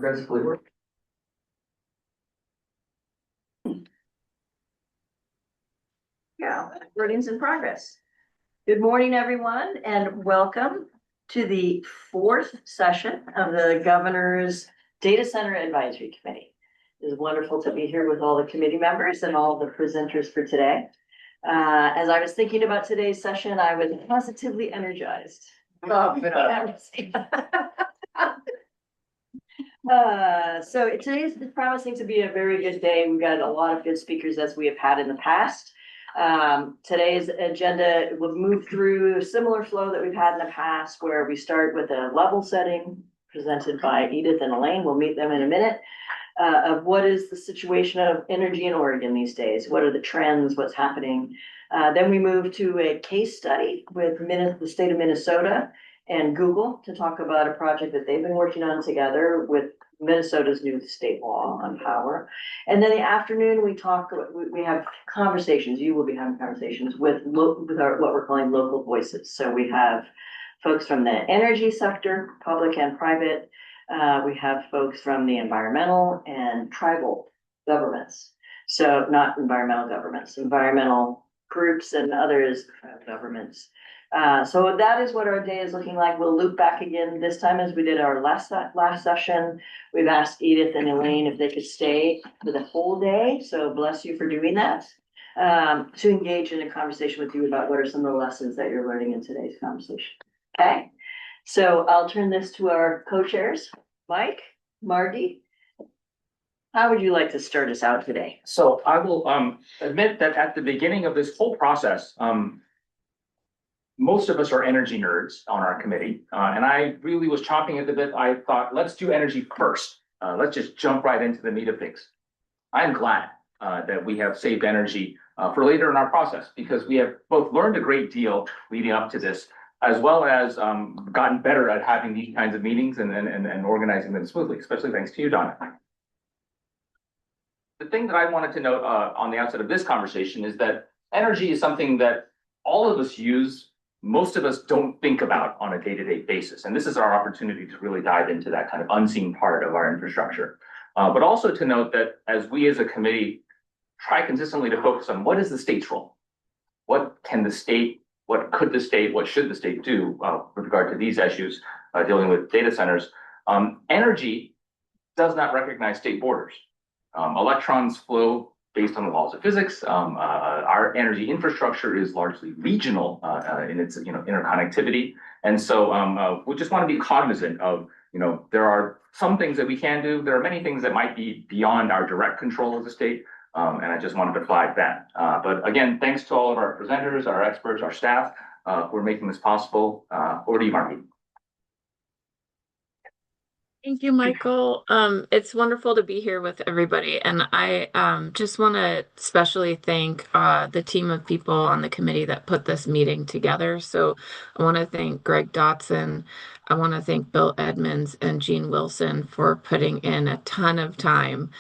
Principally work. Yeah, recording's in progress. Good morning, everyone, and welcome to the fourth session of the Governor's Data Center Advisory Committee. It is wonderful to be here with all the committee members and all the presenters for today. As I was thinking about today's session, I was positively energized. So today's promising to be a very good day. We've got a lot of good speakers as we have had in the past. Today's agenda will move through a similar flow that we've had in the past, where we start with a level setting presented by Edith and Elaine. We'll meet them in a minute. Of what is the situation of energy in Oregon these days? What are the trends? What's happening? Then we move to a case study with the state of Minnesota and Google to talk about a project that they've been working on together with Minnesota's new state law on power. And then the afternoon we have conversations. You will be having conversations with what we're calling local voices. So we have folks from the energy sector, public and private. We have folks from the environmental and tribal governments. So not environmental governments, environmental groups and others governments. So that is what our day is looking like. We'll loop back again this time as we did our last session. We've asked Edith and Elaine if they could stay for the whole day. So bless you for doing that. To engage in a conversation with you about what are some of the lessons that you're learning in today's conversation. Okay. So I'll turn this to our co-chairs, Mike, Margie. How would you like to start us out today? So I will admit that at the beginning of this whole process, most of us are energy nerds on our committee, and I really was chomping at the bit. I thought, let's do energy first. Let's just jump right into the meat of things. I'm glad that we have saved energy for later in our process, because we have both learned a great deal leading up to this, as well as gotten better at having these kinds of meetings and organizing them smoothly, especially thanks to you, Donna. The thing that I wanted to note on the outset of this conversation is that energy is something that all of us use. Most of us don't think about on a day-to-day basis. And this is our opportunity to really dive into that kind of unseen part of our infrastructure. But also to note that as we as a committee try consistently to focus on what is the state's role? What can the state, what could the state, what should the state do with regard to these issues dealing with data centers? Energy does not recognize state borders. Electrons flow based on the laws of physics. Our energy infrastructure is largely regional in its interconnectivity, and so we just want to be cognizant of there are some things that we can do. There are many things that might be beyond our direct control as a state, and I just wanted to flag that. But again, thanks to all of our presenters, our experts, our staff who are making this possible. Over to you, Margie. Thank you, Michael. It's wonderful to be here with everybody. And I just want to especially thank the team of people on the committee that put this meeting together. So I want to thank Greg Dotson. I want to thank Bill Edmonds and Jean Wilson for putting in a ton of time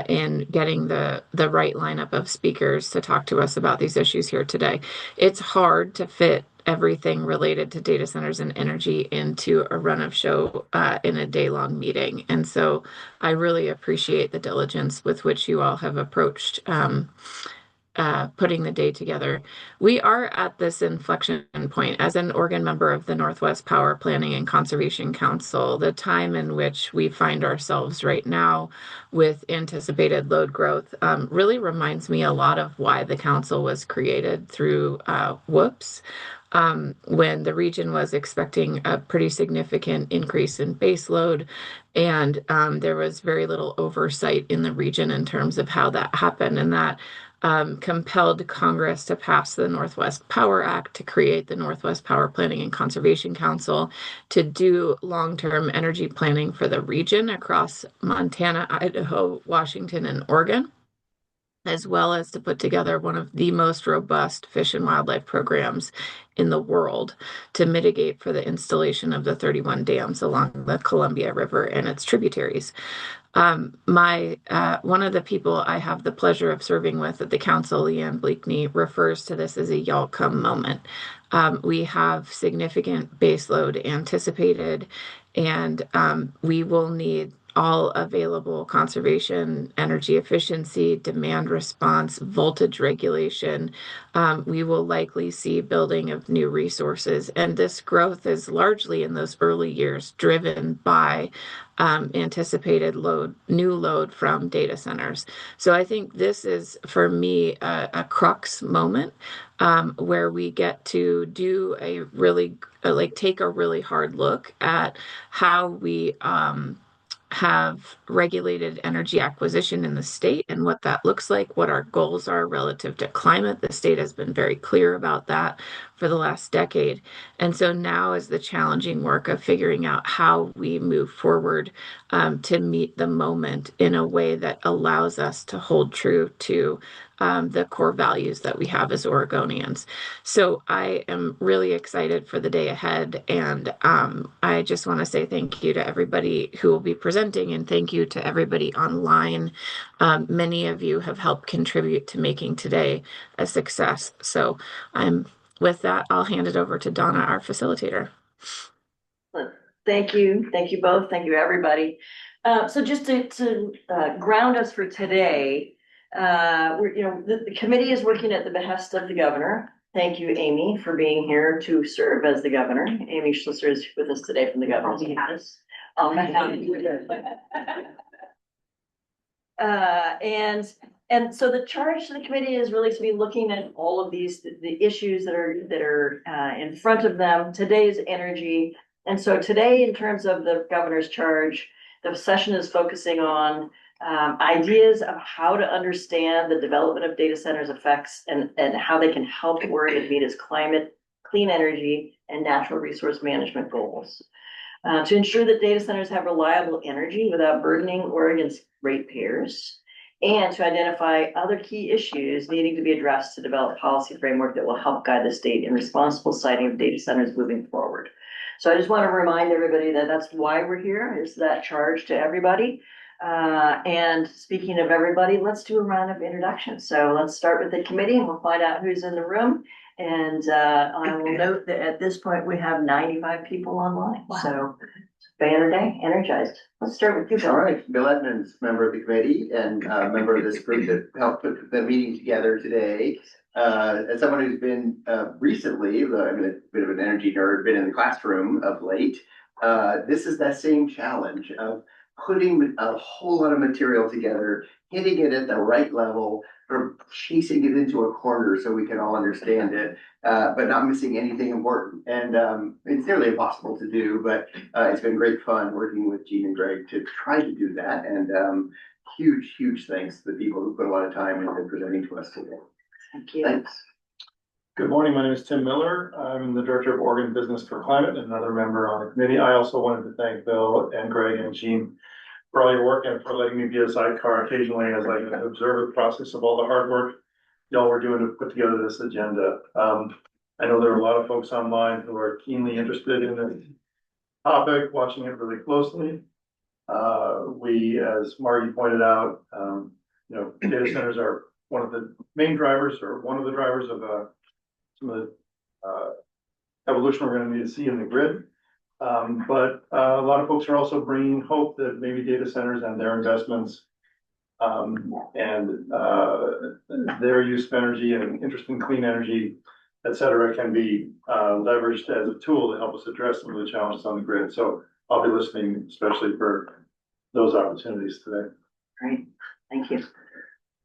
in getting the right lineup of speakers to talk to us about these issues here today. It's hard to fit everything related to data centers and energy into a run of show in a day-long meeting. And so I really appreciate the diligence with which you all have approached putting the day together. We are at this inflection point as an Oregon member of the Northwest Power Planning and Conservation Council. The time in which we find ourselves right now with anticipated load growth really reminds me a lot of why the council was created through WHOOPS. When the region was expecting a pretty significant increase in base load, and there was very little oversight in the region in terms of how that happened, and that compelled Congress to pass the Northwest Power Act to create the Northwest Power Planning and Conservation Council to do long-term energy planning for the region across Montana, Idaho, Washington, and Oregon, as well as to put together one of the most robust fish and wildlife programs in the world to mitigate for the installation of the 31 dams along the Columbia River and its tributaries. One of the people I have the pleasure of serving with at the council, Leanne Bleakney, refers to this as a y'all come moment. We have significant baseload anticipated, and we will need all available conservation, energy efficiency, demand response, voltage regulation. We will likely see building of new resources. And this growth is largely in those early years driven by anticipated new load from data centers. So I think this is, for me, a crux moment where we get to do a really, like, take a really hard look at how we have regulated energy acquisition in the state and what that looks like, what our goals are relative to climate. The state has been very clear about that for the last decade. And so now is the challenging work of figuring out how we move forward to meet the moment in a way that allows us to hold true to the core values that we have as Oregonians. So I am really excited for the day ahead. And I just want to say thank you to everybody who will be presenting, and thank you to everybody online. Many of you have helped contribute to making today a success. So with that, I'll hand it over to Donna, our facilitator. Thank you. Thank you both. Thank you, everybody. So just to ground us for today, the committee is working at the behest of the governor. Thank you, Amy, for being here to serve as the governor. Amy Schlisser is with us today from the governor's office. And so the charge to the committee is really to be looking at all of these, the issues that are in front of them. Today's energy. And so today, in terms of the governor's charge, the session is focusing on ideas of how to understand the development of data centers effects and how they can help Oregon meet its climate, clean energy, and natural resource management goals. To ensure that data centers have reliable energy without burdening Oregon's ratepayers, and to identify other key issues needing to be addressed to develop policy framework that will help guide the state in responsible siting of data centers moving forward. So I just want to remind everybody that that's why we're here, is that charge to everybody. And speaking of everybody, let's do a round of introductions. So let's start with the committee and we'll find out who's in the room. And I will note that at this point we have 95 people online. Wow. So banner day, energized. Let's start with you, Bill. All right, Bill Edmonds, member of the committee and member of this group that helped put the meeting together today. As someone who's been recently, I'm a bit of an energy nerd, been in the classroom of late, this is that same challenge of putting a whole lot of material together, hitting it at the right level, or chasing it into a corner so we can all understand it, but not missing anything important. And it's nearly impossible to do, but it's been great fun working with Gene and Greg to try to do that. And huge thanks to the people who put a lot of time into presenting to us today. Thank you. Thanks. Good morning, my name is Tim Miller. I'm the Director of Oregon Business for Climate and another member on the committee. I also wanted to thank Bill and Greg and Gene for all your work and for letting me be a sidecar occasionally as I observe the process of all the hard work y'all were doing to put together this agenda. I know there are a lot of folks online who are keenly interested in this topic, watching it really closely. We, as Margie pointed out, data centers are one of the main drivers or one of the drivers of some of the evolution we're going to need to see in the grid. But a lot of folks are also bringing hope that maybe data centers and their investments and their use of energy and interest in clean energy, et cetera, can be leveraged as a tool to help us address some of the challenges on the grid. So I'll be listening, especially for those opportunities today. Great, thank you.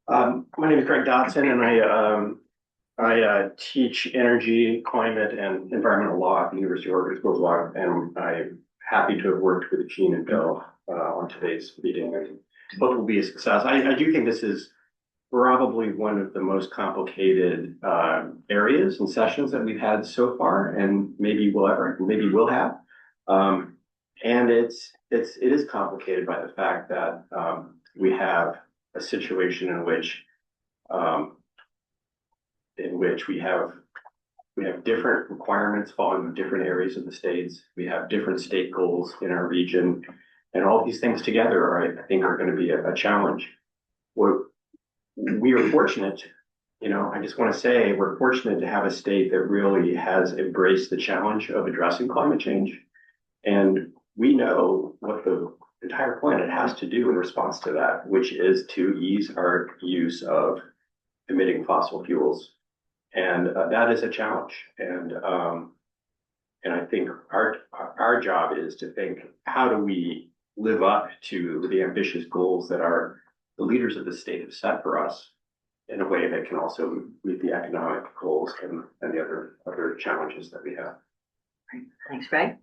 My name is Craig Dodson, and I teach energy, climate, and environmental law at the University of Oregon School of Law, and I'm happy to have worked with Gene and Bill on today's meeting, and hope it will be a success. I do think this is probably one of the most complicated areas and sessions that we've had so far, and maybe we'll have. And it is complicated by the fact that we have a situation in which we have different requirements falling in different areas of the states. We have different state goals in our region, and all these things together I think are going to be a challenge. We are fortunate, I just want to say we're fortunate to have a state that really has embraced the challenge of addressing climate change. And we know what the entire point. It has to do in response to that, which is to ease our use of emitting fossil fuels. And that is a challenge. And I think our job is to think, how do we live up to the ambitious goals that the leaders of the state have set for us in a way that can also meet the economic goals and the other challenges that we have. Thanks, Greg.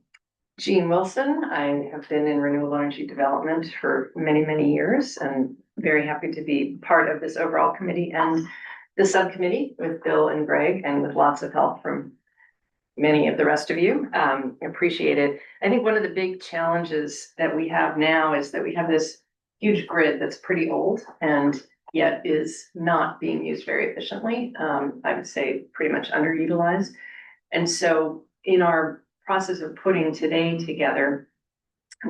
Jean Wilson. I have been in renewable energy development for many, many years and very happy to be part of this overall committee and the subcommittee with Bill and Greg and with lots of help from many of the rest of you. Appreciate it. I think one of the big challenges that we have now is that we have this huge grid that's pretty old and yet is not being used very efficiently. I would say pretty much underutilized. And so in our process of putting today together,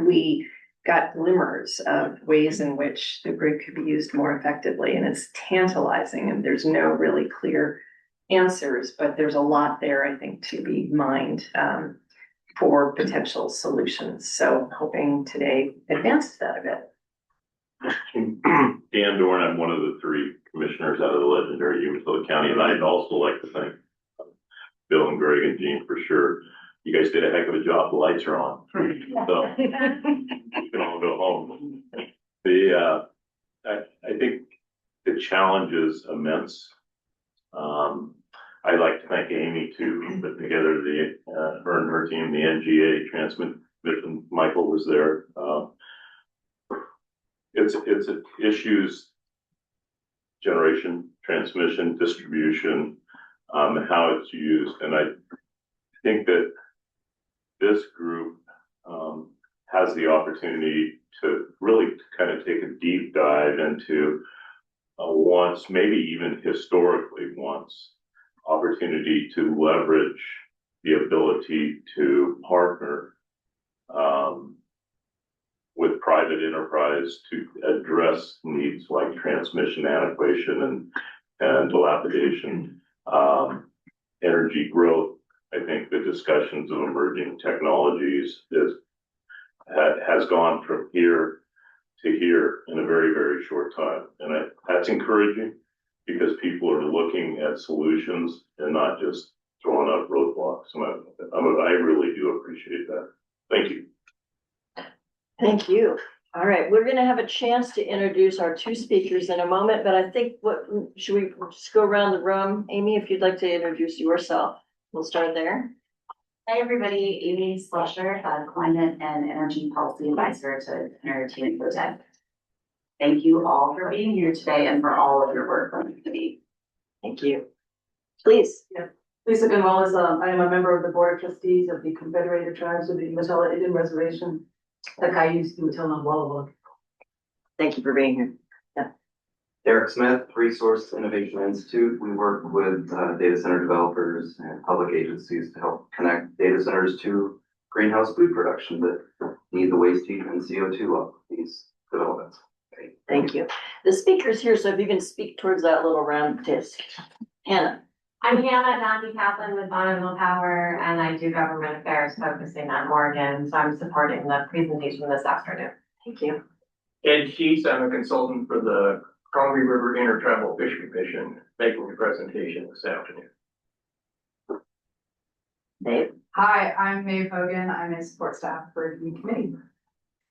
we got glimmers of ways in which the grid could be used more effectively. And it's tantalizing and there's no really clear answers, but there's a lot there, I think, to be mined for potential solutions. So hoping today advances that a bit. Dan Dorn, I'm one of the 3 commissioners out of the legendary Umatilla County, and I'd also like to thank Bill and Greg and Jean for sure. You guys did a heck of a job. The lights are on, so you can all go home. I think the challenge is immense. I'd like to thank Amy too, put together her and her team, the NGA transmission. Michael was there. It's issues, generation, transmission, distribution, how it's used. And I think that this group has the opportunity to really kind of take a deep dive into once, maybe even historically once, opportunity to leverage the ability to partner with private enterprise to address needs like transmission antiquation and dilapidation, energy growth. I think the discussions of emerging technologies has gone from here to here in a very, very short time. And that's encouraging because people are looking at solutions and not just throwing out roadblocks. And I really do appreciate that. Thank you. Thank you. All right, we're going to have a chance to introduce our 2 speakers in a moment, but I think should we just go around the room? Amy, if you'd like to introduce yourself, we'll start there. Hi, everybody. Amy Slusher, Climate and Energy Policy Advisor to Entertainment Project. Thank you all for being here today and for all of your work on the committee. Thank you. Please. Lisa Gonzalez, I am a member of the Board of Trustees of the Confederated Tribes of the Umatilla Indian Reservation, the Cayuse, Umatilla, and Wallawag. Thank you for being here. Derek Smith, Resource Innovation Institute. We work with data center developers and public agencies to help connect data centers to greenhouse food production that need the waste heat and CO2 of these developments. Great, thank you. The speaker's here, so if you can speak towards that little round disc. Hannah. I'm Hannah Nappy Kaplan with Bonneville Power, and I do government affairs focusing on Oregon, so I'm supporting the presentation this afternoon. Thank you. Ed Sheets, I'm a consultant for the Congaree River Intertribal Fishery Commission, making the presentation this afternoon. Dave. Hi, I'm Maeve Hogan. I'm a support staff for the committee.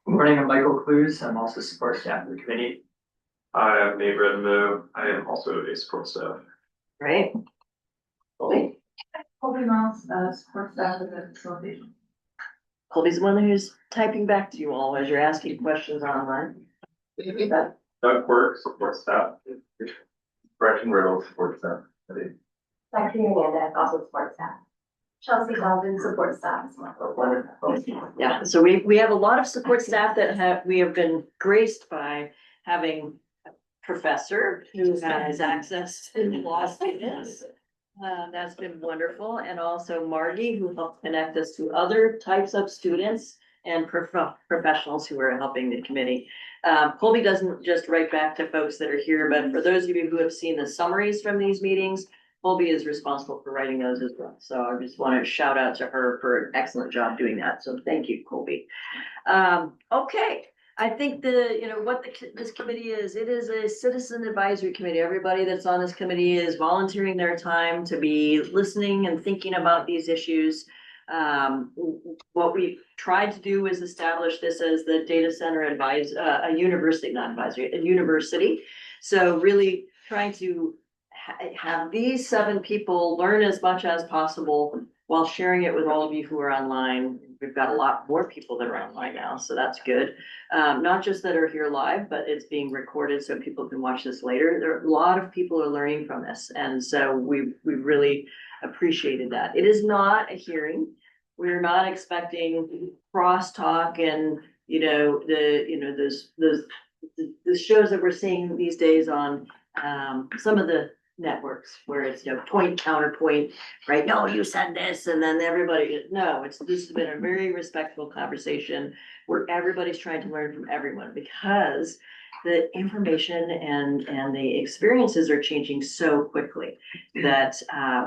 Good morning, I'm Michael Clues. I'm also support staff of the committee. Hi, I'm Nate Redmo. I am also a support staff. Great. Colby Miles, support staff of the facilitation. Colby's the one who's typing back to you all as you're asking questions online. Doug Quirk, support staff. Gretchen Riddle, support staff. Dr. Hernandez, also support staff. Chelsea Galvin, support staff as well. Yeah, so we have a lot of support staff that we have been graced by having a professor who has access to law students. That's been wonderful. And also Margie, who helped connect us to other types of students and professionals who are helping the committee. Colby doesn't just write back to folks that are here, but for those of you who have seen the summaries from these meetings, Colby is responsible for writing those as well. So I just want to shout out to her for an excellent job doing that. So thank you, Colby. Okay, I think this committee is, it is a citizen advisory committee. Everybody that's on this committee is volunteering their time to be listening and thinking about these issues. What we tried to do is establish this as the data center a university, not advisory, a university. So really trying to have these 7 people learn as much as possible while sharing it with all of you who are online. We've got a lot more people that are online now, so that's good. Not just that are here live, but it's being recorded so people can watch this later. There are a lot of people are learning from this, and so we really appreciated that. It is not a hearing. We're not expecting crosstalk and the shows that we're seeing these days on some of the networks where it's, point counterpoint, right? No, you said this, and then everybody, no, this has been a very respectful conversation where everybody's trying to learn from everyone, because the information and the experiences are changing so quickly that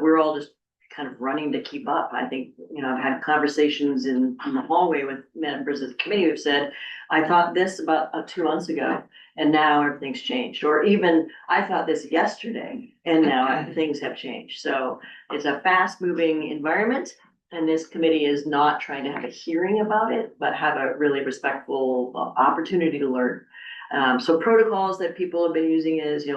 we're all just kind of running to keep up. I think, I've had conversations in the hallway with members of the committee who've said, I thought this about 2 months ago, and now everything's changed. Or even, I thought this yesterday, and now things have changed. So it's a fast moving environment, and this committee is not trying to have a hearing about it, but have a really respectful opportunity to learn. So protocols that people have been using is,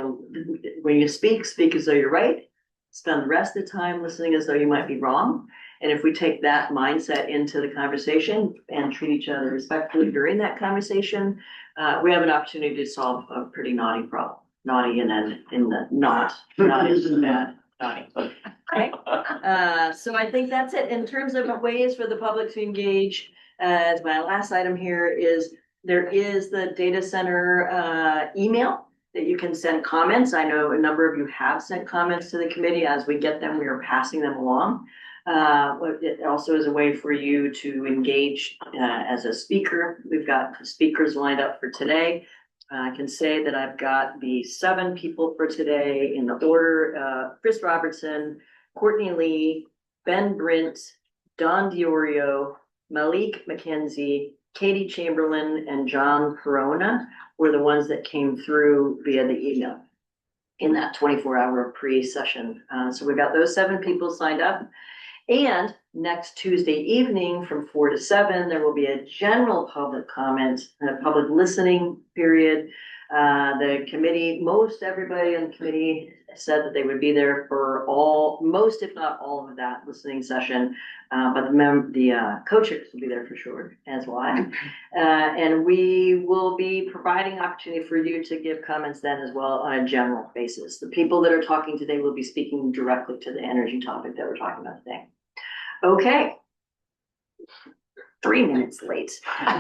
when you speak as though you're right. Spend the rest of the time listening as though you might be wrong. And if we take that mindset into the conversation and treat each other respectfully during that conversation, we have an opportunity to solve a pretty naughty problem. Naughty and then in the not is bad, naughty. Okay. So I think that's it. In terms of ways for the public to engage, as my last item here is, there is the data center email that you can send comments. I know a number of you have sent comments to the committee. As we get them, we are passing them along. It also is a way for you to engage as a speaker. We've got speakers lined up for today. I can say that I've got the 7 people for today in the order: Chris Robertson, Courtney Lee, Ben Brint, Don Diorio, Malik McKenzie, Katie Chamberlain, and John Corona were the ones that came through via the email in that 24-hour pre-session. So we've got those 7 people signed up. And next Tuesday evening from 4 to 7, there will be a general public comment, a public listening period. The committee, most everybody on the committee said that they would be there for most, if not all of that listening session. But the co-chairs will be there for sure, as will I. And we will be providing opportunity for you to give comments then as well on a general basis. The people that are talking today will be speaking directly to the energy topic that we're talking about today. Okay. 3 minutes late.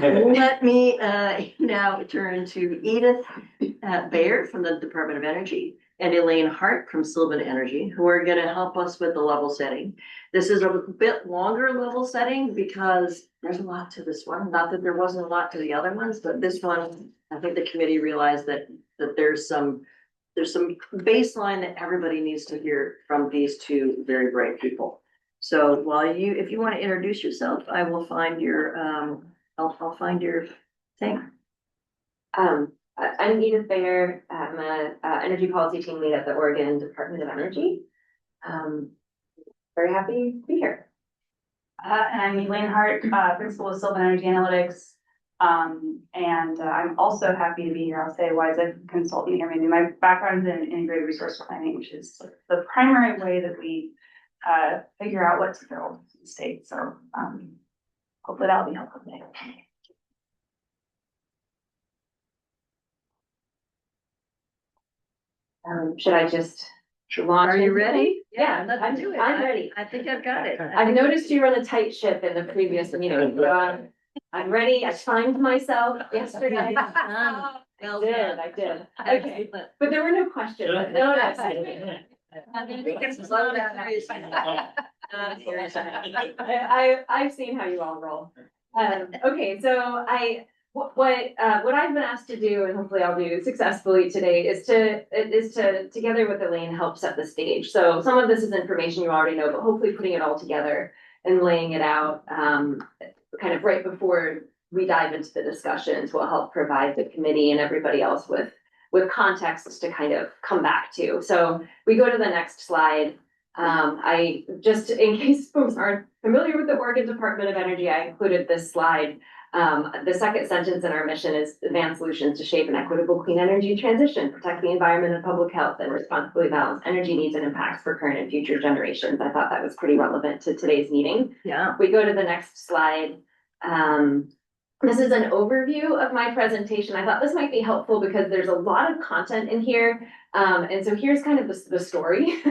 Let me now turn to Edith Baird from the Department of Energy and Elaine Hart from Sylvan Energy, who are going to help us with the level setting. This is a bit longer level setting because there's a lot to this one. Not that there wasn't a lot to the other ones, but this one, I think the committee realized that there's some baseline that everybody needs to hear from these 2 very bright people. So if you want to introduce yourself, I will find your, I'll find your thing. I'm Edith Bayer. I'm an energy policy team lead at the Oregon Department of Energy. Very happy to be here. And I'm Elaine Hart, principal of Sylvan Energy Analytics. And I'm also happy to be here. I'll say why as a consultant here. Maybe my background is in integrated resource planning, which is the primary way that we figure out what to build in the state. So hopefully that'll be helpful today. Should I just launch? Are you ready? Yeah, let's do it. I'm ready. I think I've got it. I've noticed you run a tight ship in the previous meeting. So I'm ready. I timed myself yesterday. I did. Okay, but there were no questions. No, I've seen how you all roll. Okay, so what I've been asked to do, and hopefully I'll do successfully today, is to together with Elaine help set the stage. So some of this is information you already know, but hopefully putting it all together and laying it out kind of right before we dive into the discussions, we'll help provide the committee and everybody else with context to kind of come back to. So we go to the next slide. I just, in case folks aren't familiar with the Oregon Department of Energy, I included this slide. The second sentence in our mission is advance solutions to shape an equitable clean energy transition, protect the environment and public health, and responsibly balance energy needs and impacts for current and future generations. I thought that was pretty relevant to today's meeting. Yeah. We go to the next slide. This is an overview of my presentation. I thought this might be helpful because there's a lot of content in here. And so here's kind of the story.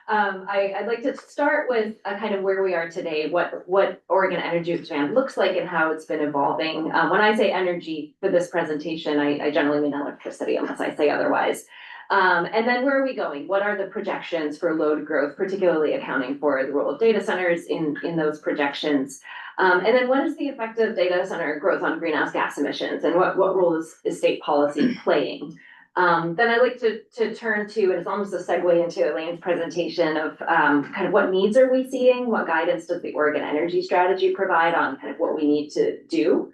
I'd like to start with kind of where we are today, what Oregon Energy Expand looks like and how it's been evolving. When I say energy for this presentation, I generally mean electricity unless I say otherwise. And then where are we going? What are the projections for load growth, particularly accounting for the role of data centers in those projections? And then what is the effect of data center growth on greenhouse gas emissions and what role is state policy playing? Then I'd like to turn to, and it's almost a segue into Elaine's presentation of kind of what needs are we seeing? What guidance does the Oregon Energy Strategy provide on kind of what we need to do?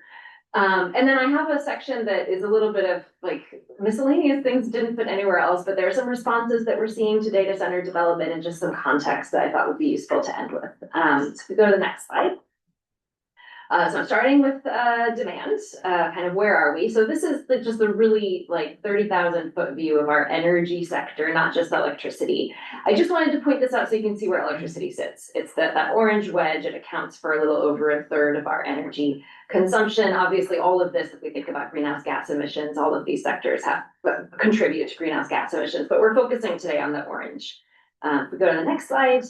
And then I have a section that is a little bit of like miscellaneous things didn't fit anywhere else, but there are some responses that we're seeing to data center development and just some context that I thought would be useful to end with. So if we go to the next slide. So I'm starting with demand, kind of where are we? So this is just a really like 30,000 foot view of our energy sector, not just electricity. I just wanted to point this out so you can see where electricity sits. It's that orange wedge. It accounts for a little over a third of our energy consumption. Obviously, all of this, if we think about greenhouse gas emissions, all of these sectors have contribute to greenhouse gas emissions, but we're focusing today on the orange. If we go to the next slide.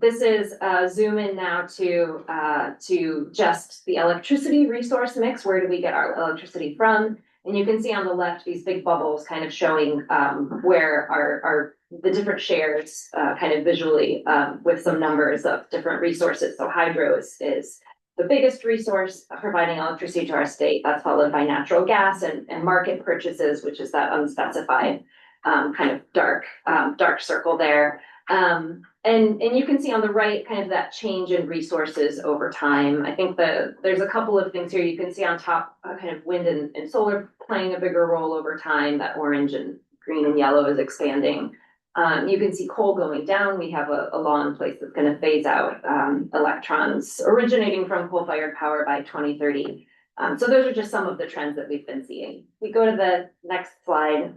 This is zoom in now to just the electricity resource mix. Where do we get our electricity from? And you can see on the left these big bubbles kind of showing where the different shares kind of visually with some numbers of different resources. So hydro is the biggest resource providing electricity to our state. That's followed by natural gas and market purchases, which is that unspecified kind of dark circle there. And you can see on the right kind of that change in resources over time. I think there's a couple of things here. You can see on top kind of wind and solar playing a bigger role over time. That orange and green and yellow is expanding. You can see coal going down. We have a law in place that's going to phase out electrons originating from coal-fired power by 2030. So those are just some of the trends that we've been seeing. We go to the next slide.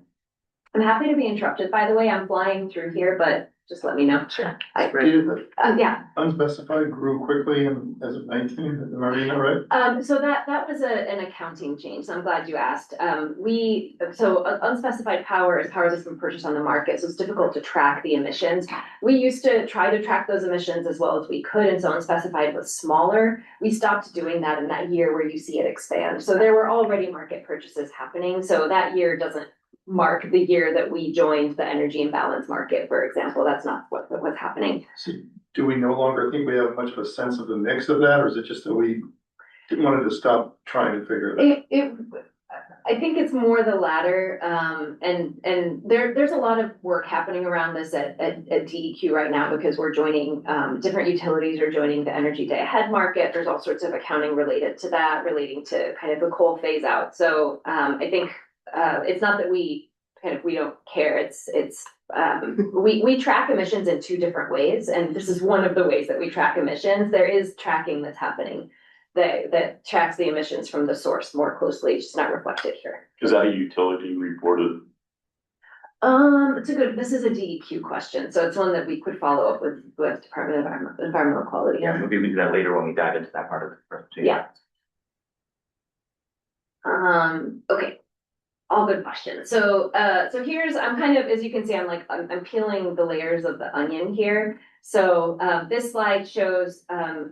I'm happy to be interrupted, by the way. I'm flying through here, but just let me know. Sure. Yeah. Unspecified grew quickly as of 19, am I reading that right? So that was an accounting change. So I'm glad you asked. Unspecified power is power that's been purchased on the market, so it's difficult to track the emissions. We used to try to track those emissions as well as we could, and so unspecified was smaller. We stopped doing that in that year where you see it expand. So there were already market purchases happening. So that year doesn't mark the year that we joined the energy imbalance market, for example. That's not what's happening. So do we no longer think we have much of a sense of the mix of that, or is it just that we wanted to stop trying to figure it out? I think it's more the latter. And there's a lot of work happening around this at DEQ right now because we're joining, different utilities are joining the Energy Day Ahead market. There's all sorts of accounting related to that, relating to kind of the coal phase out. So I think it's not that we don't care. We track emissions in two different ways, and this is one of the ways that we track emissions. There is tracking that's happening that tracks the emissions from the source more closely. It's just not reflected here. Is that a utility reported? This is a DEQ question, so it's one that we could follow up with Department of Environmental Quality. Yeah, maybe we do that later when we dive into that part of the presentation. Yeah. Okay. All good questions. So here's, I'm kind of, as you can see, I'm peeling the layers of the onion here. So this slide shows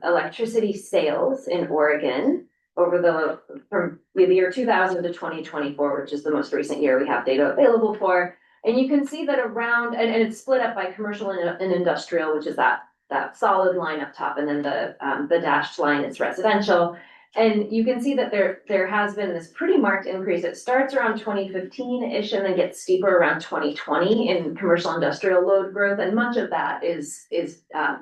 electricity sales in Oregon over from the year 2000 to 2024, which is the most recent year we have data available for. And you can see that around, and it's split up by commercial and industrial, which is that solid line up top, and then the dashed line is residential. And you can see that there has been this pretty marked increase. It starts around 2015-ish and then gets steeper around 2020 in commercial industrial load growth. And much of that is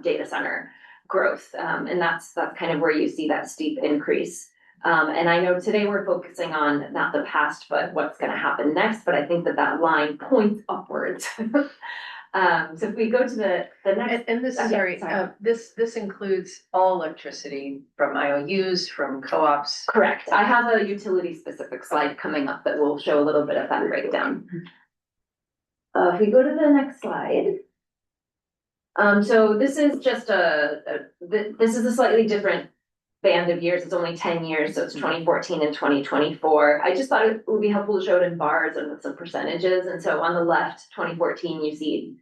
data center growth. And that's kind of where you see that steep increase. And I know today we're focusing on not the past, but what's gonna happen next, but I think that that line points upwards. So if we go to the next. And this, Okay, sorry, this includes all electricity from IOUs, from co-ops. Correct. I have a utility specific slide coming up that will show a little bit of that breakdown. If we go to the next slide. So this is just this is a slightly different band of years. It's only 10 years, so it's 2014 and 2024. I just thought it would be helpful to show it in bars and with some percentages. And so on the left, 2014, you see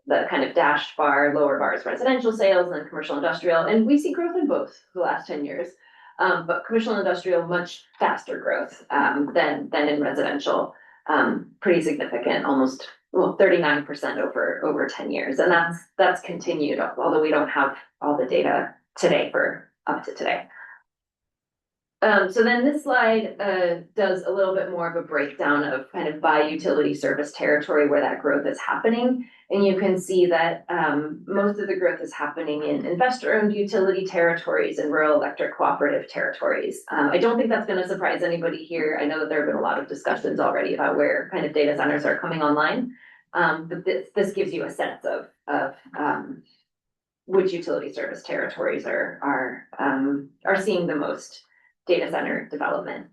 the kind of dashed bar, lower bars, residential sales, and then commercial industrial. And we see growth in both the last 10 years. But commercial and industrial, much faster growth than in residential. Pretty significant, almost 39% over 10 years. And that's continued, although we don't have all the data today for up to today. So then this slide does a little bit more of a breakdown of kind of by utility service territory where that growth is happening. And you can see that most of the growth is happening in investor-owned utility territories and rural electric cooperative territories. I don't think that's going to surprise anybody here. I know that there have been a lot of discussions already about where kind of data centers are coming online. But this gives you a sense of which utility service territories are seeing the most data center development.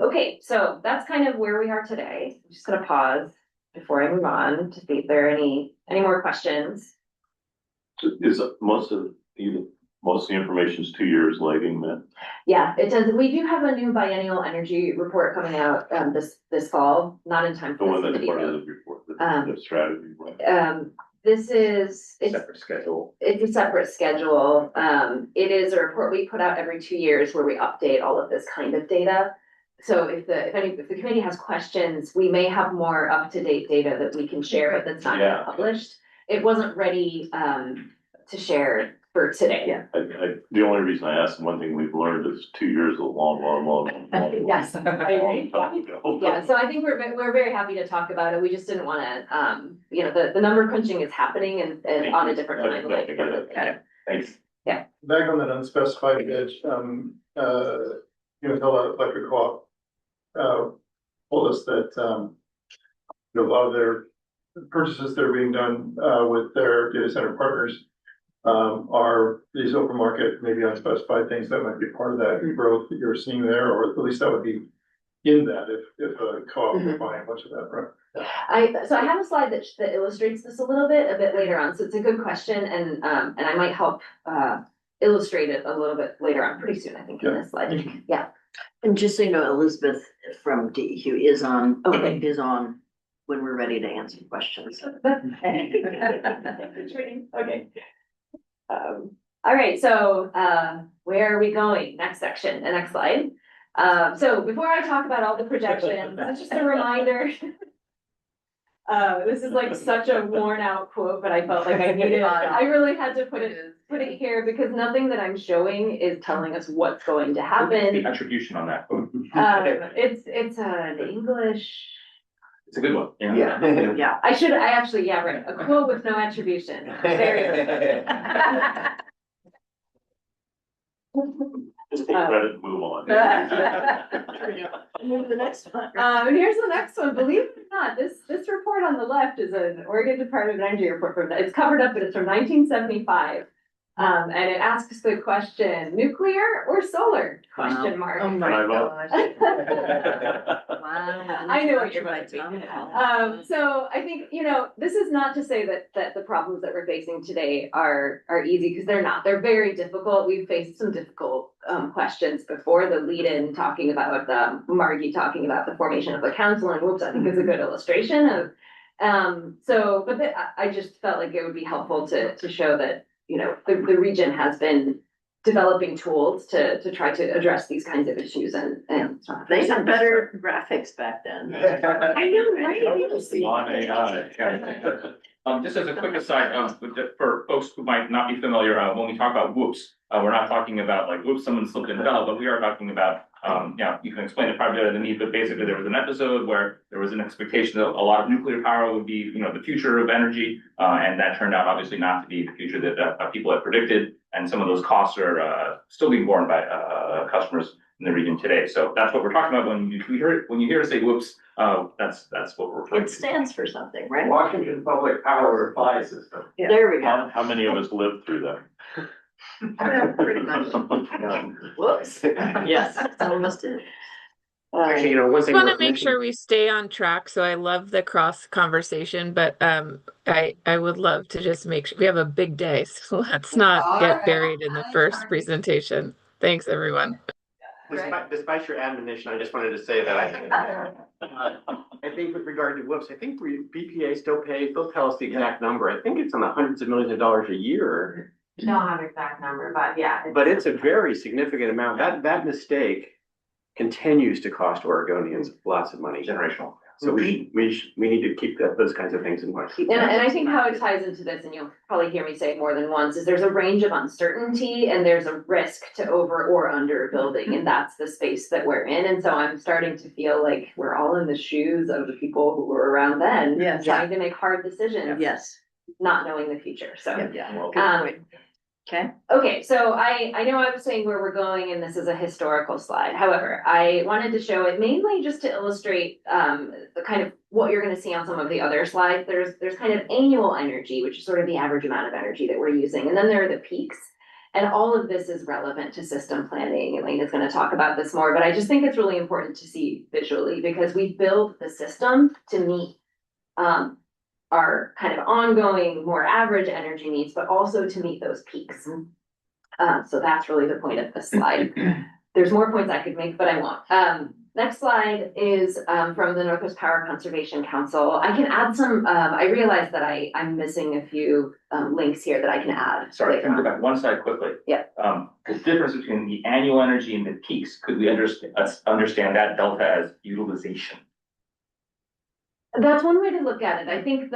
Okay, so that's kind of where we are today. I'm just gonna pause before I move on to see if there are any more questions. Is most of the information is 2 years lagging then? Yeah, it does. We do have a new biennial energy report coming out this fall, not in time The for one this that's part video. of the report, the strategy, right? This is, Separate schedule. it's a separate schedule. It is a report we put out every 2 years where we update all of this kind of data. So if the committee has questions, we may have more up-to-date data that we can share, but that's not yet published. It wasn't ready to share for today. Yeah. The only reason I asked, one thing we've learned is 2 years is a long. Yes. Long time ago. Yeah, so I think we're very happy to talk about it. We just didn't wanna, the number crunching is happening and on a different timeline. Thanks. Yeah. Back on that unspecified edge, Umatilla Electric Co-op told us that a lot of their purchases that are being done with their data center partners are these open market, maybe unspecified things that might be part of that growth that you're seeing there, or at least that would be in that if a co-op were buying a bunch of that, right? So I have a slide that illustrates this a bit later on. So it's a good question and I might help illustrate it a little bit later on, pretty soon, I think, in this slide. Yeah. And just so you know, Elizabeth from DEQ is on when we're ready to answer questions. Okay. All right, so where are we going? Next section, the next slide. So before I talk about all the projections, just a reminder. This is like such a worn out quote, but I felt like I needed, I really had to put it here because nothing that I'm showing is telling us what's going to happen. The attribution on that quote. It's an English. It's a good one. Yeah. Yeah, right, a quote with no attribution. Very good. Just take credit and move on. Move to the next one. Here's the next one. Believe it or not, this report on the left is an Oregon Department of Energy report it's covered up, but it's from 1975. And it asks the question, nuclear or solar? Question mark. Oh my gosh. Wow. I know what you're about to be. So I think, this is not to say that the problems that we're facing today are easy, because they're not. They're very difficult. We've faced some difficult questions before. The lead-in talking about Margie talking about the formation of the council and whoops, I think is a good illustration of. I just felt like it would be helpful to show that, the region has been developing tools to try to address these kinds of issues and. They had better graphics back then. I know, right? On AI. Just as a quick aside, for folks who might not be familiar, when we talk about whoops, we're not talking about like, whoops, someone slipped and fell, but we are talking about, you can explain it probably better than me, but basically there was an episode where there was an expectation that a lot of nuclear power would be, the future of energy, and that turned out obviously not to be the future that people had predicted, and some of those costs are still being borne by customers in the region today. So that's what we're talking about when you hear us say whoops, that's what we're referring It to. stands for something, right? Washington Public Power Supply System. Yeah. There we go. How many of us lived through that? Pretty much. Whoops. Yes, some of us did. Actually, one Just thing. want to worth make sure mentioning- we stay on track. So I love the cross conversation, but I would love to just make sure we have a big day. So let's not get buried in the first presentation. Thanks, everyone. Despite your admonition, I just wanted to say that I think with regard to whoops, I think BPA still pays, they'll tell us the exact number. I think it's in the hundreds of millions of dollars a year. Don't have an exact number, but yeah. But it's a very significant amount. That mistake continues to cost Oregonians lots of money. Generational. So we need to keep those kinds of things in mind. And I think how it ties into this, and you'll probably hear me say it more than once, is there's a range of uncertainty and there's a risk to over or under building, and that's the space that we're in. And so I'm starting to feel like we're all in the shoes of the people who were around then, Yes. trying to make hard decisions, Yes. not knowing the future. So, Yeah. Okay. okay, so I know I was saying where we're going, and this is a historical slide. However, I wanted to show it mainly just to illustrate the kind of what you're going to see on some of the other slides. There's kind of annual energy, which is sort of the average amount of energy that we're using, and then there are the peaks. And all of this is relevant to system planning. Elaine is going to talk about this more, but I just think it's really important to see visually because we build the system to meet our kind of ongoing, more average energy needs, but also to meet those peaks. So that's really the point of this slide. There's more points I could make, but I won't. Next slide is from the Northwest Power Conservation Council. I can add some, I realize that I'm missing a few links here that I can add. Sorry, later can we on. go back one slide quickly? Yeah. The difference between the annual energy and the peaks, could we understand that delta as utilization? That's one way to look at it. I think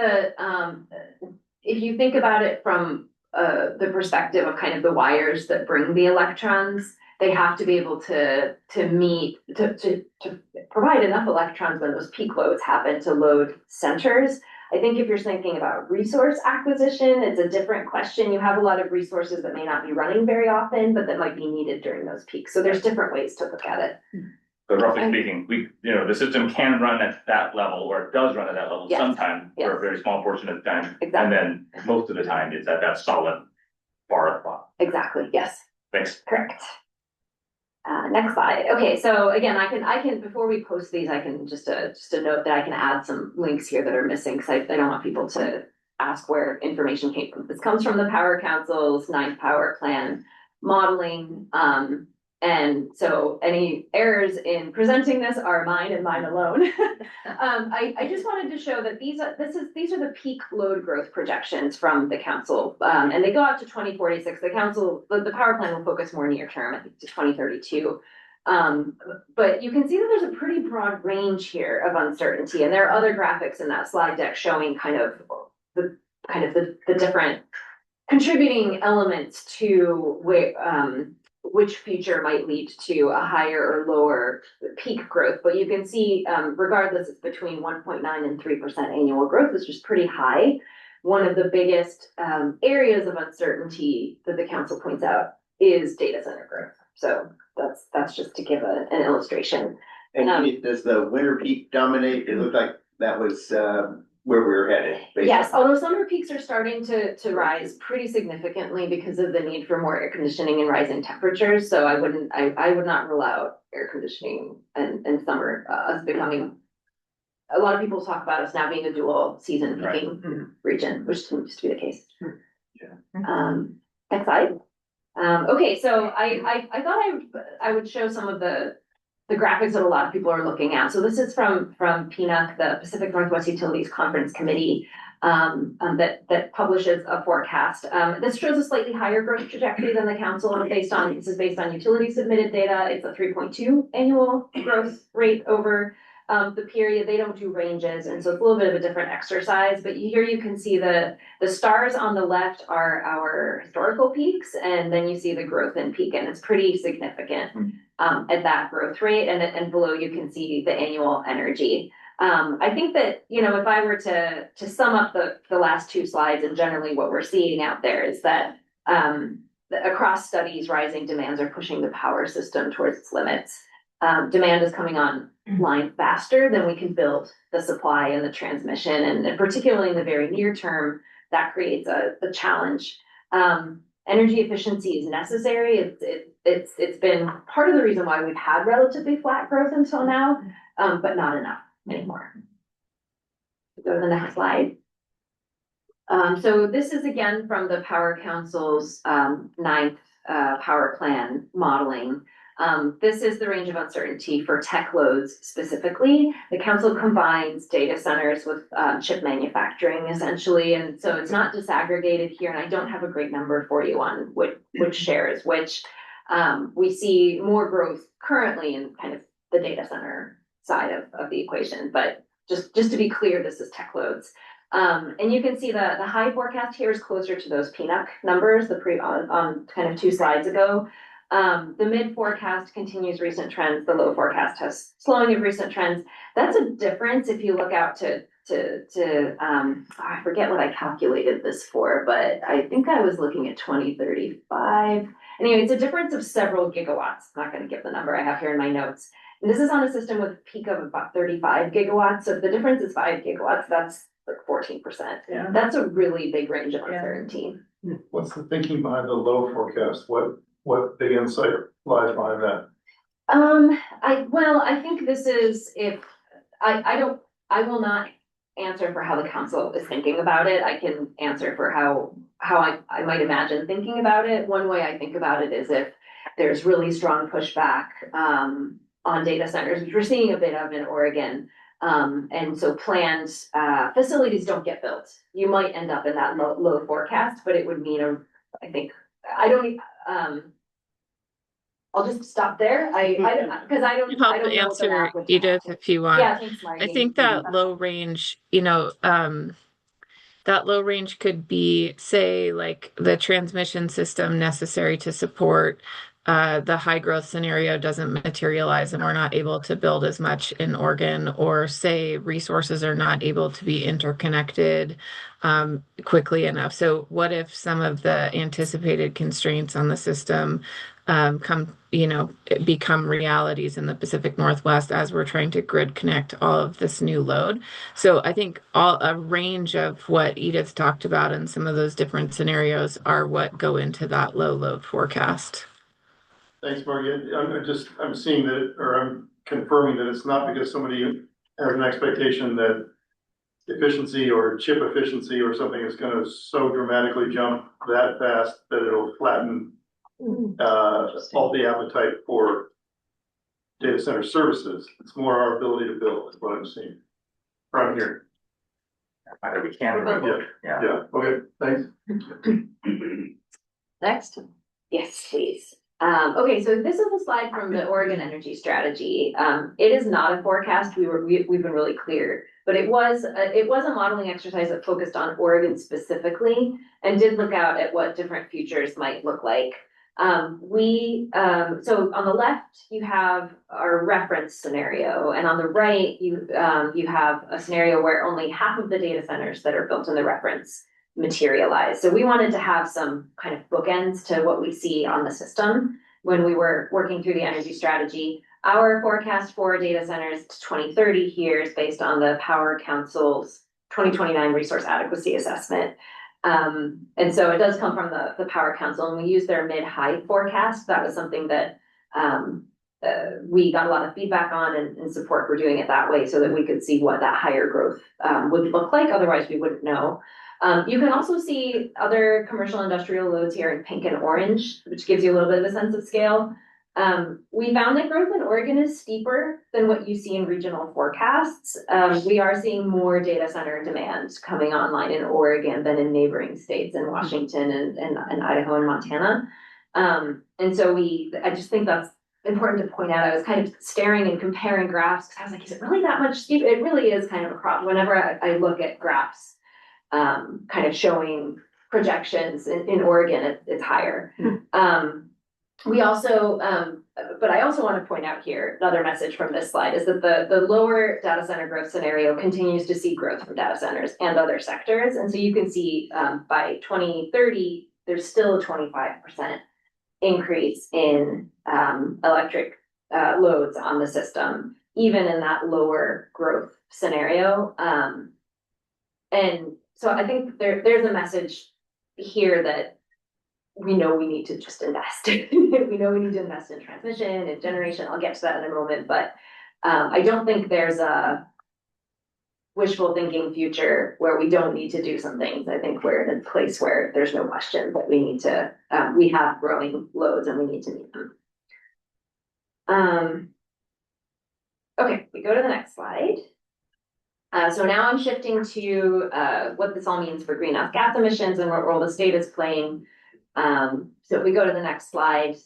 if you think about it from the perspective of kind of the wires that bring the electrons, they have to be able to provide enough electrons when those peak loads happen to load centers. I think if you're thinking about resource acquisition, it's a different question. You have a lot of resources that may not be running very often, but that might be needed during those peaks. So there's different ways to look at it. But roughly speaking, the system can run at that level, or it does run at that level Yes. sometime for Yes. a very small portion of the time. Exactly. And then most of the time it's at that solid bar at the bottom. Exactly, yes. Thanks. Correct. Next slide. Okay, so again, I can, before we post these, I can just a note that I can add some links here that are missing, because I don't want people to ask where information came from. This comes from the Power Council's 9th Power Plan modeling. And so any errors in presenting this are mine and mine alone. I just wanted to show that these are the peak load growth projections from the council, and they go out to 2046. The council, the power plan will focus more near term, I think to 2032. But you can see that there's a pretty broad range here of uncertainty, and there are other graphics in that slide deck showing kind of the different contributing elements to which feature might lead to a higher or lower peak growth. But you can see, regardless, it's between 1.9 and 3% annual growth, which is pretty high. One of the biggest areas of uncertainty that the council points out is data center growth. So that's just to give an illustration. And does the winter peak dominate? It looked like that was where we were headed. Yes, although summer peaks are starting to rise pretty significantly because of the need for more air conditioning and rising temperatures. So I would not rule out air conditioning and summer as becoming. A lot of people talk about us now being a dual season peaking region, which seems to be the case. Next slide. Okay, so I thought I would show some of the graphics that a lot of people are looking at. So this is from PNUC, the Pacific Northwest Utilities Conference Committee, that publishes a forecast. This shows a slightly higher growth trajectory than the council, and this is based on utility submitted data. It's a 3.2 annual growth rate over the period, they don't do ranges, and so it's a little bit of a different exercise, but here you can see the stars on the left are our historical peaks, and then you see the growth in peak, and it's pretty significant at that growth rate, and below you can see the annual energy. I think that, you know, if I were to sum up the last two slides, and generally what we're seeing out there is that across studies, rising demands are pushing the power system towards its limits. Demand is coming online faster than we can build the supply and the transmission, and particularly in the very near term, that creates a challenge. Energy efficiency is necessary. It's been part of the reason why we've had relatively flat growth until now, but not enough anymore. Go to the next slide. So this is again from the Power Council's ninth power plan modeling. This is the range of uncertainty for tech loads specifically. The council combines data centers with chip manufacturing essentially, and so it's not disaggregated here, and I don't have a great number for you on which shares which. We see more growth currently in kind of the data center side of the equation, but just to be clear, this is tech loads. And you can see the high forecast here is closer to those PNUC numbers, on kind of 2 slides ago. The mid forecast continues recent trends. The low forecast has slowing of recent trends. That's a difference if you look out to I forget what I calculated this for, but I think I was looking at 2035. Anyway, it's a difference of several gigawatts. I'm not going to give the number I have here in my notes. And this is on a system with a peak of about 35 gigawatts. So if the difference is 5 gigawatts, that's like 14%. Yeah. That's a really big range of uncertainty. What's the thinking behind the low forecast? What big insight lies behind that? I think this is I will not answer for how the council is thinking about it. I can answer for how I might imagine thinking about it. One way I think about it is if there's really strong pushback on data centers, which we're seeing a bit of in Oregon. And so planned facilities don't get built. You might end up in that low forecast, but it would mean I'll just stop there. Because I don't help to answer Edith if you want. Yeah, thanks, Marty. I think that low range, that low range could be, say, like the transmission system necessary to support the high growth scenario doesn't materialize and we're not able to build as much in Oregon, or say resources are not able to be interconnected quickly enough. So what if some of the anticipated constraints on the system become realities in the Pacific Northwest as we're trying to grid connect all of this new load? So I think a range of what Edith talked about and some of those different scenarios are what go into that low load forecast. Thanks, Morgan. I'm seeing that, or I'm confirming that it's not because somebody has an expectation that efficiency or chip efficiency or something is going to so dramatically jump that fast that it'll flatten all the appetite for data center services. It's more our ability to build is what I'm seeing. Right here. Either we can or yeah. Okay, thanks. Next. Yes, please. Okay, so this is a slide from the Oregon Energy Strategy. It is not a forecast. We've been really clear, but it was a modeling exercise that focused on Oregon specifically and did look out at what different futures might look like. So on the left you have our reference scenario, and on the right you have a scenario where only half of the data centers that are built in the reference materialize. So we wanted to have some kind of bookends to what we see on the system when we were working through the energy strategy. Our forecast for data centers to 2030 here is based on the Power Council's 2029 resource adequacy assessment. And so it does come from the Power Council, and we use their mid-high forecast. That was something that we got a lot of feedback on and support for doing it that way so that we could see what that higher growth would look like. Otherwise, we wouldn't know. You can also see other commercial industrial loads here in pink and orange, which gives you a little bit of a sense of scale. We found that growth in Oregon is steeper than what you see in regional forecasts. We are seeing more data center demand coming online in Oregon than in neighboring states in Washington and Idaho and Montana. And so I just think that's important to point out. I was kind of staring and comparing graphs because I was like, is it really that much steep? It really is kind of a problem. Whenever I look at graphs, kind of showing projections in Oregon, it's higher. We also, but I also want to point out here, another message from this slide is that the lower data center growth scenario continues to see growth from data centers and other sectors. And so you can see by 2030, there's still a 25% increase in electric loads on the system, even in that lower growth scenario. And so I think there's a message here that we know we need to just invest. We know we need to invest in transmission and generation. I'll get to that in a moment, but I don't think there's a wishful thinking future where we don't need to do some things. I think we're in a place where there's no question that we need to, we have growing loads and we need to meet them. Okay, we go to the next slide. So now I'm shifting to what this all means for greenhouse gas emissions and what role the state is playing. So if we go to the next slide,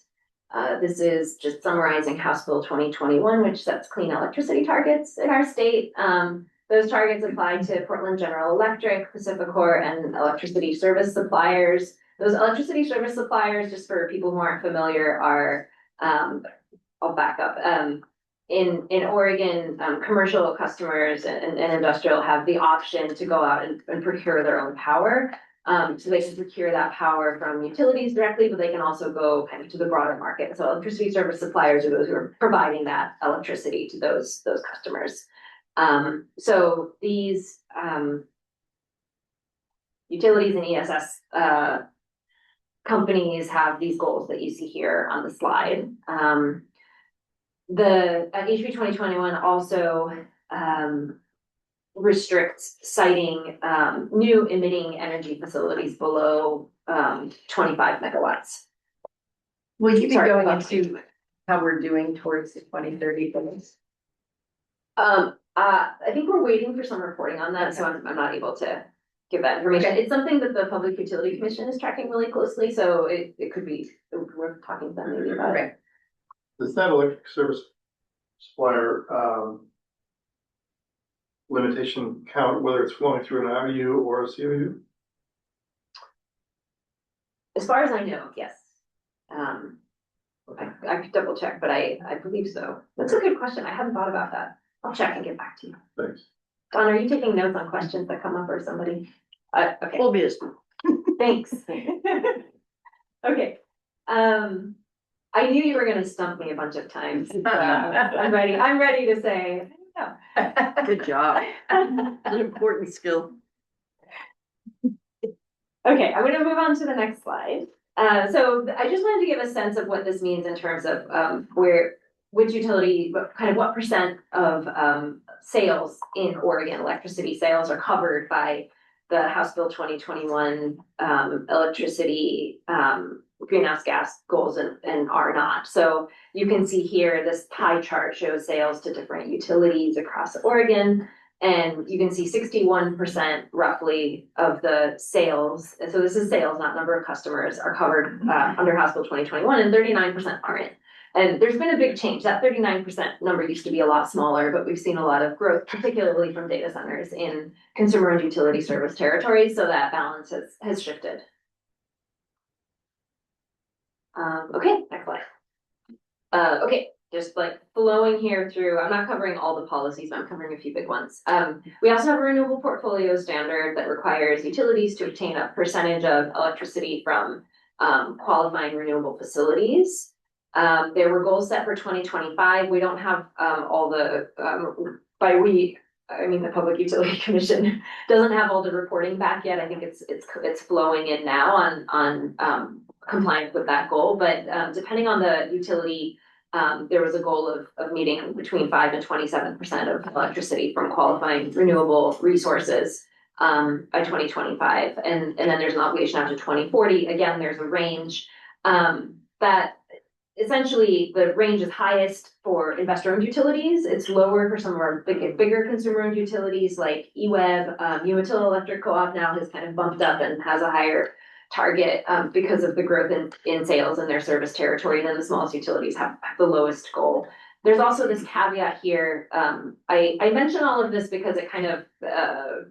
this is just summarizing House Bill 2021, which sets clean electricity targets in our state. Those targets apply to Portland General Electric, PacifiCorp, and electricity service suppliers. Those electricity service suppliers, just for people who aren't familiar, are, I'll back up. In Oregon, commercial customers and industrial have the option to go out and procure their own power. So they can procure that power from utilities directly, but they can also go kind of to the broader market. So electricity service suppliers are those who are providing that electricity to those customers. So these utilities and ESS companies have these goals that you see here on the slide. The HB 2021 also restricts siting new emitting energy facilities below 25 megawatts. Will you be Sorry, going Bucky. into how we're doing towards the 2030 goals? I think we're waiting for some reporting on that, so I'm not able to give that information. Okay. It's something that the Public Utility Commission is tracking really closely, so it could be worth talking to them maybe about it. Does that electric service supplier limitation count whether it's flowing through an IOU or a COU? As far as I know, yes. I could double check, but I believe so. That's a good question. I hadn't thought about that. I'll check and get back to you. Thanks. Don, are you taking notes on questions that come up or somebody? Okay. Obviously. Thanks. Okay. I knew you were gonna stump me a bunch of times. I'm ready to say, I Good job. It's an important skill. Okay, I'm gonna move on to the next slide. So I just wanted to give a sense of what this means in terms of which utility, what percent of sales in Oregon, electricity sales, are covered by the House Bill 2021 electricity greenhouse gas goals and are not. So you can see here, this pie chart shows sales to different utilities across Oregon. And you can see 61% roughly of the sales, so this is sales, not number of customers, are covered under House Bill 2021, and 39% aren't. And there's been a big change. That 39% number used to be a lot smaller, but we've seen a lot of growth, particularly from data centers in consumer and utility service territories, so that balance has shifted. Okay, next slide. Okay, just like flowing here through, I'm not covering all the policies, but I'm covering a few big ones. We also have a renewable portfolio standard that requires utilities to obtain a percentage of electricity from qualifying renewable facilities. There were goals set for 2025. We don't have all the, I mean, the Public Utility Commission doesn't have all the reporting back yet. I think it's flowing in now on compliance with that goal, but depending on the utility, there was a goal of meeting between 5 and 27% of electricity from qualifying renewable resources by 2025. And then there's an obligation out to 2040. Again, there's a range that essentially the range is highest for investor-owned utilities. It's lower for some of our bigger consumer-owned utilities like EWEB. Umatilla Electric Co-op now has kind of bumped up and has a higher target, because of the growth in sales in their service territory, and then the smallest utilities have the lowest goal. There's also this caveat here. I mention all of this because it kind of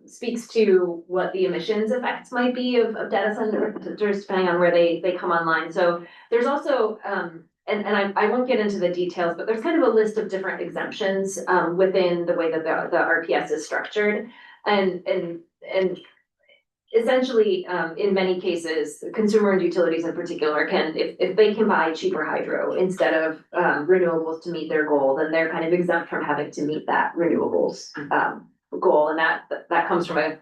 speaks to what the emissions effects might be of data centers, depending on where they come online. So there's also, and I won't get into the details, but there's kind of a list of different exemptions within the way that the RPS is structured. And essentially, in many cases, consumer and utilities in particular can, if they can buy cheaper hydro instead of renewables to meet their goal, then they're kind of exempt from having to meet that renewables goal. And that comes from a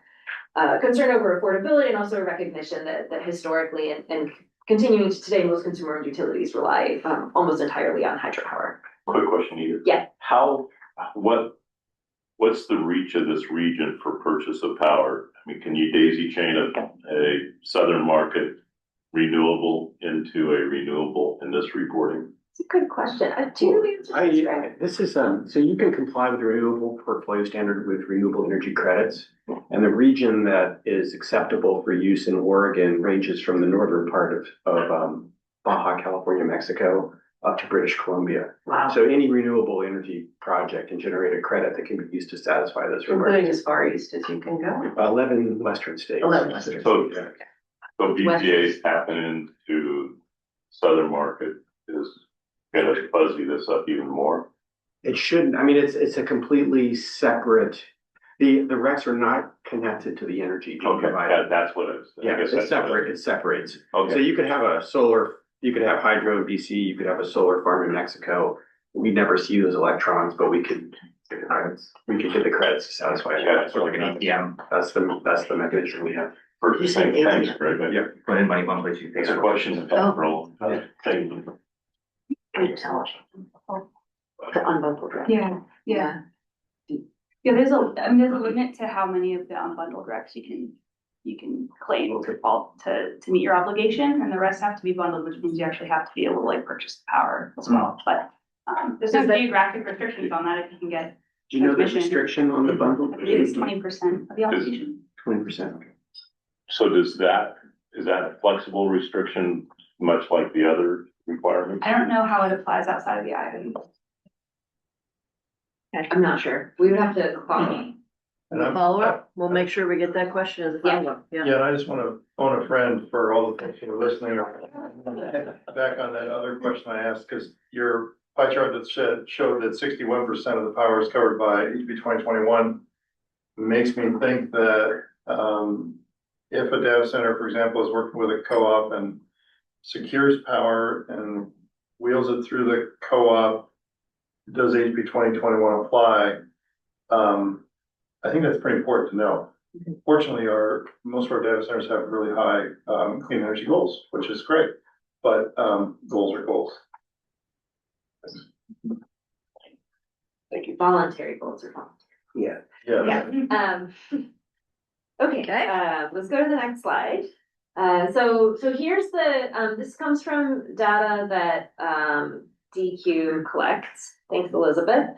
concern over affordability and also a recognition that historically and continuing to today, most consumer and utilities rely almost entirely on hydropower. Quick question, Edith. Yeah. What's the reach of this region for purchase of power? I mean, can you daisy chain a southern market renewable into a renewable in this reporting? It's a good question. Do you know the answer to this, Greg? This is, so you can comply with the renewable portfolio standard with renewable energy credits. And the region that is acceptable for use in Oregon ranges from the northern part of Baja California, Mexico, up to British Columbia. Wow. So any renewable energy project can generate a credit that can be used to satisfy those Including requirements. as far east as you can go. 11 Western states. 11 Western So, Yeah. so BPA's tapping into southern market is gonna fuzzy this up even more. It shouldn't, I mean, it's a completely separate, the RECs are not connected to the energy being Okay, provided. that's what it is. I Yeah, guess it's that's what separate, it separates. Okay. So you could have a solar, you could have hydro in BC, you could have a solar farm in Mexico. We never see those electrons, but we could get the credits to satisfy. Yeah, sort of like an ATM. That's the mechanism we have. First thing, thanks, Greg. Yeah. Put in money one place you It's a question of role. Thank you. The unbundled recs. Yeah. Yeah, there's a limit to how many of the unbundled recs you can claim to fall to meet your obligation, and the rest have to be bundled, which means you actually have to be able to like purchase the power as well. But there's no geographic restrictions on that if you can get. Do you know the transmission. restriction on the bundle? I believe it's 20% of the obligation. 20%. So is that a flexible restriction, much like the other requirements? I don't know how it applies outside of the island. I'm not sure. We would have to follow. Follow up, we'll make sure we get that question as a follow up, yeah. Yeah, and I just want to phone a friend for all the things you were listening. Back on that other question I asked, because your pie chart that showed that 61% of the power is covered by HB 2021 makes me think that if a data center, for example, is working with a co-op and secures power and wheels it through the co-op, does HB 2021 apply? I think that's pretty important to know. Fortunately, most of our data centers have really high clean energy goals, which is great, but goals are goals. Thank you. Voluntary goals are voluntary. Yeah. Okay, let's go to the next slide. So here's this comes from data that DQ collects. Thanks, Elizabeth.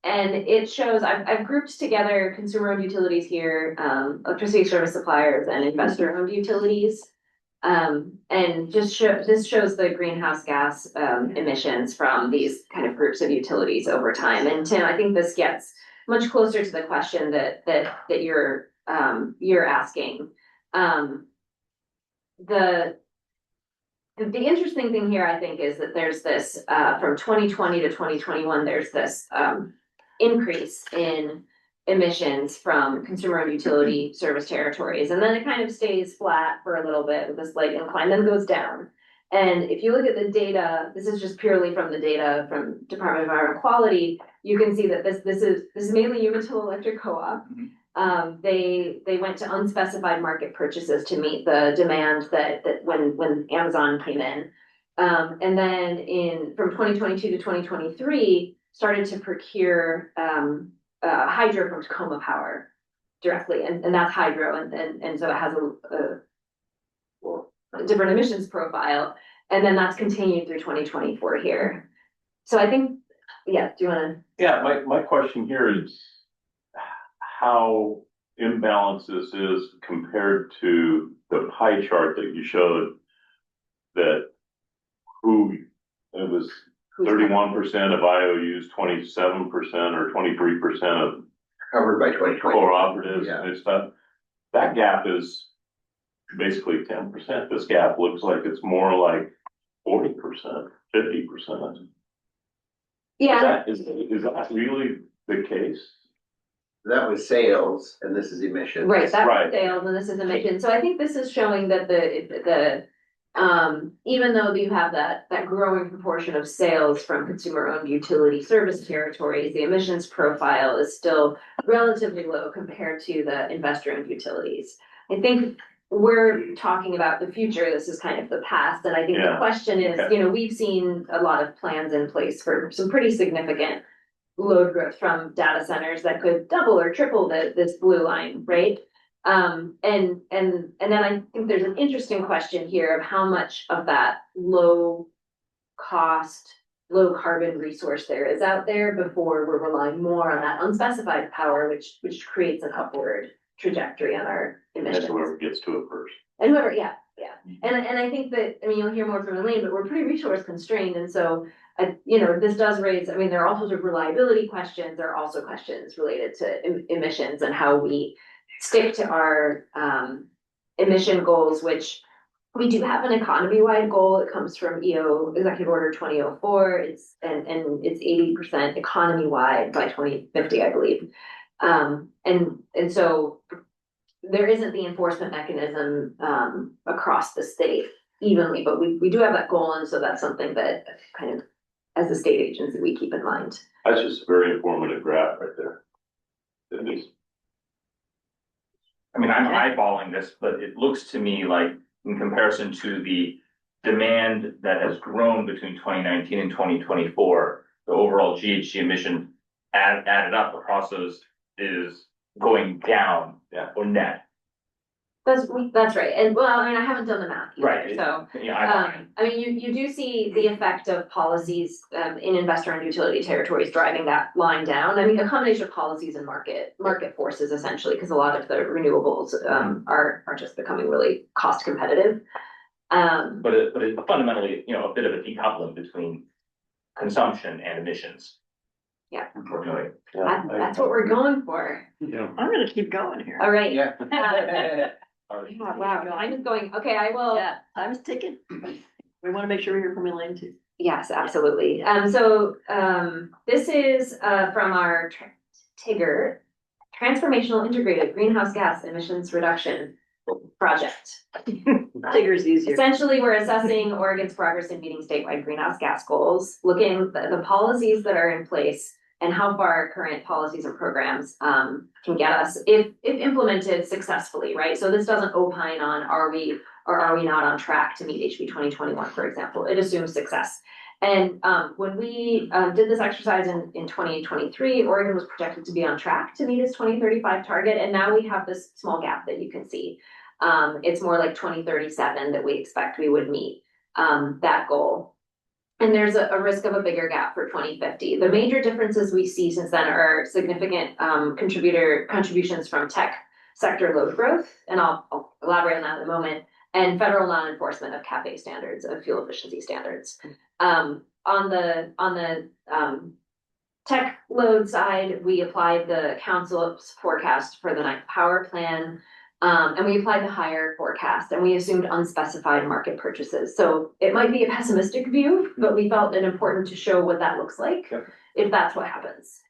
And it shows, I've grouped together consumer-owned utilities here, electricity service suppliers and investor-owned utilities. And this shows the greenhouse gas emissions from these kind of groups of utilities over time. And Tim, I think this gets much closer to the question that you're asking. The interesting thing here, I think, is that there's this from 2020 to 2021, there's this increase in emissions from consumer and utility service territories. And then it kind of stays flat for a little bit with a slight incline, then goes down. And if you look at the data, this is just purely from the data from Department of Environmental Quality, you can see that this is mainly Umatilla Electric Co-op. They went to unspecified market purchases to meet the demand that when Amazon came in. And then from 2022 to 2023, started to procure hydro from Tacoma Power directly, and that's hydro, and so it has a different emissions profile, and then that's continued through 2024 here. So I think, yeah, do you want to? Yeah, my question here is how imbalance this is compared to the pie chart that you showed, that it was 31% of IOUs, 27% or 23% of Covered by 2020. cooperatives Yeah. and stuff. That gap is basically 10%. This gap looks like it's more like 40%, 50%. Yeah, Is that really the case? That was sales and this is emissions. right, that was Right. sales and this is emissions. So I think this is showing that even though you have that growing proportion of sales from consumer-owned utility service territories, the emissions profile is still relatively low compared to the investor-owned utilities. I think we're talking about the future. This is kind of the past. And I think the Yeah. question is, Okay. we've seen a lot of plans in place for some pretty significant load growth from data centers that could double or triple this blue line, right? And then I think there's an interesting question here of how much of that low cost, low carbon resource there is out there before we're relying more on that unspecified power, which creates an upward trajectory on our emissions. That's whoever gets to it first. And whoever, yeah. And I think that, you'll hear more from Elaine, but we're pretty resource constrained. And so, this does raise, there are all sorts of reliability questions. There are also questions related to emissions and how we stick to our emission goals, which we do have an economy-wide goal. It comes from EO Executive Order 2004. It's 80% economy-wide by 2050, I believe. And so there isn't the enforcement mechanism across the state evenly, but we do have that goal, and so that's something that kind of, as a state agency, we keep in mind. That's just a very informative graph right there. At least. I'm eyeballing this, but it looks to me like in comparison to the demand that has grown between 2019 and 2024, the overall GHG emission added up across those is going down or net. That's right. And I haven't done the math either, Right. so. Yeah, You do see the effect of policies in investor-owned utility territories driving that line down. A combination of policies and market forces essentially, because a lot of the renewables are just becoming really cost competitive. But it's fundamentally, a bit of a decoupling between consumption and emissions. Yeah. Unfortunately. That's what we're going for. Yeah. I'm gonna keep going here. All right. Yeah. Wow, time is going. Okay, I will. Yeah, time is ticking. We want to make sure we hear from Elaine too. Yes, absolutely. This is from our TIGR, Transformational Integrated Greenhouse Gas Emissions Reduction Project. Tigger's easier. Essentially, we're assessing Oregon's progress in meeting statewide greenhouse gas goals, looking at the policies that are in place and how far current policies and programs can get us if implemented successfully, right? So this doesn't opine on are we or are we not on track to meet HB 2021, for example. It assumes success. And when we did this exercise in 2023, Oregon was projected to be on track to meet its 2035 target. And now we have this small gap that you can see. It's more like 2037 that we expect we would meet that goal. And there's a risk of a bigger gap for 2050. The major differences we see since then are significant contributions from tech sector load growth, and I'll elaborate on that in a moment, and federal non-enforcement of CAFE standards, of fuel efficiency standards. On the tech load side, we applied the council's forecast for the ninth power plan. And we applied the higher forecast and we assumed unspecified market purchases. So it might be a pessimistic view, but we felt it important to show what that looks like if that's what happens.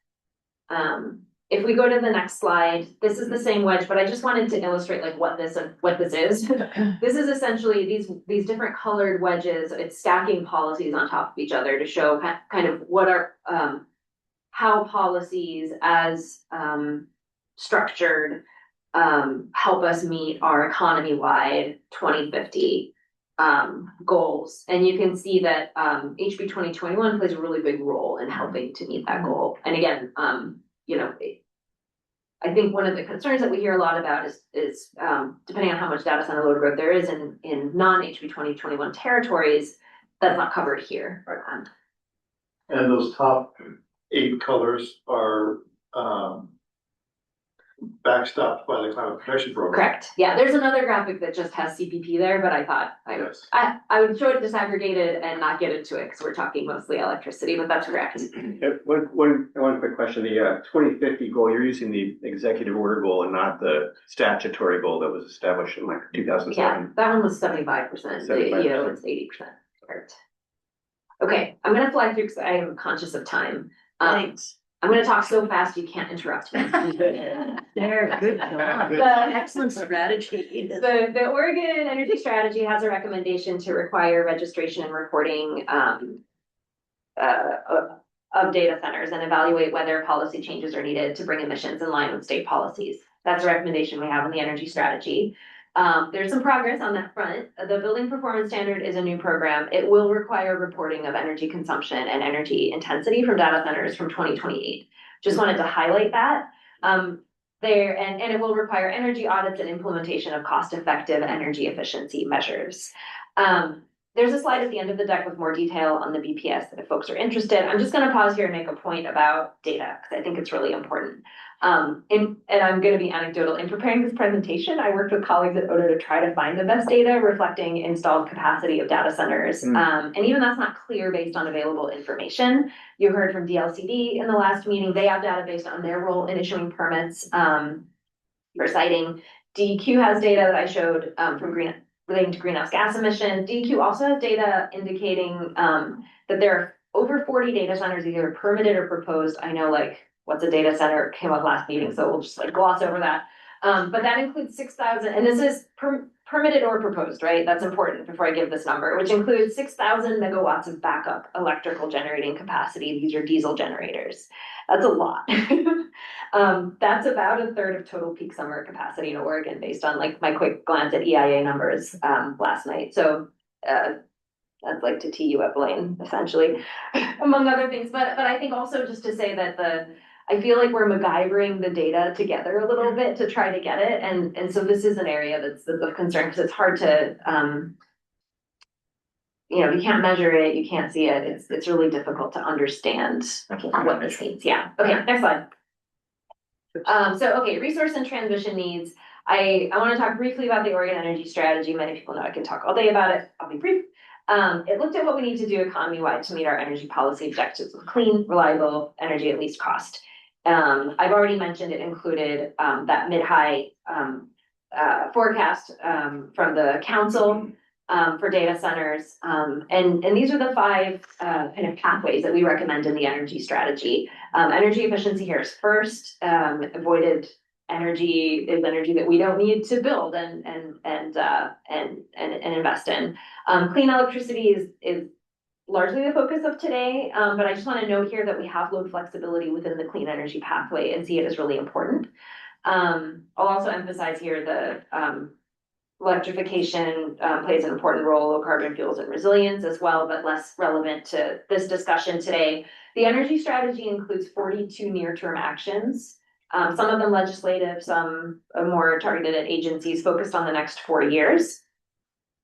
If we go to the next slide, this is the same wedge, but I just wanted to illustrate like what this is. This is essentially these different colored wedges. It's stacking policies on top of each other to show kind of what are how policies as structured help us meet our economy-wide 2050 goals. And you can see that HB 2021 plays a really big role in helping to meet that goal. And again, I think one of the concerns that we hear a lot about is depending on how much data center load growth there is in non-HB 2021 territories, that's not covered here. And those top 8 colors are backstopped by the climate protection program. Correct. Yeah, there's another graphic that just has CPP there, but I thought Yes. I would show it disaggregated and not get into it because we're talking mostly electricity, but that's correct. One quick question, the 2050 goal, you're using the executive order goal and not the statutory goal that was established in like 2007. Yeah, that one was 75%, the 75%. EO is 80%. Correct. Okay, I'm gonna fly through because I am conscious of time. Thanks. I'm gonna talk so fast you can't interrupt me. There, good job. The- Excellent strategy. The Oregon Energy Strategy has a recommendation to require registration and reporting of data centers and evaluate whether policy changes are needed to bring emissions in line with state policies. That's a recommendation we have in the energy strategy. There's some progress on that front. The Building Performance Standard is a new program. It will require reporting of energy consumption and energy intensity from data centers from 2028. Just wanted to highlight that. And it will require energy audits and implementation of cost-effective energy efficiency measures. There's a slide at the end of the deck with more detail on the BPS if folks are interested. I'm just gonna pause here and make a point about data because I think it's really important. And I'm gonna be anecdotal. In preparing this presentation, I worked with colleagues at Odo to try to find the best data reflecting installed capacity of data centers. And even that's not clear based on available information. You heard from DLCD in the last meeting. They have data based on their role in issuing permits for siting. DEQ has data that I showed relating to greenhouse gas emissions. DEQ also has data indicating that there are over 40 data centers either permitted or proposed. I know like what's a data center came up last meeting, so we'll just like gloss over that. But that includes 6,000, and this is permitted or proposed, right? That's important before I give this number, which includes 6,000 megawatts of backup electrical generating capacity. These are diesel generators. That's a lot. That's about a third of total peak summer capacity in Oregon based on like my quick glance at EIA numbers last night. So I'd like to tee you up, Blaine, essentially, among other things. But I think also just to say that I feel like we're MacGyvering the data together a little bit to try to get it. And so this is an area that's of concern because it's hard to, you can't measure it, you can't see it. It's really difficult to understand what this means. Yeah. Okay, next slide. Okay, resource and transmission needs. I want to talk briefly about the Oregon Energy Strategy. Many people know I can talk all day about it. I'll be brief. It looked at what we need to do economy-wide to meet our energy policy objectives of clean, reliable energy at least cost. I've already mentioned it included that mid-high forecast from the council for data centers. And these are the 5 kind of pathways that we recommend in the energy strategy. Energy efficiency here is first. Avoided energy is energy that we don't need to build and invest in. Clean electricity is largely the focus of today, but I just want to note here that we have load flexibility within the clean energy pathway and see it as really important. I'll also emphasize here the electrification plays an important role, low carbon fuels and resilience as well, but less relevant to this discussion today. The energy strategy includes 42 near-term actions, some of them legislative, some more targeted at agencies focused on the next 4 years.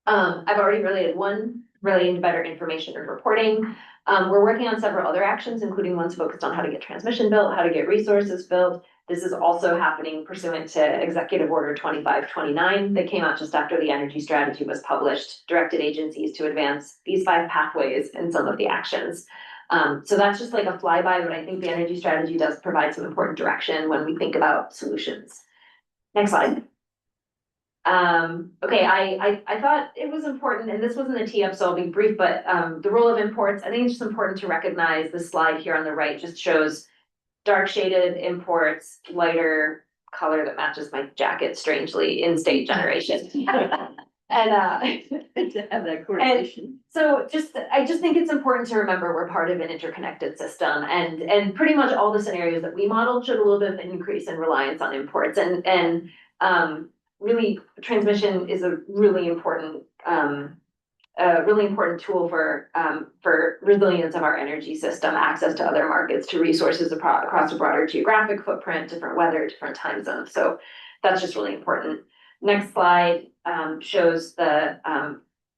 I've already related one relating to better information and reporting. We're working on several other actions, including ones focused on how to get transmission built, how to get resources built. This is also happening pursuant to Executive Order 2529 that came out just after the energy strategy was published, directed agencies to advance these 5 pathways and some of the actions. So that's just like a flyby, but I think the energy strategy does provide some important direction when we think about solutions. Next slide. Okay, I thought it was important, and this wasn't a tee up, so I'll be brief, but the role of imports, I think it's just important to recognize the slide here on the right just shows dark shaded imports, lighter color that matches my jacket strangely, in-state generation. And to have that correlation. So I just think it's important to remember we're part of an interconnected system, and pretty much all the scenarios that we modeled showed a little bit of an increase in reliance on imports, and really transmission is a really important tool for resilience of our energy system, access to other markets, to resources across a broader geographic footprint, different weather, different time zones. So that's just really important. Next slide shows the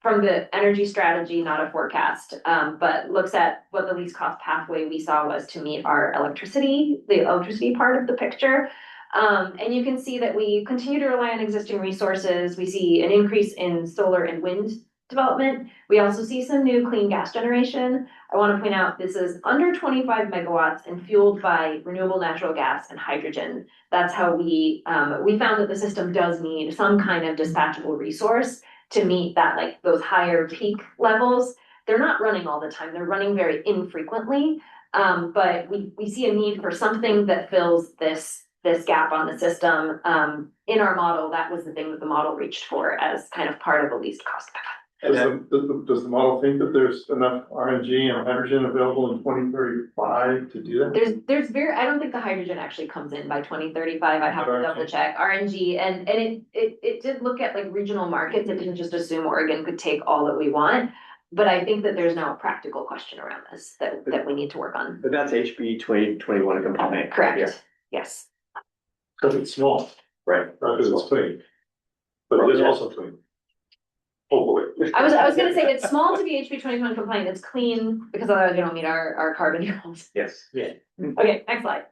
from the energy strategy, not a forecast, but looks at what the least cost pathway we saw was to meet our the electricity part of the picture. And you can see that we continue to rely on existing resources. We see an increase in solar and wind development. We also see some new clean gas generation. I want to point out this is under 25 megawatts and fueled by renewable natural gas and hydrogen. That's how we found that the system does need some kind of dispatchable resource to meet that, like those higher peak levels. They're not running all the time. They're running very infrequently. But we see a need for something that fills this gap on the system. In our model, that was the thing that the model reached for as kind of part of the least cost path. Does the model think that there's enough RNG and hydrogen available in 2035 to do that? There's I don't think the hydrogen actually comes in by 2035. I'd have to double check RNG, and it did look at like regional markets. It didn't just assume Oregon could take all that we want. But I think that there's now a practical question around this that we need to work on. But that's HB 2021 compliant. Correct. Yeah. Yes. Because it's small, Right. not because it's clean. But it is also clean. Hopefully. I was gonna say it's small to be HB 21 compliant. It's clean because otherwise we don't meet our carbon goals. Yes. Yeah. Okay, next slide.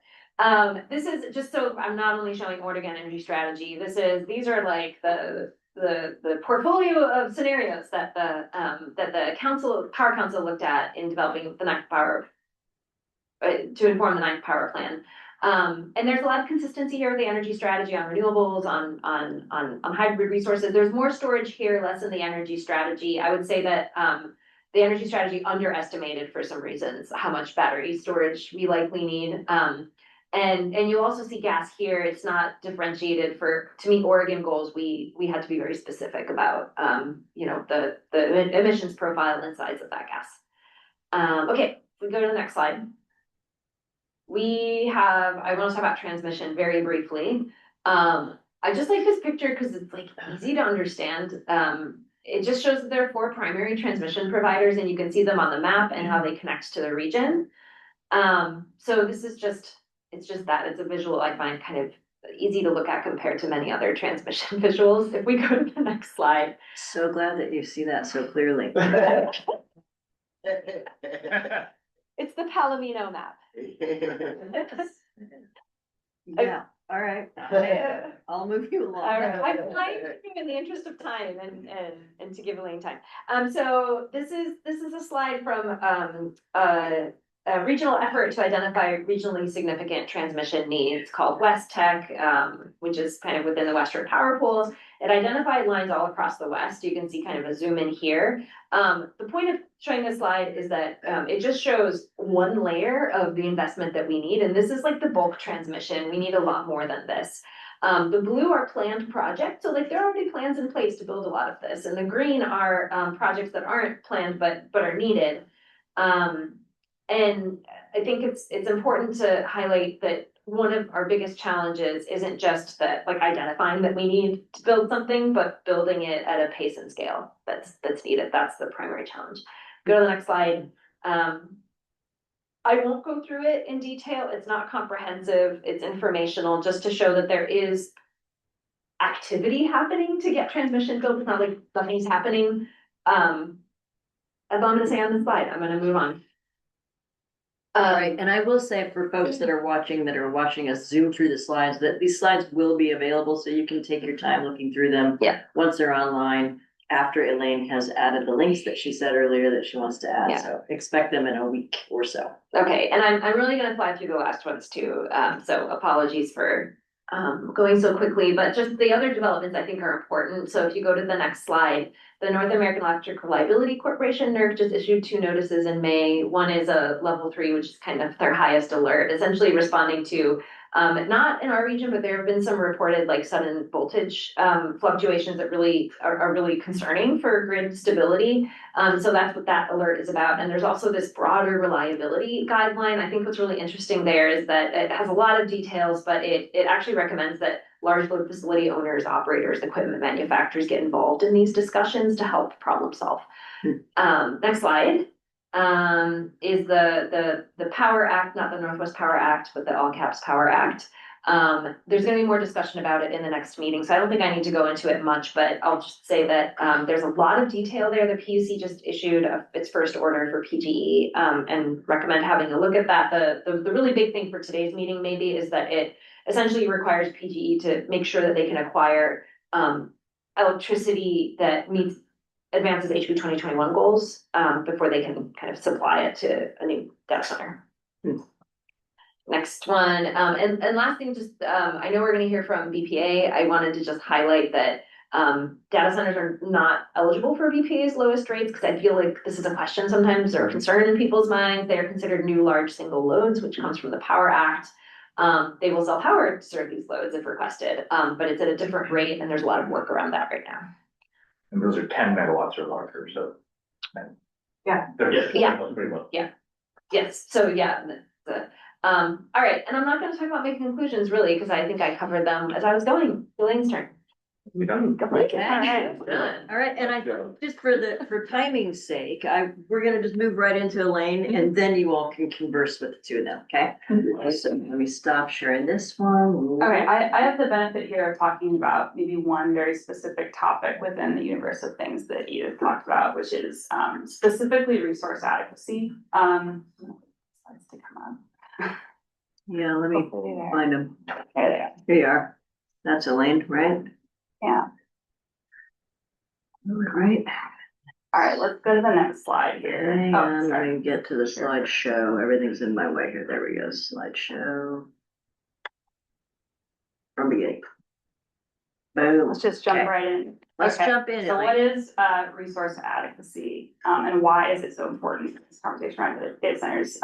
This is just so I'm not only showing Oregon energy strategy. These are like the portfolio of scenarios that the Power Council looked at in developing the ninth power to inform the ninth power plan. And there's a lot of consistency here with the energy strategy on renewables, on hybrid resources. There's more storage here, less in the energy strategy. I would say that the energy strategy underestimated for some reasons how much battery storage we likely need. And you'll also see gas here. It's not differentiated to meet Oregon goals. We had to be very specific about the emissions profile and size of that gas. Okay, we go to the next slide. I want to talk about transmission very briefly. I just like this picture because it's like easy to understand. It just shows that there are 4 primary transmission providers and you can see them on the map and how they connect to the region. So this is it's a visual I find kind of easy to look at compared to many other transmission visuals. If we go to the next slide. So glad that you see that so clearly. It's the Palomino map. Yeah, all right. I'll move you along. All right, I'm flying in the interest of time and to give Elaine time. So this is a slide from a regional effort to identify regionally significant transmission needs called West Tech, which is kind of within the Western Power Pools. It identified lines all across the West. You can see kind of a zoom in here. The point of showing this slide is that it just shows one layer of the investment that we need. And this is like the bulk transmission. We need a lot more than this. The blue are planned projects. So like there are already plans in place to build a lot of this. And the green are projects that aren't planned but are needed. And I think it's important to highlight that one of our biggest challenges isn't just that like identifying that we need to build something, but building it at a pace and scale that's needed. That's the primary challenge. Go to the next slide. I won't go through it in detail. It's not comprehensive. It's informational just to show that there is activity happening to get transmission built. It's not like nothing's happening. That's all I'm gonna say on this slide. I'm gonna move on. All right, and I will say for folks that are watching us zoom through the slides, that these slides will be available, so you can take your time looking through them. Yeah. Once they're online, after Elaine has added the links that she said earlier that she wants to add, Yeah. so expect them in a week or so. Okay, and I'm really gonna fly through the last ones too, so apologies for going so quickly, but just the other developments I think are important. So if you go to the next slide, the North American Electric Reliability Corporation, NERC, just issued 2 notices in May. One is a level 3, which is kind of their highest alert, essentially responding to not in our region, but there have been some reported like sudden voltage fluctuations that really are really concerning for grid stability. So that's what that alert is about. And there's also this broader reliability guideline. I think what's really interesting there is that it has a lot of details, but it actually recommends that large load facility owners, operators, equipment manufacturers get involved in these discussions to help problem solve. Next slide. Is the Power Act, not the Northwest Power Act, but the All Caps Power Act. There's gonna be more discussion about it in the next meeting, so I don't think I need to go into it much, but I'll just say that, there's a lot of detail there. The PUC just issued its first order for PGE, and recommend having a look at that. The really big thing for today's meeting maybe is that it essentially requires PGE to make sure that they can acquire, electricity that meets advances HB 2021 goals, before they can kind of supply it to a new data center. Next one, and last thing, just, I know we're gonna hear from BPA. I wanted to just highlight that, data centers are not eligible for BPA's lowest rates, because I feel like this is a question sometimes or a concern in people's minds. They are considered new large single loads, which comes from the Power Act. They will sell power to serve these loads if requested, but it's at a different rate, and there's a lot of work around that right now. And those are 10 megawatts or larger, so. Yeah. Yeah. Pretty well. Yes, so yeah, all right, and I'm not gonna talk about making conclusions really, because I think I covered them as I was going. Elaine's turn. We done? Okay. Alright. All right, and I, just for timing's sake, we're gonna just move right into Elaine, and then you all can converse with the two of them, okay? So let me stop sharing this one. Okay, I have the benefit here of talking about maybe one very specific topic within the universe of things that Edith talked about, which is specifically resource adequacy. Slides to come up. Yeah, let me find them. There they are. Here you are. That's Elaine, right? Yeah. All right. All right, let's go to the next slide here. Hang Oh, on, let sorry. me get to the slideshow. Everything's in my way here. There we go. Slideshow. From beginning. Boom. Let's just jump Okay. right in. Let's Okay, jump in. So Elaine. what is resource adequacy, and why is it so important in this conversation around the data centers?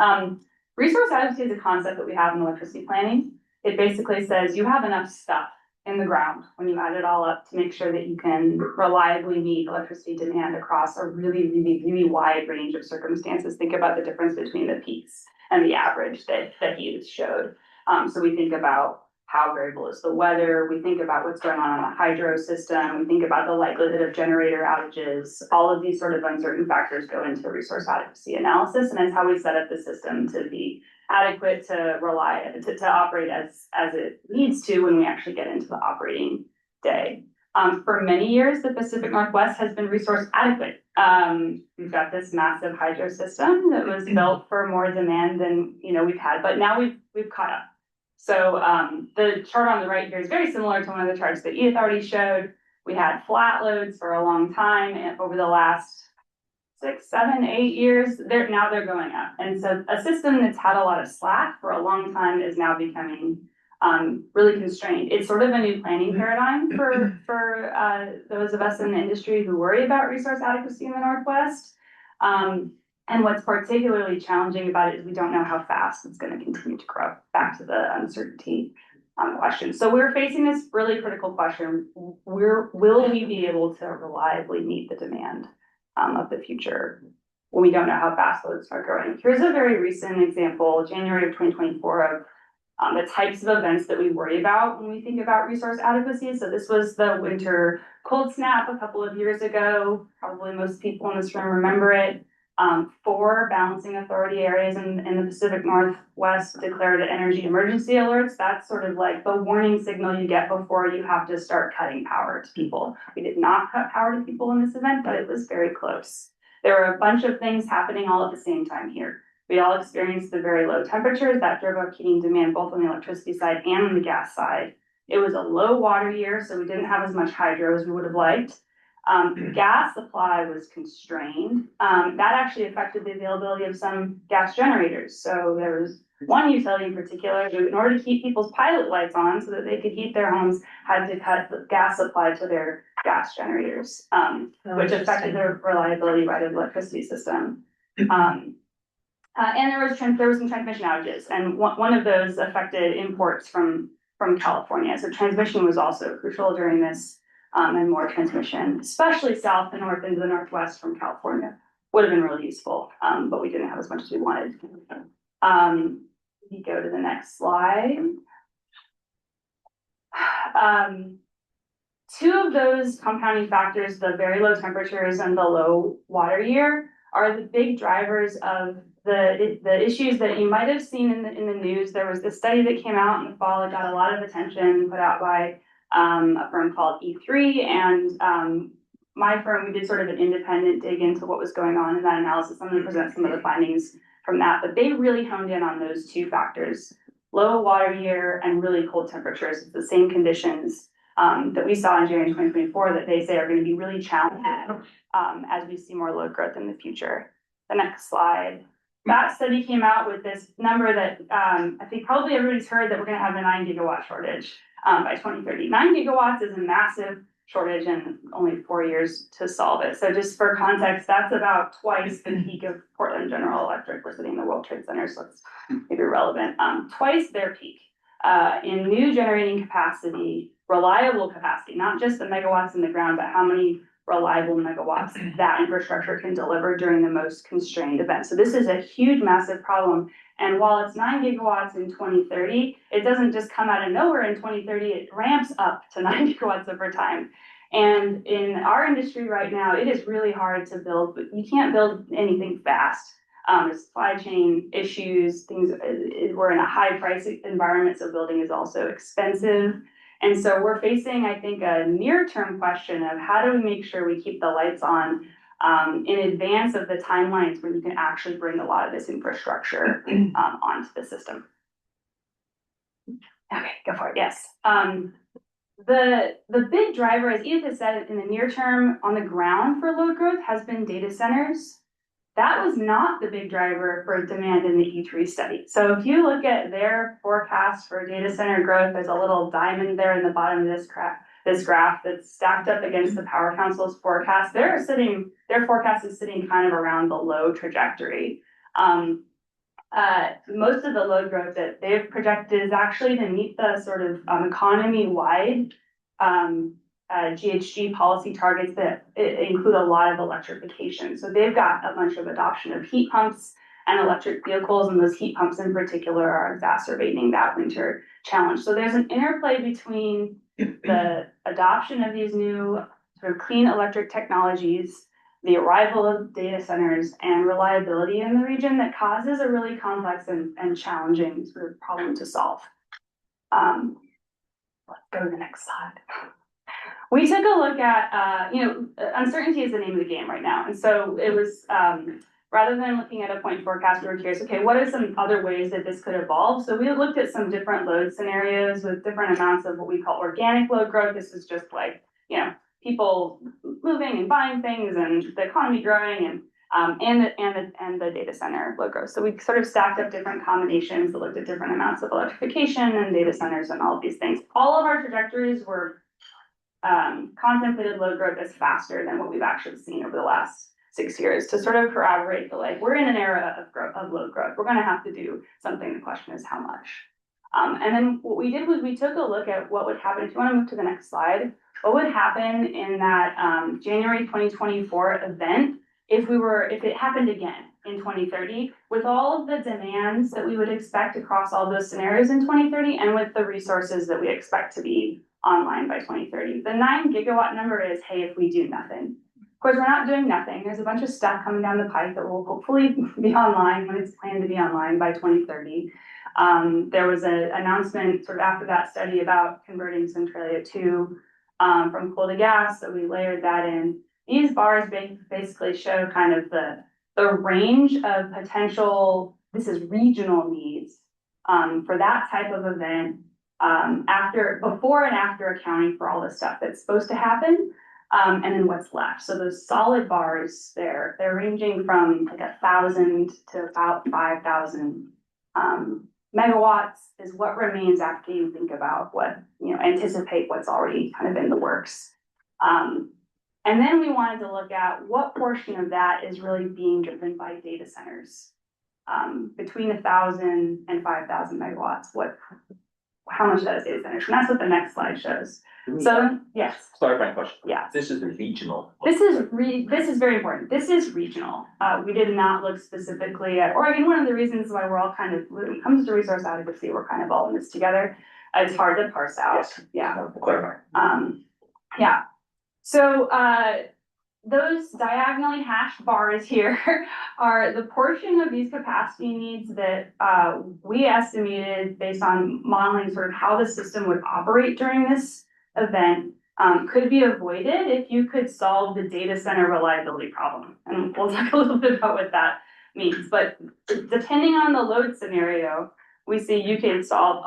Resource adequacy is a concept that we have in electricity planning. It basically says you have enough stuff in the ground when you add it all up to make sure that you can reliably meet electricity demand across a really wide range of circumstances. Think about the difference between the peaks and the average that you showed. So we think about how variable is the weather, we think about what's going on the hydro system, we think about the likelihood of generator outages. All of these sort of uncertain factors go into resource adequacy analysis, and it's how we set up the system to be adequate to operate as it needs to when we actually get into the operating day. For many years, the Pacific Northwest has been resource adequate. We've got this massive hydro system that was built for more demand than we've had, but now we've caught up. So the chart on the right here is very similar to one of the charts that Edith already showed. We had flat loads for a long time, and over the last 6, 7, 8 years, they're going up. And so a system that's had a lot of slack for a long time is now becoming really constrained. It's sort of a new planning paradigm for those of us in the industry who worry about resource adequacy in the Northwest. And what's particularly challenging about it is we don't know how fast it's going to continue to grow, back to the uncertainty question. So we're facing this really critical question. Will we be able to reliably meet the demand of the future when we don't know how fast loads are growing? Here's a very recent example, January of 2024, of the types of events that we worry about when we think about resource adequacy. So this was the winter cold snap a couple of years ago. Probably most people in this room remember it. 4 balancing authority areas in the Pacific Northwest declared energy emergency alerts. That's sort of like the warning signal you get before you have to start cutting power to people. We did not cut power to people in this event, but it was very close. There were a bunch of things happening all at the same time here. We all experienced the very low temperatures that drove up heating demand both on the electricity side and on the gas side. It was a low water year, so we didn't have as much hydro as we would have liked. Gas supply was constrained. That actually affected the availability of some gas generators. So there was one utility in particular who, in order to keep people's pilot lights on so that they could heat their homes, had to cut the gas supply to their gas generators, which affected the reliability of the electricity system. And there was some transmission outages, and one of those affected imports from California. So transmission was also crucial during this. And more transmission, especially south and north into the Northwest from California, would have been really useful, but we didn't have as much as we wanted. We go to the next slide. 2 of those compounding factors, the very low temperatures and the low water year, are the big drivers of the issues that you might have seen in the news. There was this study that came out in the fall. It got a lot of attention, put out by a firm called E3, and my firm, we did sort of an independent dig into what was going on in that analysis. I'm going to present some of the findings from that, but they really honed in on those two factors: low water year and really cold temperatures. It's the same conditions that we saw in January 2024 that they say are going to be really challenging as we see more load growth in the future. The next slide. That study came out with this number that I think probably everybody's heard, that we're going to have a 9 gigawatt shortage by 2030. 9 gigawatts is a massive shortage and only 4 years to solve it. So just for context, that's about twice the peak of Portland General Electric. We're sitting in the World Trade Center, so it's maybe relevant. Twice their peak in new generating capacity, reliable capacity, not just the megawatts in the ground, but how many reliable megawatts that infrastructure can deliver during the most constrained event. So this is a huge, massive problem. And while it's 9 gigawatts in 2030, it doesn't just come out of nowhere in 2030, it ramps up to 9 gigawatts over time. And in our industry right now, it is really hard to build, but you can't build anything fast. There's supply chain issues, we're in a high price environment, so building is also expensive. And so we're facing, I think, a near-term question of how do we make sure we keep the lights on in advance of the timelines when you can actually bring a lot of this infrastructure onto the system. Okay, go for it, yes. The big driver, as Edith has said, in the near term on the ground for load growth has been data centers. That was not the big driver for demand in the E3 study. So if you look at their forecast for data center growth, there's a little diamond there in the bottom of this graph that's stacked up against the Power Council's forecast. Their forecast is sitting kind of around the low trajectory. Most of the load growth that they've projected is actually to meet the sort of economy-wide GHG policy targets that include a lot of electrification. So they've got a bunch of adoption of heat pumps and electric vehicles, and those heat pumps in particular are exacerbating that winter challenge. So there's an interplay between the adoption of these new sort of clean electric technologies, the arrival of data centers, and reliability in the region that causes a really complex and challenging sort of problem to solve. Let's go to the next slide. We took a look at, uncertainty is the name of the game right now. And so it was, rather than looking at a point forecast, we were curious, okay, what are some other ways that this could evolve? So we looked at some different load scenarios with different amounts of what we call organic load growth. This is just like, people moving and buying things and the economy growing and the data center load growth. So we sort of stacked up different combinations that looked at different amounts of electrification and data centers and all of these things. All of our trajectories were contemplated load growth is faster than what we've actually seen over the last 6 years to sort of corroborate the we're in an era of load growth. We're going to have to do something. The question is how much. And then what we did was we took a look at what would happen. If you want to move to the next slide, what would happen in that January 2024 event if it happened again in 2030 with all of the demands that we would expect across all those scenarios in 2030 and with the resources that we expect to be online by 2030. The 9 gigawatt number is, hey, if we do nothing. Of course, we're not doing nothing. There's a bunch of stuff coming down the pipe that will hopefully be online when it's planned to be online by 2030. There was an announcement sort of after that study about converting Centralia 2 from coal to gas, so we layered that in. These bars basically show kind of the range of potential, this is regional needs for that type of event. Before and after accounting for all the stuff that's supposed to happen, and then what's left. So those solid bars there, they're ranging from like 1,000 to about 5,000 megawatts is what remains after you think about anticipate what's already kind of in the works. And then we wanted to look at what portion of that is really being driven by data centers. Between 1,000 and 5,000 megawatts, how much that is data centers, and that's what the next slide shows. So, yes. Clarifying question. Yeah. This is regional. This is very important. This is regional. We did not look specifically at Oregon. One of the reasons why we're all kind of, when it comes to resource adequacy, we're kind of all in this together. It's hard to parse out. Yes. Yeah. Clarify. Yeah. So, those diagonally hashed bars here are the portion of these capacity needs that we estimated based on modeling sort of how the system would operate during this event could be avoided if you could solve the data center reliability problem. And we'll talk a little bit about what that means. But depending on the load scenario, we see you can solve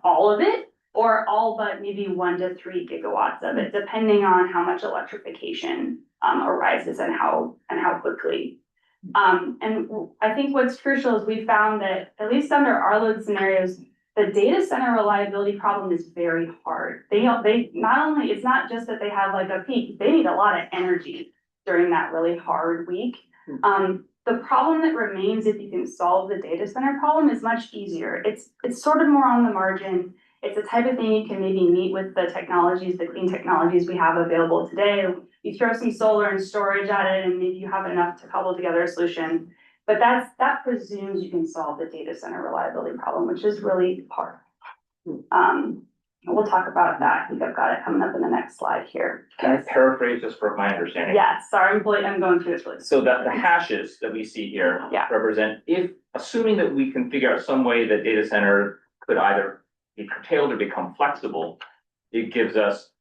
all of it, or all but maybe 1 to 3 gigawatts of it, depending on how much electrification arises and how quickly. And I think what's crucial is we found that at least under our load scenarios, the data center reliability problem is very hard. They not only, it's not just that they have like a peak, they need a lot of energy during that really hard week. The problem that remains if you can solve the data center problem is much easier. It's sort of more on the margin. It's the type of thing you can maybe meet with the technologies, the clean technologies we have available today. You throw some solar and storage at it, and maybe you have enough to cobble together a solution. But that presumes you can solve the data center reliability problem, which is really hard. We'll talk about that. I think I've got it coming up in the next slide here. Can I paraphrase just for my understanding? Yes, sorry, I'm going through this really. So that the hashes that we see here represent, if assuming that we can figure out some way that data center could either be curtailed or become flexible, it gives us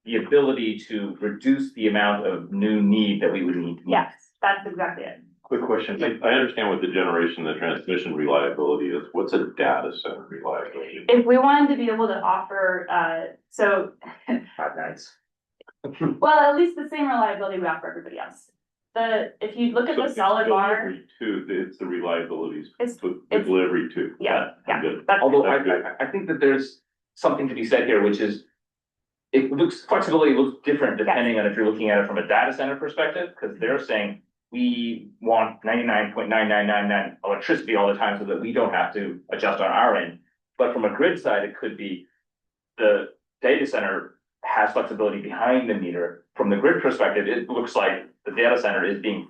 the ability to reduce the amount of new need that we would need to meet. Yes, that's exactly it. Quick question. I understand what the generation, the transmission reliability is. What's a data center reliability? If we wanted to be able to offer, 5 nights. well, at least the same reliability we offer everybody else. If you look at the solid bar. It's the reliabilities. It's delivery too. Yeah. Although I think that there's something to be said here, which is flexibility looks different depending on if you're looking at it from a data center perspective, because they're saying we want 99.9999 electricity all the time so that we don't have to adjust on our end. But from a grid side, it could be the data center has flexibility behind the meter. From the grid perspective, it looks like the data center is being,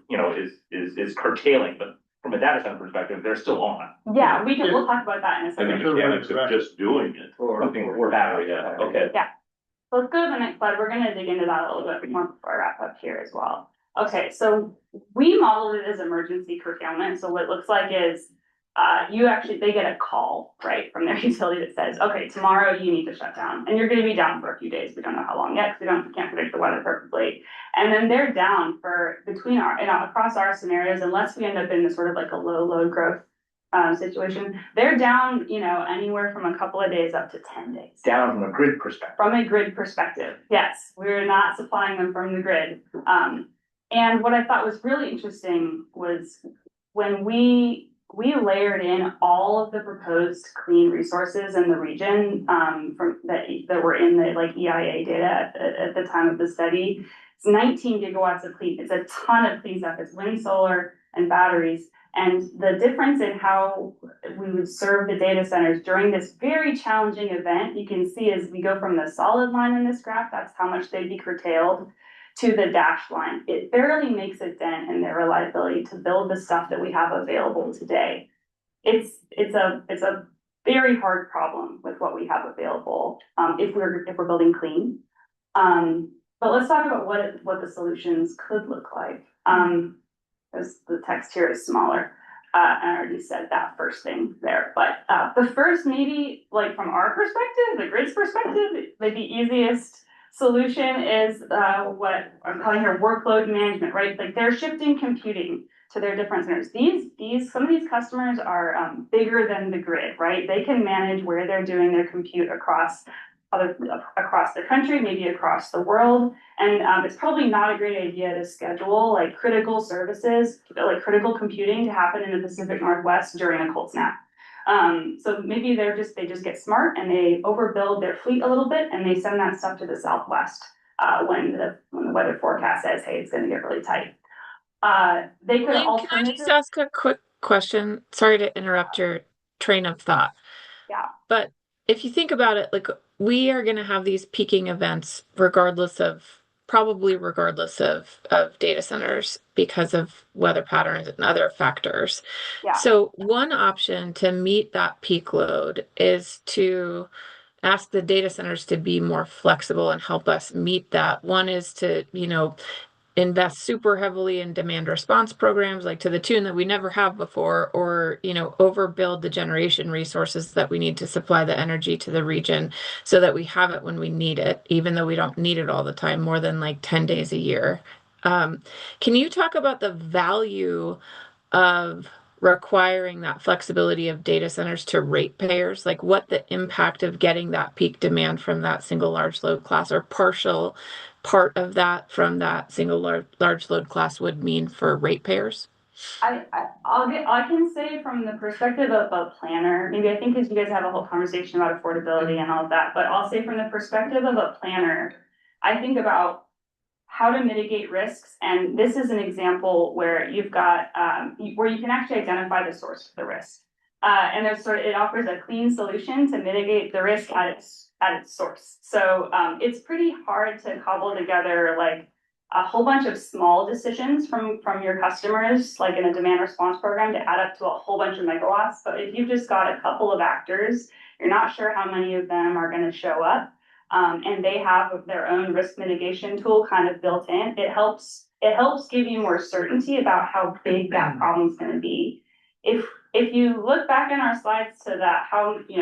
is curtailing, but from a data center perspective, they're still on. Yeah, we'll talk about that in a And second. the mechanics of just doing it. Something or battery, okay. Yeah. So let's go to the next slide. We're gonna dig into that a little bit more before I wrap up here as well. Okay, so we modeled it as emergency curtailment. So what it looks like is they get a call, right, from their utility that says, okay, tomorrow you need to shut down. And you're gonna be down for a few days. We don't know how long yet, because we can't predict the weather perfectly. And then they're down for across our scenarios, unless we end up in the sort of like a low load growth situation, they're down, anywhere from a couple of days up to 10 days. Down from a grid perspective. From a grid perspective, yes, we're not supplying them from the grid. And what I thought was really interesting was when we layered in all of the proposed clean resources in the region that were in the EIA data at the time of the study. It's 19 gigawatts of clean. It's a ton of clean stuff. It's wind, solar, and batteries. And the difference in how we would serve the data centers during this very challenging event, you can see as we go from the solid line in this graph, that's how much they'd be curtailed, to the dashed line. It barely makes a dent in their reliability to build the stuff that we have available today. It's a very hard problem with what we have available if we're building clean. But let's talk about what the solutions could look like. As the text here is smaller. I already said that first thing there, but the first, maybe from our perspective, the grid's perspective, the easiest solution is what I'm calling here workload management, right? Like they're shifting computing to their different centers. Some of these customers are bigger than the grid, right? They can manage where they're doing their compute across the country, maybe across the world. And it's probably not a great idea to schedule critical services, critical computing to happen in the Pacific Northwest during a cold snap. So maybe they just get smart and they overbuild their fleet a little bit and they send that stuff to the Southwest when the weather forecast says, hey, it's gonna get really tight. They could also. Can I just ask a quick question? Sorry to interrupt your train of thought. Yeah. But if you think about it, we are going to have these peaking events regardless of data centers because of weather patterns and other factors. Yeah. So one option to meet that peak load is to ask the data centers to be more flexible and help us meet that. One is to, invest super heavily in demand response programs, like to the tune that we never have before, or, overbuild the generation resources that we need to supply the energy to the region so that we have it when we need it, even though we don't need it all the time, more than like 10 days a year. Can you talk about the value of requiring that flexibility of data centers to ratepayers, like what the impact of getting that peak demand from that single large load class or partial part of that from that single large load class would mean for ratepayers? I can say from the perspective of a planner, maybe I think because you guys have a whole conversation about affordability and all of that, but I'll say from the perspective of a planner, I think about how to mitigate risks. And this is an example where you've got, where you can actually identify the source of the risk. And it offers a clean solution to mitigate the risk at its source. So it's pretty hard to cobble together like a whole bunch of small decisions from your customers, like in a demand response program, to add up to a whole bunch of megawatts. But if you've just got a couple of actors, you're not sure how many of them are going to show up. And they have their own risk mitigation tool kind of built in. It helps give you more certainty about how big that problem's going to be. If you look back in our slides to that,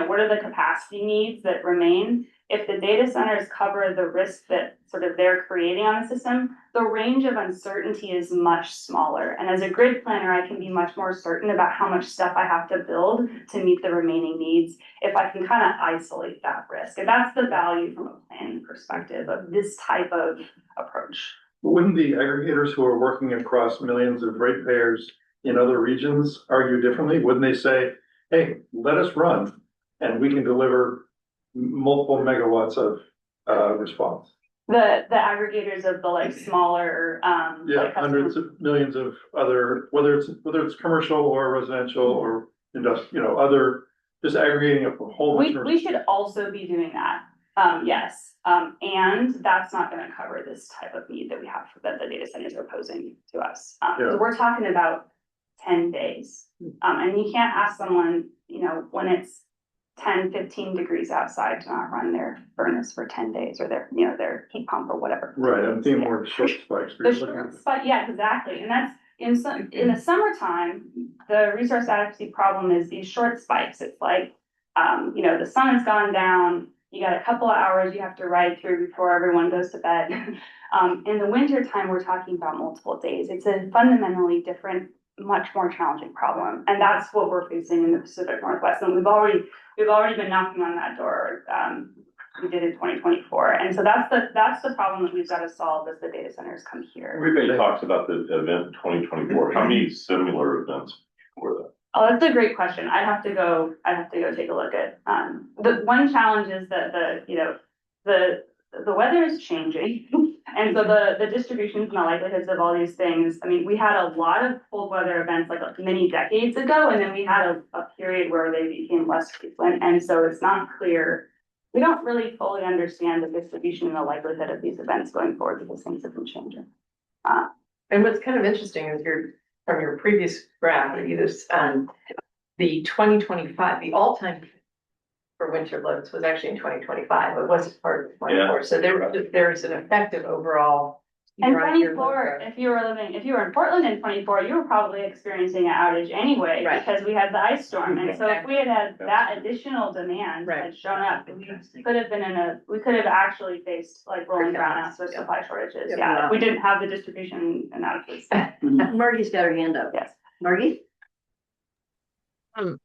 what are the capacity needs that remain? If the data centers cover the risk that sort of they're creating on the system, the range of uncertainty is much smaller. And as a grid planner, I can be much more certain about how much stuff I have to build to meet the remaining needs if I can kind of isolate that risk. And that's the value from a planning perspective of this type of approach. Wouldn't the aggregators who are working across millions of ratepayers in other regions argue differently? Wouldn't they say, hey, let us run and we can deliver multiple megawatts of response? The aggregators of the like smaller like hundreds of millions of other, whether it's commercial or residential or industrial, other, just aggregating up a whole bunch. We should also be doing that. Yes. And that's not going to cover this type of need that we have that the data centers are posing to us. So we're talking about 10 days. And you can't ask someone, when it's 10, 15 degrees outside to not run their furnace for 10 days or their heat pump or whatever. Right. I'm thinking more of short spikes. The short spike, yeah, exactly. And that's in the summertime, the resource adequacy problem is these short spikes. It's like, the sun has gone down. You got a couple of hours you have to ride through before everyone goes to bed. In the winter time, we're talking about multiple days. It's a fundamentally different, much more challenging problem. And that's what we're facing in the Pacific Northwest. And we've already been knocking on that door. We did in 2024. And so that's the problem that we've got to solve as the data centers come here. Everybody talks about the event in 2024. How many similar events were there? Oh, that's a great question. I'd have to go take a look at, the one challenge is that the weather is changing. And so the distributions and the likelihoods of all these things, I mean, we had a lot of cold weather events like many decades ago, and then we had a period where they became less frequent. And so it's not clear. We don't really fully understand the distribution and the likelihood of these events going forward because things have been changing. And what's kind of interesting is from your previous graph, the 2025, the all-time for winter loads was actually in 2025. It wasn't part of 24. So there is an effective overall. And 24, if you were in Portland in 24, you were probably experiencing an outage anyway, because we had the ice storm. And so if we had that additional demand had shown up, we could have actually faced like rolling brownouts with supply shortages. Yeah, if we didn't have the distribution in that case. Margie's got her hand up. Yes. Margie?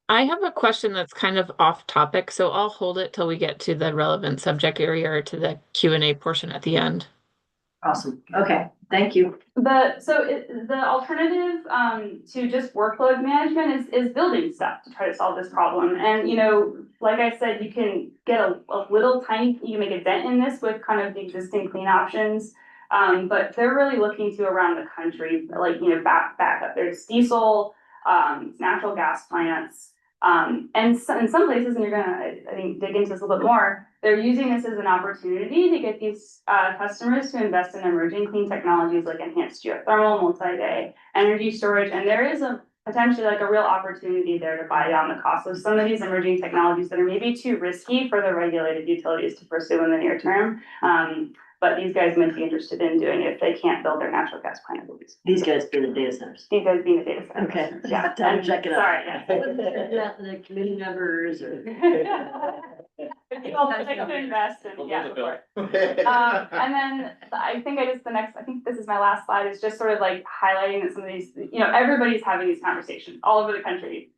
I have a question that's kind of off topic, so I'll hold it till we get to the relevant subject area or to the Q&A portion at the end. Awesome. Okay. Thank you. The alternative to just workload management is building stuff to try to solve this problem. And, like I said, you can get a little tiny, you can make a dent in this with kind of the existing clean options. But they're really looking to around the country, like, back up. There's diesel, natural gas plants, and in some places, and you're gonna, I think, dig into this a little bit more, they're using this as an opportunity to get these customers to invest in emerging clean technologies like enhanced geothermal, multi-day energy storage, and there is potentially like a real opportunity there to buy down the cost of some of these emerging technologies that are maybe too risky for the regulated utilities to pursue in the near term. but these guys might be interested in doing it if they can't build their natural gas plant. These guys being the data centers. These guys being the data center. Okay. Yeah. Time to And- check it out. Sorry, yeah. Not the committee members or. People like to invest and, yeah. And then I think I think this is my last slide, is just sort of like highlighting that some of these, you know, everybody's having these conversations all over the country.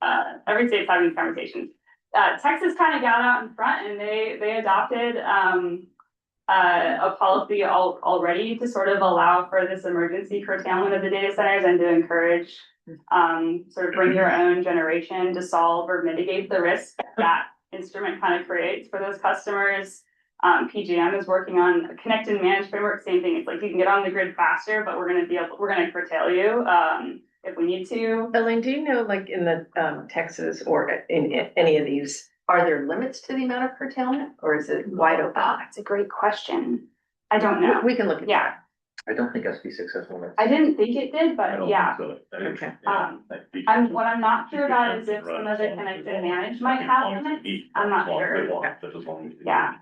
Every state's having these conversations. Texas kind of got out in front and they adopted, a policy already to sort of allow for this emergency curtailment of the data centers and to encourage, sort of bring your own generation to solve or mitigate the risk that instrument kind of creates for those customers. PJM is working on a connect and manage framework, same thing. It's like you can get on the grid faster, but we're gonna curtail you, if we need to. Elaine, do you know, like in the Texas or in any of these, are there limits to the amount of curtailment or is it wide open? Oh, that's a great question. I don't know. We can look at Yeah, I don't think SB 6 I didn't think it did, but yeah. Okay. What I'm not sure about is if some of the connect and manage might have limits. I'm not sure. Yeah.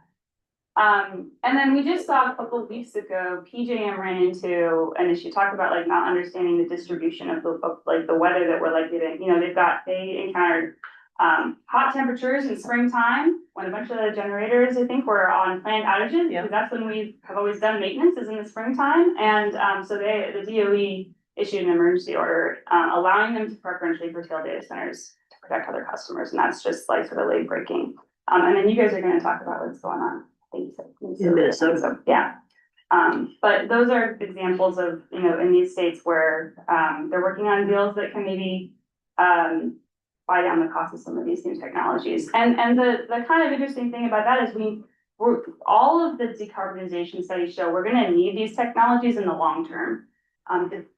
And then we just saw a couple of weeks ago, PJM ran into an issue, talk about like not understanding the distribution of like the weather that we're like getting, you know, they encountered hot temperatures in springtime when a bunch of the generators, I think, were on planned outages, because that's when we have always done maintenance, is in the springtime. And so the DOE issued an emergency order allowing them to preferentially curtail data centers to protect other customers, and that's just like sort of late breaking. And then you guys are going to talk about what's going on. Thank you. In Minnesota. So, yeah. But those are examples of, you know, in these states where they're working on deals that can maybe buy down the cost of some of these new technologies. And the kind of interesting thing about that is we're all of the decarbonization studies show we're going to need these technologies in the long term.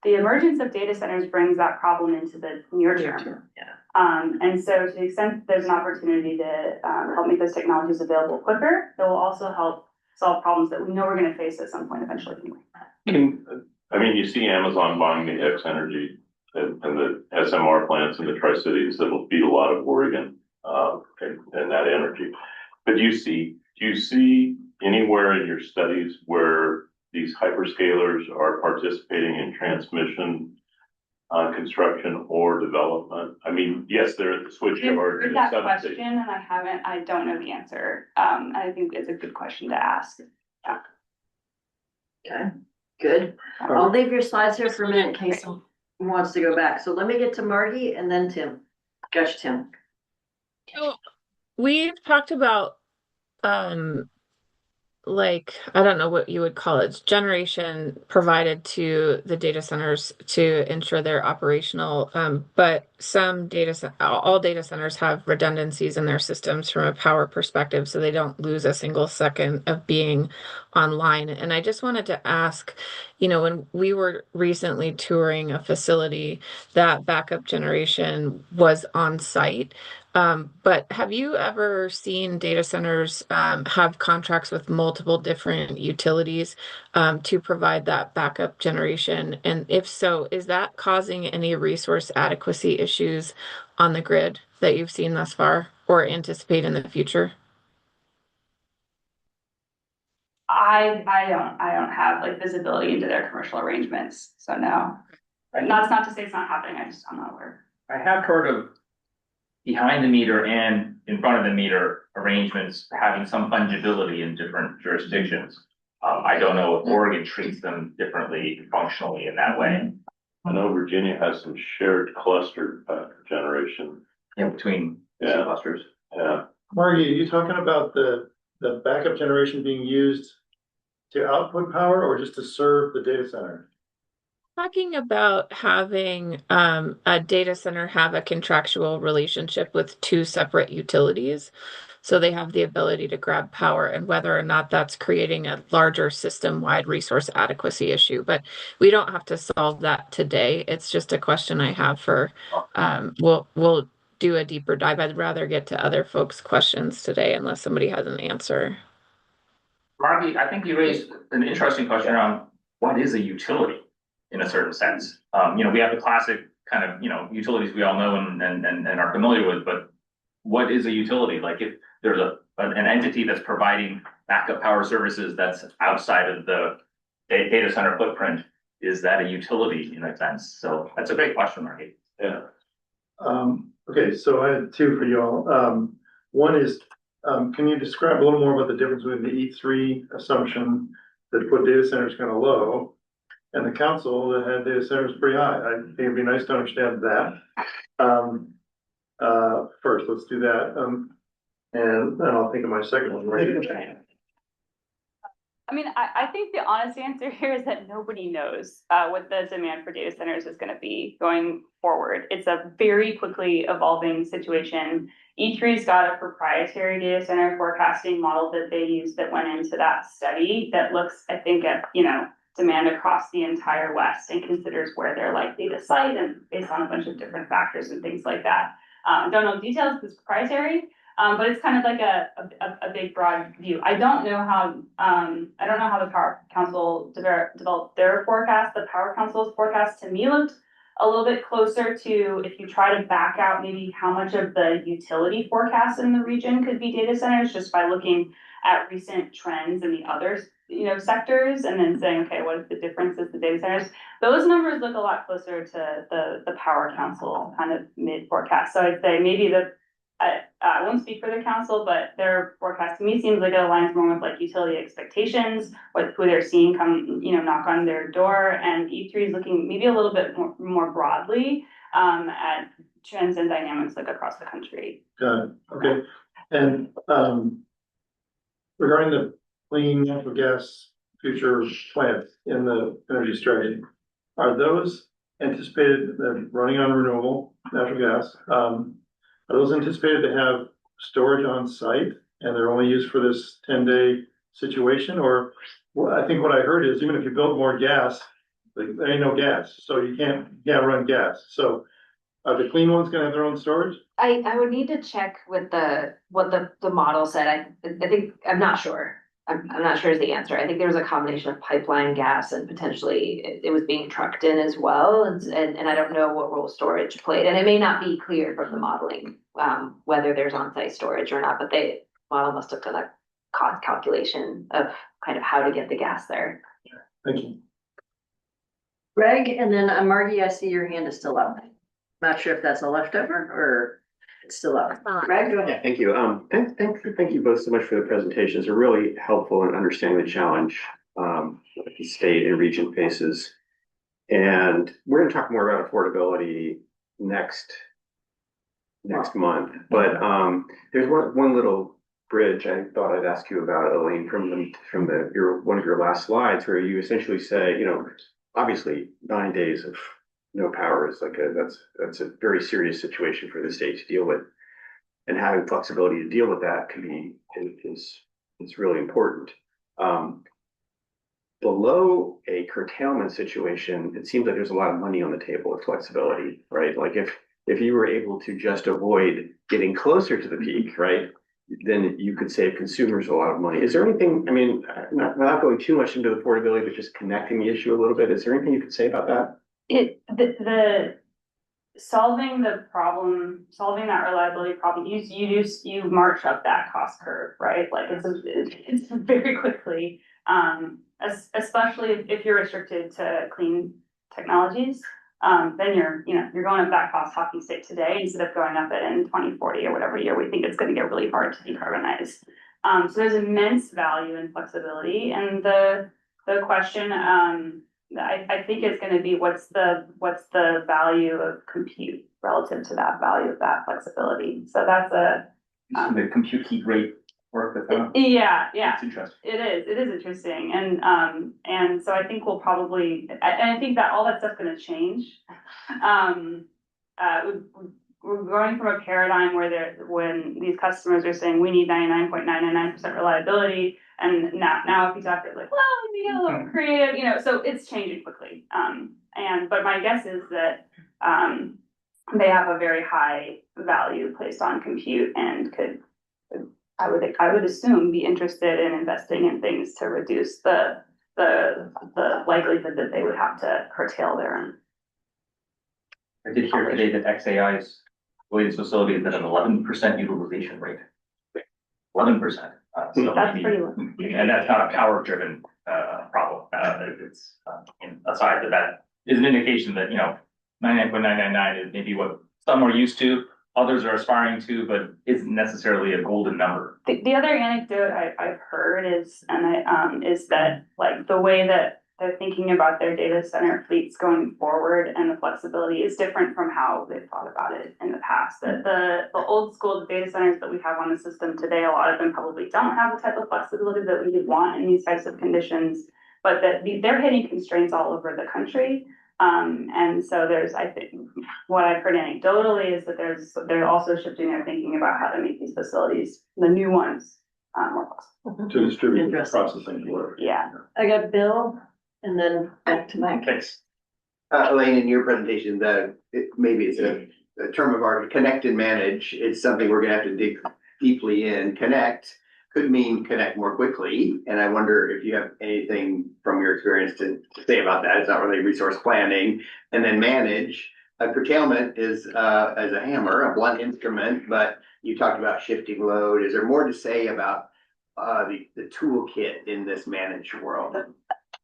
The emergence of data centers brings that problem into the near term. And so to the extent there's an opportunity to help make those technologies available quicker, it will also help solve problems that we know we're going to face at some point eventually. I mean, you see Amazon buying the X Energy and the SMR plants in the Tri-Cities that will feed a lot of Oregon, and that energy. But do you see anywhere in your studies where these hyperscalers are participating in transmission, construction or development? I mean, yes, they're at the switchyard. I've heard that question and I don't know the answer. I think it's a good question to ask. Yeah. Okay, good. I'll leave your slides here for a minute in case someone wants to go back. So let me get to Margie and then Tim. Gosh, Tim. So we've talked about like, I don't know what you would call it, generation provided to the data centers to ensure they're operational. But all data centers have redundancies in their systems from a power perspective, so they don't lose a single second of being online. And I just wanted to ask, you know, when we were recently touring a facility, that backup generation was on site. But have you ever seen data centers have contracts with multiple different utilities to provide that backup generation? And if so, is that causing any resource adequacy issues on the grid that you've seen thus far or anticipate in the future? I don't have like visibility into their commercial arrangements, so no. That's not to say it's not happening. I'm not aware. I have heard of behind the meter and in front of the meter arrangements having some fungibility in different jurisdictions. I don't know if Oregon treats them differently functionally in that way. I know Virginia has some shared cluster generation. Yeah, between clusters. Yeah. Margie, are you talking about the backup generation being used to output power or just to serve the data center? Talking about having a data center have a contractual relationship with two separate utilities, so they have the ability to grab power, and whether or not that's creating a larger system-wide resource adequacy issue. But we don't have to solve that today. It's just a question I have for, we'll do a deeper dive. I'd rather get to other folks' questions today unless somebody has an answer. Margie, I think you raised an interesting question around what is a utility in a certain sense. You know, we have the classic kind of, you know, utilities we all know and are familiar with, but what is a utility? Like if there's an entity that's providing backup power services that's outside of the data center footprint, is that a utility in a sense? So that's a great question, Marty. Yeah. Okay, so I had two for y'all. One is, can you describe a little more about the difference between the E3 assumption that put data centers kind of low and the council that had data centers pretty high? I think it'd be nice to understand that. First, let's do that. And then I'll think of my second one. Right? I mean, I think the honest answer here is that nobody knows what the demand for data centers is going to be going forward. It's a very quickly evolving situation. E3's got a proprietary data center forecasting model that they use that went into that study that looks, I think, at, you know, demand across the entire West and considers where they're likely to site and based on a bunch of different factors and things like that. Don't know details because it's proprietary. But it's kind of like a big broad view. I don't know how the Power Council developed their forecast. The Power Council's forecast to me looked a little bit closer to, if you try to back out maybe how much of the utility forecast in the region could be data centers, just by looking at recent trends in the other, you know, sectors, and then saying, okay, what is the difference is the data centers? Those numbers look a lot closer to the Power Council kind of mid forecast. So I'd say maybe I won't speak for the council, but their forecast to me seems like it aligns more with like utility expectations, with who they're seeing come, you know, knock on their door. And E3 is looking maybe a little bit more broadly at trends and dynamics like across the country. Got it. Okay. And regarding the clean natural gas future plants in the energy strategy, are those anticipated running on renewable natural gas? Are those anticipated to have storage on site and they're only used for this 10-day situation? Or well, I think what I heard is even if you build more gas, like, there ain't no gas, so you can't run gas. So are the clean ones gonna have their own storage? I would need to check with what the model said. I think, I'm not sure. I'm not sure is the answer. I think there was a combination of pipeline gas and potentially it was being trucked in as well. And I don't know what role storage played. And it may not be clear from the modeling whether there's on-site storage or not, but the model must have done a cost calculation of kind of how to get the gas there. Thank you. Greg, and then Margie, I see your hand is still up. Not sure if that's a leftover or it's still up. Greg, go ahead. Yeah, thank you. Thank you both so much for the presentations. They're really helpful in understanding the challenge that the state and region faces. And we're going to talk more about affordability next month. But there's one little bridge I thought I'd ask you about, Elaine, from one of your last slides, where you essentially say, you know, obviously 9 days of no power is like that's a very serious situation for the state to deal with, and having flexibility to deal with that is really important. Below a curtailment situation, it seems like there's a lot of money on the table with flexibility, right? Like if you were able to just avoid getting closer to the peak, right, then you could save consumers a lot of money. Is there anything, I mean, not going too much into affordability, but just connecting the issue a little bit, is there anything you could say about that? Solving that reliability problem, you march up that cost curve, right? Like it's very quickly, especially if you're restricted to clean technologies, then you're going up that cost hockey stick today instead of going up it in 2040 or whatever year we think it's going to get really hard to decarbonize. So there's immense value in flexibility, and the question I think is going to be what's the value of compute relative to that value of that flexibility. So that's the compute heat rate work with them. Yeah. It's interesting. It is interesting, and so I think we'll probably, and I think that all that stuff's going to change. We're going from a paradigm when these customers are saying we need 99.999% reliability. And now if you talk, it's like, well, we get a little creative, you know, so it's changing quickly. But my guess is that they have a very high value placed on compute and I would assume be interested in investing in things to reduce the likelihood that they would have to curtail their own. I did hear today that XAI's latest facility is at an 11% utilization rate. 11%. So That's maybe- pretty low. And that's not a power driven problem. It's aside that is an indication that, 99.999 is maybe what some are used to, others are aspiring to, but isn't necessarily a golden number. The other anecdote I've heard is that like the way that they're thinking about their data center fleets going forward and the flexibility is different from how they've thought about it in the past. That the old school data centers that we have on the system today, a lot of them probably don't have the type of flexibility that we would want in these types of conditions, but that they're hitting constraints all over the country. And so I think what I've heard anecdotally is that they're also shifting their thinking about how to make these facilities, the new ones, more flexible. To distribute the Interesting. processing work. Yeah. I got Bill and then back to Mike. Thanks. Elaine, in your presentation, maybe it's a term of art, connect and manage. It's something we're gonna have to dig deeply in. Connect could mean connect more quickly. And I wonder if you have anything from your experience to say about that. It's not really resource planning. And then manage. Curtailment is as a hammer, a blunt instrument, but you talked about shifting load. Is there more to say about the toolkit in this managed world?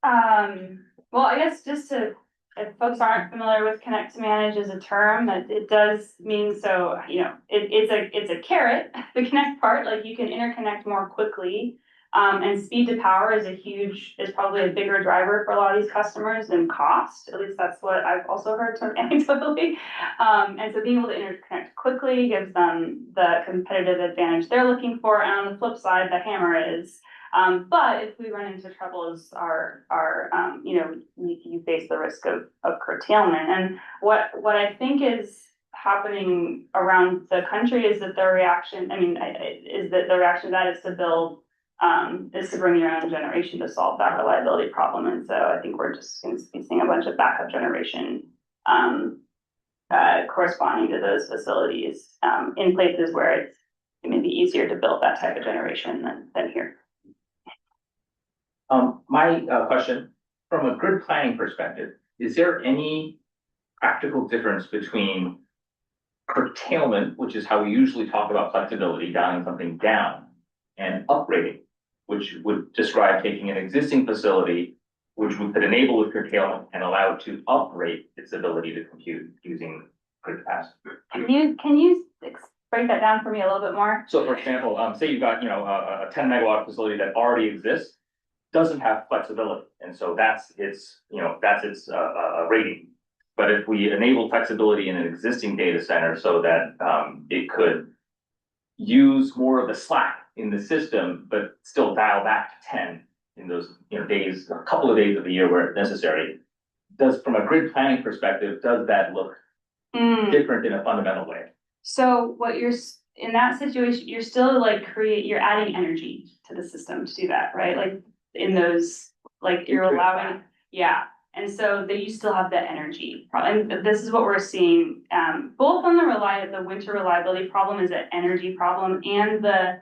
Well, I guess just if folks aren't familiar with connect to manage as a term, it does mean so, it's a carrot, the connect part, like you can interconnect more quickly. And speed to power is probably a bigger driver for a lot of these customers than cost. At least that's what I've also heard sort of anecdotally. And so being able to interconnect quickly gives them the competitive advantage they're looking for. And on the flip side, the hammer is, but if we run into troubles, you face the risk of curtailment. And what I think is happening around the country is that the reaction to that is to build, is to bring your own generation to solve that reliability problem. And so I think we're just going to be seeing a bunch of backup generation corresponding to those facilities in places where it may be easier to build that type of generation than here. My question, from a grid planning perspective, is there any practical difference between curtailment, which is how we usually talk about flexibility, dialing something down, and uprating, which would describe taking an existing facility, which we could enable with curtailment and allow it to uprate its ability to compute using grid capacity? Can you break that down for me a little bit more? So for example, say you've got, a 10 megawatt facility that already exists, doesn't have flexibility. And so that's its rating. But if we enable flexibility in an existing data center so that it could use more of the slack in the system, but still dial back to 10 in those days, a couple of days of the year where it's necessary, from a grid planning perspective, does that look different in a fundamental way? So in that situation, you're still you're adding energy to the system to do that, right? Like in those, you're allowing, yeah. And so that you still have that energy problem. And this is what we're seeing, both on the winter reliability problem is an energy problem, and the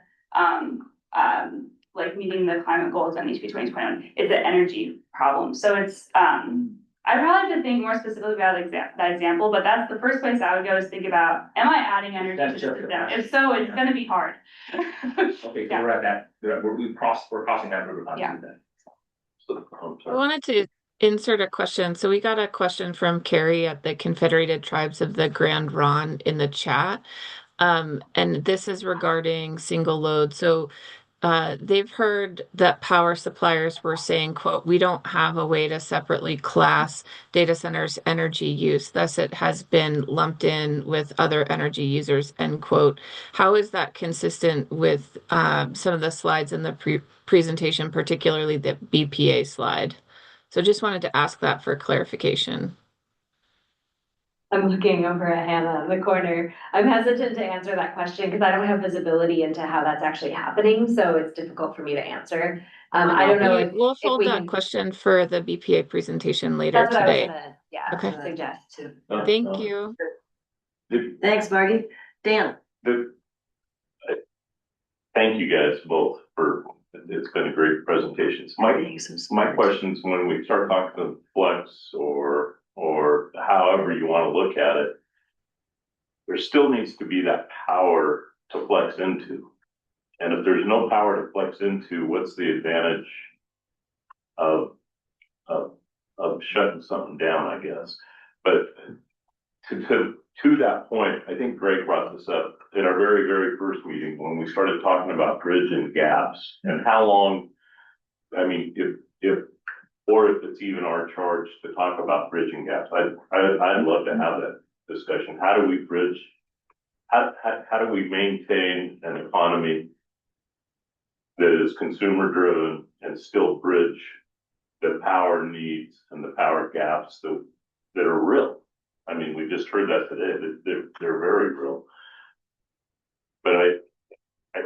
meeting the climate goals on HP 2021 is an energy problem. So it's I probably have to think more specifically about that example, but that's the first place I would go is think about, am I adding energy to the system? If so, it's gonna be hard. Okay, so we're at that, we're crossing that river. Yeah. I wanted to insert a question. So we got a question from Carrie at the Confederated Tribes of the Grand Ronde in the chat. And this is regarding single load. So they've heard that power suppliers were saying, quote, we don't have a way to separately class data centers' energy use. Thus, it has been lumped in with other energy users, end quote. How is that consistent with some of the slides in the presentation, particularly the BPA slide? So just wanted to ask that for clarification. I'm looking over at Hannah in the corner. I'm hesitant to answer that question because I don't have visibility into how that's actually happening, so it's difficult for me to answer. I don't know We'll hold that question for the BPA presentation later That's what today. I was gonna, suggest too. Thank you. Thanks, Margie. Dan. Thank you guys both it's been a great presentation. My questions, when we start talking of flex or however you want to look at it, there still needs to be that power to flex into. And if there's no power to flex into, what's the advantage of shutting something down, I guess? But to that point, I think Greg brought this up in our very, very first meeting when we started talking about bridge and gaps and how long, I mean, if it's even our charge to talk about bridging gaps, I'd love to have that discussion. How do we bridge? How do we maintain an economy that is consumer driven and still bridge the power needs and the power gaps that are real? I mean, we just heard that today, that they're very real. But I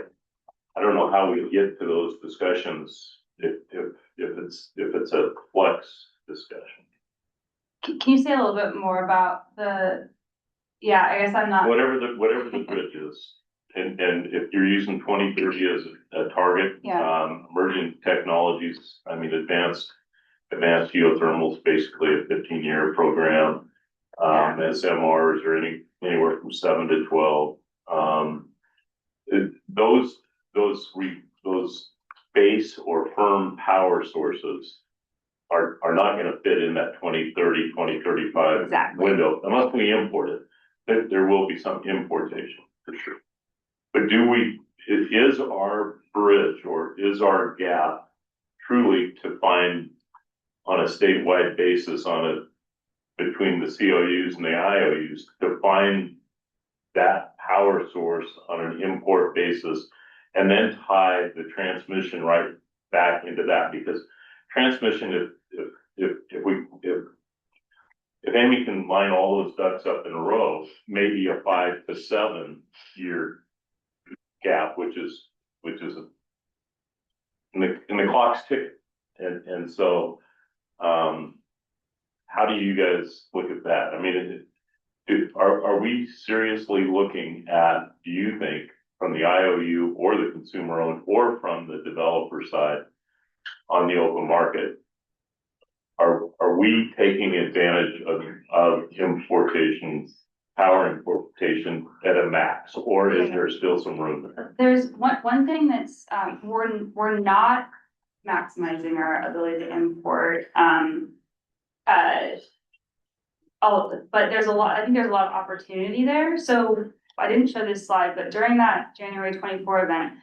don't know how we get to those discussions if it's a flex discussion. Can you say a little bit more about yeah, I guess I'm not. Whatever the bridge is, and if you're using 2030 as a target, emerging technologies, I mean, advanced geothermal is basically a 15-year program. SMRs are anywhere from 7 to 12. Those base or firm power sources are not going to fit in that 2030, 2035 window unless we import it. There will be some importation for sure. But is our bridge or is our gap truly to find on a statewide basis between the COUs and the IOUs to find that power source on an import basis and then tie the transmission right back into that? Because transmission, if Amy can line all those ducks up in a row, maybe a 5 to 7 year gap, which is and the clock's ticking. And so how do you guys look at that? I mean, are we seriously looking at, do you think, from the IOU or the consumer owned or from the developer side on the open market, are we taking advantage of power importation at a max, or is there still some room there? There's one thing that's we're not maximizing our ability to import all of it, but I think there's a lot of opportunity there. So I didn't show this slide, but during that January 24 event,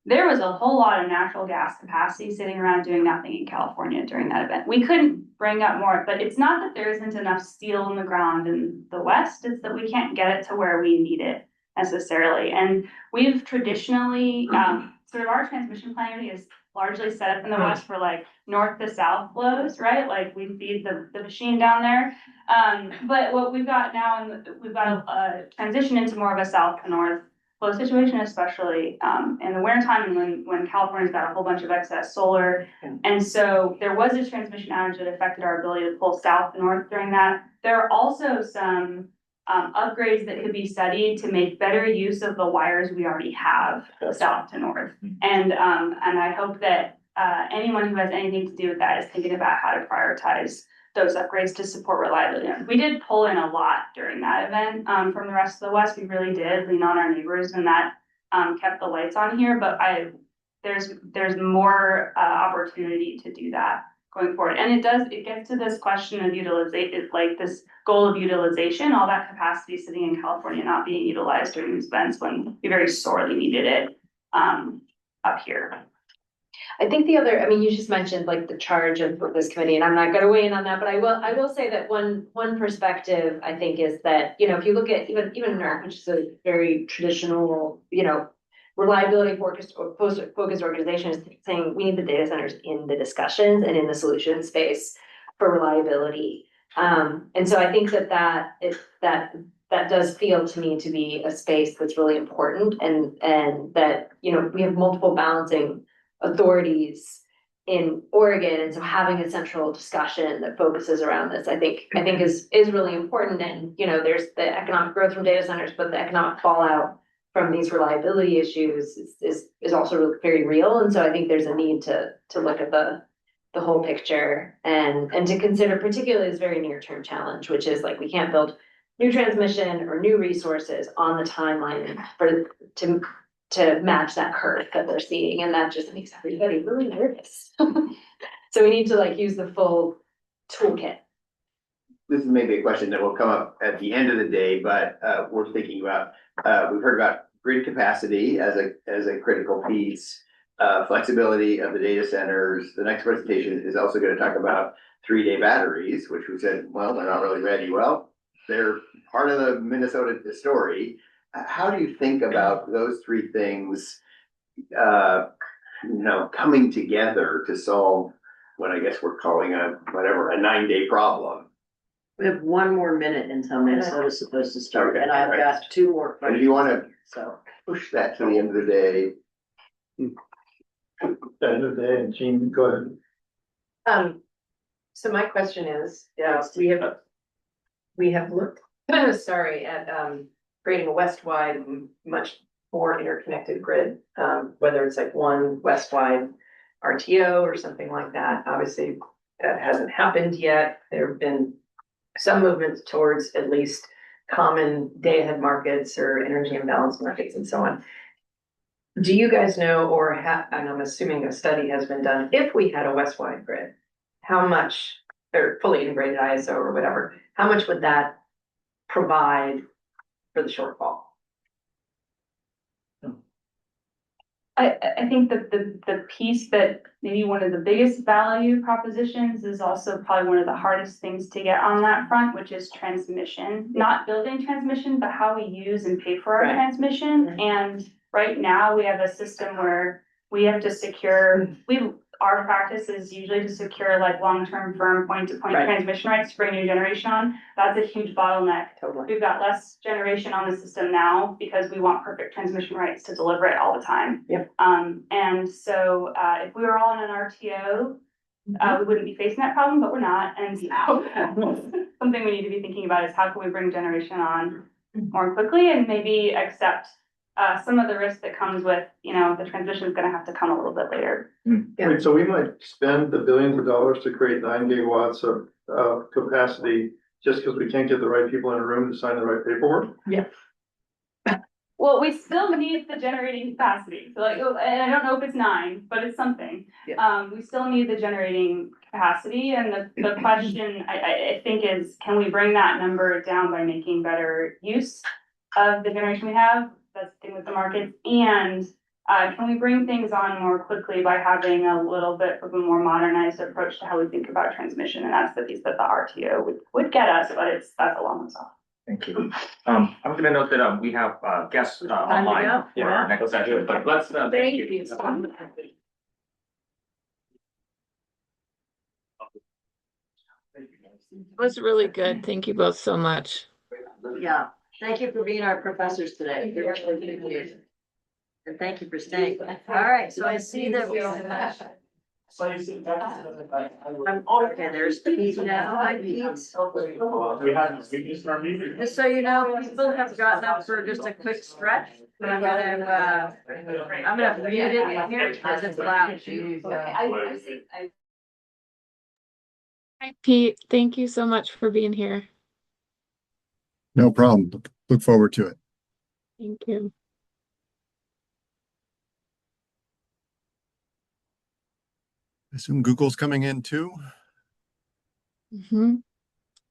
there was a whole lot of natural gas capacity sitting around doing nothing in California during that event. We couldn't bring up more, but it's not that there isn't enough steel in the ground in the West, it's that we can't get it to where we need it necessarily. And we've traditionally, sort of our transmission planning is largely set up in the West for like north to south flows, right? Like we feed the machine down there. But what we've got now, we've got a transition into more of a south to north flow situation, especially in the wintertime and when California's got a whole bunch of excess solar. And so there was a transmission outage that affected our ability to pull south to north during that. There are also some upgrades that could be studied to make better use of the wires we already have south to north. And I hope that anyone who has anything to do with that is thinking about how to prioritize those upgrades to support reliability. We did pull in a lot during that event from the rest of the West. We really did lean on our neighbors, and that kept the lights on here. But there's more opportunity to do that going forward. And it gets to this question of utilization, like this goal of utilization, all that capacity sitting in California not being utilized during these events when we very sorely needed it up here. I think I mean, you just mentioned like the charge of this committee, and I'm not going to weigh in on that, but I will say that one perspective I think is that, if you look at even NERC, which is a very traditional, reliability focused organization, is saying we need the data centers in the discussions and in the solution space for reliability. And so I think that does feel to me to be a space that's really important, and that, we have multiple balancing authorities in Oregon, and so having a central discussion that focuses around this, I think is really important. And there's the economic growth from data centers, but the economic fallout from these reliability issues is also very real. And so I think there's a need to look at the whole picture and to consider particularly this very near-term challenge, which is like we can't build new transmission or new resources on the timeline to match that curve that they're seeing, and that just makes everybody really nervous. So we need to like use the full toolkit. This is maybe a question that will come up at the end of the day, but we're thinking about, we've heard about grid capacity as a critical piece, flexibility of the data centers. The next presentation is also going to talk about 3-day batteries, which we said, well, they're not really ready. Well, they're part of the Minnesota story. How do you think about those three things, coming together to solve what I guess we're calling a 9-day problem? We have one more minute until Minnesota's supposed to start, and I've got 2 more And if you want to so push that to the end of the day. End of the day, and Jean, go ahead. So my question is, we have looked, sorry, at, creating a west-wide, much more interconnected grid, whether it's like one west-wide RTO or something like that. Obviously, that hasn't happened yet. There have been some movements towards at least common day-ahead markets or energy imbalance markets and so on. Do you guys know, and I'm assuming a study has been done, if we had a west-wide grid, how much, or fully integrated ISO or whatever, how much would that provide for the shortfall? I think that the piece that maybe one of the biggest value propositions is also probably one of the hardest things to get on that front, which is transmission. Not building transmission, but how we use and pay for our transmission. And right now we have a system where we have to secure, our practice is usually to secure like long-term firm point-to-point transmission rights to bring new generation on. That's a huge bottleneck. Totally. We've got less generation on the system now because we want perfect transmission rights to deliver it all the time. Yep. And so if we were all in an RTO, we wouldn't be facing that problem, but we're not. And so something we need to be thinking about is how can we bring generation on more quickly and maybe accept some of the risk that comes with, the transmission is going to have to come a little bit later. Wait, so we might spend the billions of dollars to create 9 gigawatts of capacity just because we can't get the right people in a room to sign the right paperwork? Yeah. Well, we still need the generating capacity. So and I don't know if it's 9, but it's something. Yeah. We still need the generating capacity. And the question I think is, can we bring that number down by making better use of the generation we have? That's the thing with the markets. And can we bring things on more quickly by having a little bit of a more modernized approach to how we think about transmission? And that's the piece that the RTO would get us, but that's a long way off. Thank you. I'm going to note that we have guests online for our next session, but let's thank you. It was really good. Thank you both so much. Yeah, thank you for being our professors today. And thank you for staying. All right, so I see that we okay, there's Pete now. Hi, Pete. Just so you know, people have gotten up for just a quick stretch. But I'm gonna mute it in here because it's loud. Hi, Pete. Thank you so much for being here. No problem. Look forward to it. Thank you. I assume Google's coming in too?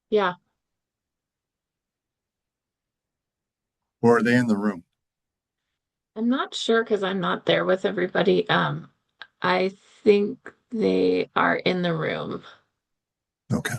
Yeah. Or are they in the room? I'm not sure because I'm not there with everybody. I think they are in the room. Okay.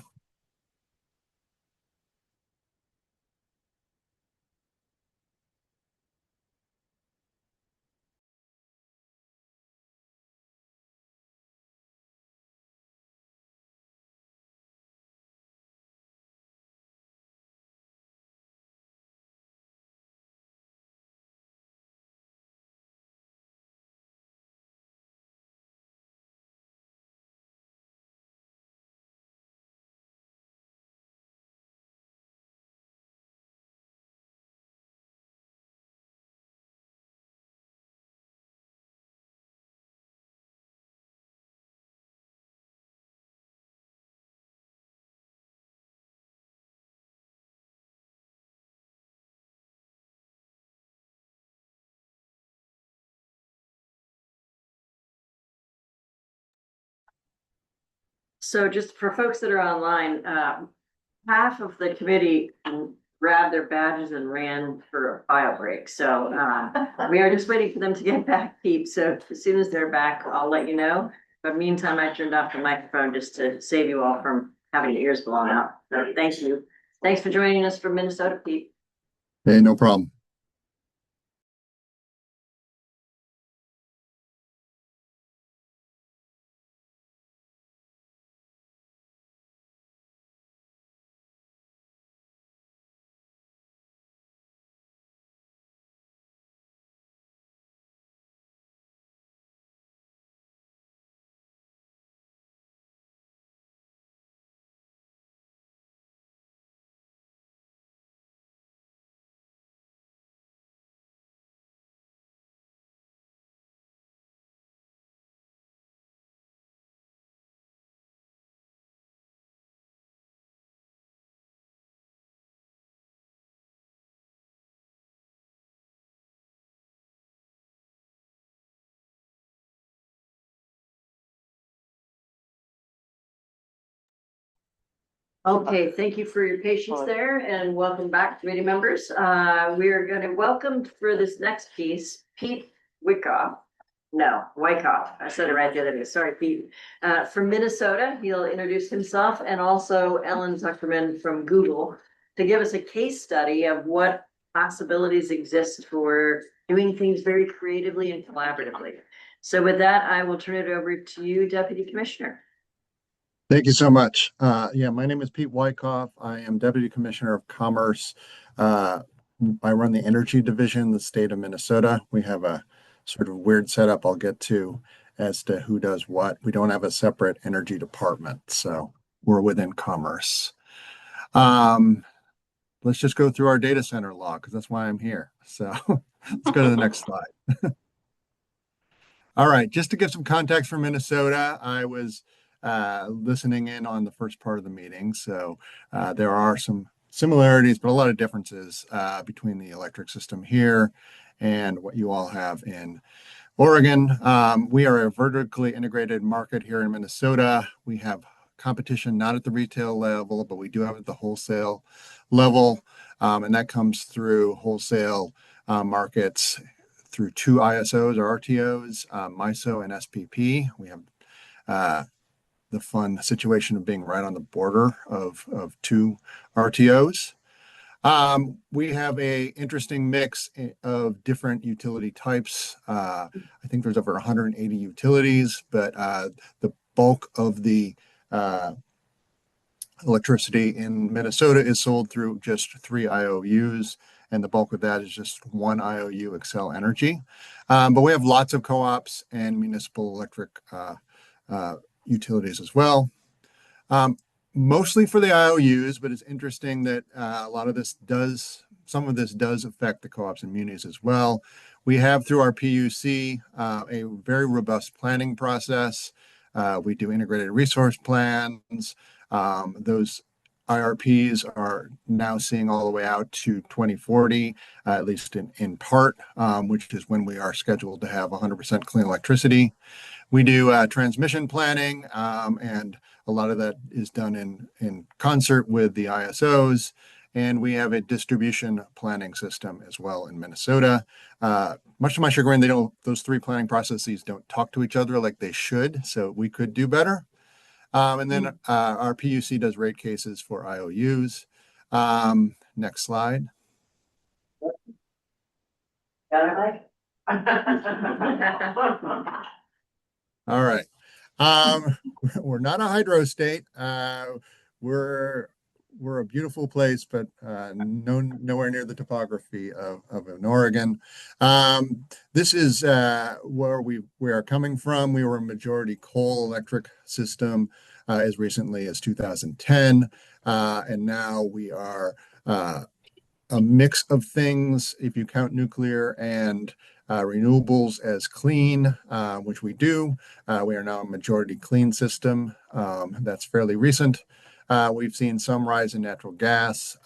So just for folks that are online, half of the committee grabbed their badges and ran for a file break. So we are just waiting for them to get back, Pete. So as soon as they're back, I'll let you know. But meantime, I turned off the microphone just to save you all from having your ears blown out. So thank you. Thanks for joining us from Minnesota, Pete. Hey, no problem. Okay, thank you for your patience there and welcome back, committee members. We are going to welcome for this next piece, Pete Wyckoff. No, Wyckoff. I said it right the other day. Sorry, Pete. From Minnesota, he'll introduce himself and also Ellen Zuckerman from Google to give us a case study of what possibilities exist for doing things very creatively and collaboratively. So with that, I will turn it over to you, Deputy Commissioner. Thank you so much. Yeah, my name is Pete Wyckoff. I am Deputy Commissioner of Commerce. I run the Energy Division in the state of Minnesota. We have a sort of weird setup I'll get to as to who does what. We don't have a separate energy department, so we're within Commerce. Let's just go through our data center law because that's why I'm here. So let's go to the next slide. All right, just to give some context for Minnesota, I was listening in on the first part of the meeting. So there are some similarities, but a lot of differences between the electric system here and what you all have in Oregon. We are a vertically integrated market here in Minnesota. We have competition not at the retail level, but we do have it at the wholesale level. And that comes through wholesale markets through two ISOs or RTOs, MISO and SPP. We have the fun situation of being right on the border of two RTOs. We have a interesting mix of different utility types. I think there's over 180 utilities, but the bulk of the electricity in Minnesota is sold through just 3 IOUs, and the bulk of that is just one IOU, Xcel Energy. But we have lots of co-ops and municipal electric utilities as well. Mostly for the IOUs, but it's interesting that some of this does affect the co-ops and munis as well. We have through our PUC a very robust planning process. We do integrated resource plans. Those IRPs are now seeing all the way out to 2040, at least in part, which is when we are scheduled to have 100% clean electricity. We do transmission planning, and a lot of that is done in concert with the ISOs. And we have a distribution planning system as well in Minnesota. Much to my chagrin, those 3 planning processes don't talk to each other like they should, so we could do better. And then our PUC does rate cases for IOUs. Next slide. All right. We're not a hydro state. We're a beautiful place, but nowhere near the topography of Oregon. This is where we are coming from. We were a majority coal electric system as recently as 2010, and now we are a mix of things. If you count nuclear and renewables as clean, which we do, we are now a majority clean system. That's fairly recent. We've seen some rise in natural gas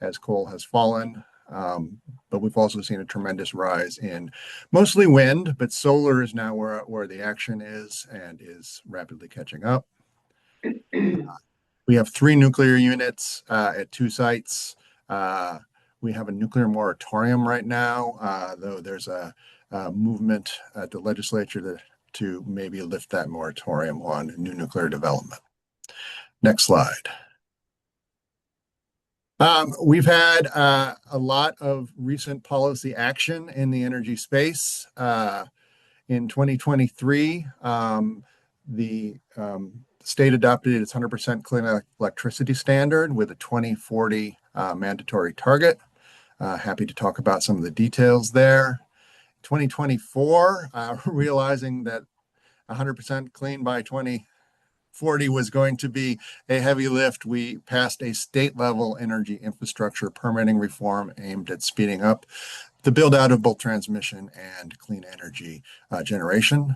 as coal has fallen, but we've also seen a tremendous rise in mostly wind, but solar is now where the action is and is rapidly catching up. We have 3 nuclear units at 2 sites. We have a nuclear moratorium right now, though there's a movement at the legislature to maybe lift that moratorium on new nuclear development. Next slide. We've had a lot of recent policy action in the energy space. In 2023, the state adopted its 100% clean electricity standard with a 2040 mandatory target. Happy to talk about some of the details there. 2024, realizing that 100% clean by 2040 was going to be a heavy lift, we passed a state level energy infrastructure permitting reform aimed at speeding up the build out of both transmission and clean energy generation.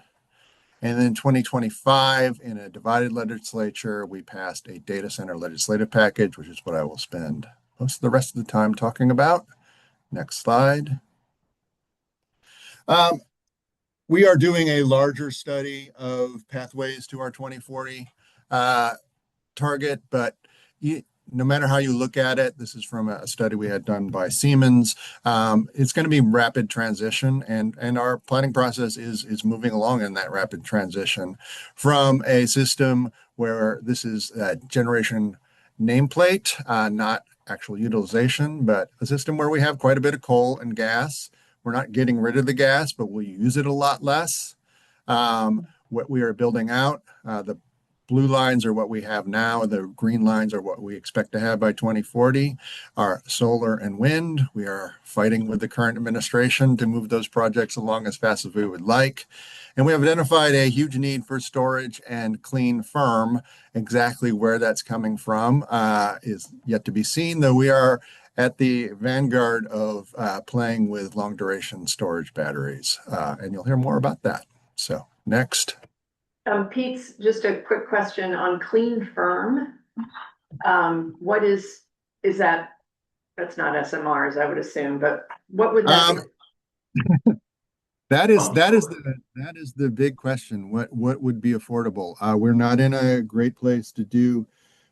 And then 2025, in a divided legislature, we passed a data center legislative package, which is what I will spend most of the rest of the time talking about. Next slide. We are doing a larger study of pathways to our 2040 target, but no matter how you look at it, this is from a study we had done by Siemens. It's going to be rapid transition, and our planning process is moving along in that rapid transition from a system where this is a generation nameplate, not actual utilization, but a system where we have quite a bit of coal and gas. We're not getting rid of the gas, but we'll use it a lot less. What we are building out, the blue lines are what we have now. The green lines are what we expect to have by 2040, are solar and wind. We are fighting with the current administration to move those projects along as fast as we would like. And we have identified a huge need for storage and clean firm. Exactly where that's coming from is yet to be seen, though we are at the vanguard of playing with long duration storage batteries. And you'll hear more about that. So next. Pete's, just a quick question on clean firm. What is that? That's not SMRs, I would assume, but what would that be? That is the big question. What would be affordable? We're not in a great place to do,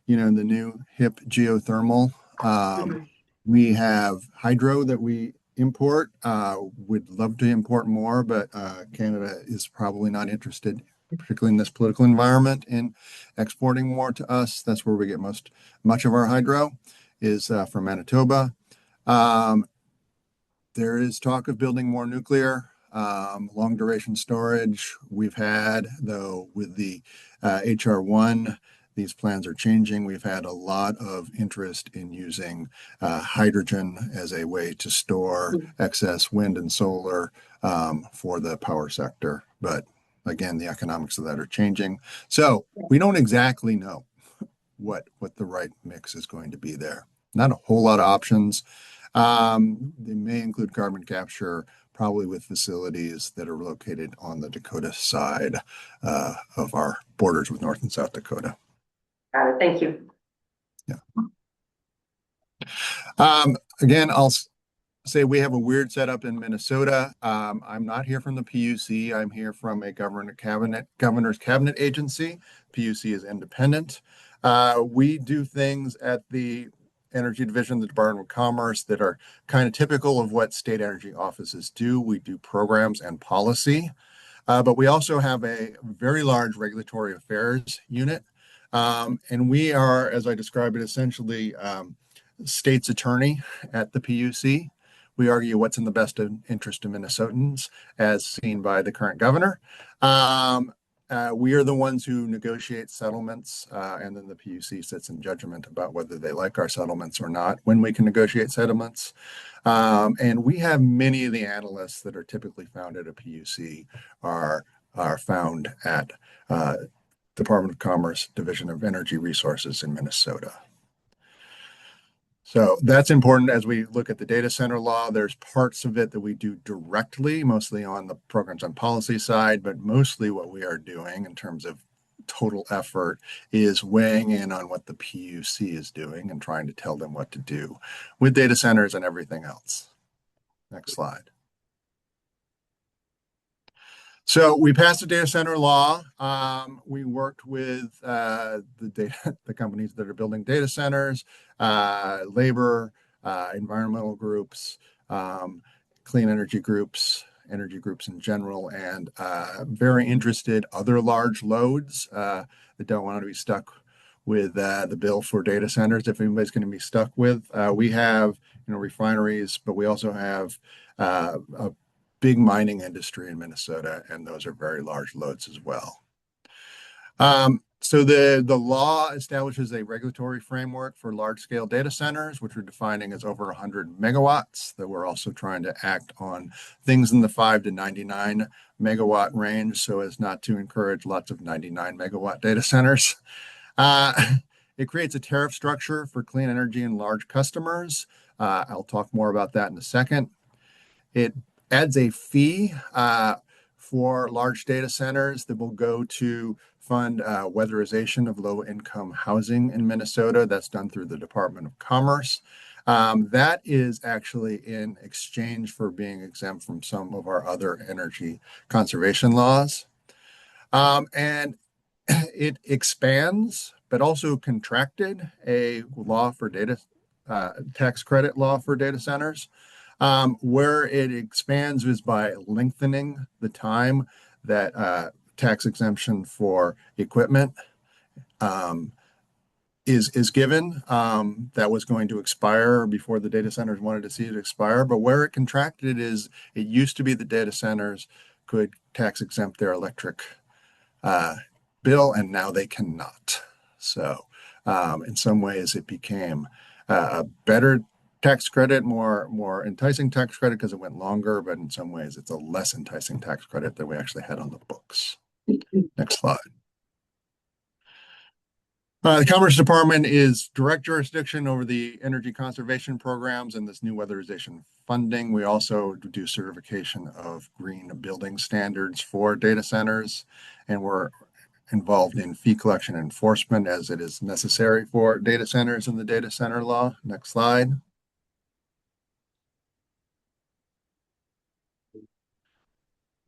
the new hip geothermal. We have hydro that we import. Would love to import more, but Canada is probably not interested, particularly in this political environment, in exporting more to us. That's where we get much of our hydro is from Manitoba. There is talk of building more nuclear, long duration storage. We've had, though, with the HR1, these plans are changing. We've had a lot of interest in using hydrogen as a way to store excess wind and solar for the power sector. But again, the economics of that are changing. So we don't exactly know what the right mix is going to be there. Not a whole lot of options. They may include carbon capture, probably with facilities that are located on the Dakota side of our borders with North and South Dakota. Got it. Thank you. Yeah. Again, I'll say we have a weird setup in Minnesota. I'm not here from the PUC. I'm here from a governor's cabinet agency. PUC is independent. We do things at the Energy Division, the Department of Commerce, that are kind of typical of what state energy offices do. We do programs and policy, but we also have a very large regulatory affairs unit. And we are, as I describe it, essentially state's attorney at the PUC. We argue what's in the best interest of Minnesotans, as seen by the current governor. We are the ones who negotiate settlements, and then the PUC sits in judgment about whether they like our settlements or not, when we can negotiate settlements. And we have many of the analysts that are typically found at a PUC are found at Department of Commerce, Division of Energy Resources in Minnesota. So that's important as we look at the data center law. There's parts of it that we do directly, mostly on the programs and policy side, but mostly what we are doing in terms of total effort is weighing in on what the PUC is doing and trying to tell them what to do with data centers and everything else. Next slide. So we passed the data center law. We worked with the companies that are building data centers, labor, environmental groups, clean energy groups in general, and very interested other large loads that don't want to be stuck with the bill for data centers. If anybody's going to be stuck with, we have refineries, but we also have a big mining industry in Minnesota, and those are very large loads as well. So the law establishes a regulatory framework for large-scale data centers, which we're defining as over 100 megawatts, that we're also trying to act on things in the 5 to 99 megawatt range so as not to encourage lots of 99 megawatt data centers. It creates a tariff structure for clean energy and large customers. I'll talk more about that in a second. It adds a fee for large data centers that will go to fund weatherization of low-income housing in Minnesota. That's done through the Department of Commerce. That is actually in exchange for being exempt from some of our other energy conservation laws. And it expands, but also contracted a law for data tax credit law for data centers. Where it expands is by lengthening the time that tax exemption for equipment is given. That was going to expire before the data centers wanted to see it expire. But where it contracted is it used to be the data centers could tax exempt their electric bill, and now they cannot. So in some ways it became a better tax credit, more enticing tax credit because it went longer, but in some ways it's a less enticing tax credit than we actually had on the books. Next slide. The Commerce Department is direct jurisdiction over the energy conservation programs and this new weatherization funding. We also do certification of green building standards for data centers, and we're involved in fee collection and enforcement as it is necessary for data centers in the data center law. Next slide.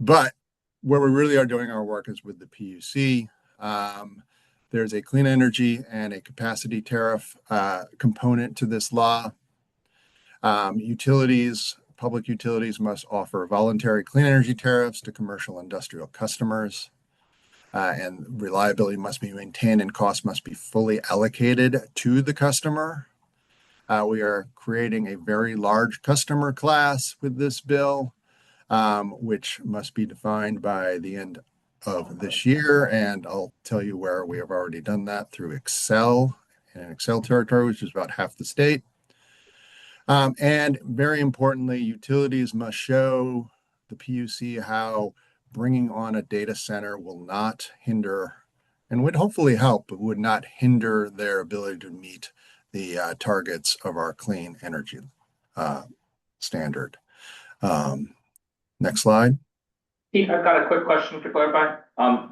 But where we really are doing our work is with the PUC. There's a clean energy and a capacity tariff component to this law. Public utilities must offer voluntary clean energy tariffs to commercial industrial customers. And reliability must be maintained and costs must be fully allocated to the customer. We are creating a very large customer class with this bill, which must be defined by the end of this year. And I'll tell you where we have already done that through Excel, in Excel territory, which is about half the state. And very importantly, utilities must show the PUC how bringing on a data center will not hinder, and would hopefully help, but would not hinder their ability to meet the targets of our clean energy standard. Next slide. Pete, I've got a quick question to clarify.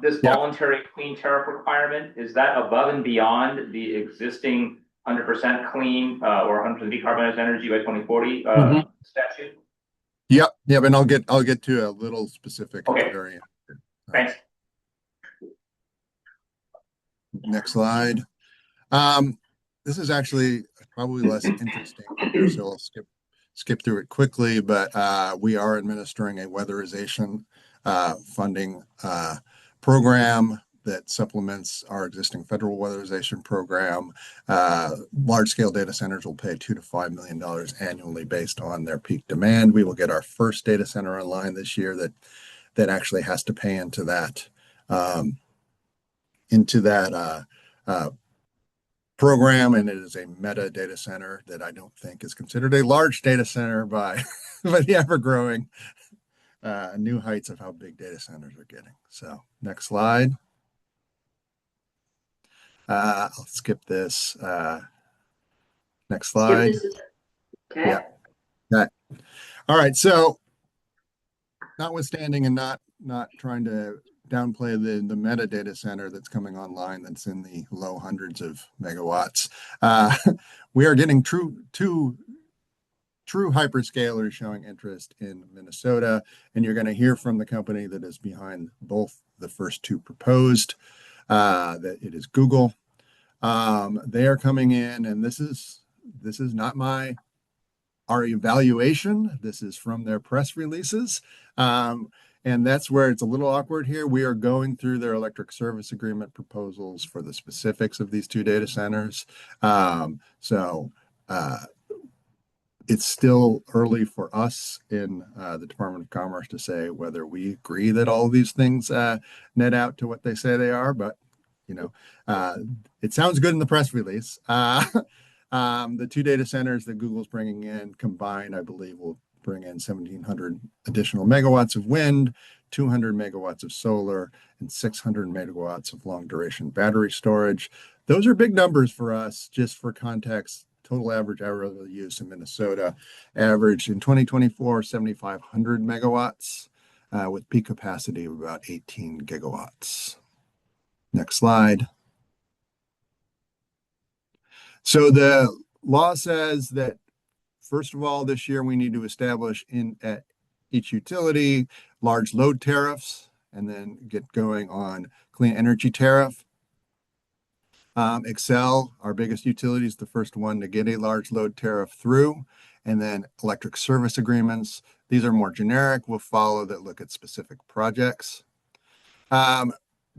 This voluntary clean tariff requirement, is that above and beyond the existing 100% clean or 100% decarbonized energy by 2040 statute? Yep. And I'll get to a little specific. Okay. Thanks. Next slide. This is actually probably less interesting, so I'll skip through it quickly, but we are administering a weatherization funding program that supplements our existing federal weatherization program. Large-scale data centers will pay $2 to $5 million annually based on their peak demand. We will get our first data center online this year that actually has to pay into that program, and it is a meta data center that I don't think is considered a large data center by the ever-growing new heights of how big data centers are getting. So next slide. I'll skip this. Next slide. Okay. Yeah. All right. So notwithstanding and not trying to downplay the meta data center that's coming online that's in the low hundreds of megawatts, we are getting two true hyperscalers showing interest in Minnesota. And you're going to hear from the company that is behind both the first two proposed, that it is Google. They are coming in, and this is not our evaluation. This is from their press releases. And that's where it's a little awkward here. We are going through their electric service agreement proposals for the specifics of these two data centers. It's still early for us in the Department of Commerce to say whether we agree that all of these things net out to what they say they are. But, it sounds good in the press release. The two data centers that Google's bringing in combined, I believe, will bring in 1,700 additional megawatts of wind, 200 megawatts of solar, and 600 megawatts of long duration battery storage. Those are big numbers for us. Just for context, total average hourly use in Minnesota averaged in 2024, 7,500 megawatts with peak capacity of about 18 gigawatts. Next slide. So the law says that, first of all, this year we need to establish at each utility large load tariffs and then get going on clean energy tariff. Xcel, our biggest utility, is the first one to get a large load tariff through, and then electric service agreements. These are more generic. We'll follow that look at specific projects.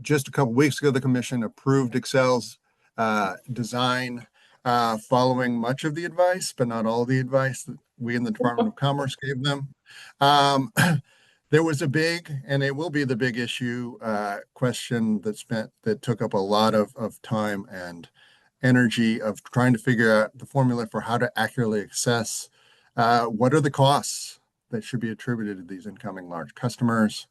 Just a couple weeks ago, the commission approved Xcel's design, following much of the advice, but not all the advice that we in the Department of Commerce gave them. There was a big, and it will be the big issue, question that took up a lot of time and energy of trying to figure out the formula for how to accurately assess what are the costs that should be attributed to these incoming large customers.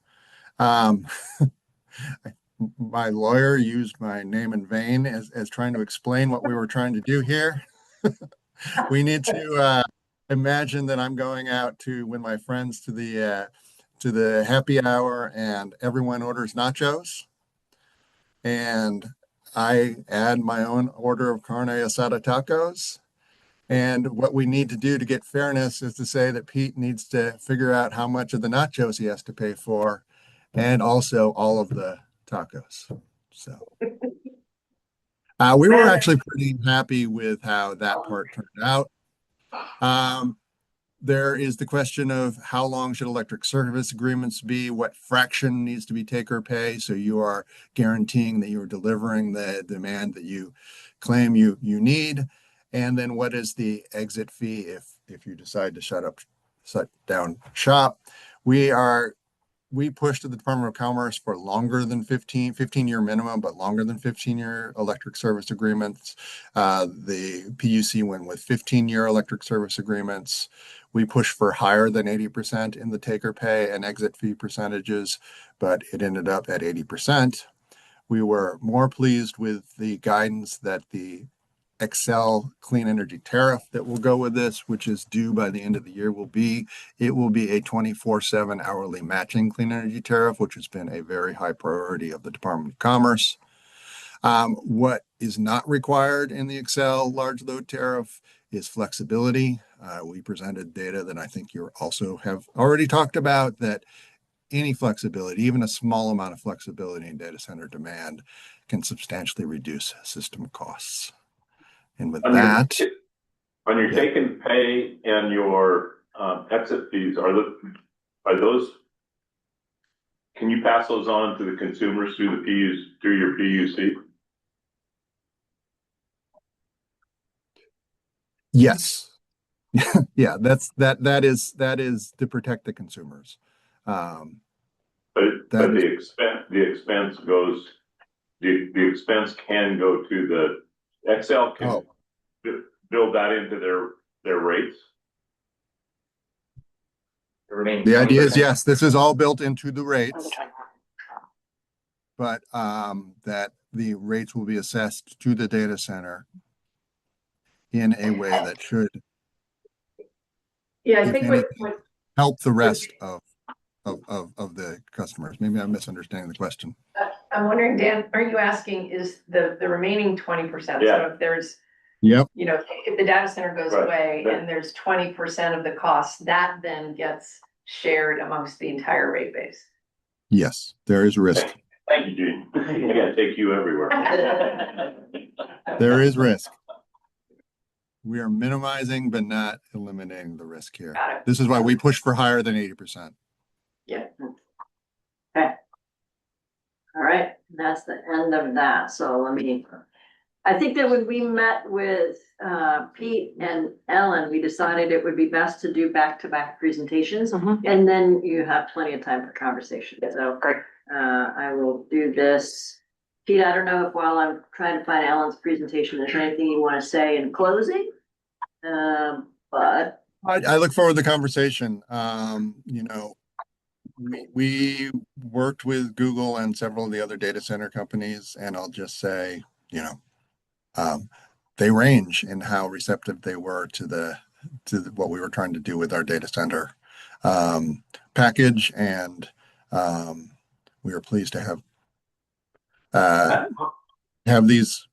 My lawyer used my name in vain as trying to explain what we were trying to do here. We need to imagine that I'm going out with my friends to the happy hour and everyone orders nachos. And I add my own order of carne asada tacos. And what we need to do to get fairness is to say that Pete needs to figure out how much of the nachos he has to pay for, and also all of the tacos. So we were actually pretty happy with how that part turned out. There is the question of how long should electric service agreements be? What fraction needs to be take or pay? So you are guaranteeing that you are delivering the demand that you claim you need. And then what is the exit fee if you decide to shut down shop? We pushed to the Department of Commerce for longer than 15-year minimum, but longer than 15-year electric service agreements. The PUC went with 15-year electric service agreements. We pushed for higher than 80% in the take or pay and exit fee percentages, but it ended up at 80%. We were more pleased with the guidance that the Xcel clean energy tariff that will go with this, which is due by the end of the year, will be a 24/7 hourly matching clean energy tariff, which has been a very high priority of the Department of Commerce. What is not required in the Xcel large load tariff is flexibility. We presented data that I think you also have already talked about, that any flexibility, even a small amount of flexibility in data center demand, can substantially reduce system costs. And with that, on your take and pay and your exit fees, are those? Can you pass those on to the consumers through your PUC? Yes. Yeah, that is to protect the consumers. But the expense goes. The expense can go to the Xcel can build that into their rates. The idea is, yes, this is all built into the rates, but that the rates will be assessed to the data center in a way that should, I think what help the rest of the customers. Maybe I'm misunderstanding the question. I'm wondering, Dan, are you asking is the remaining 20%? Yeah. So if there's Yep. You know, if the data center goes Right. away and there's 20% of the cost, that then gets shared amongst the entire rate base. Yes, there is risk. Thank you, Gene. I gotta take you everywhere. There is risk. We are minimizing but not eliminating the risk here. Got it. This is why we push for higher than 80%. Yeah. Okay. All right, that's the end of that. So I think that when we met with Pete and Ellen, we decided it would be best to do back-to-back presentations. And then you have plenty of time for conversation. So great. I will do this. Pete, I don't know if while I'm trying to find Ellen's presentation, there's anything you want to say in closing? But I look forward to the conversation. You know, we worked with Google and several of the other data center companies, and I'll just say, you know, they range in how receptive they were to what we were trying to do with our data center package, and we are pleased to have these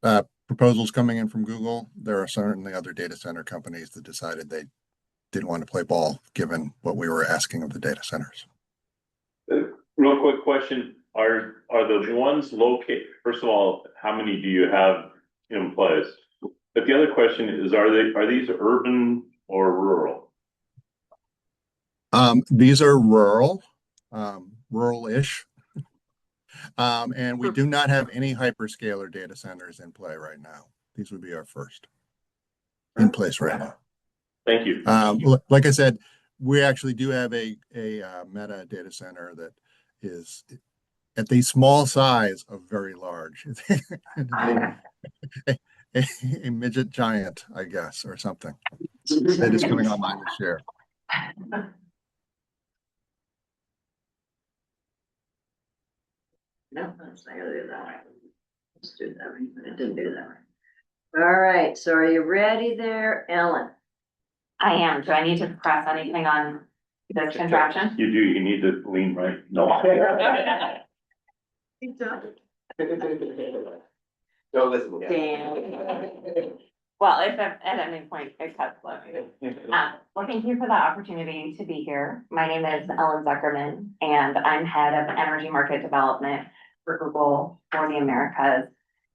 proposals coming in from Google. There are certainly other data center companies that decided they didn't want to play ball given what we were asking of the data centers. Real quick question, are the ones located, first of all, how many do you have in place? But the other question is, are these urban or rural? These are rural-ish. And we do not have any hyperscaler data centers in play right now. These would be our first in place right now. Thank you. Like I said, we actually do have a Meta data center that is at the small size of very large. a midget giant, I guess, or something. That is coming online this year. no, that's not gonna do that. Let's do that. It didn't do that. All right, so are you ready there, Ellen? I am. Do I need to press anything on this contraption? You do, you need to lean right. No. Don't listen. Well, if at any point it cuts, let me know. Well, thank you for the opportunity to be here. My name is Ellen Zuckerman, and I'm head of energy market development for Google for the Americas.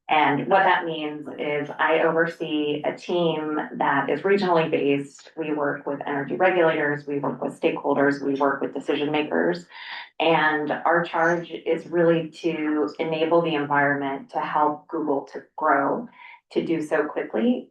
And what that means is I oversee a team that is regionally based. We work with energy regulators, we work with stakeholders, we work with decision makers. And our charge is really to enable the environment to help Google to grow, to do so quickly,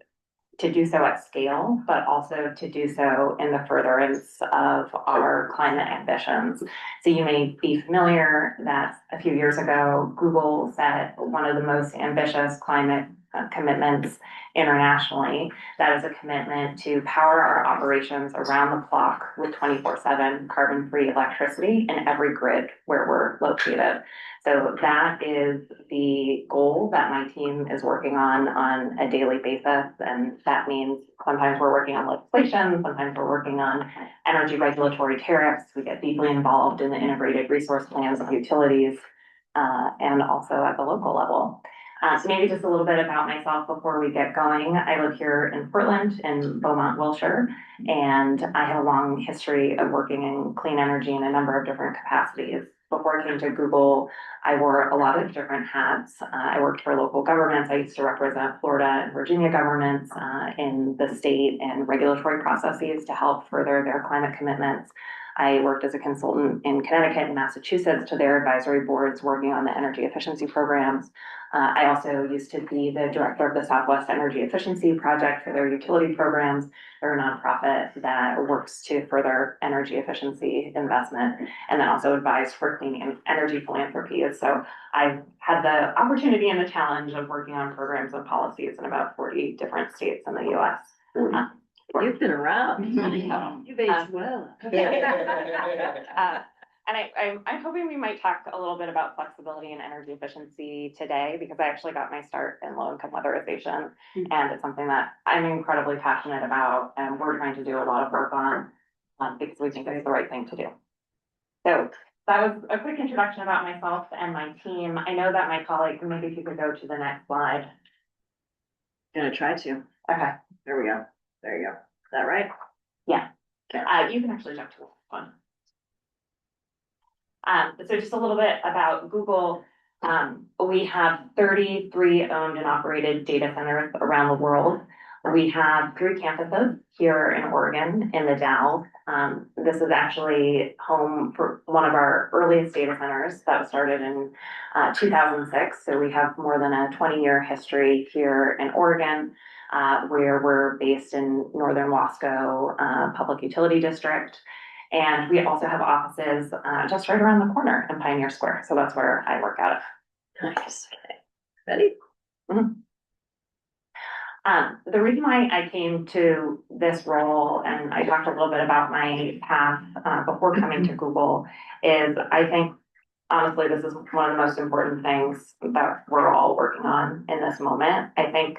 to do so at scale, but also to do so in the furtherance of our climate ambitions. So you may be familiar that a few years ago, Google set one of the most ambitious climate commitments internationally. That is a commitment to power our operations around the clock with 24/7 carbon-free electricity in every grid where we're located. So that is the goal that my team is working on a daily basis. And that means sometimes we're working on legislation, sometimes we're working on energy regulatory tariffs. We get deeply involved in the integrated resource plans of utilities, and also at the local level. So maybe just a little bit about myself before we get going. I live here in Portland in Beaumont, Wilshire, and I have a long history of working in clean energy in a number of different capacities. Before I came to Google, I wore a lot of different hats. I worked for local governments. I used to represent Florida and Virginia governments in the state and regulatory processes to help further their climate commitments. I worked as a consultant in Connecticut and Massachusetts to their advisory boards working on the energy efficiency programs. I also used to be the director of the Southwest Energy Efficiency Project for their utility programs. They're a nonprofit that works to further energy efficiency investment, and then also advised for clean energy philanthropy. So I've had the opportunity and the challenge of working on programs and policies in about 40 different states in the US. You've been around. You've aged well. And I'm hoping we might talk a little bit about flexibility and energy efficiency today, because I actually got my start in low-income weatherization, and it's something that I'm incredibly passionate about, and we're trying to do a lot of work on because we think it's the right thing to do. So that was a quick introduction about myself and my team. I know that my colleague, maybe if you could go to the next slide. Gonna try to. Okay. There we go. There you go. Is that right? Yeah. Okay. You can actually jump to one. So just a little bit about Google. We have 33 owned and operated data centers around the world. We have 3 campuses here in Oregon in the Dalles. This is actually home for one of our earliest data centers that was started in 2006. So we have more than a 20-year history here in Oregon, where we're based in Northern Wasco Public Utility District. And we also have offices just right around the corner in Pioneer Square. So that's where I work out of. Nice. Okay. Ready? Mhm. The reason why I came to this role, and I talked a little bit about my path before coming to Google, is I think honestly this is one of the most important things that we're all working on in this moment. I think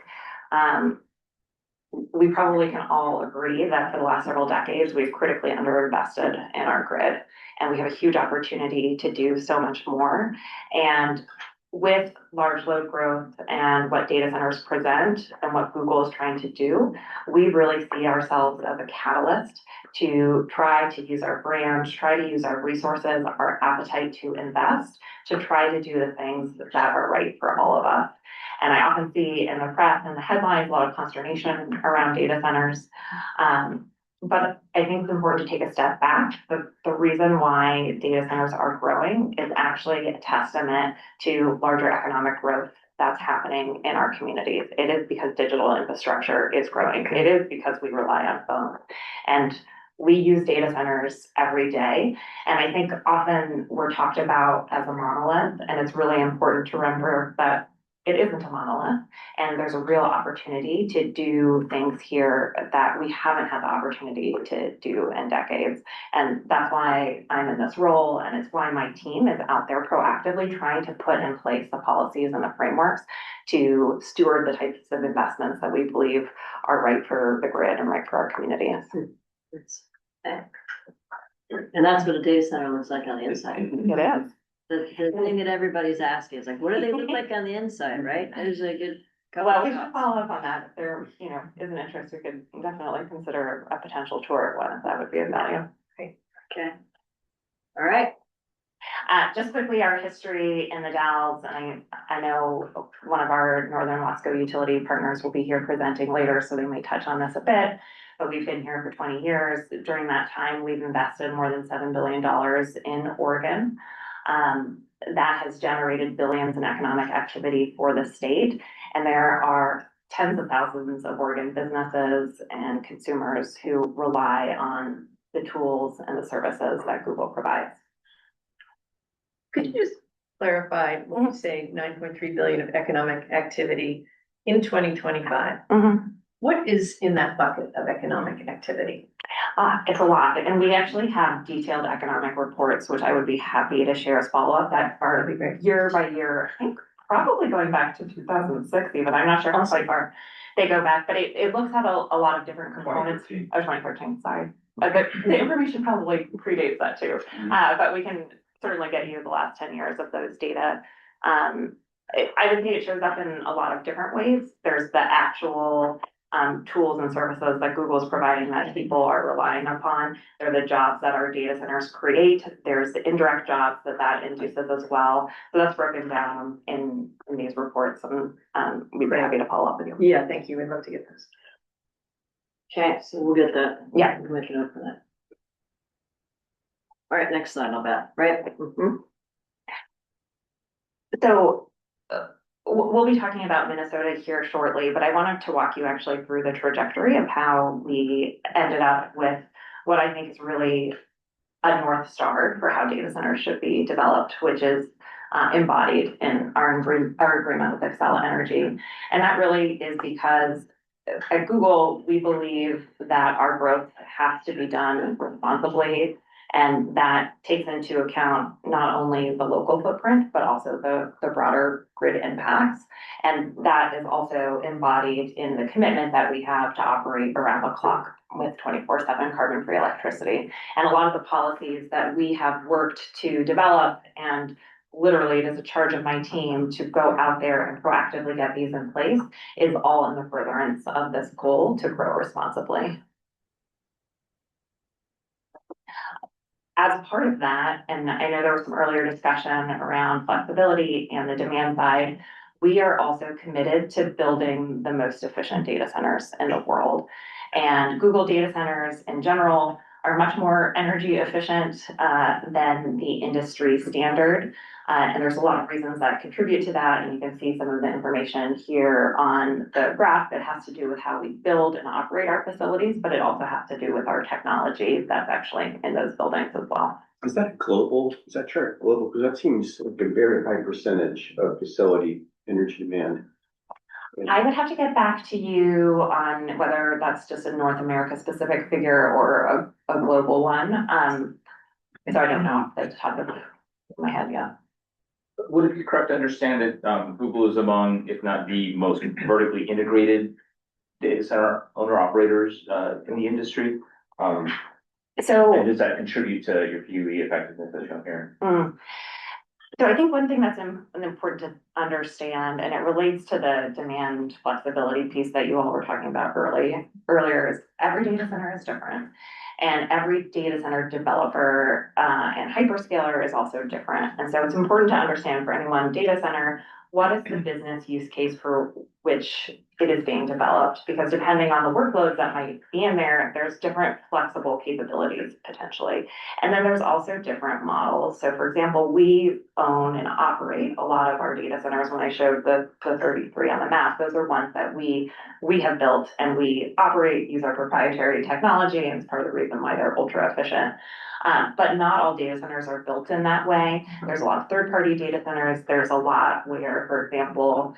we probably can all agree that for the last several decades, we've critically underinvested in our grid, and we have a huge opportunity to do so much more. And with large load growth and what data centers present and what Google is trying to do, we really see ourselves as a catalyst to try to use our brand, try to use our resources, our appetite to invest, to try to do the things that are right for all of us. And I often see in the press and the headlines a lot of consternation around data centers. But I think it's important to take a step back. The reason why data centers are growing is actually a testament to larger economic growth that's happening in our communities. It is because digital infrastructure is growing. It is because we rely on phones. And we use data centers every day. And I think often we're talked about as a monolith, and it's really important to remember that it isn't a monolith, and there's a real opportunity to do things here that we haven't had the opportunity to do in decades. And that's why I'm in this role, and it's why my team is out there proactively trying to put in place the policies and the frameworks to steward the types of investments that we believe are right for the grid and right for our communities. And that's what a data center looks like on the inside. It is. The thing that everybody's asking is like, what do they look like on the inside, right? There's a good. Well, we should follow up on that. If there, is an interest, we could definitely consider a potential tour of one, if that would be of value. Okay. All right. Just quickly, our history in the Dalles, and I know one of our Northern Wasco utility partners will be here presenting later, so they may touch on this a bit. But we've been here for 20 years. During that time, we've invested more than $7 billion in Oregon. That has generated billions in economic activity for the state. And there are tens of thousands of Oregon businesses and consumers who rely on the tools and the services that Google provides. Could you just clarify when you say 9.3 billion of economic activity in 2025? What is in that bucket of economic activity? It's a lot, and we actually have detailed economic reports, which I would be happy to share as follow-up that are year by year, I think probably going back to 2006 even, I'm not sure how far they go back, but it looks at a lot of different components. 2013, sorry. But the information probably predates that too. But we can certainly get you the last 10 years of those data. I would say it shows up in a lot of different ways. There's the actual tools and services that Google is providing that people are relying upon. They're the jobs that our data centers create. There's the indirect jobs that induces as well. So that's broken down in these reports, and we'd be happy to follow up with you. Yeah, thank you. We'd love to get this. Okay, so we'll get that. Yeah. We'll make it up for that. All right, next slide, I'll bet, right? So we'll be talking about Minnesota here shortly, but I wanted to walk you actually through the trajectory of how we ended up with what I think is really a North Star for how data centers should be developed, which is embodied in our agreement with Xcel Energy. And that really is because at Google, we believe that our growth has to be done responsibly, and that takes into account not only the local footprint, but also the broader grid impacts. And that is also embodied in the commitment that we have to operate around the clock with 24/7 carbon-free electricity. And a lot of the policies that we have worked to develop and literally it is a charge of my team to go out there and proactively get these in place, is all in the furtherance of this goal to grow responsibly. As part of that, and I know there was some earlier discussion around flexibility and the demand side, we are also committed to building the most efficient data centers in the world. And Google data centers in general are much more energy efficient than the industry standard. And there's a lot of reasons that contribute to that. And you can see some of the information here on the graph that has to do with how we build and operate our facilities, but it also has to do with our technology that's actually in those buildings as well. Is that global? Is that chart global? Because that seems like a very high percentage of facility energy demand. I would have to get back to you on whether that's just a North America specific figure or a global one. So I don't know off the top of my head yet. Would it be correct to understand that Google is among, if not the most vertically integrated data center owner operators in the industry? And does that contribute to your PUE effectiveness as shown here? So I think one thing that's important to understand, and it relates to the demand flexibility piece that you all were talking about earlier, is every data center is different. And every data center developer and hyperscaler is also different. And so it's important to understand for any one data center, what is the business use case for which it is being developed? Because depending on the workloads that might be in there, there's different flexible capabilities potentially. And then there's also different models. So for example, we own and operate a lot of our data centers. When I showed the 33 on the map, those are ones that we have built and we operate, use our proprietary technology, and it's part of the reason why they're ultra efficient. But not all data centers are built in that way. There's a lot of third-party data centers. There's a lot where, for example,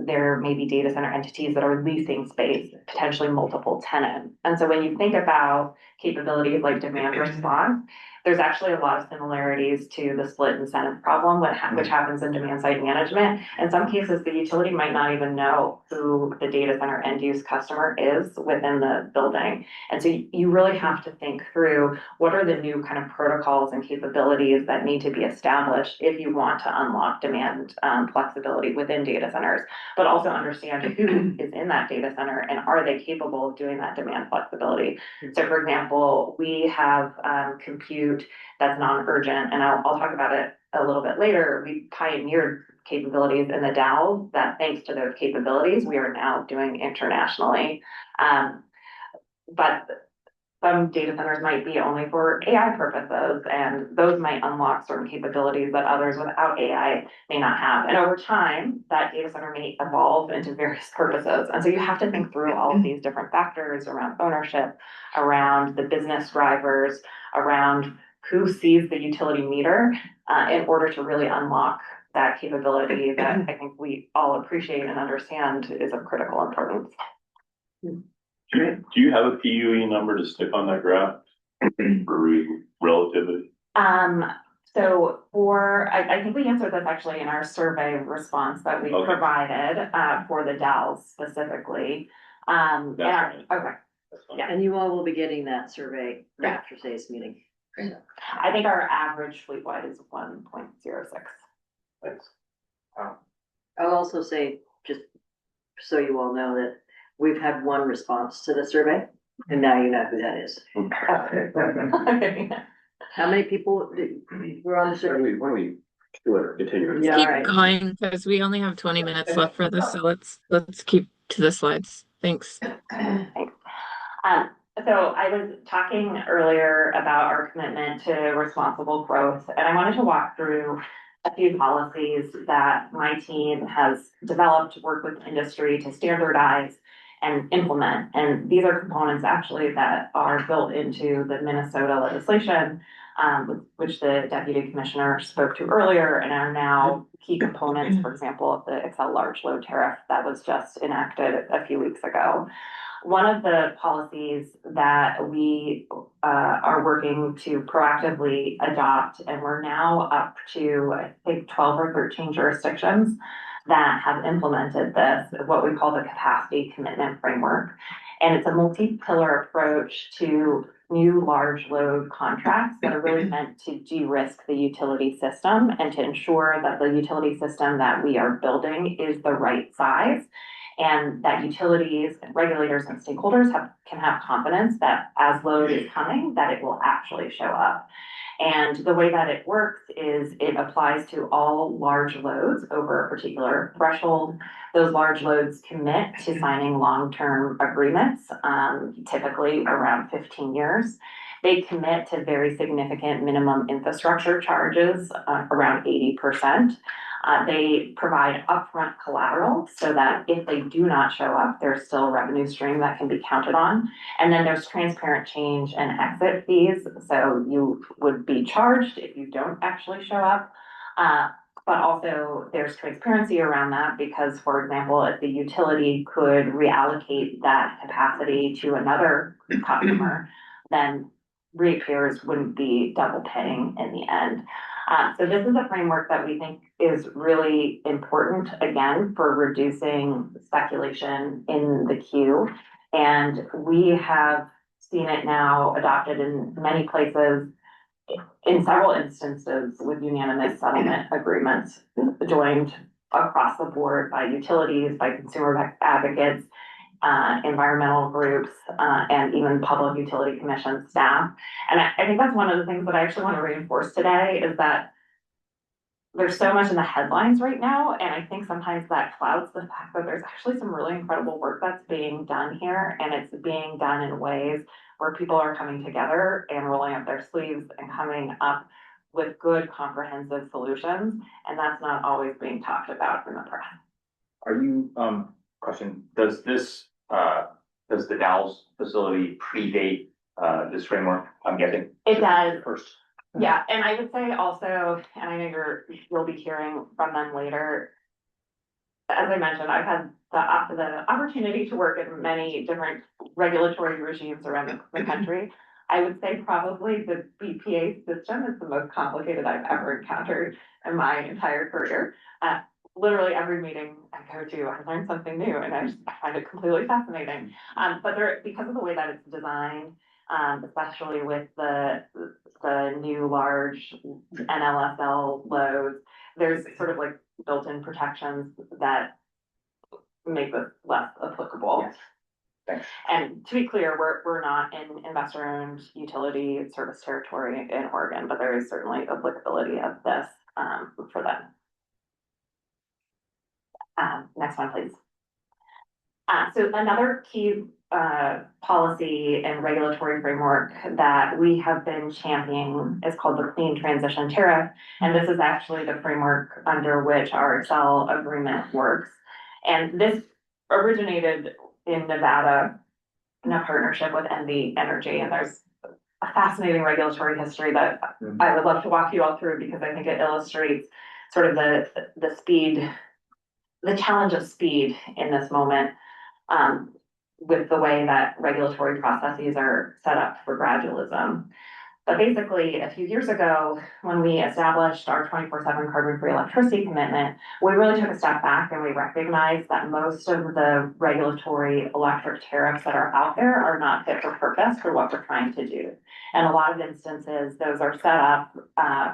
there may be data center entities that are leasing space, potentially multiple tenants. And so when you think about capabilities like demand response, there's actually a lot of similarities to the split incentive problem, which happens in demand side management. In some cases, the utility might not even know who the data center end use customer is within the building. And so you really have to think through what are the new kind of protocols and capabilities that need to be established if you want to unlock demand flexibility within data centers, but also understand who is in that data center and are they capable of doing that demand flexibility. So for example, we have compute that's non-urgent, and I'll talk about it a little bit later. We pioneered capabilities in the DAO that, thanks to those capabilities, we are now doing internationally. But some data centers might be only for AI purposes, and those might unlock certain capabilities that others without AI may not have. And over time, that data center may evolve into various purposes. And so you have to think through all of these different factors around ownership, around the business drivers, around who sees the utility meter in order to really unlock that capability that I think we all appreciate and understand is of critical importance. Do you have a PUE number to stick on that graph for relativity? So I think we answered this actually in our survey response that we provided for the DAOs specifically. Okay. Yeah. And you all will be getting that survey after today's meeting. I think our average fleet-wide is 1.06. Thanks. I'll also say, just so you all know, that we've had one response to the survey, and now you know who that is. How many people were on the survey? Why don't we continue? Let's keep going because we only have 20 minutes left for this, so let's keep to the slides. Thanks. So I was talking earlier about our commitment to responsible growth, and I wanted to walk through a few policies that my team has developed, work with industry to standardize and implement. And these are components actually that are built into the Minnesota legislation, which the deputy commissioner spoke to earlier, and are now key components, for example, of the Xcel large load tariff that was just enacted a few weeks ago. One of the policies that we are working to proactively adopt, and we're now up to, I think, 12 or 13 jurisdictions that have implemented this, what we call the capacity commitment framework. And it's a multi-pillar approach to new large load contracts that are really meant to de-risk the utility system and to ensure that the utility system that we are building is the right size, and that utilities and regulators and stakeholders can have confidence that as load is coming, that it will actually show up. And the way that it works is it applies to all large loads over a particular threshold. Those large loads commit to signing long-term agreements, typically around 15 years. They commit to very significant minimum infrastructure charges, around 80%. They provide upfront collateral so that if they do not show up, there's still a revenue stream that can be counted on. And then there's transparent change and exit fees. So you would be charged if you don't actually show up. But also there's transparency around that because, for example, if the utility could reallocate that capacity to another customer, then ratepayers wouldn't be double paying in the end. So this is a framework that we think is really important, again, for reducing speculation in the queue. And we have seen it now adopted in many places, in several instances with unanimous settlement agreements joined across the board by utilities, by consumer advocates, environmental groups, and even public utility commission staff. And I think that's one of the things that I actually want to reinforce today is that there's so much in the headlines right now, and I think sometimes that clouds the fact that there's actually some really incredible work that's being done here, and it's being done in ways where people are coming together and rolling up their sleeves and coming up with good comprehensive solutions, and that's not always being talked about in the press. Are you, question, does the Dalles facility predate, this framework, I'm guessing? It does. First. Yeah, and I would say also, and I know you'll be hearing from them later. As I mentioned, I've had the opportunity to work in many different regulatory regimes around the country. I would say probably the BPA system is the most complicated I've ever encountered in my entire career. Literally every meeting I go to, I learn something new, and I find it completely fascinating. But because of the way that it's designed, especially with the new large NLSL loads, there's sort of like built-in protections that make this less applicable. Yes. Thanks. And to be clear, we're not in investor-owned utility service territory in Oregon, but there is certainly applicability of this for them. Next one, please. So another key policy and regulatory framework that we have been championing is called the Clean Transition Tariff. And this is actually the framework under which our Xcel agreement works. And this originated in Nevada in a partnership with NV Energy. And there's a fascinating regulatory history that I would love to walk you all through because I think it illustrates sort of the speed, the challenge of speed in this moment. With the way that regulatory processes are set up for gradualism. But basically, a few years ago, when we established our 24/7 carbon-free electricity commitment, we really took a step back and we recognized that most of the regulatory electric tariffs that are out there are not fit for purpose for what we're trying to do. And a lot of instances, those are set up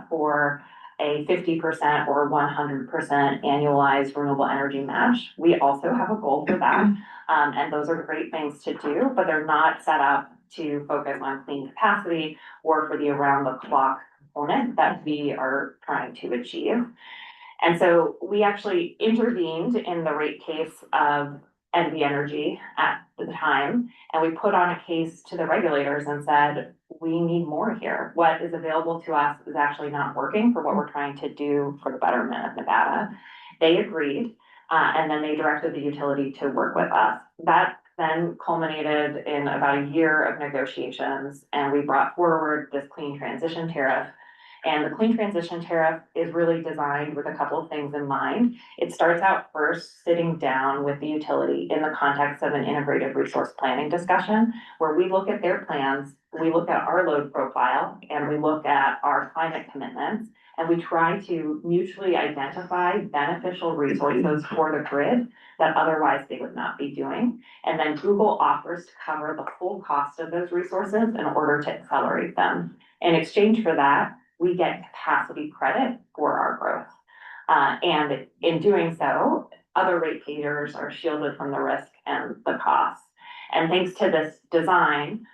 for a 50% or 100% annualized renewable energy match. We also have a goal for that. And those are great things to do, but they're not set up to focus on clean capacity or for the around the clock component that we are trying to achieve. And so we actually intervened in the rate case of NV Energy at the time, and we put on a case to the regulators and said, we need more here. What is available to us is actually not working for what we're trying to do for the betterment of Nevada. They agreed, and then they directed the utility to work with us. That then culminated in about a year of negotiations, and we brought forward this Clean Transition Tariff. And the Clean Transition Tariff is really designed with a couple of things in mind. It starts out first sitting down with the utility in the context of an integrated resource planning discussion, where we look at their plans, we look at our load profile, and we look at our climate commitments. And we try to mutually identify beneficial resources for the grid that otherwise they would not be doing. And then Google offers to cover the full cost of those resources in order to accelerate them. In exchange for that, we get capacity credit for our growth. And in doing so, other ratepayers are shielded from the risk and the costs. And thanks to this design,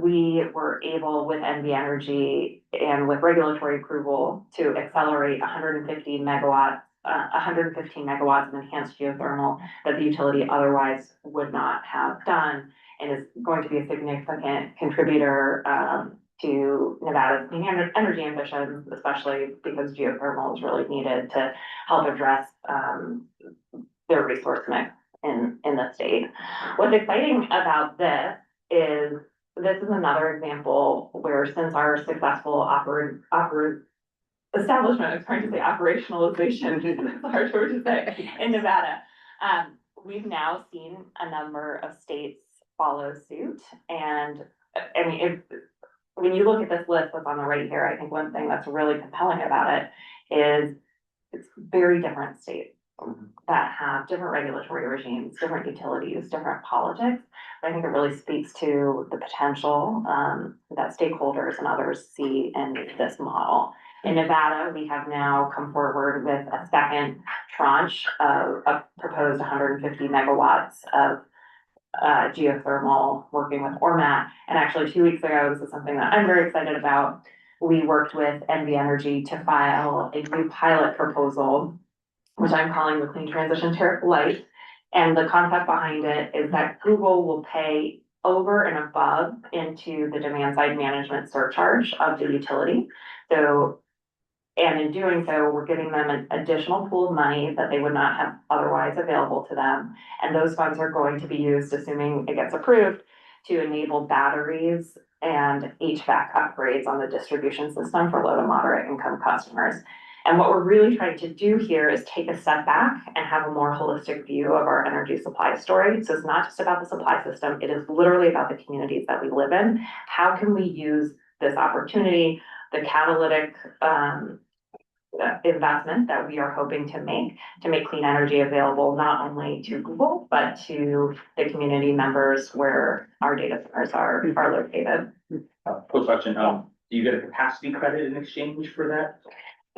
we were able with NV Energy and with regulatory approval to accelerate 115 megawatts of enhanced geothermal that the utility otherwise would not have done, and is going to be a significant contributor to Nevada's clean energy ambitions, especially because geothermal is really needed to help address their resource mix in the state. What's exciting about this is another example where, since our successful establishment, I'm trying to say operationalization, it's a hard word to say, in Nevada, we've now seen a number of states follow suit. And I mean, when you look at this list that's on the right here, I think one thing that's really compelling about it is it's very different states that have different regulatory regimes, different utilities, different politics. But I think it really speaks to the potential that stakeholders and others see in this model. In Nevada, we have now come forward with a second tranche of a proposed 150 megawatts of geothermal, working with Ormat. And actually 2 weeks ago, this is something that I'm very excited about. We worked with NV Energy to file a new pilot proposal, which I'm calling the Clean Transition Tariff Light. And the concept behind it is that Google will pay over and above into the demand side management surcharge of the utility. And in doing so, we're giving them an additional pool of money that they would not have otherwise available to them. And those funds are going to be used, assuming it gets approved, to enable batteries and HVAC upgrades on the distribution system for low to moderate income customers. And what we're really trying to do here is take a step back and have a more holistic view of our energy supply story. So it's not just about the supply system, it is literally about the communities that we live in. How can we use this opportunity, the catalytic investment that we are hoping to make clean energy available not only to Google, but to the community members where our data centers are located. Quick question, do you get a capacity credit in exchange for that?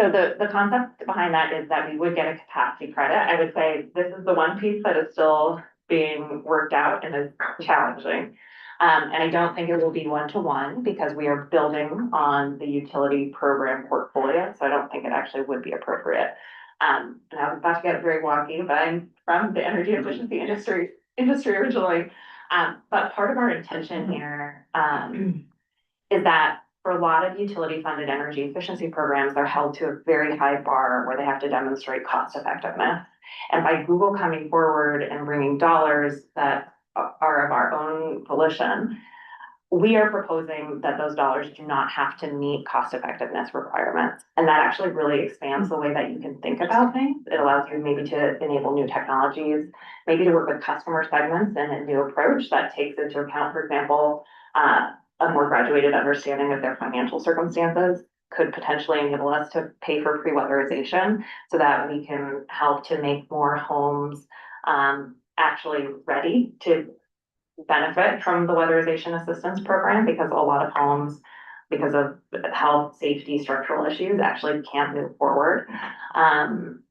So the concept behind that is that we would get a capacity credit. I would say this is the one piece that is still being worked out and is challenging. And I don't think it will be one-to-one because we are building on the utility program portfolio. So I don't think it actually would be appropriate. And I was about to get very wonky, but I'm from the energy efficiency industry originally. But part of our intention here is that for a lot of utility funded energy efficiency programs, they're held to a very high bar where they have to demonstrate cost effectiveness. And by Google coming forward and bringing dollars that are of our own volition, we are proposing that those dollars do not have to meet cost effectiveness requirements. And that actually really expands the way that you can think about things. It allows you maybe to enable new technologies, maybe to work with customer segments in a new approach that takes into account, for example, a more graduated understanding of their financial circumstances. Could potentially enable us to pay for pre-weatherization so that we can help to make more homes actually ready to benefit from the weatherization assistance program, because a lot of homes, because of health, safety, structural issues, actually can't move forward. And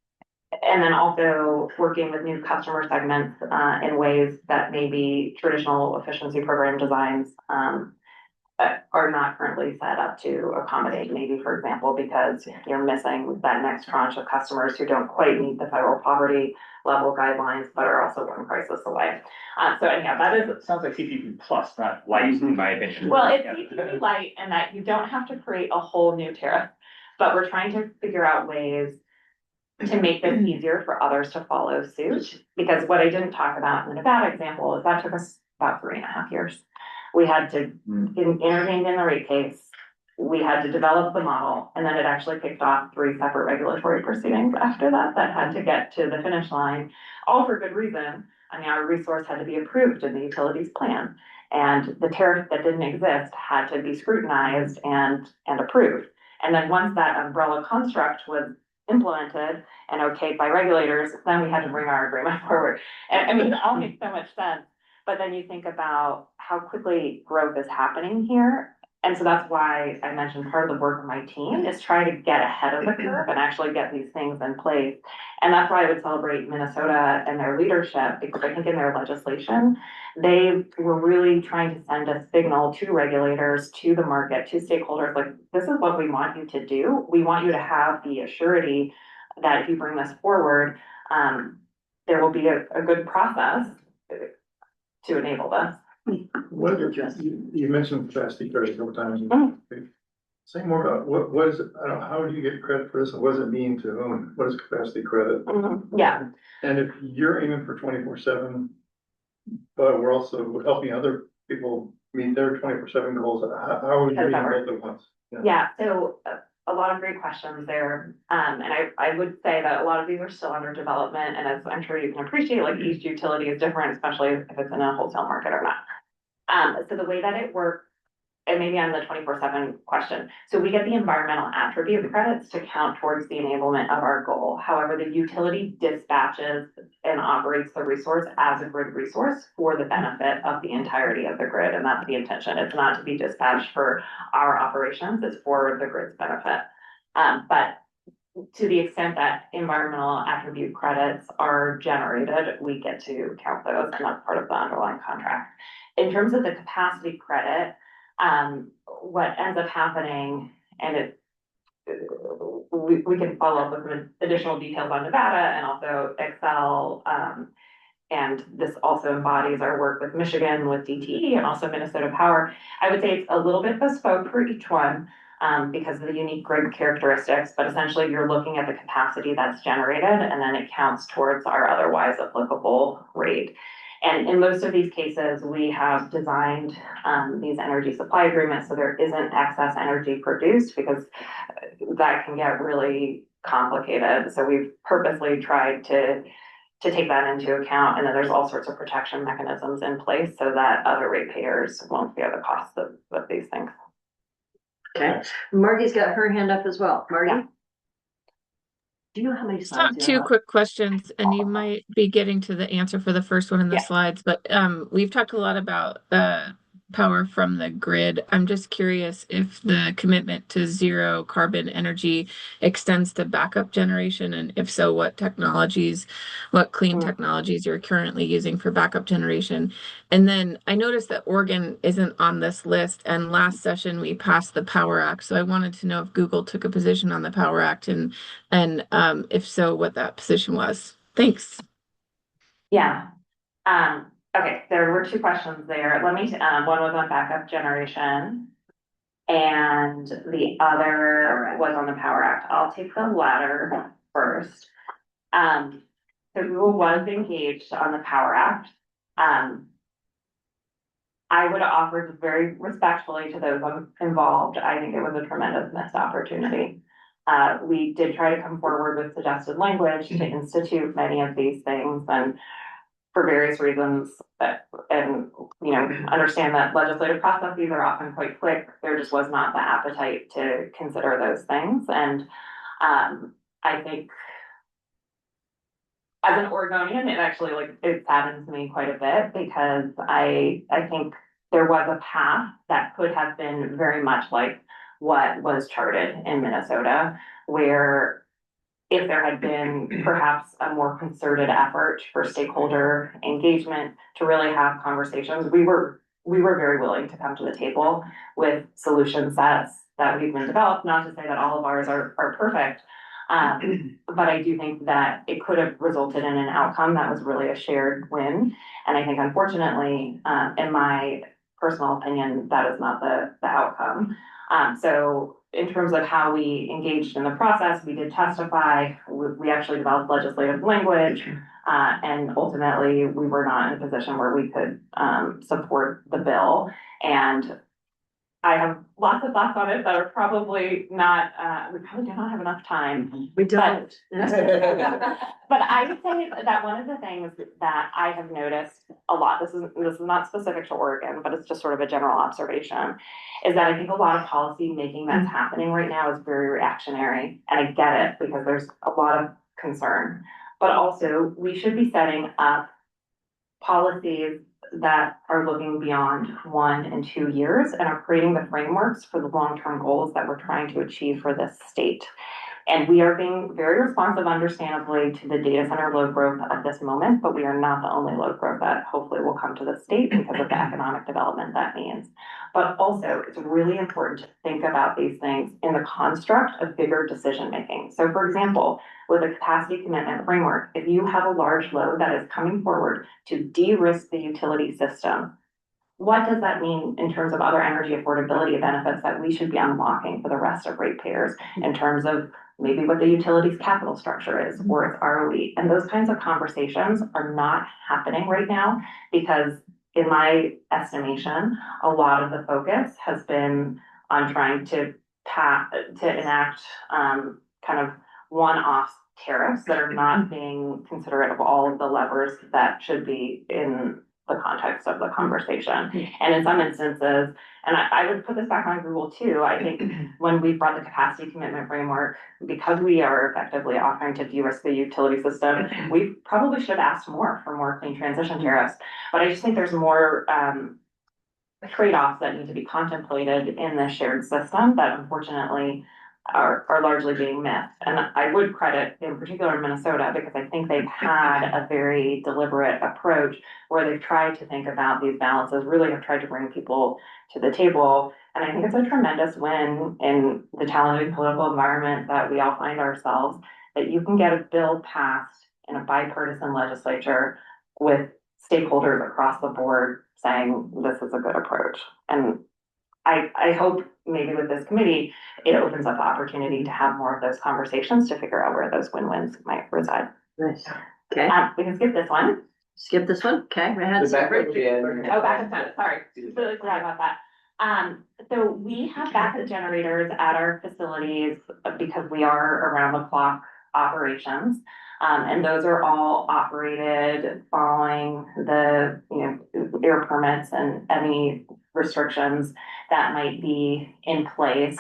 then also working with new customer segments in ways that maybe traditional efficiency program designs are not currently set up to accommodate, maybe, for example, because you're missing that next tranche of customers who don't quite meet the federal poverty level guidelines, but are also one crisis away. So anyhow, that is. It sounds like CPP plus, not light, in my opinion. Well, it's CPP light in that you don't have to create a whole new tariff, but we're trying to figure out ways to make this easier for others to follow suit. Because what I didn't talk about in the Nevada example is that took us about 3.5 years. We had to intervene in the rate case. We had to develop the model, and then it actually kicked off 3 separate regulatory proceedings after that had to get to the finish line, all for good reason. I mean, our resource had to be approved in the utilities plan, and the tariff that didn't exist had to be scrutinized and approved. And then once that umbrella construct was implemented and okayed by regulators, then we had to bring our agreement forward. And I mean, it all makes so much sense. But then you think about how quickly growth is happening here. And so that's why I mentioned part of the work of my team is trying to get ahead of the curve and actually get these things in place. And that's why I would celebrate Minnesota and their leadership, because I think in their legislation, they were really trying to send a signal to regulators, to the market, to stakeholders, like, this is what we want you to do. We want you to have the assurity that if you bring this forward, there will be a good process to enable this. What, you mentioned capacity credit a couple times. Mm-hmm. Say more about what is it, I don't know, how do you get credit for this, and what does it mean to whom? What is capacity credit? Mm-hmm. Yeah. And if you're aiming for 24/7, but we're also helping other people meet their 24/7 goals, how are we doing both at once? Yeah, so a lot of great questions there. And I would say that a lot of these are still under development, and as I'm sure you can appreciate, like each utility is different, especially if it's in a wholesale market or not. So the way that it works, and maybe on the 24/7 question, so we get the environmental attribute credits to count towards the enablement of our goal. However, the utility dispatches and operates the resource as a grid resource for the benefit of the entirety of the grid, and that's the intention. It's not to be dispatched for our operations, it's for the grid's benefit. But to the extent that environmental attribute credits are generated, we get to count those, and that's part of the underlying contract. In terms of the capacity credit, what ends up happening, and we can follow up with some additional details on Nevada and also Excel, and this also embodies our work with Michigan, with DTE, and also Minnesota Power. I would say it's a little bit bespoke for each one, because of the unique grid characteristics, but essentially you're looking at the capacity that's generated, and then it counts towards our otherwise applicable rate. And in most of these cases, we have designed these energy supply agreements so there isn't excess energy produced, because that can get really complicated. So we've purposely tried to take that into account, and then there's all sorts of protection mechanisms in place so that other ratepayers won't bear the cost of these things. Okay, Margie's got her hand up as well. Margie? Yeah. Do you know how many slides you Two have? quick questions, and you might be getting to the answer for the first one in the slides, but we've talked a lot about power from the grid. I'm just curious if the commitment to zero carbon energy extends to backup generation, and if so, what clean technologies you're currently using for backup generation. And then I noticed that Oregon isn't on this list, and last session we passed the Power Act. So I wanted to know if Google took a position on the Power Act, and if so, what that position was. Thanks. Yeah. Okay, there were two questions there. Let me, one was on backup generation, and the other was on the Power Act. I'll take the latter first. So Google was engaged on the Power Act. I would have offered very respectfully to those involved. I think it was a tremendous missed opportunity. We did try to come forward with suggested language to institute many of these things, and for various reasons, and understand that legislative processes are often quite quick. There just was not the appetite to consider those things, and I think as an Oregonian, it actually it saddens me quite a bit, because I think there was a path that could have been very much like what was charted in Minnesota, where if there had been perhaps a more concerted effort for stakeholder engagement to really have conversations, we were very willing to come to the table with solution sets that we've been developed. Not to say that all of ours are perfect, but I do think that it could have resulted in an outcome that was really a shared win. And I think, unfortunately, in my personal opinion, that is not the outcome. So in terms of how we engaged in the process, we did testify, we actually developed legislative language, and ultimately we were not in a position where we could support the bill. And I have lots of thoughts on it that are probably not, we probably do not have enough time. We don't. But I would say that one of the things that I have noticed a lot, this is not specific to Oregon, but it's just sort of a general observation, is that I think a lot of policy making that's happening right now is very reactionary. And I get it because there's a lot of concern. But also, we should be setting up policies that are looking beyond 1 and 2 years and are creating the frameworks for the long-term goals that we're trying to achieve for this state. And we are being very responsive, understandably, to the data center load growth at this moment, but we are not the only load growth that hopefully will come to the state because of the economic development that means. But also, it's really important to think about these things in the construct of bigger decision making. So for example, with a capacity commitment framework, if you have a large load that is coming forward to de-risk the utility system, what does that mean in terms of other energy affordability benefits that we should be unlocking for the rest of ratepayers in terms of maybe what the utility's capital structure is or its ROE? And those kinds of conversations are not happening right now because, in my estimation, a lot of the focus has been on trying to enact kind of one-off tariffs that are not being considerate of all of the levers that should be in the context of the conversation. And in some instances, and I would put this back on Google too, I think when we brought the capacity commitment framework, because we are effectively offering to de-risk the utility system, we probably should have asked more for more clean transition tariffs. But I just think there's more trade-offs that need to be contemplated in the shared system that unfortunately are largely being missed. And I would credit in particular Minnesota because I think they've had a very deliberate approach where they've tried to think about these balances, really have tried to bring people to the table. And I think it's a tremendous win in the challenging political environment that we all find ourselves, that you can get a bill passed in a bipartisan legislature with stakeholders across the board saying this is a good approach. And I hope maybe with this committee, it opens up the opportunity to have more of those conversations to figure out where those win-wins might reside. Nice. Okay. We can skip this one. Skip this one. Okay. The backup gen- Oh, backup gen, sorry. Really forgot about that. So we have backup generators at our facilities because we are around the clock operations. And those are all operated following the, air permits and any restrictions that might be in place.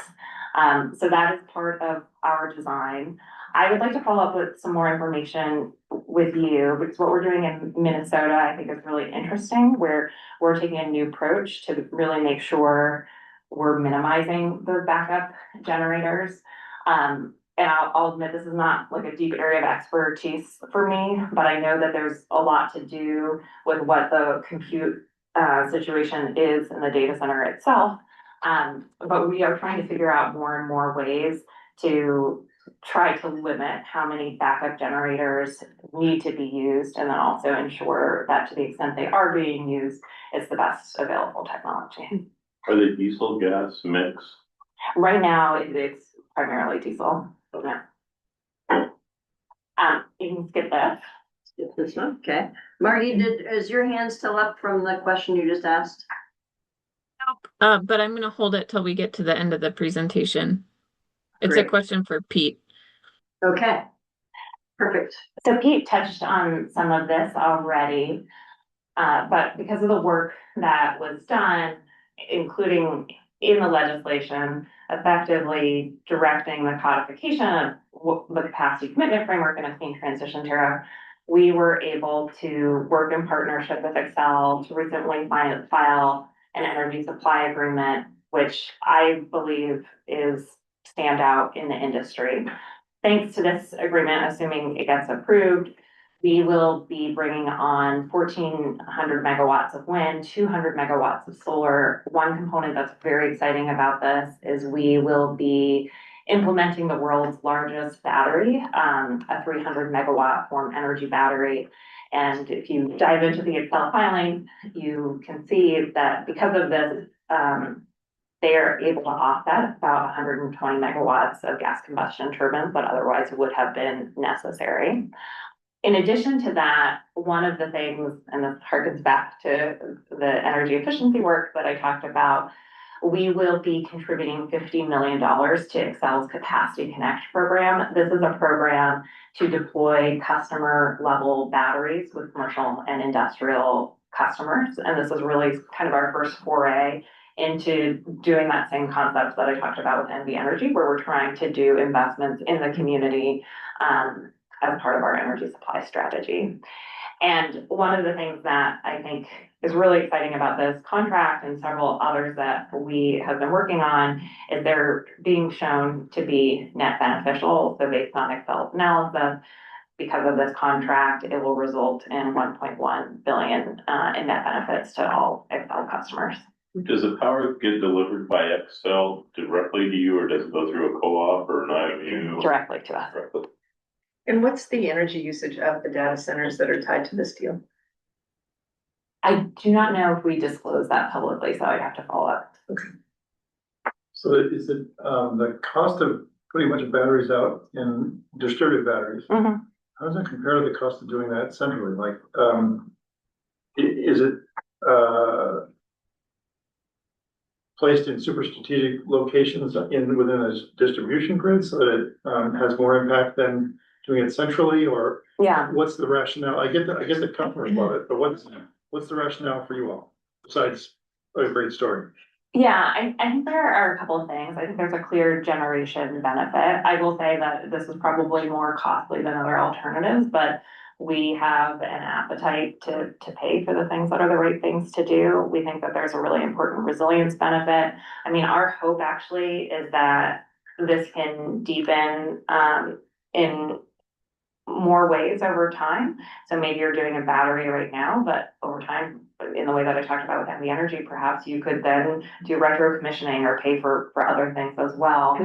So that is part of our design. I would like to follow up with some more information with you because what we're doing in Minnesota, I think is really interesting, where we're taking a new approach to really make sure we're minimizing those backup generators. And I'll admit this is not like a deep area of expertise for me, but I know that there's a lot to do with what the compute situation is in the data center itself. But we are trying to figure out more and more ways to try to limit how many backup generators need to be used, and then also ensure that to the extent they are being used, it's the best available technology. Are they diesel gas mix? Right now, it's primarily diesel. Yeah. You can skip this. Skip this one. Okay. Marty, is your hand still up from the question you just asked? But I'm gonna hold it till we get to the end of the presentation. It's Great. a question for Pete. Okay. Perfect. So Pete touched on some of this already, but because of the work that was done, including in the legislation, effectively directing the codification of the capacity commitment framework and a clean transition tariff, we were able to work in partnership with Excel to recently file an energy supply agreement, which I believe is standout in the industry. Thanks to this agreement, assuming it gets approved, we will be bringing on 1,400 megawatts of wind, 200 megawatts of solar. One component that's very exciting about this is we will be implementing the world's largest battery, a 300 megawatt Form Energy battery. And if you dive into the Excel filing, you can see that because of this, they are able to offset about 120 megawatts of gas combustion turbines that otherwise would have been necessary. In addition to that, one of the things, and this harkens back to the energy efficiency work that I talked about, we will be contributing $50 million to Excel's Capacity Connect program. This is a program to deploy customer level batteries with commercial and industrial customers. And this is really kind of our first foray into doing that same concept that I talked about with NV Energy, where we're trying to do investments in the community as part of our energy supply strategy. And one of the things that I think is really exciting about this contract and several others that we have been working on is they're being shown to be net beneficial. So based on Excel's analysis, because of this contract, it will result in 1.1 billion in net benefits to all Excel customers. Does the power get delivered by Excel directly to you, or does it go through a co-op or an IMU? Directly to us. Directly. And what's the energy usage of the data centers that are tied to this deal? I do not know if we disclose that publicly, so I'd have to follow up. Okay. So is it, the cost of putting a bunch of batteries out in distributed batteries? Mm-hmm. How does that compare to the cost of doing that centrally? Like, is it, placed in super strategic locations within a distribution grid so that it has more impact than doing it centrally, or yeah, what's the rationale? I get the customers love it, but what's the rationale for you all besides a great story? Yeah, I think there are a couple of things. I think there's a clear generation benefit. I will say that this is probably more costly than other alternatives, but we have an appetite to pay for the things that are the right things to do. We think that there's a really important resilience benefit. I mean, our hope actually is that this can deepen in more ways over time. So maybe you're doing a battery right now, but over time, in the way that I talked about with NV Energy, perhaps you could then do retro commissioning or pay for other things as well,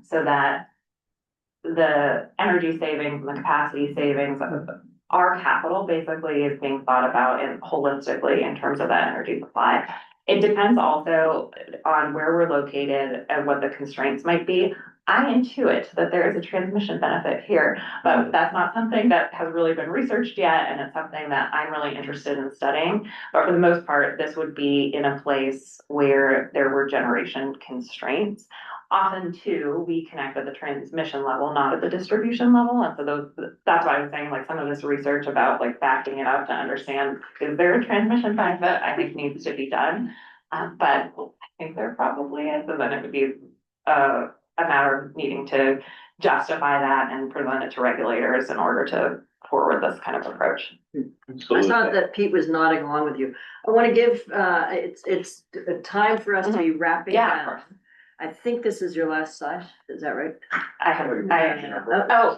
so that the energy savings and the capacity savings of our capital basically is being thought about in holistically in terms of that energy supply. It depends also on where we're located and what the constraints might be. I intuit that there is a transmission benefit here, but that's not something that has really been researched yet, and it's something that I'm really interested in studying. But for the most part, this would be in a place where there were generation constraints. Often too, we connect at the transmission level, not at the distribution level. And so that's why I was saying like some of this research about like backing it up to understand, is there a transmission benefit, I think needs to be done. But I think there probably is, and then it would be a matter of needing to justify that and present it to regulators in order to forward this kind of approach. I saw that Pete was nodding along with you. I want to give, it's time for us to be wrapping up. I think this is your last slide. Is that right? I'll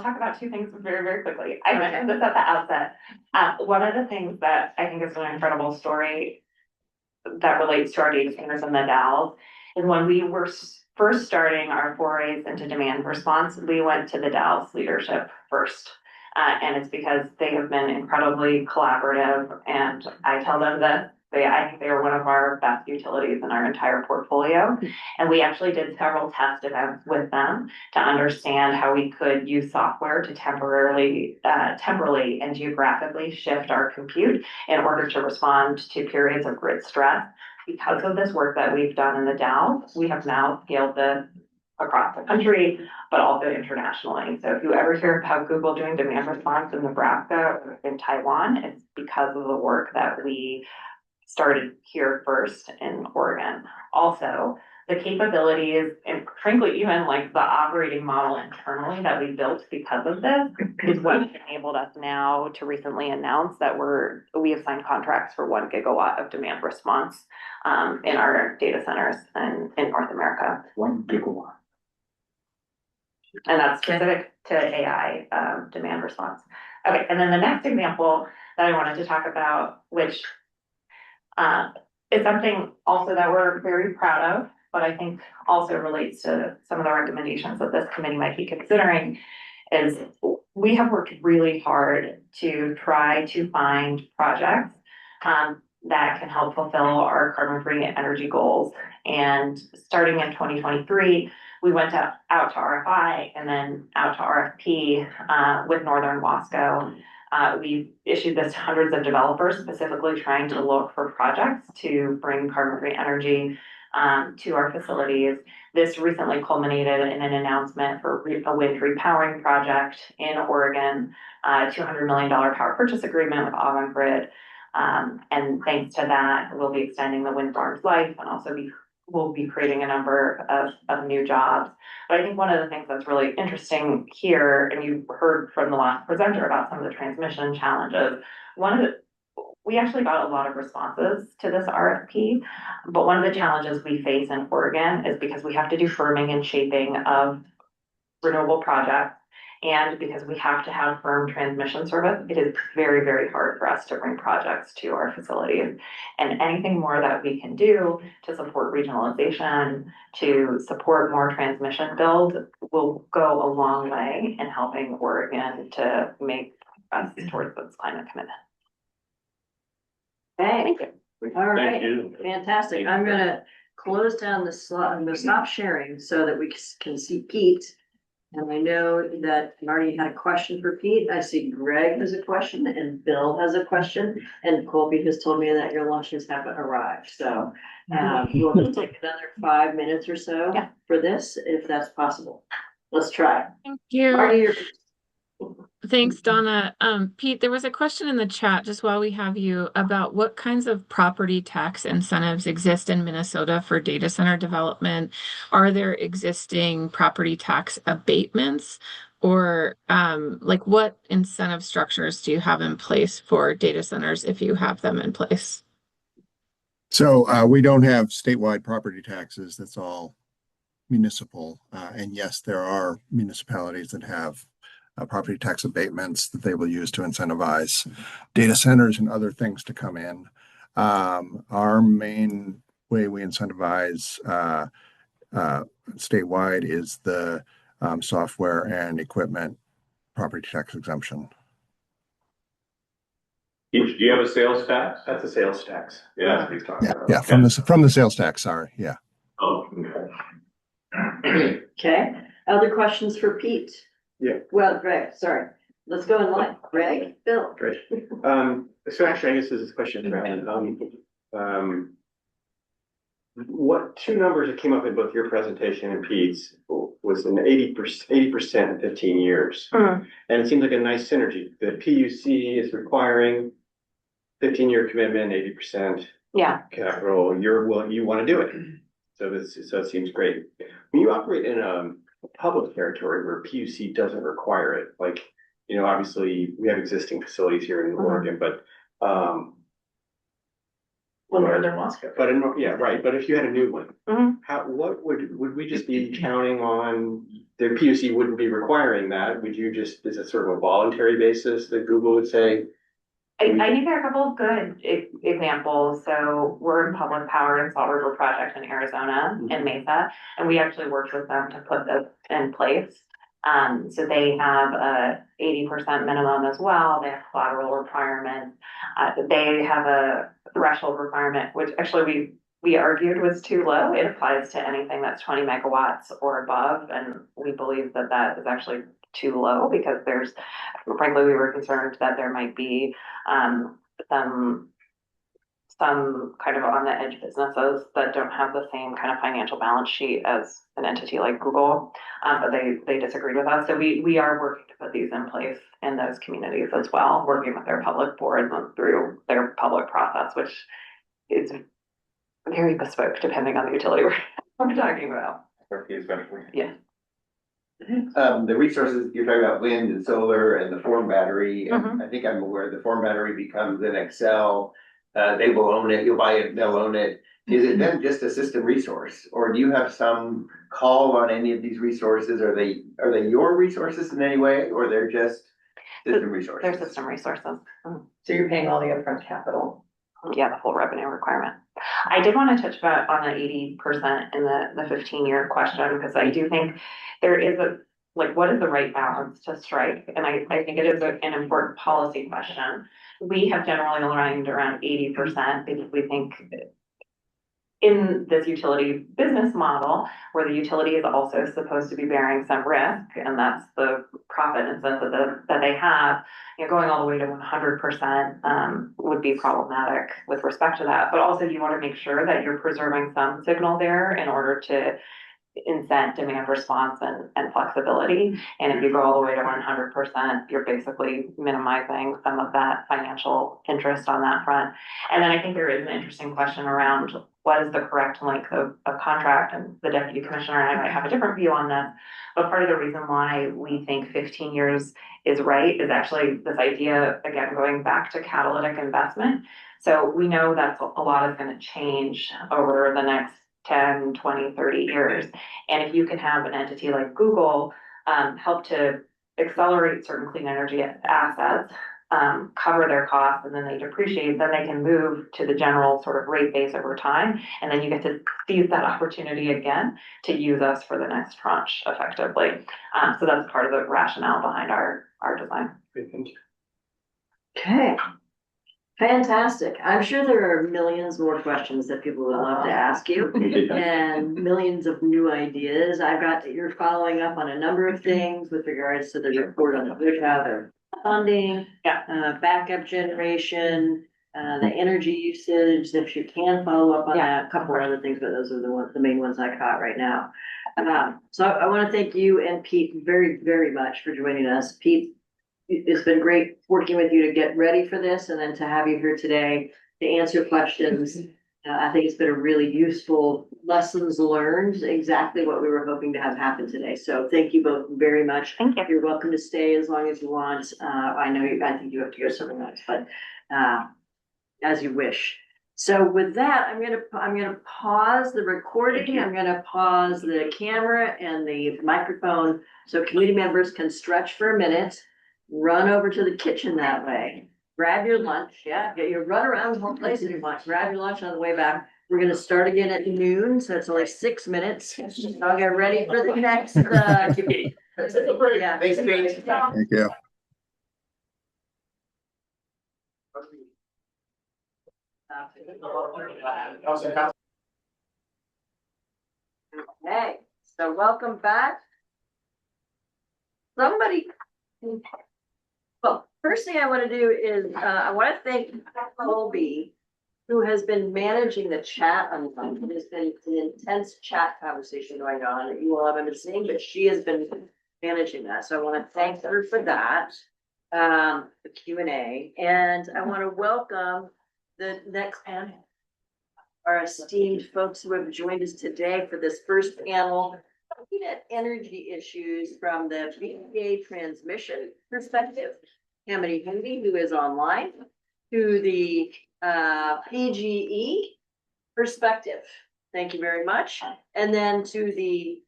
talk about two things very, very quickly. I mentioned this at the outset. One of the things that I think is an incredible story that relates to our data centers and the Dalles is when we were first starting our forays into demand response, we went to the Dalles leadership first. And it's because they have been incredibly collaborative, and I tell them that I think they are one of our best utilities in our entire portfolio. And we actually did several test events with them to understand how we could use software to temporarily and geographically shift our compute in order to respond to periods of grid stress. Because of this work that we've done in the Dalles, we have now scaled this across the country, but also internationally. So if you ever hear about Google doing demand response in Nebraska or in Taiwan, it's because of the work that we started here first in Oregon. Also, the capabilities and frankly, even like the operating model internally that we built because of this is what enabled us now to recently announce that we have signed contracts for 1 gigawatt of demand response in our data centers in North America. 1 gigawatt. And that's specific to AI demand response. Okay, and then the next example that I wanted to talk about, which it's something also that we're very proud of, but I think also relates to some of the recommendations that this committee might be considering, is we have worked really hard to try to find projects that can help fulfill our carbon-free energy goals. And starting in 2023, we went out to RFI and then out to RFP with Northern Wasco We issued this to hundreds of developers, specifically trying to look for projects to bring carbon-free energy to our facilities. This recently culminated in an announcement for a wind repowering project in Oregon, $200 million power purchase agreement with Avangrid. And thanks to that, we'll be extending the wind farm's life and also we'll be creating a number of new jobs. But I think one of the things that's really interesting here, and you heard from the last presenter about some of the transmission challenges, we actually got a lot of responses to this RFP, but one of the challenges we face in Oregon is because we have to do firming and shaping of renewable projects. And because we have to have firm transmission service, it is very, very hard for us to bring projects to our facilities. And anything more that we can do to support regionalization, to support more transmission build will go a long way in helping Oregon to make us towards this climate commitment. Okay. Thank you. All right. Thank you. Fantastic. I'm gonna close down the slide. I'm gonna stop sharing so that we can see Pete. And I know that Marty had a question for Pete. I see Greg has a question and Bill has a question. And Colby has told me that your lunches haven't arrived. So we'll just take another 5 minutes or so for this, if that's possible. Let's try. Thank you. Marty, Thanks, Donna. Pete, there was a question in the chat just while we have you about what kinds of property tax incentives exist in Minnesota for data center development. Are there existing property tax abatements, or like what incentive structures do you have in place for data centers if you have them in place? So we don't have statewide property taxes. That's all municipal. And yes, there are municipalities that have property tax abatements that they will use to incentivize data centers and other things to come in. Our main way we incentivize statewide is the software and equipment property tax exemption. Do you have a sales tax? That's a sales tax. Yeah. He's talking about. Yeah, from the sales tax, sorry, yeah. Oh, okay. okay. Other questions for Pete? Yeah. Well, Greg, sorry. Let's go in line. Greg, Bill. Great. So actually, I guess this is a question around, what two numbers that came up in both your presentation and Pete's was an 80% in 15 years. And it seems like a nice synergy. The PUC is requiring 15-year commitment, 80% capital. You want to do it. So it seems great. When you operate in a public territory where PUC doesn't require it, like, obviously we have existing facilities here in Oregon, but Northern Moscow. But but if you had a new one, what would we just be counting on? The PUC wouldn't be requiring that. Would you just, is it sort of a voluntary basis that Google would say? I think there are a couple of good examples. So we're in Public Power and Salt River Project in Arizona in Mesa, and we actually worked with them to put this in place. So they have a 80% minimum as well. They have collateral requirements. They have a threshold requirement, which actually we argued was too low. It applies to anything that's 20 megawatts or above, and we believe that that is actually too low because frankly, we were concerned that there might be some kind of on the edge businesses that don't have the same kind of financial balance sheet as an entity like Google, but they disagreed with us. So we are working to put these in place in those communities as well, working with their public boards and through their public process, which is very bespoke depending on the utility we're talking about. Yeah. The resources, you're talking about wind and solar and the Form battery, and I think I'm aware the Form battery becomes an Excel. They will own it, you'll buy it, they'll own it. Is it then just a system resource, or do you have some call on any of these resources? Are they your resources in any way, or they're just system resources? They're system resources. So you're paying all the upfront capital? Yeah, the full revenue requirement. I did want to touch about on the 80% in the 15-year question, because I do think there is what is the right balance to strike? And I think it is an important policy question. We have generally aligned around 80% because we think in this utility business model, where the utility is also supposed to be bearing some risk, and that's the profit incentive that they have, you know, going all the way to 100% would be problematic with respect to that. But also you want to make sure that you're preserving some signal there in order to incent demand response and flexibility. And if you go all the way to 100%, you're basically minimizing some of that financial interest on that front. And then I think there is an interesting question around what is the correct length of contract, and the deputy commissioner and I might have a different view on this. But part of the reason why we think 15 years is right is actually this idea, again, going back to catalytic investment. So we know that a lot is going to change over the next 10, 20, 30 years. And if you can have an entity like Google help to accelerate certain clean energy assets, cover their costs, and then they depreciate, then they can move to the general sort of rate base over time. And then you get to seize that opportunity again to use us for the next tranche effectively. So that's part of the rationale behind our design. Thank you. Okay. Fantastic. I'm sure there are millions more questions that people would love to ask you and millions of new ideas. I've got that you're following up on a number of things with regards to the report on the their funding, backup generation, the energy usage, if you can follow up on that, a couple of other things, but those are the main ones I caught right now. So I want to thank you and Pete very, very much for joining us. Pete, it's been great working with you to get ready for this and then to have you here today to answer questions. I think it's been a really useful lessons learned, exactly what we were hoping to have happen today. So thank you both very much. Thank you. You're welcome to stay as long as you want. I think you have to go somewhere else, but as you wish. So with that, I'm gonna pause the recording. I'm gonna pause the camera and the microphone so committee members can stretch for a minute. Run over to the kitchen that way, grab your lunch, get your run around the whole place if you want, grab your lunch on the way back. We're gonna start again at noon, so it's only 6 minutes. I'll get ready for the next, yeah. Thanks, Pete. Thank you. Okay, so welcome back. Well, first thing I want to do is, I want to thank Colby, who has been managing the chat on the phone. There's been an intense chat conversation going on that you all haven't been seeing, but she has been managing that. So I want to thank her for that, the Q&A. And I want to welcome the next panel, our esteemed folks who have joined us today for this first panel, looking at energy issues from the BPA transmission perspective. Hamady Hindi, who is online, to the PGE perspective. Thank you very much. And then to the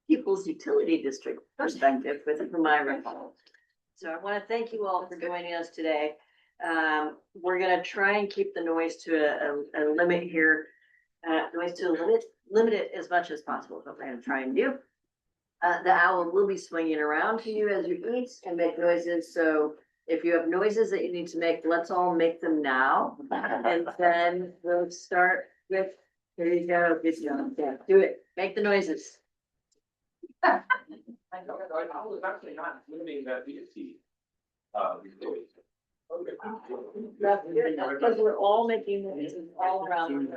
People's Utility District perspective with Myra. So I want to thank you all for joining us today. We're going to try and keep the noise to a limit here. Limit it as much as possible. Is what we're going to try and do. The owl will be swinging around to you as you eat and make noises. So if you have noises that you need to make, let's all make them now. And then we'll start with, here you go. Good job. Yeah, do it. Make the noises. I was actually not limiting that VSC. Because we're all making noises all around.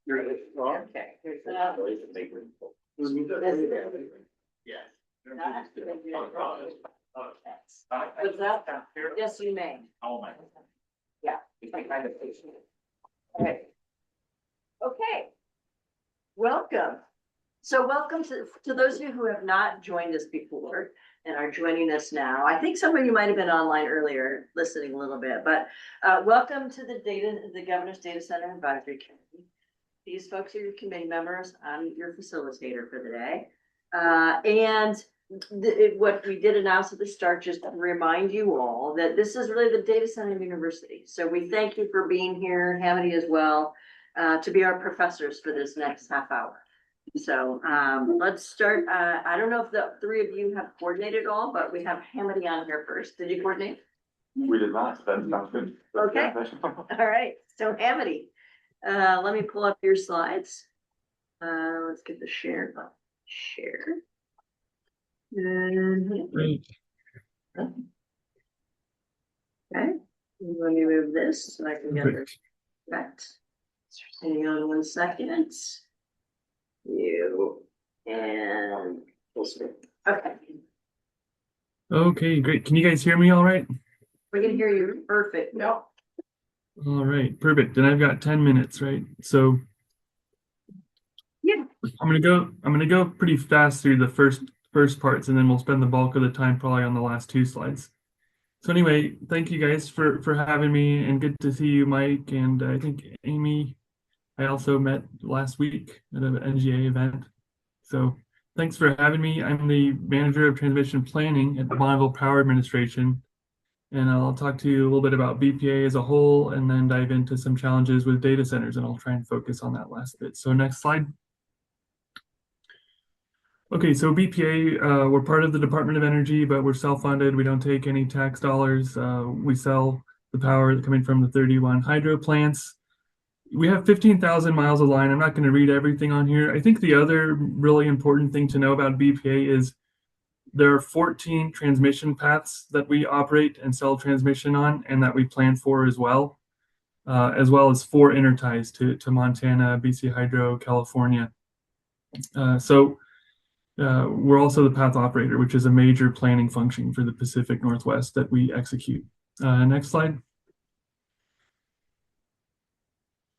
Okay. Here's What's that? Yes, you may. Oh my. Yeah. Okay. Okay. Welcome. So welcome to those of you who have not joined us before and are joining us now. I think some of you might have been online earlier listening a little bit, but welcome to the Governor's Data Center Advisory Committee. These folks are your committee members. I'm your facilitator for the day. What we did announce at the start, just to remind you all that this is really the data center university. So we thank you for being here, Hamady as well, to be our professors for this next half hour. So let's start. I don't know if the three of you have coordinated all, but we have Hamady on here first. Did you coordinate? We did not. That sounds good. Okay. All right. So Hamady, Let me pull up your slides. Let's get the share. And Great. okay, let me move this so I can get Perfect. that. Hang on 1 second. You and okay. Okay, great. Can you guys hear me all right? We can hear you perfect. No. All right, perfect. And I've got 10 minutes, right? So yeah, I'm gonna go pretty fast through the first parts, and then we'll spend the bulk of the time probably on the last 2 slides. So anyway, thank you guys for having me, and good to see you, Mike, and I think Amy. I also met last week at an NGA event. So thanks for having me. I'm the manager of transmission planning at the Bonneville Power Administration. And I'll talk to you a little bit about BPA as a whole, and then dive into some challenges with data centers, and I'll try and focus on that last bit. So next slide. Okay, so BPA, we're part of the Department of Energy, but we're self-funded. We don't take any tax dollars. We sell the power coming from the 31 hydro plants. We have 15,000 miles of line. I'm not going to read everything on here. I think the other really important thing to know about BPA is there are 14 transmission paths that we operate and sell transmission on, and that we plan for as well as 4 interties to Montana, BC Hydro, California. We're also the path operator, which is a major planning function for the Pacific Northwest that we execute. Next slide.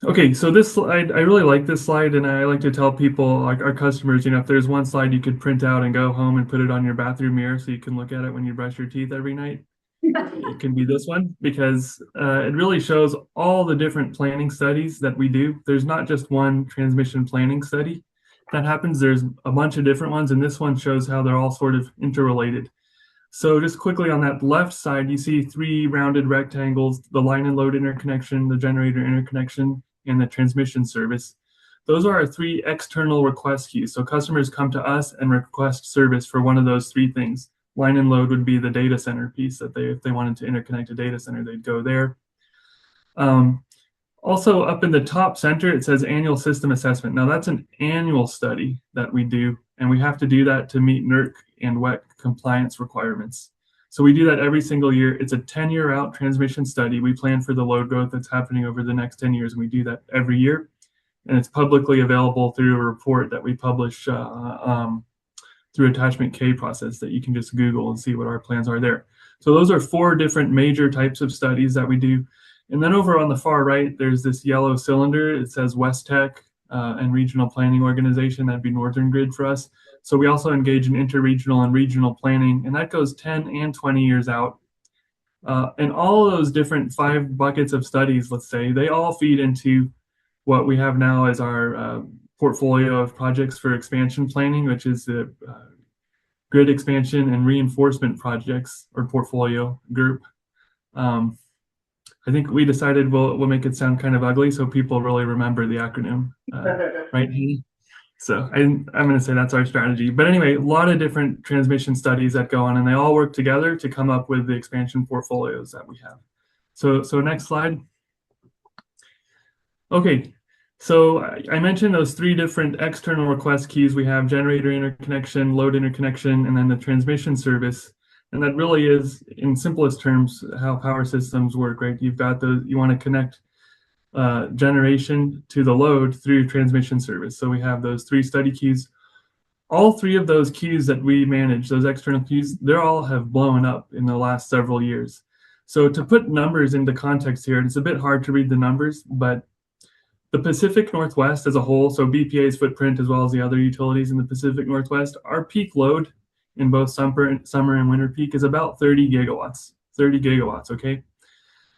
Okay, so this slide, I really like this slide, and I like to tell people, like our customers, if there's one slide you could print out and go home and put it on your bathroom mirror so you can look at it when you brush your teeth every night, it can be this one, because it really shows all the different planning studies that we do. There's not just one transmission planning study that happens. There's a bunch of different ones, and this one shows how they're all sort of interrelated. So just quickly on that left side, you see 3 rounded rectangles: the line and load interconnection, the generator interconnection, and the transmission service. Those are our 3 external request queues. So customers come to us and request service for one of those 3 things. Line and load would be the data center piece that if they wanted to interconnect a data center, they'd go there. Also up in the top center, it says annual system assessment. Now that's an annual study that we do, and we have to do that to meet NERC and WEC compliance requirements. So we do that every single year. It's a 10-year out transmission study. We plan for the load growth that's happening over the next 10 years, and we do that every year. And it's publicly available through a report that we publish through Attachment K process that you can just Google and see what our plans are there. So those are 4 different major types of studies that we do. And then over on the far right, there's this yellow cylinder. It says West Tech and Regional Planning Organization. That'd be Northern Grid for us. So we also engage in interregional and regional planning, and that goes 10 and 20 years out. And all of those different 5 buckets of studies, let's say, they all feed into what we have now as our portfolio of projects for expansion planning, which is the grid expansion and reinforcement projects, or portfolio group. I think we decided we'll make it sound kind of ugly so people really remember the acronym, right? So I'm going to say that's our strategy. But anyway, a lot of different transmission studies that go on, and they all work together to come up with the expansion portfolios that we have. So next slide. Okay, so I mentioned those 3 different external request queues. We have generator interconnection, load interconnection, and then the transmission service. And that really is, in simplest terms, how power systems work, right? You've got you want to connect generation to the load through transmission service. So we have those 3 study queues. All 3 of those queues that we manage, those external queues, they all have blown up in the last several years. So to put numbers into context here, it's a bit hard to read the numbers, but the Pacific Northwest as a whole, so BPA's footprint as well as the other utilities in the Pacific Northwest, our peak load in both summer and winter peak is about 30 gigawatts, okay?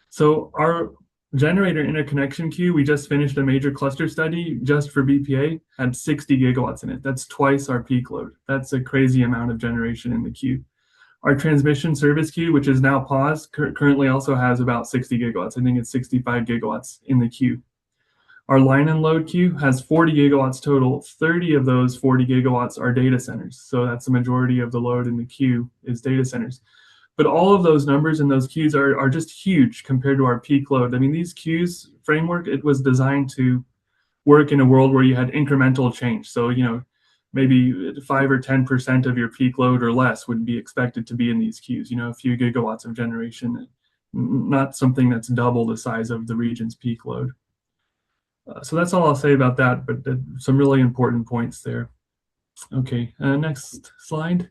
So our generator interconnection queue, we just finished a major cluster study just for BPA, had 60 gigawatts in it. That's twice our peak load. That's a crazy amount of generation in the queue. Our transmission service queue, which is now paused, currently also has about 60 gigawatts. I think it's 65 gigawatts in the queue. Our line and load queue has 40 gigawatts total. 30 of those 40 gigawatts are data centers. So that's the majority of the load in the queue is data centers. But all of those numbers and those queues are just huge compared to our peak load. I mean, these queues framework, it was designed to work in a world where you had incremental change. So, maybe 5 or 10% of your peak load or less would be expected to be in these queues, a few gigawatts of generation, not something that's double the size of the region's peak load. So that's all I'll say about that, but some really important points there. Okay, next slide.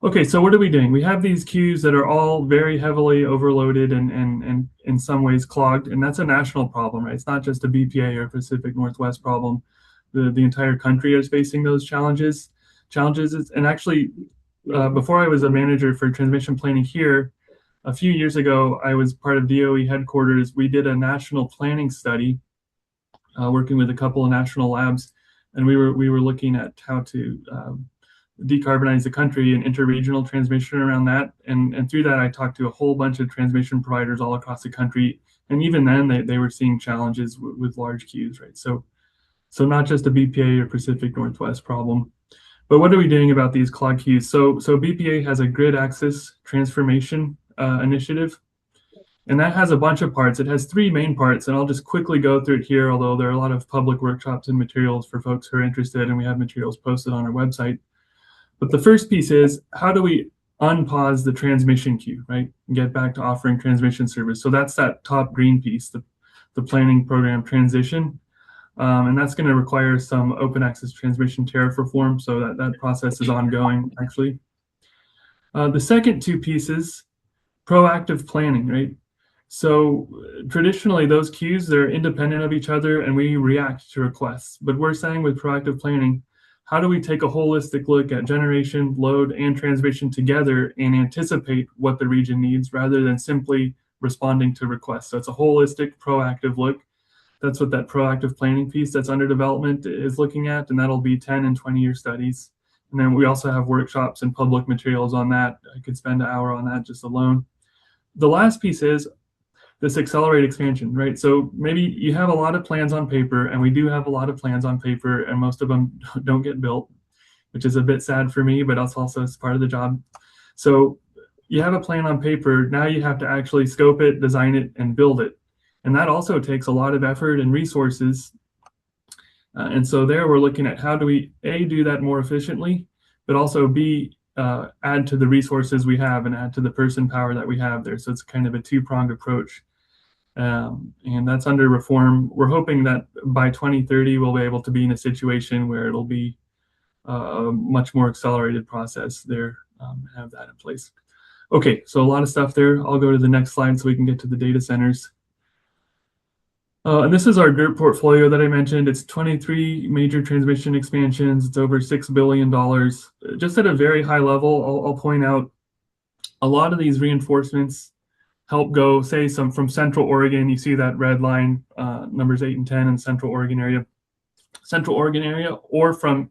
Okay, so what are we doing? We have these queues that are all very heavily overloaded and in some ways clogged, and that's a national problem, right? It's not just a BPA or Pacific Northwest problem. The entire country is facing those challenges. And actually, before I was a manager for transmission planning here, a few years ago, I was part of DOE headquarters. We did a national planning study, working with a couple of national labs, and we were looking at how to decarbonize the country and interregional transmission around that. And through that, I talked to a whole bunch of transmission providers all across the country. And even then, they were seeing challenges with large queues, right? So not just a BPA or Pacific Northwest problem. But what are we doing about these clogged queues? So BPA has a grid access transformation initiative, and that has a bunch of parts. It has 3 main parts, and I'll just quickly go through it here, although there are a lot of public workshops and materials for folks who are interested, and we have materials posted on our website. But the first piece is, how do we unpause the transmission queue, right? And get back to offering transmission service. So that's that top green piece, the planning program transition. And that's going to require some open access transmission tariff reform. So that process is ongoing, actually. The second 2 pieces, proactive planning, right? So traditionally, those queues, they're independent of each other, and we react to requests. But we're saying with proactive planning, how do we take a holistic look at generation, load, and transmission together and anticipate what the region needs rather than simply responding to requests? So it's a holistic, proactive look. That's what that proactive planning piece that's under development is looking at, and that'll be 10 and 20-year studies. And then we also have workshops and public materials on that. I could spend an hour on that just alone. The last piece is this accelerate expansion, right? So maybe you have a lot of plans on paper, and we do have a lot of plans on paper, and most of them don't get built, which is a bit sad for me, but that's also part of the job. So you have a plan on paper, now you have to actually scope it, design it, and build it. And that also takes a lot of effort and resources. And so there we're looking at how do we, A, do that more efficiently, but also B, add to the resources we have and add to the person power that we have there. So it's kind of a 2-pronged approach. And that's under reform. We're hoping that by 2030, we'll be able to be in a situation where it'll be a much more accelerated process there, have that in place. Okay, so a lot of stuff there. I'll go to the next slide so we can get to the data centers. And this is our group portfolio that I mentioned. It's 23 major transmission expansions. It's over $6 billion. Just at a very high level, I'll point out a lot of these reinforcements help go, say, from Central Oregon. You see that red line, numbers 8 and 10 in Central Oregon area, or from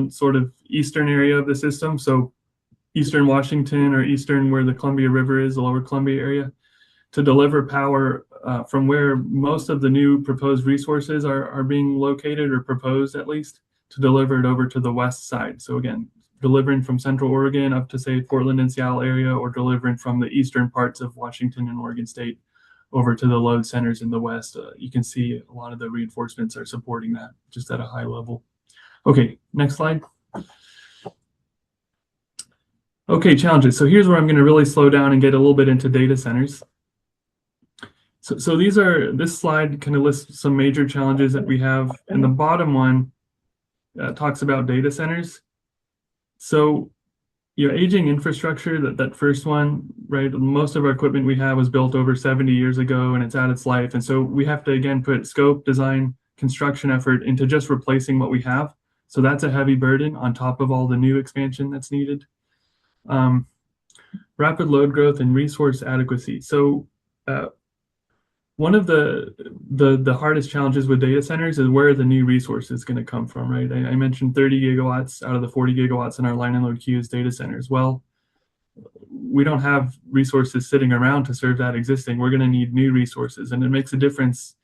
sort of eastern area of the system. So Eastern Washington or eastern where the Columbia River is, the lower Columbia area, to deliver power from where most of the new proposed resources are being located, or proposed at least, to deliver it over to the west side. So again, delivering from Central Oregon up to, say, Portland and Seattle area, or delivering from the eastern parts of Washington and Oregon State over to the load centers in the west. You can see a lot of the reinforcements are supporting that just at a high level. Okay, next slide. Okay, challenges. So here's where I'm going to really slow down and get a little bit into data centers. So this slide kind of lists some major challenges that we have, and the bottom one talks about data centers. So, aging infrastructure, that first one, right? Most of our equipment we have was built over 70 years ago, and it's at its life. And so we have to, again, put scope, design, construction effort into just replacing what we have. So that's a heavy burden on top of all the new expansion that's needed. Rapid load growth and resource adequacy. So one of the hardest challenges with data centers is where the new resource is going to come from, right? I mentioned 30 gigawatts out of the 40 gigawatts in our line and load queues data centers. Well, we don't have resources sitting around to serve that existing. We're going to need new resources, and it makes a difference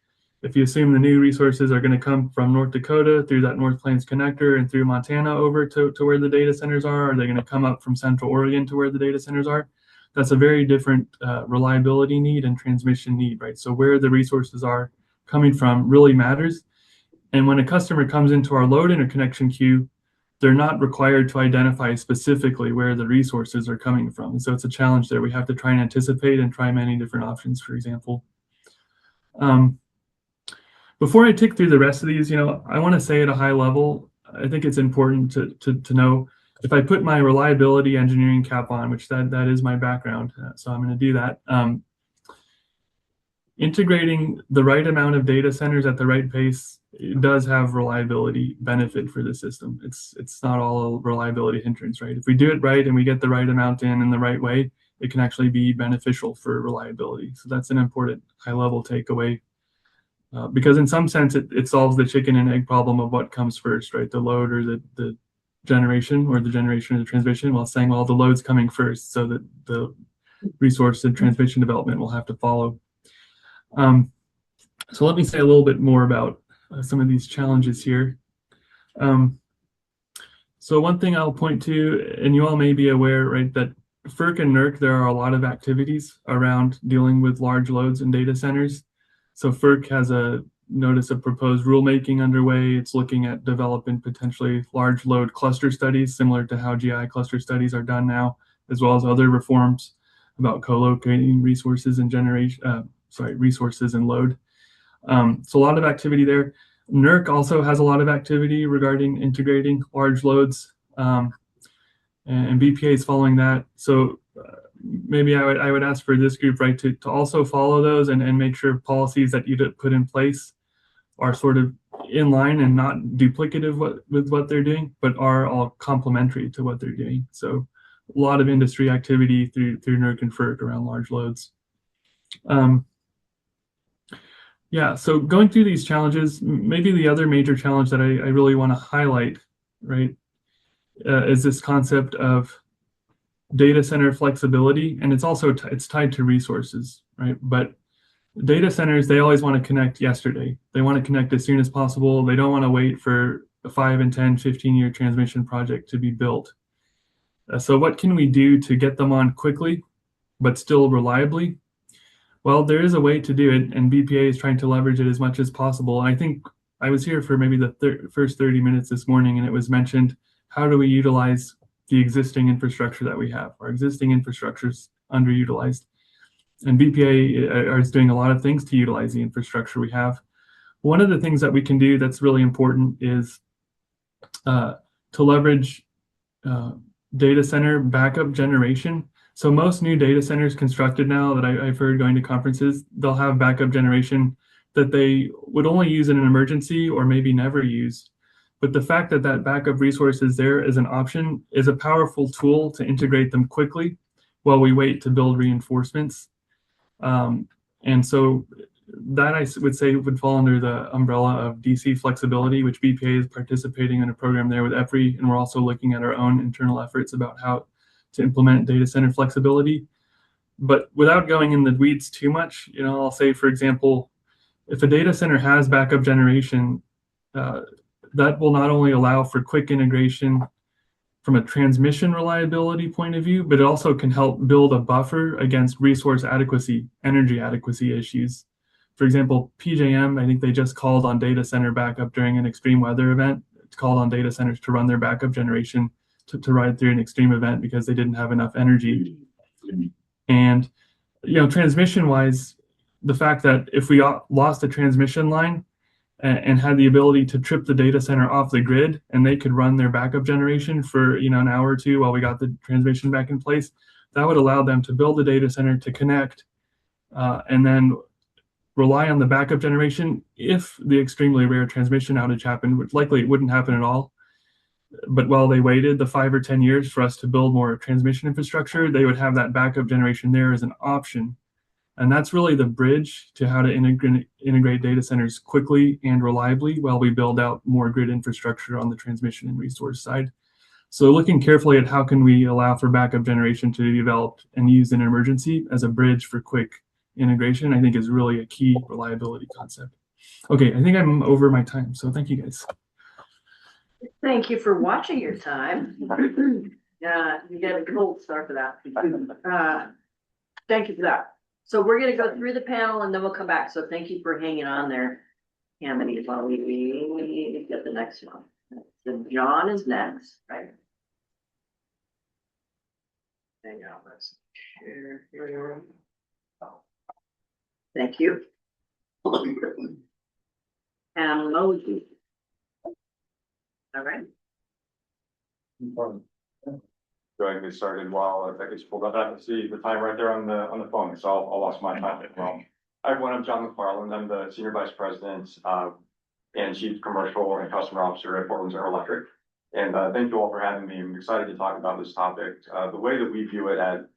if you assume the new resources are going to come from North Dakota through that North Plains connector and through Montana over to where the data centers are. Are they going to come up from Central Oregon to where the data centers are? that's a very different reliability need and transmission need, right? So where the resources are coming from really matters. And when a customer comes into our load interconnection queue, they're not required to identify specifically where the resources are coming from. And so it's a challenge there. We have to try and anticipate and try many different options, for example. Before I tick through the rest of these, I want to say at a high level, I think it's important to know, if I put my reliability engineering cap on, which that is my background, so I'm going to do that. Integrating the right amount of data centers at the right pace, it does have reliability benefit for the system. It's not all a reliability hindrance, right? If we do it right and we get the right amount in the right way, it can actually be beneficial for reliability. So that's an important high-level takeaway. Because in some sense, it solves the chicken and egg problem of what comes first, right? The load or the generation, or the generation or the transmission, while saying, well, the load's coming first, so that the resource and transmission development will have to follow. So let me say a little bit more about some of these challenges here. So one thing I'll point to, and you all may be aware, right, that FERC and NERC, there are a lot of activities around dealing with large loads in data centers. So FERC has a notice of proposed rulemaking underway. It's looking at developing potentially large load cluster studies, similar to how GI cluster studies are done now, as well as other reforms about co-locating resources and resources and load. So a lot of activity there. NERC also has a lot of activity regarding integrating large loads, and BPA is following that. So maybe I would ask for this group, right, to also follow those and make sure policies that you put in place are sort of in line and not duplicative with what they're doing, but are all complementary to what they're doing. So a lot of industry activity through NERC and FERC around large loads. Yeah, so going through these challenges, maybe the other major challenge that I really want to highlight, right, is this concept of data center flexibility, and it's also it's tied to resources, right? But data centers, they always want to connect yesterday. They want to connect as soon as possible. They don't want to wait for a 5 and 10, 15-year transmission project to be built. So what can we do to get them on quickly, but still reliably? Well, there is a way to do it, and BPA is trying to leverage it as much as possible. And I think I was here for maybe the first 30 minutes this morning, and it was mentioned, how do we utilize the existing infrastructure that we have? Our existing infrastructure is underutilized. And BPA is doing a lot of things to utilize the infrastructure we have. One of the things that we can do that's really important is to leverage data center backup generation. So most new data centers constructed now that I've heard going to conferences, they'll have backup generation that they would only use in an emergency or maybe never use. But the fact that that backup resource is there as an option is a powerful tool to integrate them quickly while we wait to build reinforcements. And so that I would say would fall under the umbrella of DC flexibility, which BPA is participating in a program there with EPRI, and we're also looking at our own internal efforts about how to implement data center flexibility. But without going in the weeds too much, I'll say, for example, if a data center has backup generation, that will not only allow for quick integration from a transmission reliability point of view, but it also can help build a buffer against resource adequacy, energy adequacy issues. For example, PJM, I think they just called on data center backup during an extreme weather event. It's called on data centers to run their backup generation to ride through an extreme event because they didn't have enough energy. And, transmission-wise, the fact that if we lost a transmission line and had the ability to trip the data center off the grid, and they could run their backup generation for an hour or two while we got the transmission back in place, that would allow them to build the data center, to connect, and then rely on the backup generation if the extremely rare transmission outage happened, which likely it wouldn't happen at all. But while they waited the 5 or 10 years for us to build more transmission infrastructure, they would have that backup generation there as an option. And that's really the bridge to how to integrate data centers quickly and reliably while we build out more grid infrastructure on the transmission and resource side. So looking carefully at how can we allow for backup generation to be developed and used in an emergency as a bridge for quick integration, I think is really a key reliability concept. Okay, I think I'm over my time, so thank you guys. Thank you for watching your time. You got a gold star for that. Thank you for that. So we're gonna go through the panel and then we'll come back. So thank you for hanging on there. Amity, while we get the next one. So John is next, right? Hang on, let's share here. Thank you. And Mosey. All right. Go ahead and get started while that gets pulled up. I can see the time right there on the phone, so I'll lost my time as well. Hi, everyone, I'm John McFarland. I'm the Senior Vice President and Chief Commercial and Customer Officer at Portland General Electric. And thank you all for having me. I'm excited to talk about this topic. The way that we view it at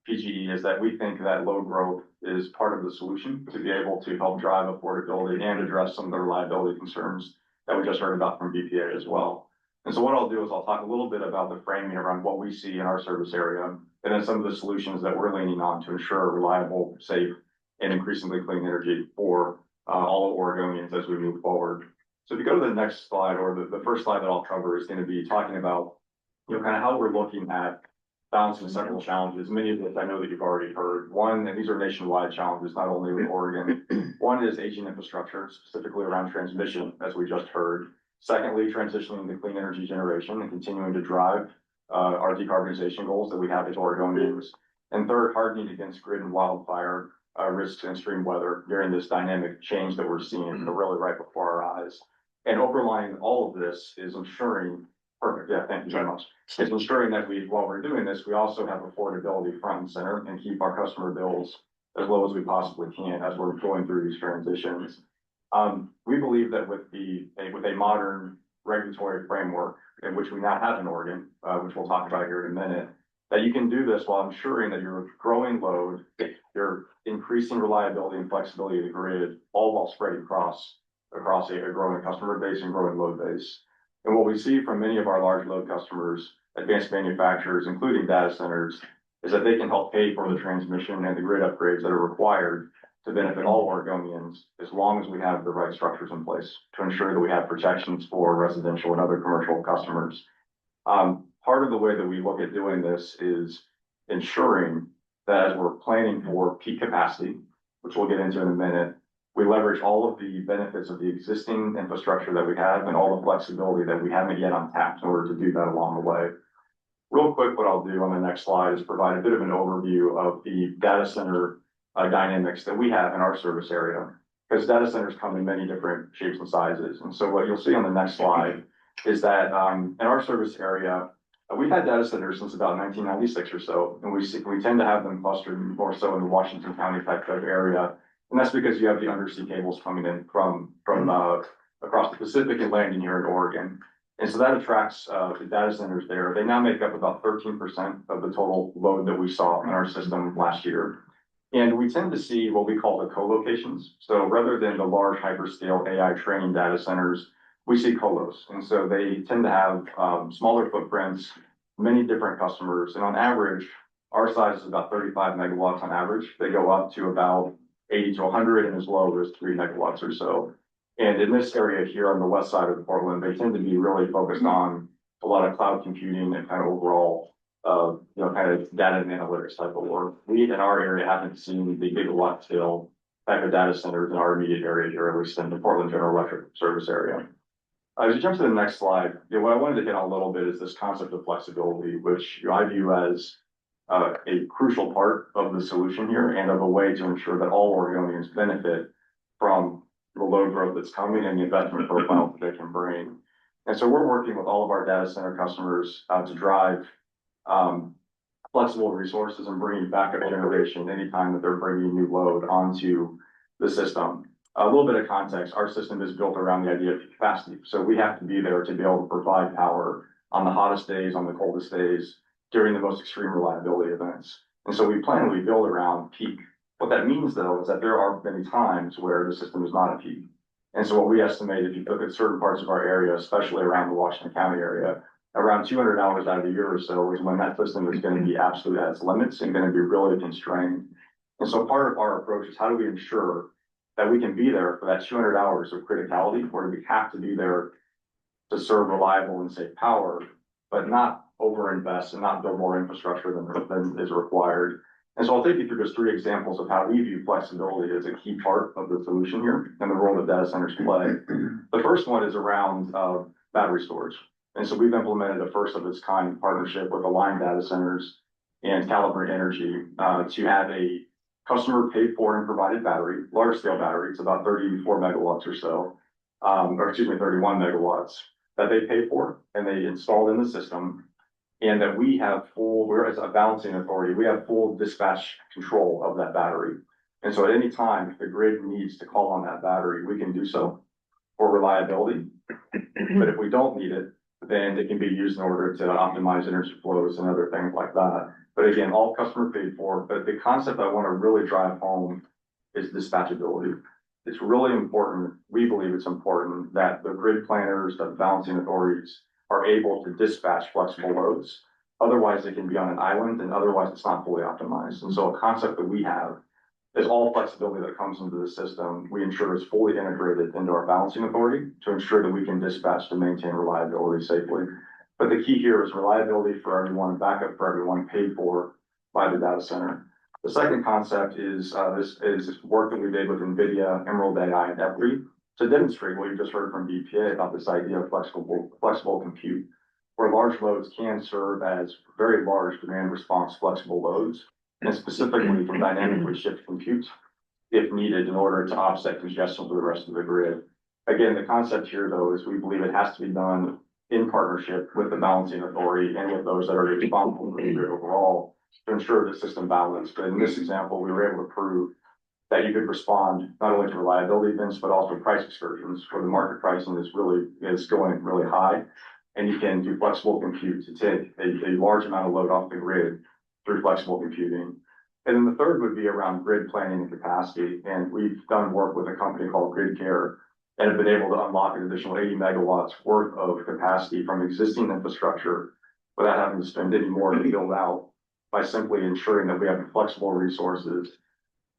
PGE is that we think that load growth is part of the solution to be able to help drive affordability and address some of the reliability concerns that we just heard about from BPA as well. And so what I'll do is I'll talk a little bit about the framing around what we see in our service area, and then some of the solutions that we're leaning on to ensure reliable, safe, and increasingly clean energy for all of Oregonians as we move forward. So if you go to the next slide, or the first slide that I'll cover is going to be talking about, kind of how we're looking at balancing several challenges. Many of which I know that you've already heard. One, and these are nationwide challenges, not only with Oregon. One is aging infrastructure, specifically around transmission, as we just heard. Secondly, transitioning to clean energy generation and continuing to drive our decarbonization goals that we have as Oregonians. And third, hardening against grid and wildfire risks and extreme weather during this dynamic change that we're seeing really right before our eyes. And overlying all of this is ensuring, perfect, yeah, thank you very much. It's ensuring that while we're doing this, we also have affordability front and center and keep our customer bills as low as we possibly can as we're going through these transitions. We believe that with a modern regulatory framework, in which we now have in Oregon, which we'll talk about here in a minute, that you can do this while ensuring that you're growing load, you're increasing reliability and flexibility of the grid, all while spreading across a growing customer base and growing load base. And what we see from many of our large load customers, advanced manufacturers, including data centers, is that they can help pay for the transmission and the grid upgrades that are required to benefit all Oregonians, as long as we have the right structures in place to ensure that we have protections for residential and other commercial customers. Part of the way that we look at doing this is ensuring that as we're planning for peak capacity, which we'll get into in a minute, we leverage all of the benefits of the existing infrastructure that we have and all the flexibility that we haven't yet untapped in order to do that along the way. Real quick, what I'll do on the next slide is provide a bit of an overview of the data center dynamics that we have in our service area, because data centers come in many different shapes and sizes. And so what you'll see on the next slide is that in our service area, we've had data centers since about 1996 or so, and we tend to have them clustered more so in the Washington County type of area. And that's because you have the undersea cables coming in from across the Pacific and landing here in Oregon. And so that attracts the data centers there. They now make up about 13% of the total load that we saw in our system last year. And we tend to see what we call the co-locations. So rather than the large hyperscale AI training data centers, we see colos. And so they tend to have smaller footprints, many different customers. And on average, our size is about 35 megawatts on average. They go up to about 80 to 100 and as low as 3 megawatts or so. And in this area here on the west side of Portland, they tend to be really focused on a lot of cloud computing and kind of overall, kind of data and analytics type of work. We in our area haven't seen the gigawatt scale type of data centers in our immediate area here, at least in the Portland General Electric service area. As you jump to the next slide, what I wanted to hit on a little bit is this concept of flexibility, which I view as a crucial part of the solution here and of a way to ensure that all Oregonians benefit from the load growth that's coming and the investment profile that they can bring. And so we're working with all of our data center customers to drive flexible resources and bringing backup generation anytime that they're bringing new load onto the system. A little bit of context, our system is built around the idea of capacity. So we have to be there to be able to provide power on the hottest days, on the coldest days, during the most extreme reliability events. And so we plan to build around peak. What that means though, is that there are many times where the system is not at peak. And so what we estimate, if you look at certain parts of our area, especially around the Washington County area, around 200 hours out of the year or so is when that system is going to be absolutely at its limits and going to be really constrained. And so part of our approach is how do we ensure that we can be there for that 200 hours of criticality, where we have to be there to serve reliable and safe power, but not overinvest and not build more infrastructure than is required. And so I'll take you through just three examples of how we view flexibility as a key part of the solution here and the role that data centers play. The first one is around battery storage. And so we've implemented a first of its kind partnership with Align Data Centers and Calibrate Energy to have a customer paid for and provided battery, large scale battery. It's about 34 megawatts or so, 31 megawatts that they pay for and they installed in the system. And that we have we're as a balancing authority, we have full dispatch control of that battery. And so at any time, if the grid needs to call on that battery, we can do so for reliability. But if we don't need it, then it can be used in order to optimize energy flows and other things like that. But again, all customer paid for. But the concept I want to really drive home is dispatchability. It's really important. We believe it's important that the grid planners, the balancing authorities are able to dispatch flexible loads. Otherwise, it can be on an island and otherwise it's not fully optimized. And so a concept that we have is all flexibility that comes into the system, we ensure is fully integrated into our balancing authority to ensure that we can dispatch to maintain reliability safely. But the key here is reliability for everyone, backup for everyone, paid for by the data center. The second concept is this work that we did with NVIDIA, Emerald AI, and EPRI to demonstrate what you just heard from BPA about this idea of flexible compute, where large loads can serve as very large demand response flexible loads, and specifically can dynamically shift compute if needed in order to offset congestion for the rest of the grid. Again, the concept here, though, is we believe it has to be done in partnership with the balancing authority and with those that are responsible for the grid overall to ensure the system balance. But in this example, we were able to prove that you could respond not only to reliability events, but also price excursions where the market pricing is going really high. And you can do flexible compute to take a large amount of load off the grid through flexible computing. And then the third would be around grid planning and capacity. And we've done work with a company called GridCare and have been able to unlock an additional 80 megawatts worth of capacity from existing infrastructure without having to spend any more to build out by simply ensuring that we have flexible resources,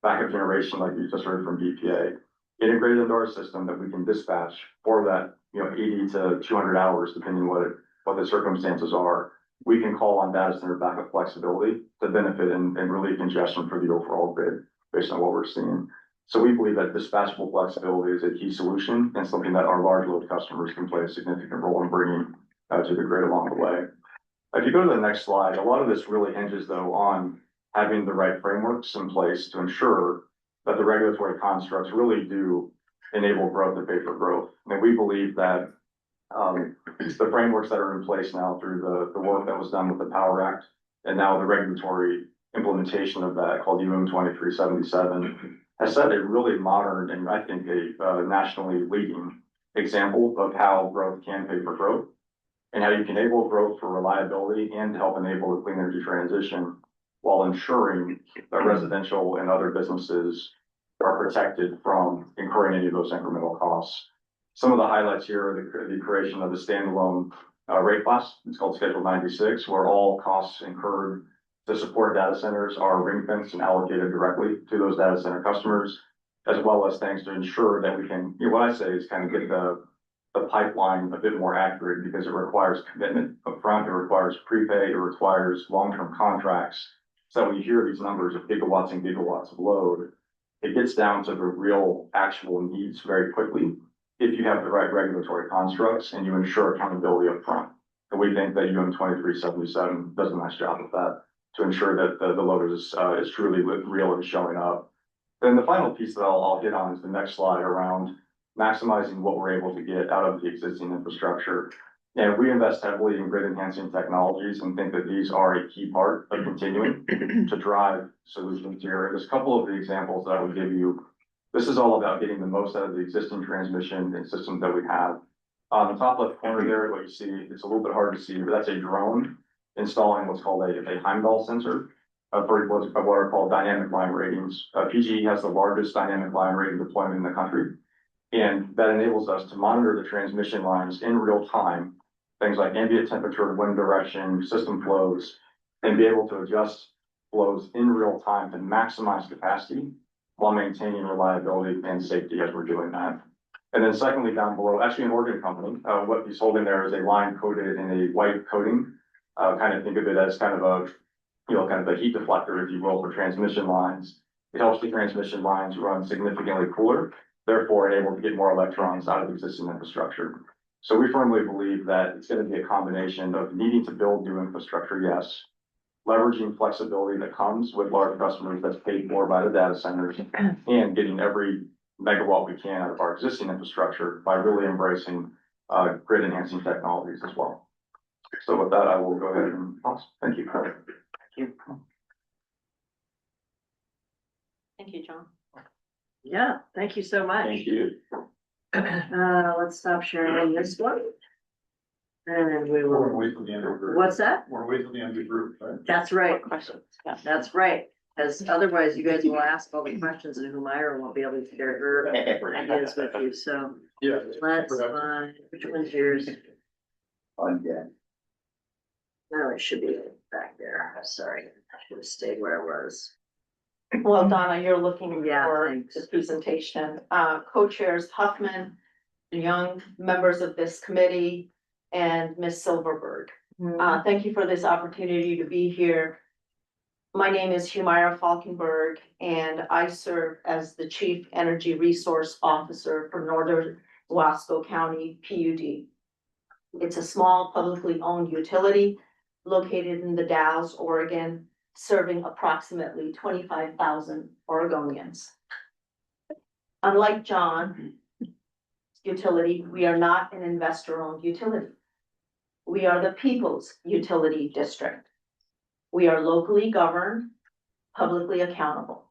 backup generation, like you just heard from BPA, integrated into our system that we can dispatch for that, 80 to 200 hours, depending what the circumstances are. We can call on data center backup flexibility to benefit and relieve congestion for the overall grid based on what we're seeing. So we believe that dispatchable flexibility is a key solution and something that our large load customers can play a significant role in bringing to the grid along the way. If you go to the next slide, a lot of this really hinges though on having the right frameworks in place to ensure that the regulatory constructs really do enable growth and pay for growth. And we believe that the frameworks that are in place now through the work that was done with the Power Act and now the regulatory implementation of that called UM 2377 has set a really modern and I think a nationally leading example of how growth can pay for growth and how you can enable growth for reliability and help enable the clean energy transition while ensuring that residential and other businesses are protected from incurring any of those incremental costs. Some of the highlights here are the creation of the standalone rate class. It's called Schedule 96, where all costs incurred to support data centers are ring fenced and allocated directly to those data center customers, as well as things to ensure that we can, what I say is kind of get the pipeline a bit more accurate because it requires commitment upfront, it requires prepay, it requires long-term contracts. So when you hear these numbers of gigawatts and gigawatts of load, it gets down to the real actual needs very quickly if you have the right regulatory constructs and you ensure accountability up front. And we think that UM 2377 does a nice job of that to ensure that the load is truly real and showing up. Then the final piece that I'll hit on is the next slide around maximizing what we're able to get out of the existing infrastructure. And we invest heavily in grid enhancing technologies and think that these are a key part of continuing to drive solutions here. There's a couple of the examples that I would give you. This is all about getting the most out of the existing transmission and systems that we have. On the top left corner there, what you see, it's a little bit hard to see, but that's a drone installing what's called a Heimdall sensor for what are called dynamic line ratings. PGE has the largest dynamic line rating deployment in the country. And that enables us to monitor the transmission lines in real time, things like ambient temperature, wind direction, system flows, and be able to adjust flows in real time to maximize capacity while maintaining reliability and safety as we're doing that. And then secondly, down below, actually an Oregon company, what he's holding there is a line coated in a white coating. Kind of think of it as kind of kind of a heat deflector, if you will, for transmission lines. It helps the transmission lines run significantly cooler, therefore able to get more electrons out of existing infrastructure. So we firmly believe that it's going to be a combination of needing to build new infrastructure, yes, leveraging flexibility that comes with large customers that's paid for by the data centers, and getting every megawatt we can out of our existing infrastructure by really embracing grid enhancing technologies as well. So with that, I will go ahead and pause. Thank you. Thank you. Thank you, John. Yeah, thank you so much. Thank you. Let's stop sharing this one. And we will. Wait till the end of the group. What's that? We're wait till the end of the group, right? That's right. Questions? Yeah. That's right. Because otherwise you guys will ask all the questions and Humaira won't be able to share her ideas with you. So Yeah. let's find, which one's yours? Yeah. No, it should be back there. Sorry. I should have stayed where I was. Well, Donna, you're looking Yeah, for thanks. the presentation. Co-chairs Huffman, young members of this committee, and Ms. Silverberg. Thank you for this opportunity to be here. My name is Humaira Falkenberg, and I serve as the Chief Energy Resource Officer for Northern Wasco County PUD. It's a small publicly owned utility located in the Dalles, Oregon, serving approximately 25,000 Oregonians. Unlike John's utility, we are not an investor-owned utility. We are the people's utility district. We are locally governed, publicly accountable.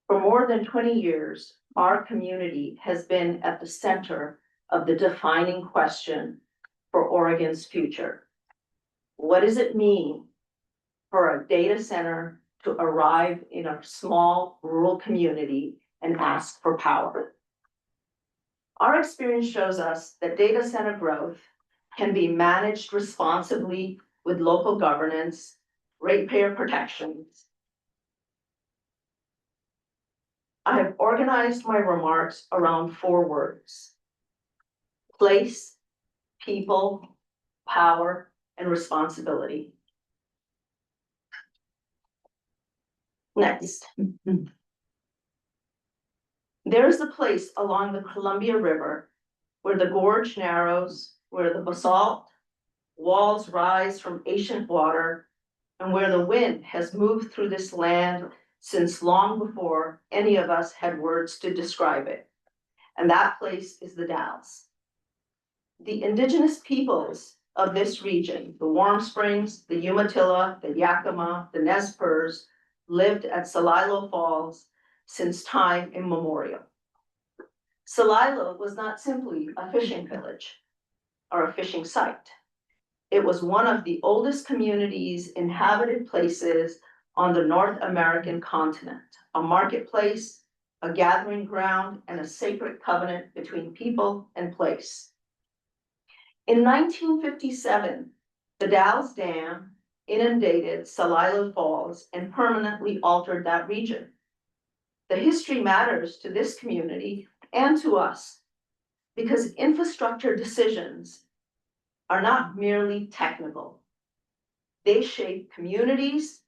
For more than 20 years, our community has been at the center of the defining question for Oregon's future. What does it mean for a data center to arrive in a small rural community and ask for power? Our experience shows us that data center growth can be managed responsibly with local governance, ratepayer protections. I have organized my remarks around 4 words: place, people, power, and responsibility. Next. There is a place along the Columbia River where the gorge narrows, where the basalt walls rise from ancient water, and where the wind has moved through this land since long before any of us had words to describe it. And that place is the Dalles. The indigenous peoples of this region, the Warm Springs, the Umatilla, the Yakima, the Nez Perce, lived at Celilo Falls since time immemorial. Celilo was not simply a fishing village or a fishing site. It was one of the oldest communities, inhabited places on the North American continent, a marketplace, a gathering ground, and a sacred covenant between people and place. In 1957, the Dalles Dam inundated Celilo Falls and permanently altered that region. The history matters to this community and to us because infrastructure decisions are not merely technical. They shape communities,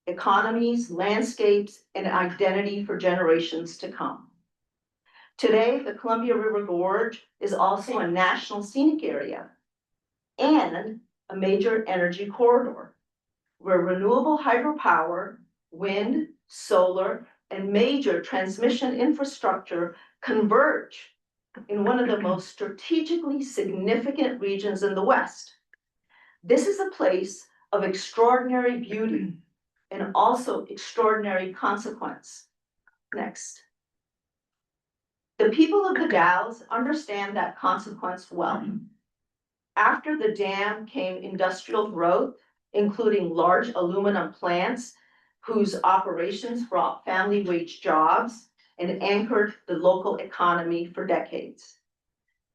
economies, landscapes, and identity for generations to come. Today, the Columbia River Gorge is also a national scenic area and a major energy corridor where renewable hydropower, wind, solar, and major transmission infrastructure converge in one of the most strategically significant regions in the West. This is a place of extraordinary beauty and also extraordinary consequence. Next. The people of the Dalles understand that consequence well. After the dam came industrial growth, including large aluminum plants whose operations brought family wage jobs and anchored the local economy for decades.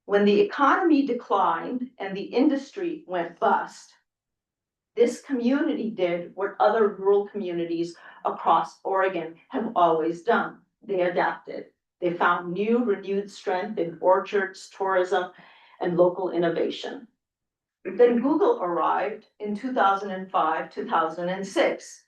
When the economy declined and the industry went bust, this community did what other rural communities across Oregon have always done. They adapted. They found new renewed strength in orchards, tourism, and local innovation. Then Google arrived in 2005, 2006,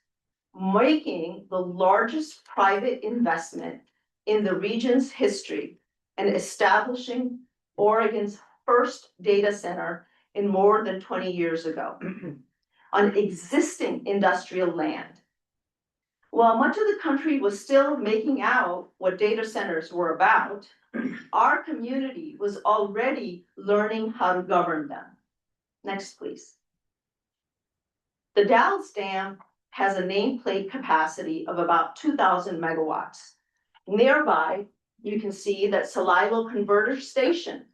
making the largest private investment in the region's history and establishing Oregon's first data center in more than 20 years ago on existing industrial land. While much of the country was still making out what data centers were about, our community was already learning how to govern them. Next, please. The Dalles Dam has a nameplate capacity of about 2,000 megawatts. Nearby, you can see that Celilo Converter Station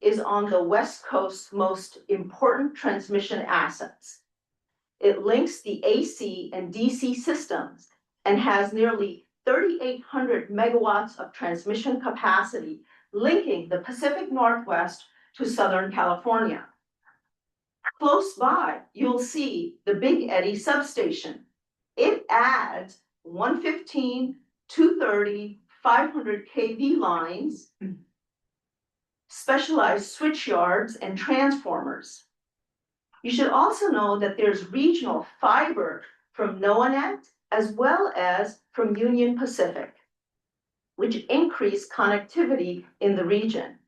is on the West Coast's most important transmission assets. It links the AC and DC systems and has nearly 3,800 megawatts of transmission capacity, linking the Pacific Northwest to Southern California. Close by, you'll see the Big Eddy substation. It adds 115, 230, 500 kV lines, specialized switch yards, and transformers. You should also know that there's regional fiber from NOAANET as well as from Union Pacific, which increase connectivity in the region.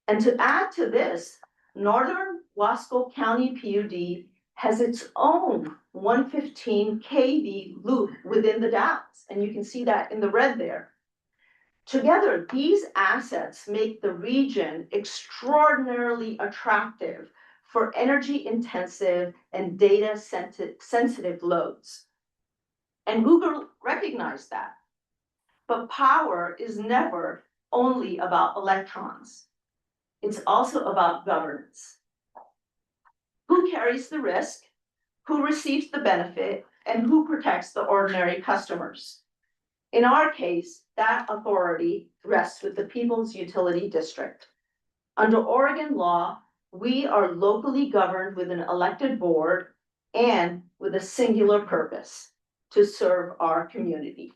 And to add to this, Northern Wasco County PUD has its own 115 kV loop within the Dalles, and you can see that in the red there. Together, these assets make the region extraordinarily attractive for energy intensive and data sensitive loads. And Google recognized that. But power is never only about electrons. It's also about governance. Who carries the risk, who receives the benefit, and who protects the ordinary customers? In our case, that authority rests with the People's Utility District. Under Oregon law, we are locally governed with an elected board and with a singular purpose: to serve our community.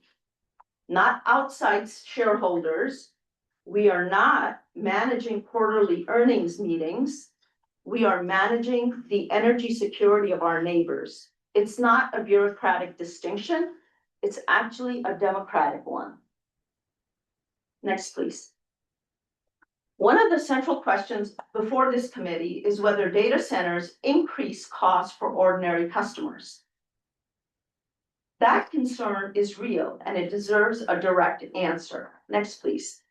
Not outside shareholders. We are not managing quarterly earnings meetings. We are managing the energy security of our neighbors. It's not a bureaucratic distinction. It's actually a democratic one. Next, please. One of the central questions before this committee is whether data centers increase costs for ordinary customers. That concern is real and it deserves a direct answer. Next, please.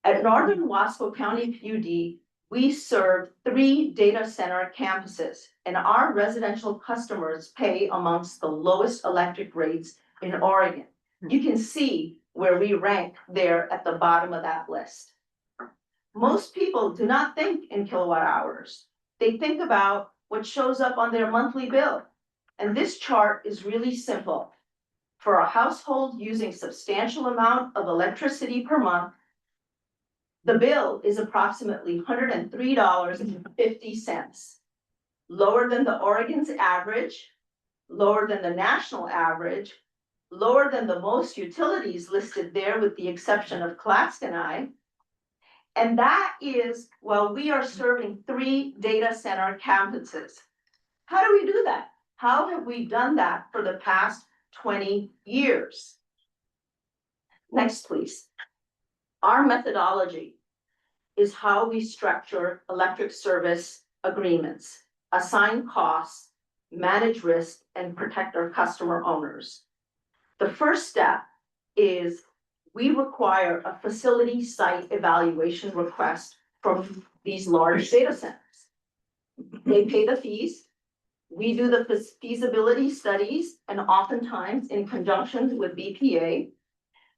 At Northern Wasco County PUD, we serve 3 data center campuses, and our residential customers pay amongst the lowest electric rates in Oregon. You can see where we rank there at the bottom of that list. Most people do not think in kilowatt hours. They think about what shows up on their monthly bill. And this chart is really simple. For a household using substantial amount of electricity per month, the bill is approximately $103.50, lower than the Oregon's average, lower than the national average, lower than the most utilities listed there with the exception of Clatskanie. And that is while we are serving 3 data center campuses. How do we do that? How have we done that for the past 20 years? Next, please. Our methodology is how we structure electric service agreements, assign costs, manage risk, and protect our customer owners. The first step is we require a facility site evaluation request from these large data centers. They pay the fees. We do the feasibility studies, and oftentimes in conjunction with BPA,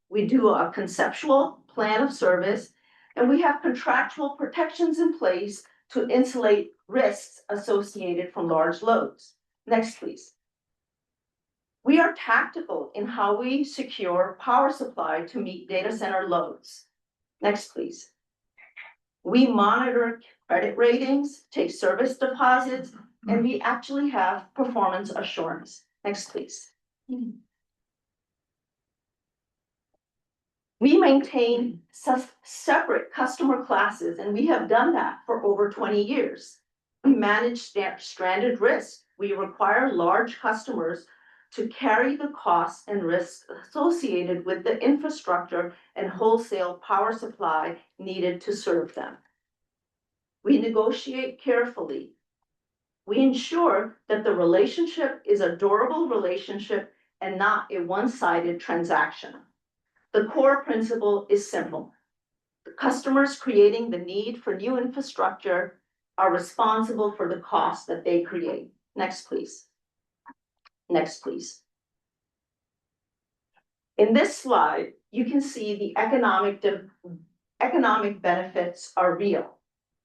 we do a conceptual plan of service, and we have contractual protections in place to insulate risks associated from large loads. Next, please. We are tactical in how we secure power supply to meet data center loads. Next, please. We monitor credit ratings, take service deposits, and we actually have performance assurance. Next, please. We maintain separate customer classes, and we have done that for over 20 years. We manage stranded risk. We require large customers to carry the costs and risks associated with the infrastructure and wholesale power supply needed to serve them. We negotiate carefully. We ensure that the relationship is a durable relationship and not a one-sided transaction. The core principle is simple. The customers creating the need for new infrastructure are responsible for the costs that they create. Next, please. Next, please. In this slide, you can see the economic benefits are real.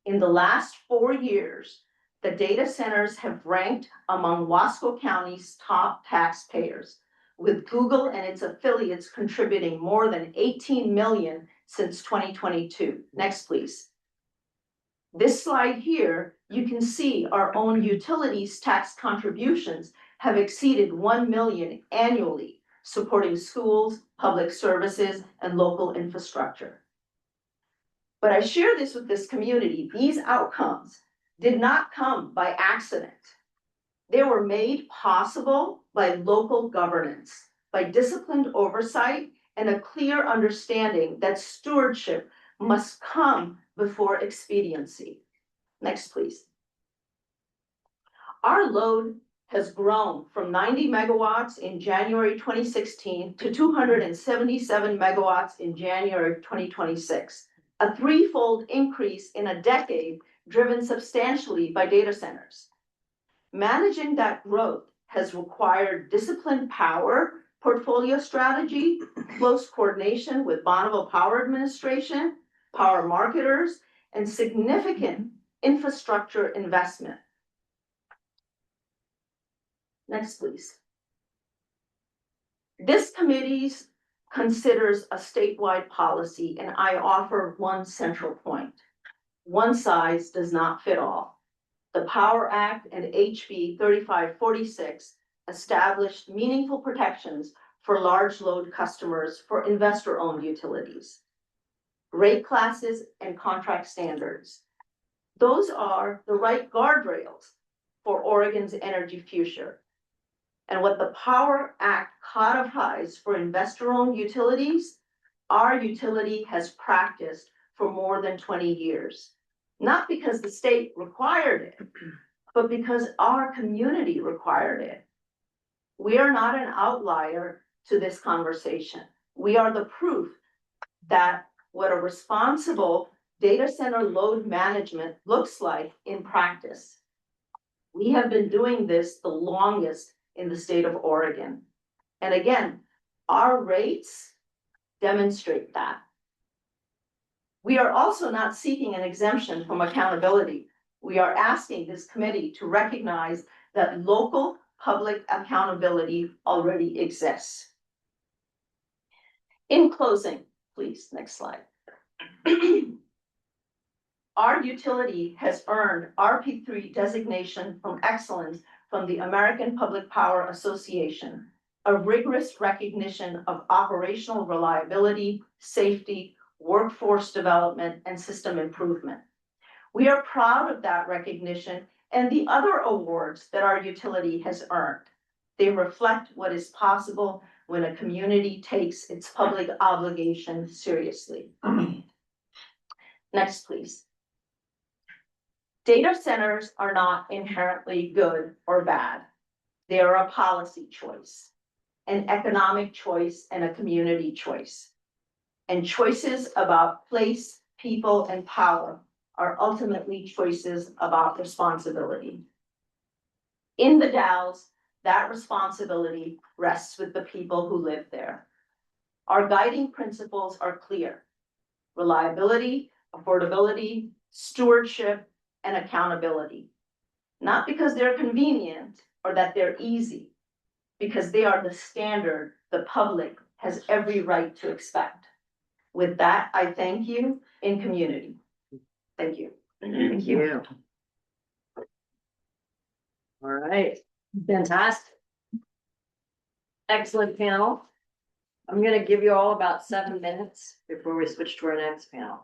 In the last 4 years, the data centers have ranked among Wasco County's top taxpayers, with Google and its affiliates contributing more than 18 million since 2022. Next, please. This slide here, you can see our own utilities tax contributions have exceeded 1 million annually, supporting schools, public services, and local infrastructure. But I share this with this community. These outcomes did not come by accident. They were made possible by local governance, by disciplined oversight, and a clear understanding that stewardship must come before expediency. Next, please. Our load has grown from 90 megawatts in January 2016 to 277 megawatts in January 2026, a threefold increase in a decade driven substantially by data centers. Managing that growth has required disciplined power portfolio strategy, close coordination with Bonneville Power Administration, power marketers, and significant infrastructure investment. Next, please. This committee considers a statewide policy, and I offer one central point. One size does not fit all. The Power Act and HB 3546 established meaningful protections for large load customers for investor-owned utilities, rate classes, and contract standards. Those are the right guardrails for Oregon's energy future. And what the Power Act codifies for investor-owned utilities, our utility has practiced for more than 20 years. Not because the state required it, but because our community required it. We are not an outlier to this conversation. We are the proof that what a responsible data center load management looks like in practice. We have been doing this the longest in the state of Oregon. And again, our rates demonstrate that. We are also not seeking an exemption from accountability. We are asking this committee to recognize that local public accountability already exists. In closing, please, next slide. Our utility has earned RP3 designation from excellence from the American Public Power Association, a rigorous recognition of operational reliability, safety, workforce development, and system improvement. We are proud of that recognition and the other awards that our utility has earned. They reflect what is possible when a community takes its public obligation seriously. Next, please. Data centers are not inherently good or bad. They are a policy choice, an economic choice, and a community choice. And choices about place, people, and power are ultimately choices about responsibility. In the Dalles, that responsibility rests with the people who live there. Our guiding principles are clear: reliability, affordability, stewardship, and accountability. Not because they're convenient or that they're easy, because they are the standard the public has every right to expect. With that, I thank you in community. Thank you. Thank you. All right, fantastic. Excellent panel. I'm gonna give you all about 7 minutes before we switch to our next panel.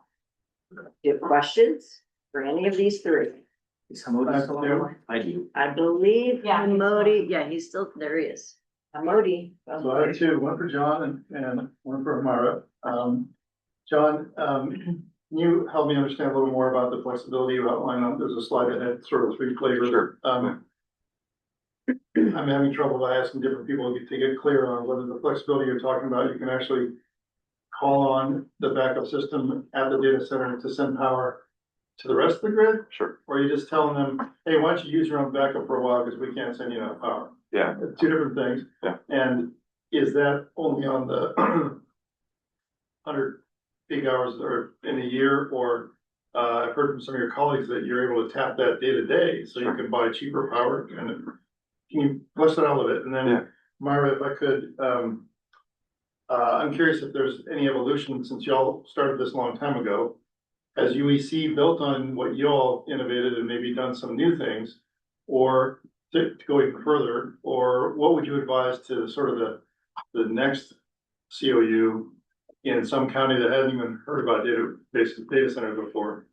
Do you have questions for any of these three? Is Hamodi still on the line? I do. I believe Yeah, Hamodi, yeah, he's still, there he is. Hamodi. So I have two, one for John and one for Amara. John, can you help me understand a little more about the flexibility you outlined? There's a slide that had sort of three flavors. Sure. I'm having trouble by asking different people to get clear on whether the flexibility you're talking about, you can actually call on the backup system at the data center to send power to the rest of the grid? Sure. Or are you just telling them, hey, why don't you use your own backup for a while because we can't send you enough power? Yeah. Two different things. Yeah. And is that only on the 100 peak hours or in a year? Or I've heard from some of your colleagues that you're able to tap that day to day, so you can buy cheaper power. And can you flesh that out a little bit? And then, Myra, if I could, I'm curious if there's any evolution since y'all started this a long time ago. Has UEC built on what y'all innovated and maybe done some new things, or to go even further, or what would you advise to sort of the next COU in some county that hasn't even heard about data centers before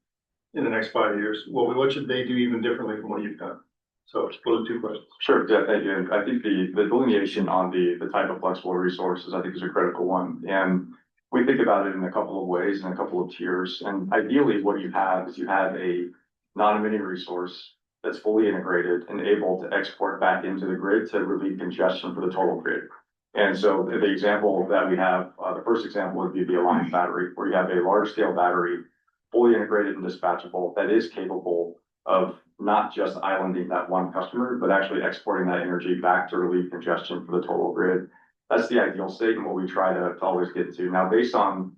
in the next 5 years? What should they do even differently from what you've done? So those are two questions. Sure, yeah, thank you. And I think the delineation on the type of flexible resources, I think, is a critical one. And we think about it in a couple of ways, in a couple of tiers. And ideally, what you have is you have a non-emitting resource that's fully integrated and able to export back into the grid to relieve congestion for the total grid. And so the example that we have, the first example would be the Alliant battery, where you have a large scale battery, fully integrated and dispatchable, that is capable of not just islanding that one customer, but actually exporting that energy back to relieve congestion for the total grid. That's the ideal state and what we try to always get to. Now, based on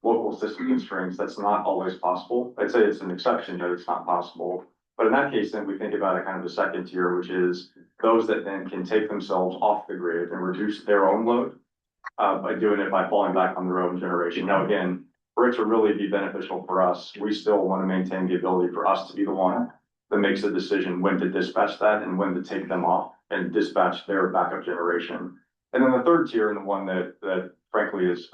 local system constraints, that's not always possible. I'd say it's an exception that it's not possible. But in that case, then we think about a kind of the second tier, which is those that then can take themselves off the grid and reduce their own load by doing it by falling back on their own generation. Now, again, for it to really be beneficial for us, we still want to maintain the ability for us to be the one that makes the decision when to dispatch that and when to take them off and dispatch their backup generation. And then the third tier, and the one that frankly is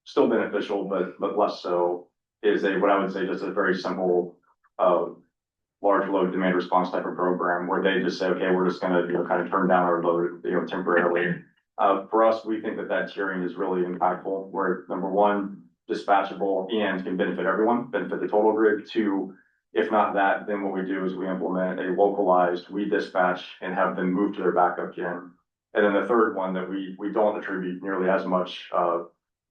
still beneficial, but less so, is what I would say just a very simple large load demand response type of program where they just say, okay, we're just going to kind of turn down our load temporarily. For us, we think that tiering is really impactful. Where number one, dispatchable and can benefit everyone, benefit the total grid. Two, if not that, then what we do is we implement a localized redispatch and have them move to their backup gen. And then the third one that we don't attribute nearly as much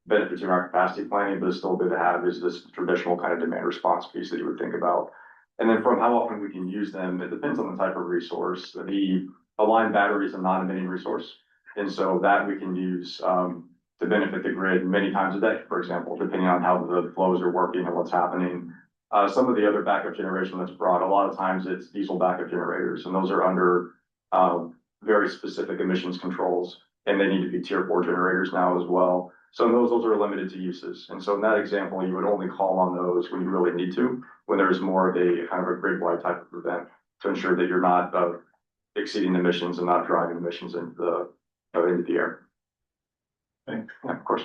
benefit to our capacity planning, but it's still good to have, is this traditional kind of demand response piece that you would think about. And then from how often we can use them, it depends on the type of resource. The Alliant battery is a non-emitting resource. And so that we can use to benefit the grid many times a day, for example, depending on how the flows are working and what's happening. Some of the other backup generation that's brought, a lot of times it's diesel backup generators, and those are under very specific emissions controls, and they need to be tier 4 generators now as well. So those are limited to uses. And so in that example, you would only call on those when you really need to, when there's more of a kind of a grid-wide type of event to ensure that you're not exceeding emissions and not driving emissions into the air. Thanks. Yeah, of course.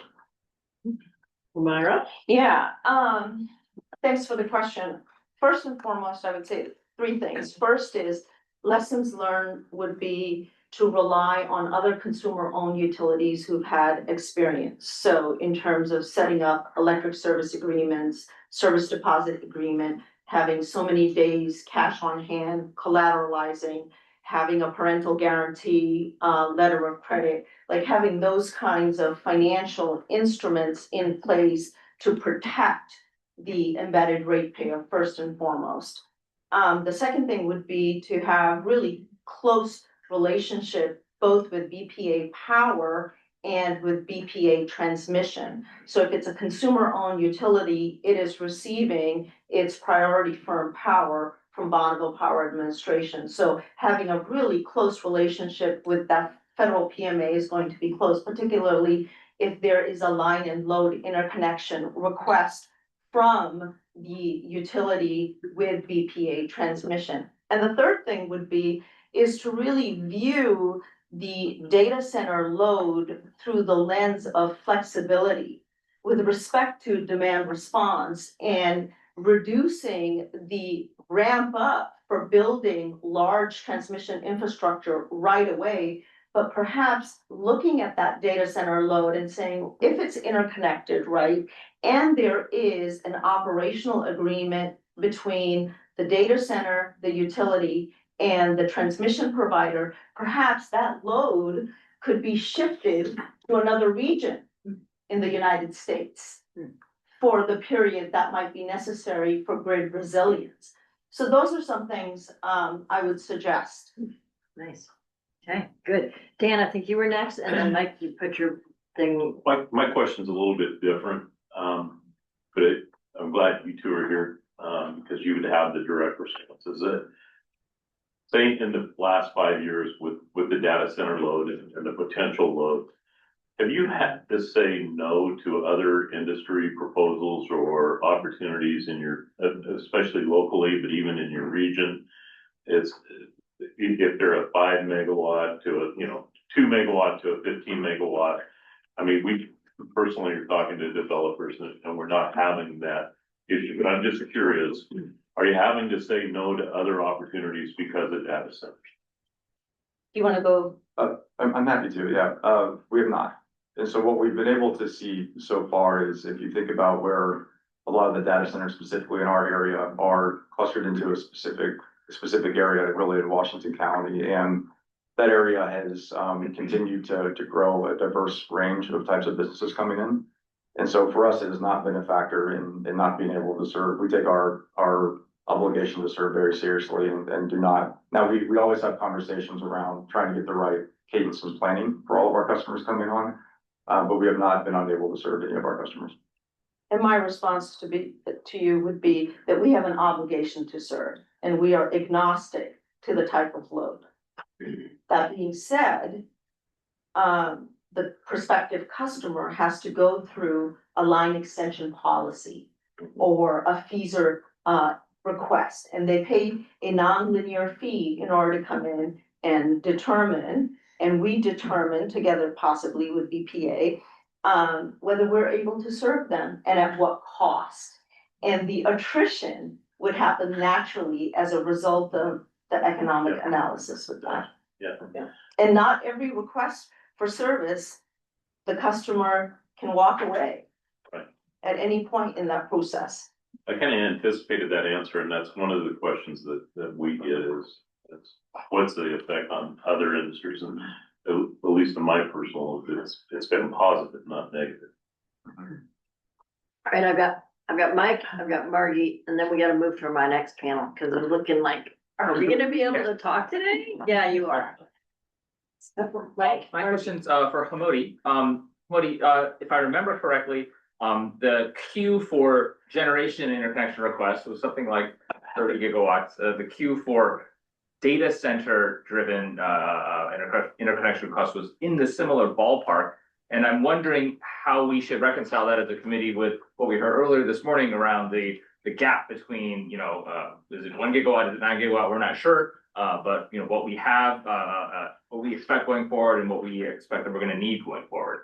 Myra? Yeah, thanks for the question. First and foremost, I would say three things. First is lessons learned would be to rely on other consumer-owned utilities who've had experience. So in terms of setting up electric service agreements, service deposit agreement, having so many days cash on hand, collateralizing, having a parental guarantee, letter of credit, like having those kinds of financial instruments in place to protect the embedded ratepayer first and foremost. The second thing would be to have really close relationship both with BPA Power and with BPA Transmission. So if it's a consumer-owned utility, it is receiving its priority firm power from Bonneville Power Administration. So having a really close relationship with that federal PMA is going to be close, particularly if there is a line and load interconnection request from the utility with BPA Transmission. And the third thing would be is to really view the data center load through the lens of flexibility with respect to demand response and reducing the ramp up for building large transmission infrastructure right away, but perhaps looking at that data center load and saying, if it's interconnected, right, and there is an operational agreement between the data center, the utility, and the transmission provider, perhaps that load could be shifted to another region in the United States for the period that might be necessary for grid resilience. So those are some things I would suggest. Nice. Okay, good. Dan, I think you were next, and then Mike, you put your thing. My question's a little bit different, but I'm glad you two are here, because you would have the direct responses. Say in the last 5 years with the data center load and the potential load, have you had to say no to other industry proposals or opportunities in your, especially locally, but even in your region? It's, if they're a 5 megawatt to a, 2 megawatt to a 15 megawatt. I mean, we personally are talking to developers and we're not having that issue, but I'm just curious, are you having to say no to other opportunities because of data centers? Do you want to go? I'm happy to, yeah. We have not. And so what we've been able to see so far is if you think about where a lot of the data centers, specifically in our area, are clustered into a specific area, really in Washington County. And that area has continued to grow a diverse range of types of businesses coming in. And so for us, it has not been a factor in not being able to serve. We take our obligation to serve very seriously and do not. Now, we always have conversations around trying to get the right cadence and planning for all of our customers coming on, but we have not been unable to serve any of our customers. And my response to you would be that we have an obligation to serve, and we are agnostic to the type of load. That being said, the prospective customer has to go through a line extension policy or a feeser request, and they pay a nonlinear fee in order to come in and determine, and we determine together possibly with EPA, whether we're able to serve them and at what cost. And the attrition would happen naturally as a result of the economic analysis with that. Yeah. And not every request for service, the customer can walk away at any point in that process. I kind of anticipated that answer, and that's one of the questions that we get is what's the effect on other industries? And at least in my personal, it's been positive, not negative. All right, I've got Mike, I've got Margie, and then we got to move to my next panel because I'm looking like, are we going to be able to talk today? Yeah, you are. Mike, my question's for Hamodi. Hamodi, if I remember correctly, the queue for generation interconnection requests was something like 30 gigawatts. The queue for data center driven interconnection requests was in the similar ballpark. And I'm wondering how we should reconcile that as a committee with what we heard earlier this morning around the gap between, is it 1 gigawatt, is it 9 gigawatt? We're not sure. But what we have, what we expect going forward and what we expect that we're going to need going forward.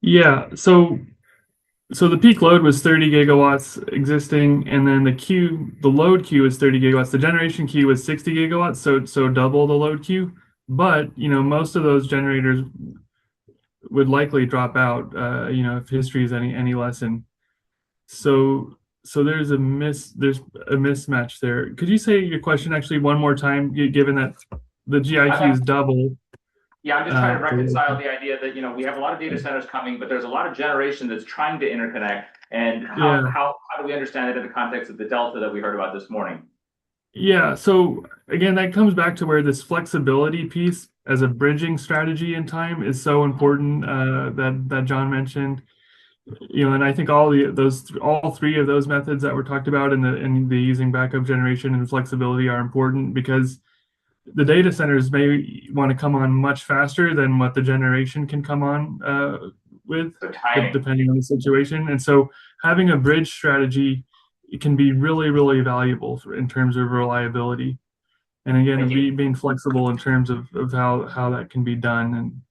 Yeah, so the peak load was 30 gigawatts existing, and then the load queue is 30 gigawatts. The generation queue was 60 gigawatts, so double the load queue. But most of those generators would likely drop out, if history is any lesson. So there's a mismatch there. Could you say your question actually one more time, given that the GIQ is double? Yeah, I'm just trying to reconcile the idea that, we have a lot of data centers coming, but there's a lot of generation that's trying to interconnect. And how do we understand it in the context of the delta that we heard about this morning? Yeah, so again, that comes back to where this flexibility piece as a bridging strategy in time is so important, that John mentioned. And I think all three of those methods that were talked about in the using backup generation and flexibility are important because the data centers may want to come on much faster than what the generation can come on with, depending on the situation. And so having a bridge strategy, it can be really, really valuable in terms of reliability. And again, being flexible in terms of how that can be done. And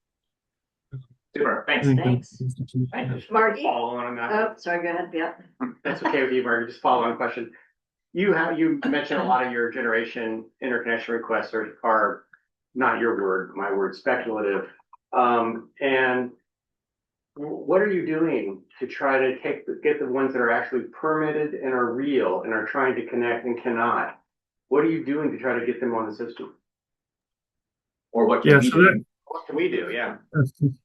Super, I thanks. think Thanks. that's the key. Marty? Follow on that. Oh, sorry, go ahead, yeah. That's okay with you, Margaret, just follow on question. You mentioned a lot of your generation interconnection requests are not your word, my word, speculative. And what are you doing to try to get the ones that are actually permitted and are real and are trying to connect and cannot? What are you doing to try to get them on the system? Or what can we do? What can we do? Yeah.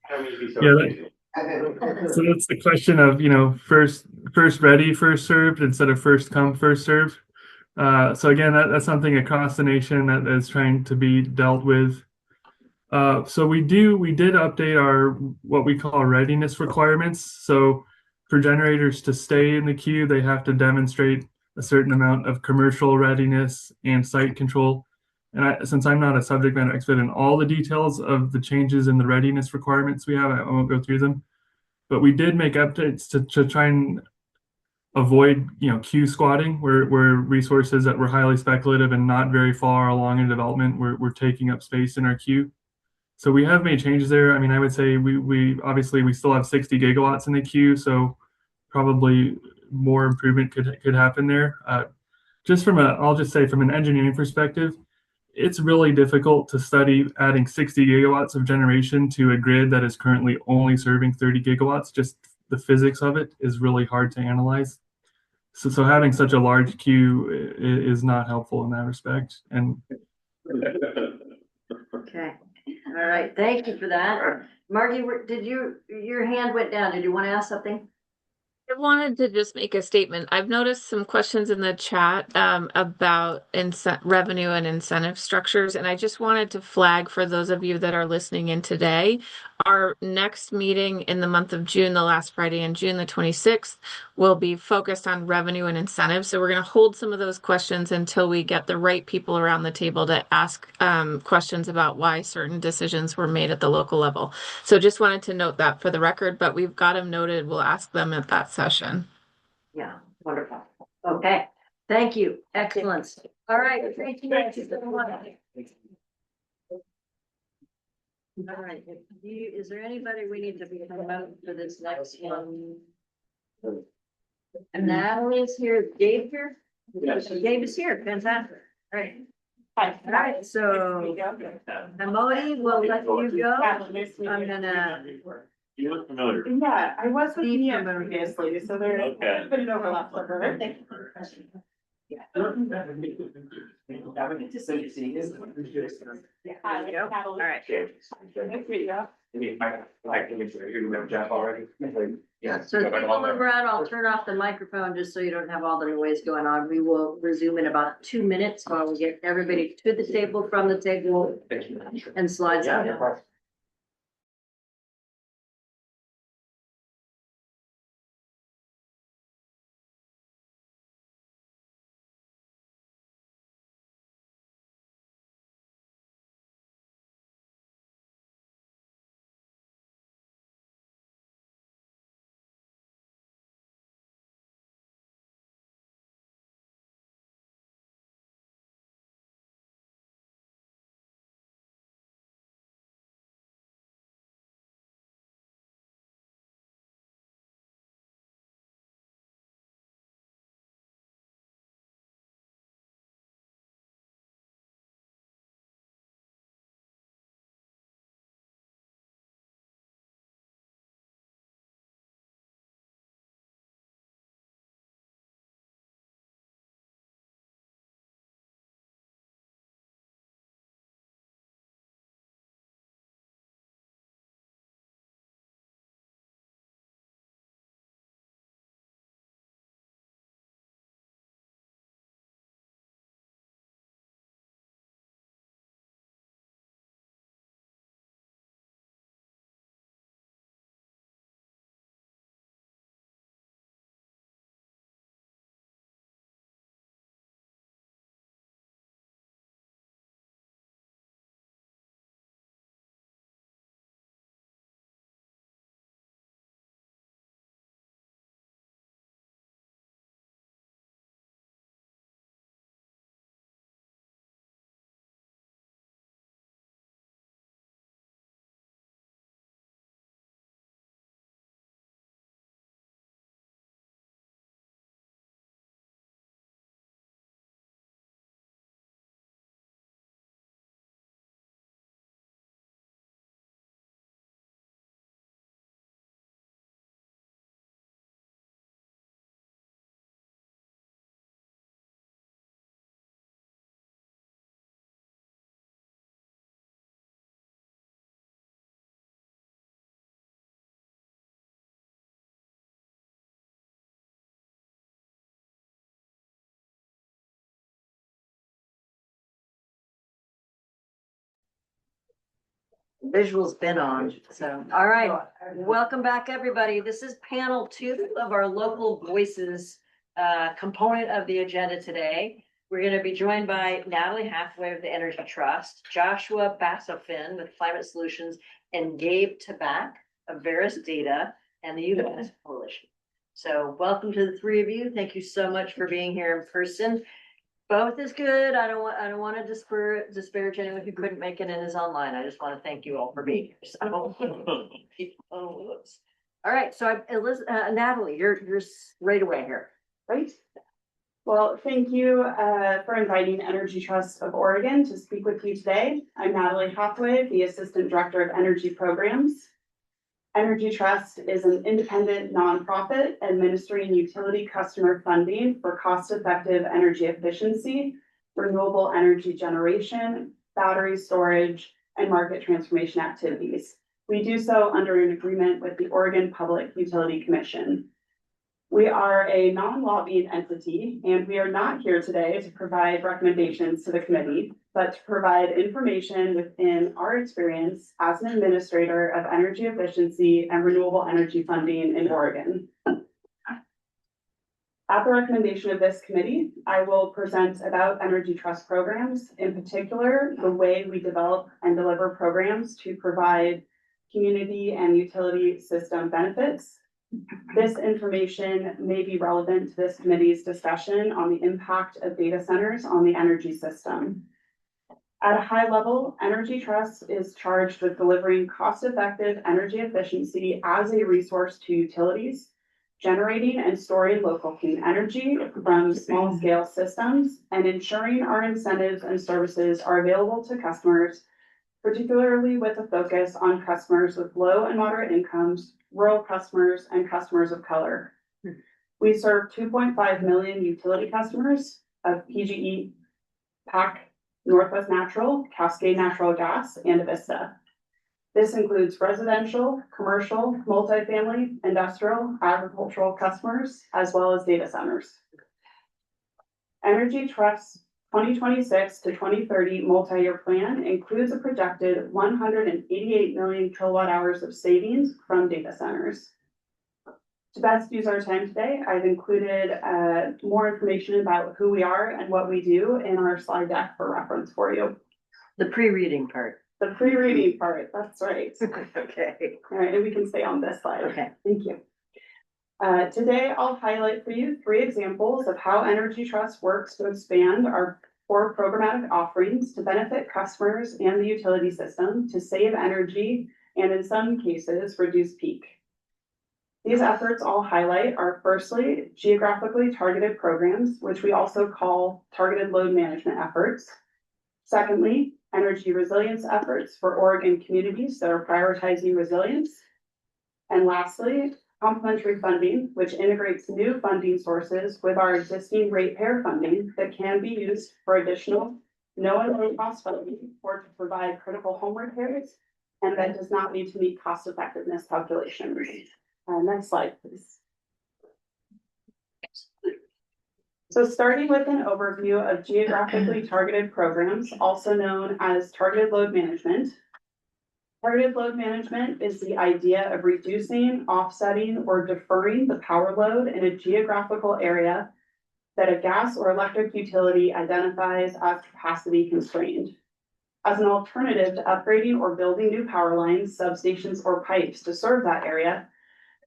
How do we be so Yeah, so that's the question of, first ready, first served instead of first come, first served. So again, that's something across the nation that is trying to be dealt with. So we did update our what we call readiness requirements. So for generators to stay in the queue, they have to demonstrate a certain amount of commercial readiness and site control. And since I'm not a subject matter expert in all the details of the changes in the readiness requirements we have, I won't go through them. But we did make updates to try and avoid, queue squatting, where resources that were highly speculative and not very far along in development were taking up space in our queue. So we have made changes there. I mean, I would say we obviously we still have 60 gigawatts in the queue, so probably more improvement could happen there. I'll just say from an engineering perspective, it's really difficult to study adding 60 gigawatts of generation to a grid that is currently only serving 30 gigawatts. Just the physics of it is really hard to analyze. So having such a large queue is not helpful in that respect. And Okay, all right, thank you for that. Margie, your hand went down. Did you want to ask something? I wanted to just make a statement. I've noticed some questions in the chat about revenue and incentive structures, and I just wanted to flag for those of you that are listening in today, our next meeting in the month of June, the last Friday in June, the 26th, will be focused on revenue and incentives. So we're going to hold some of those questions until we get the right people around the table to ask questions about why certain decisions were made at the local level. So just wanted to note that for the record, but we've got them noted. We'll ask them at that session. Yeah, wonderful. Okay, thank you. Excellent. All right, thank you guys so much. All right, is there anybody we need to be promoting for this next one? Natalie's here, Dave here? Dave is here, fantastic. All right. All right, so Emily, we'll let you go. I'm gonna. You look familiar. Yeah, I was with Mia previously, so there's a bit of overlap for her. Thank you for the question. Yeah. Good to see you. All right. Jeff already. Yeah, so if people move around, I'll turn off the microphone just so you don't have all the noise going on. We will resume in about 2 minutes while we get everybody to the table, from the table, and slides out. Visual's been on, so, all right. Welcome back, everybody. This is panel 2 of our local voices component of the agenda today. We're going to be joined by Natalie Hathaway of the Energy Trust, Joshua Bassofin with Climate Solutions, and Gabe Tabak of Veris Data and the UNES Coalition. So welcome to the 3 of you. Thank you so much for being here in person. Both is good. I don't want to disparage anyone who couldn't make it and is online. I just want to thank you all for being here. So, whoops. All right. So Natalie, you're right away here. Right. Well, thank you for inviting Energy Trust of Oregon to speak with you today. I'm Natalie Hathaway, the Assistant Director of Energy Programs. Energy Trust is an independent nonprofit administering utility customer funding for cost-effective energy efficiency, renewable energy generation, battery storage, and market transformation activities. We do so under an agreement with the Oregon Public Utility Commission. We are a non-lobbying entity, and we are not here today to provide recommendations to the committee, but to provide information within our experience as an administrator of energy efficiency and renewable energy funding in Oregon. At the recommendation of this committee, I will present about Energy Trust programs, in particular, the way we develop and deliver programs to provide community and utility system benefits. This information may be relevant to this committee's discussion on the impact of data centers on the energy system. At a high level, Energy Trust is charged with delivering cost-effective energy efficiency as a resource to utilities, generating and storing local clean energy from small-scale systems, and ensuring our incentives and services are available to customers, particularly with a focus on customers with low and moderate incomes, rural customers, and customers of color. We serve 2.5 million utility customers of PGE, PAC, Northwest Natural, Cascade Natural Gas, and Avista. This includes residential, commercial, multifamily, industrial, agricultural customers, as well as data centers. Energy Trust's 2026 to 2030 multi-year plan includes a projected 188 million kilowatt hours of savings from data centers. To best use our time today, I've included more information about who we are and what we do in our slide deck for reference for you. The pre-reading part. The pre-reading part, that's right. Okay. All right, and we can stay on this slide. Okay. Thank you. Today, I'll highlight for you 3 examples of how Energy Trust works to expand our core programmatic offerings to benefit customers and the utility system to save energy and in some cases, reduce peak. These efforts all highlight are firstly, geographically targeted programs, which we also call targeted load management efforts. Secondly, energy resilience efforts for Oregon communities that are prioritizing resilience. And lastly, complementary funding, which integrates new funding sources with our existing ratepayer funding that can be used for additional no and low cost funding or to provide critical home repairs, and that does not need to meet cost effectiveness calculations. Next slide, please. So starting with an overview of geographically targeted programs, also known as targeted load management. Targeted load management is the idea of reducing, offsetting, or deferring the power load in a geographical area that a gas or electric utility identifies as capacity constrained. As an alternative to upgrading or building new power lines, substations, or pipes to serve that area,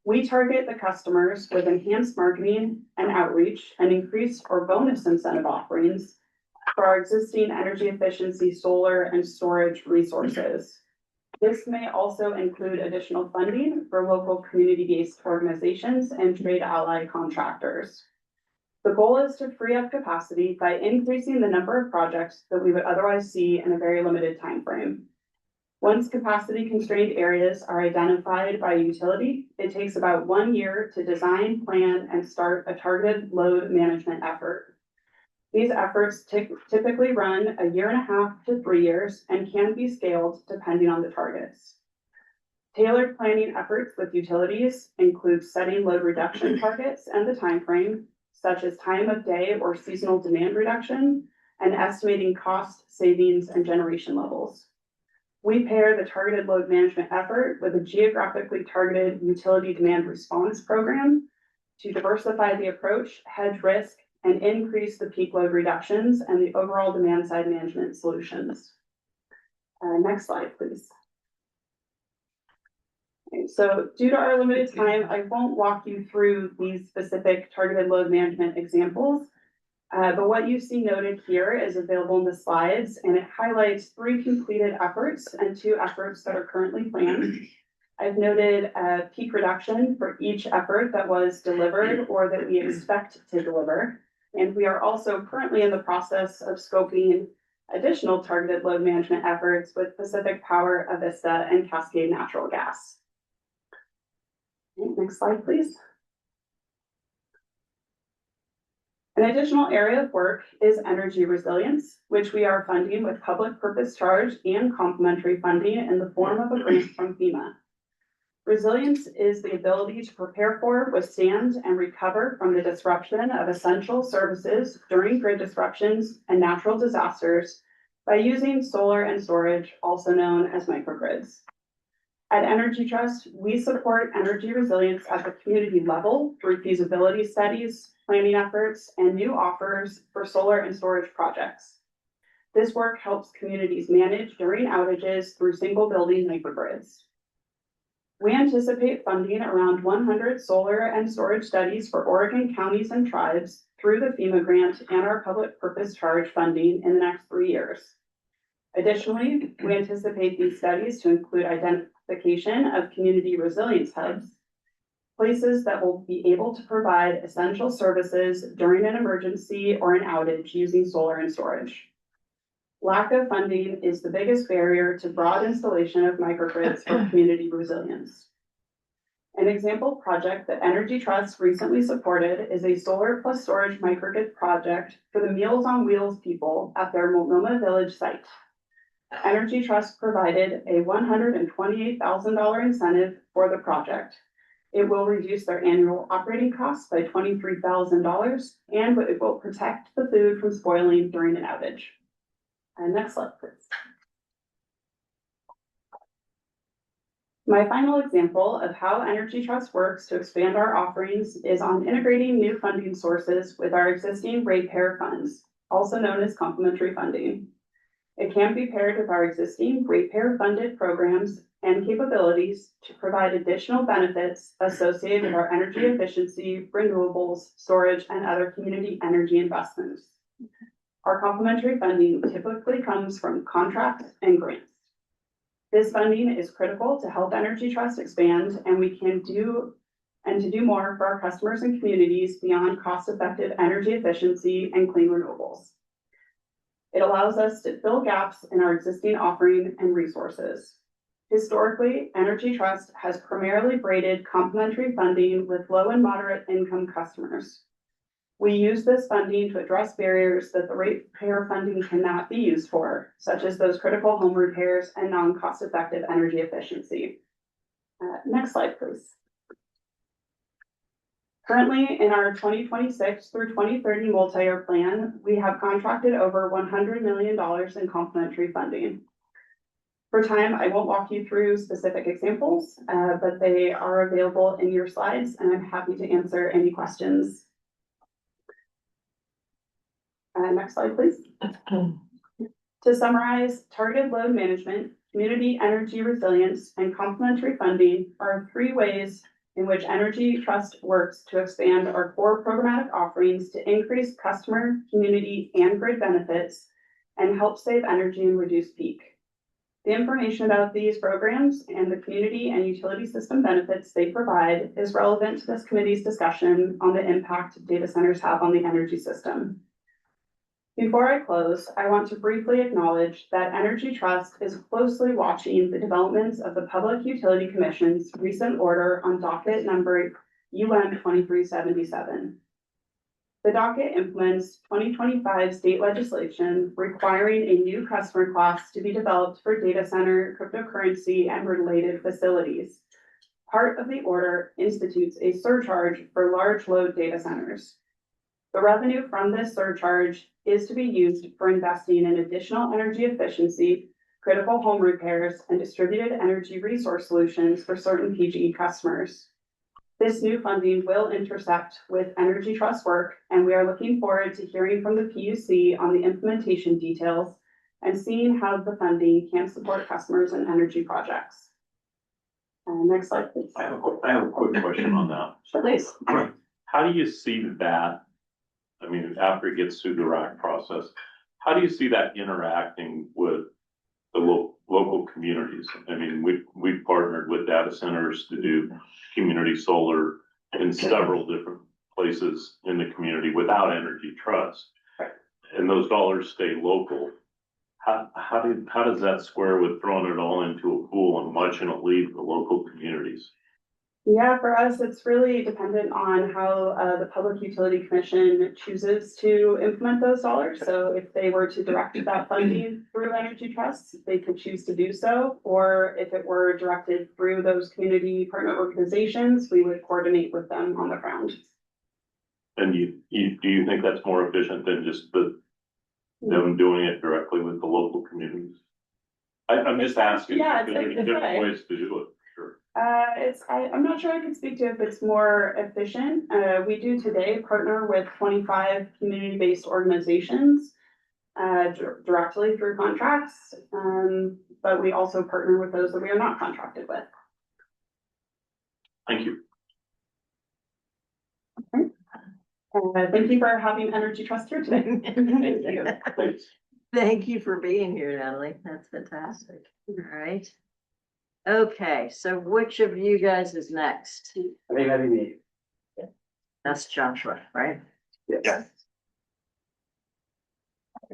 we target the customers with enhanced marketing and outreach and increased or bonus incentive offerings for our existing energy efficiency, solar, and storage resources. This may also include additional funding for local community-based organizations and trade ally contractors. The goal is to free up capacity by increasing the number of projects that we would otherwise see in a very limited time frame. Once capacity-constrained areas are identified by a utility, it takes about 1 year to design, plan, and start a targeted load management effort. These efforts typically run 1.5 to 3 years and can be scaled depending on the targets. Tailored planning efforts with utilities include setting load reduction targets and the time frame, such as time of day or seasonal demand reduction, and estimating cost, savings, and generation levels. We pair the targeted load management effort with a geographically targeted utility demand response program to diversify the approach, hedge risk, and increase the peak load reductions and the overall demand side management solutions. Next slide, please. Okay, so due to our limited time, I won't walk you through these specific targeted load management examples. But what you see noted here is available in the slides, and it highlights 3 completed efforts and 2 efforts that are currently planned. I've noted a peak reduction for each effort that was delivered or that we expect to deliver. And we are also currently in the process of scoping additional targeted load management efforts with Pacific Power, Avista, and Cascade Natural Gas. Okay, next slide, please. An additional area of work is energy resilience, which we are funding with public purpose charge and complementary funding in the form of a grant from FEMA. Resilience is the ability to prepare for, withstand, and recover from the disruption of essential services during grid disruptions and natural disasters by using solar and storage, also known as microgrids. At Energy Trust, we support energy resilience at the community level through feasibility studies, planning efforts, and new offers for solar and storage projects. This work helps communities manage during outages through single building microgrids. We anticipate funding around 100 solar and storage studies for Oregon counties and tribes through the FEMA grant and our public purpose charge funding in the next 3 years. Additionally, we anticipate these studies to include identification of community resilience hubs, places that will be able to provide essential services during an emergency or an outage using solar and storage. Lack of funding is the biggest barrier to broad installation of microgrids for community resilience. An example project that Energy Trust recently supported is a solar plus storage microgrid project for the Meals on Wheels people at their Multnomah Village site. Energy Trust provided a $128,000 incentive for the project. It will reduce their annual operating costs by $23,000, and it will protect the food from spoiling during an outage. And next slide, please. My final example of how Energy Trust works to expand our offerings is on integrating new funding sources with our existing ratepayer funds, also known as complementary funding. It can be paired with our existing ratepayer funded programs and capabilities to provide additional benefits associated with our energy efficiency, renewables, storage, and other community energy investments. Our complementary funding typically comes from contracts and grants. This funding is critical to help Energy Trust expand, and to do more for our customers and communities beyond cost-effective energy efficiency and clean renewables. It allows us to fill gaps in our existing offering and resources. Historically, Energy Trust has primarily braided complementary funding with low and moderate income customers. We use this funding to address barriers that the ratepayer funding cannot be used for, such as those critical home repairs and non-cost-effective energy efficiency. Next slide, please. Currently, in our 2026 through 2030 multi-year plan, we have contracted over $100 million in complementary funding. For time, I won't walk you through specific examples, but they are available in your slides, and I'm happy to answer any questions. Next slide, please. To summarize, targeted load management, community energy resilience, and complementary funding are 3 ways in which Energy Trust works to expand our core programmatic offerings to increase customer, community, and grid benefits and help save energy and reduce peak. The information about these programs and the community and utility system benefits they provide is relevant to this committee's discussion on the impact data centers have on the energy system. Before I close, I want to briefly acknowledge that Energy Trust is closely watching the developments of the Public Utility Commission's recent order on docket number UM 2377. The docket implements 2025 state legislation requiring a new customer class to be developed for data center, cryptocurrency, and related facilities. Part of the order institutes a surcharge for large load data centers. The revenue from this surcharge is to be used for investing in additional energy efficiency, critical home repairs, and distributed energy resource solutions for certain PGE customers. This new funding will intersect with Energy Trust work, and we are looking forward to hearing from the PUC on the implementation details and seeing how the funding can support customers and energy projects. Next slide, please. I have a quick question on that. Please. How do you see that? I mean, after it gets through the RAC process, how do you see that interacting with the local communities? I mean, we've partnered with data centers to do community solar in several different places in the community without Energy Trust. And those dollars stay local. How does that square with throwing it all into a pool and watching it leave the local communities? Yeah, for us, it's really dependent on how the Public Utility Commission chooses to implement those dollars. So if they were to direct that funding through Energy Trust, they could choose to do so. Or if it were directed through those community partner organizations, we would coordinate with them on the ground. And do you think that's more efficient than just them doing it directly with the local communities? I'm just asking, Yeah, because there's different ways to do it. I'm not sure I can speak to if it's more efficient. We do today partner with 25 community-based organizations directly through contracts, but we also partner with those that we are not contracted with. Thank you. Thank you for having Energy Trust here today. Thank you. Thanks. Thank you for being here, Natalie. That's fantastic. All right. Okay, so which of you guys is next? I think that'd be me. That's Joshua, right? Yes.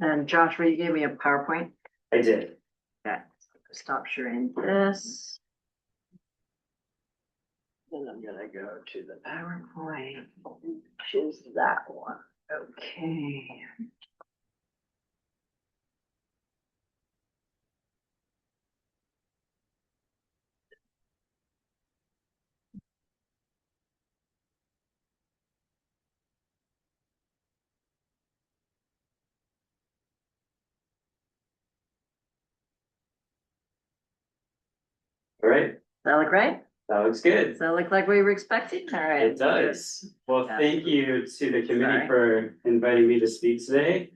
And Joshua, you gave me a PowerPoint? I did. Okay, stop sharing this. Then I'm gonna go to the PowerPoint, choose that one. Okay. All right. Does that look right? That looks good. Does that look like we were expecting? All right. It does. Well, Yeah. thank you to the committee Sorry. for inviting me to speak today.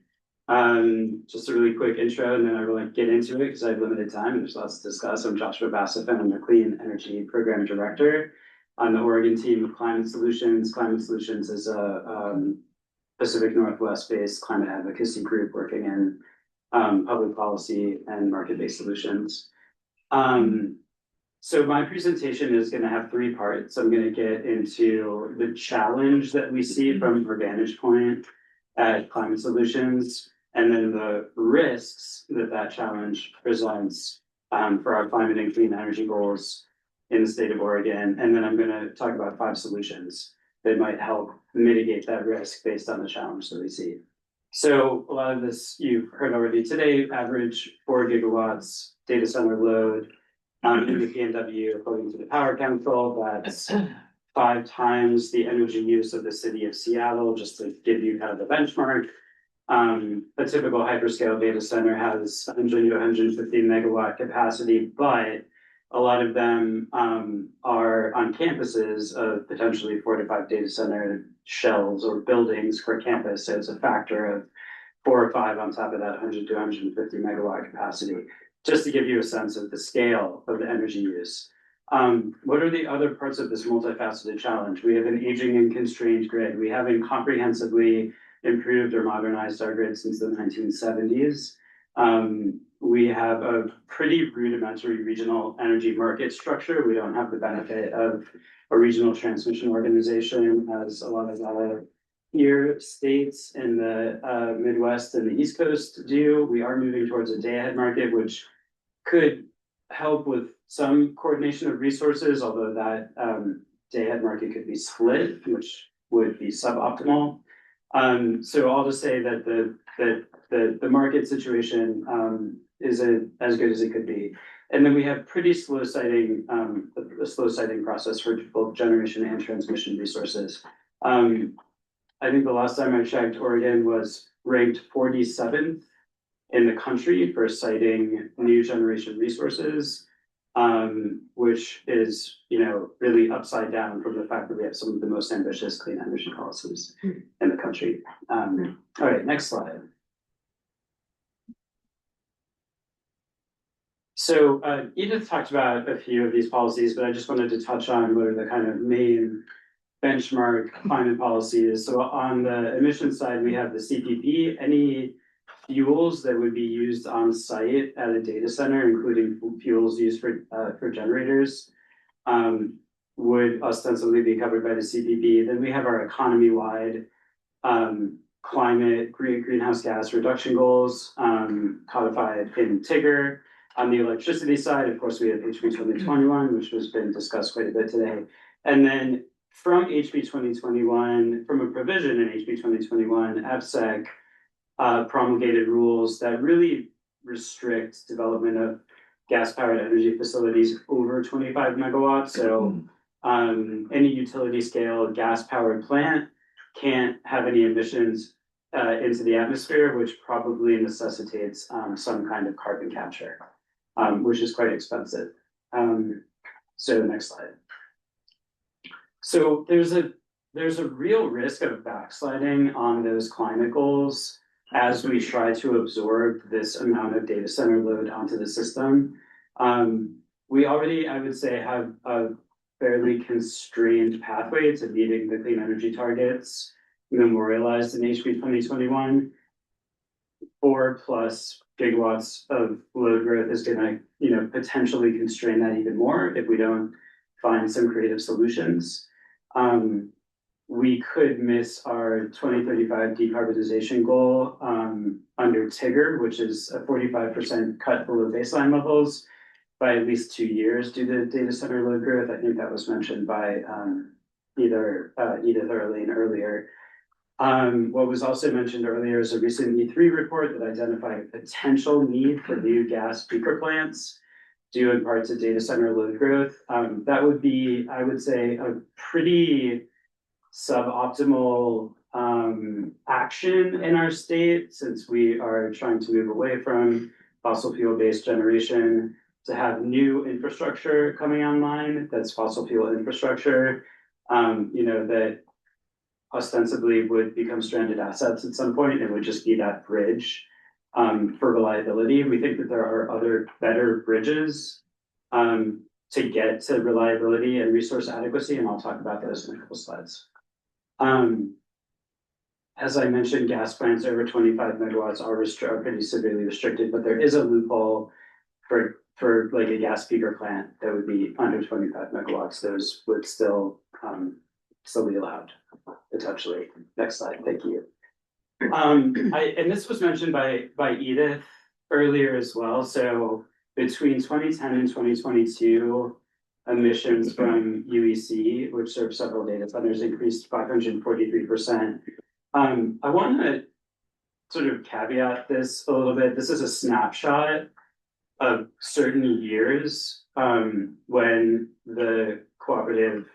Just a really quick intro and then I will get into it because I have limited time and there's lots to discuss. I'm Joshua Bassif and I'm the Clean Energy Program Director on the Oregon team of Climate Solutions. Climate Solutions is a Pacific Northwest-based climate advocacy group working in public policy and market-based solutions. So my presentation is going to have three parts. I'm going to get into the challenge that we see from our vantage point at Climate Solutions, and then the risks that that challenge presents for our climate and clean energy goals in the state of Oregon. And then I'm going to talk about 5 solutions that might help mitigate that risk based on the challenge that we see. So a lot of this you've heard already today, average 4 gigawatts data center load. In the PNW, according to the Power Council, that's 5 times the energy use of the city of Seattle, just to give you kind of the benchmark. A typical hyperscale data center has 100 to 150 megawatt capacity, but a lot of them are on campuses of potentially 4 to 5 data center shells or buildings per campus. So it's a factor of 4 or 5 on top of that 100 to 150 megawatt capacity. Just to give you a sense of the scale of the energy use. What are the other parts of this multifaceted challenge? We have an aging and constrained grid. We haven't comprehensively improved or modernized our grid since the 1970s. We have a pretty rudimentary regional energy market structure. We don't have the benefit of a regional transmission organization as a lot of other peer states in the Midwest and the East Coast do. We are moving towards a day-ahead market, which could help with some coordination of resources, although that day-ahead market could be split, which would be suboptimal. So all to say that the market situation is as good as it could be. And then we have pretty slow siting, a slow siting process for both generation and transmission resources. I think the last time I checked, Oregon was ranked 47th in the country for siting new generation resources, which is, really upside down from the fact that we have some of the most ambitious clean energy policies in the country. All right, next slide. So Edith talked about a few of these policies, but I just wanted to touch on what are the kind of main benchmark climate policies. So on the emission side, we have the CPP. Any fuels that would be used on site at a data center, including fuels used for generators, would ostensibly be covered by the CPP. Then we have our economy-wide climate greenhouse gas reduction goals codified in TIGR. On the electricity side, of course, we have HB 2021, which has been discussed quite a bit today. And then from HB 2021, from a provision in HB 2021, EPSEC promulgated rules that really restrict development of gas-powered energy facilities over 25 megawatts. So any utility scale gas-powered plant can't have any emissions into the atmosphere, which probably necessitates some kind of carbon capture, which is quite expensive. So next slide. So there's a real risk of backsliding on those climate goals as we try to absorb this amount of data center load onto the system. We already, I would say, have a fairly constrained pathway to meeting the clean energy targets memorialized in HB 2021. 4+ gigawatts of load growth is going to, potentially constrain that even more if we don't find some creative solutions. We could miss our 2035 decarbonization goal under TIGR, which is a 45% cut below baseline levels by at least 2 years due to data center load growth. I think that was mentioned by either Edith or Elaine earlier. What was also mentioned earlier is a recent E3 report that identified a potential need for new gas peaker plants due in part to data center load growth. That would be, I would say, a pretty suboptimal action in our state, since we are trying to move away from fossil fuel-based generation to have new infrastructure coming online that's fossil fuel infrastructure, that ostensibly would become stranded assets at some point and would just be that bridge for reliability. We think that there are other better bridges to get to reliability and resource adequacy, and I'll talk about those in a couple slides. As I mentioned, gas plants over 25 megawatts are pretty severely restricted, but there is a loophole for like a gas peaker plant that would be under 25 megawatts. Those would still be allowed potentially. Next slide, thank you. And this was mentioned by Edith earlier as well. So between 2010 and 2022, emissions from UEC, which serves several data centers, increased 543%. I want to sort of caveat this a little bit. This is a snapshot of certain years when the cooperative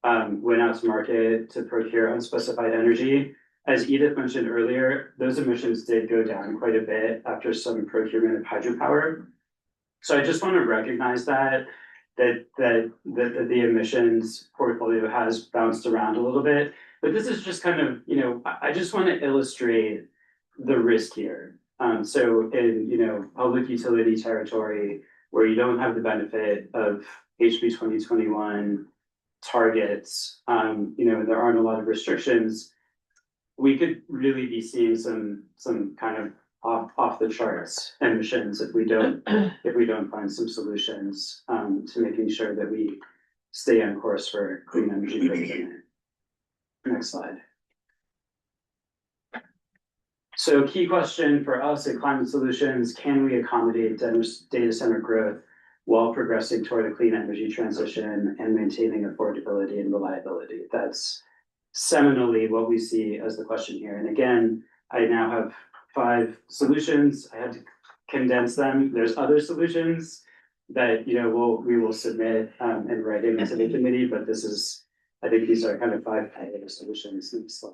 went out to market to procure unspecified energy. As Edith mentioned earlier, those emissions did go down quite a bit after some procurement of hydropower. So I just want to recognize that the emissions portfolio has bounced around a little bit, but this is just kind of, I just want to illustrate the risk here. So in, public utility territory where you don't have the benefit of HB 2021 targets, and there aren't a lot of restrictions, we could really be seeing some kind of off the charts emissions if we don't find some solutions to making sure that we stay on course for clean energy breakthrough. Next slide. So key question for us at Climate Solutions: can we accommodate data center growth while progressing toward a clean energy transition and maintaining affordability and reliability? That's seminally what we see as the question here. And again, I now have 5 solutions. I had to condense them. There's other solutions that we will submit in writing to the committee, but I think these are kind of 5 solutions. Next slide.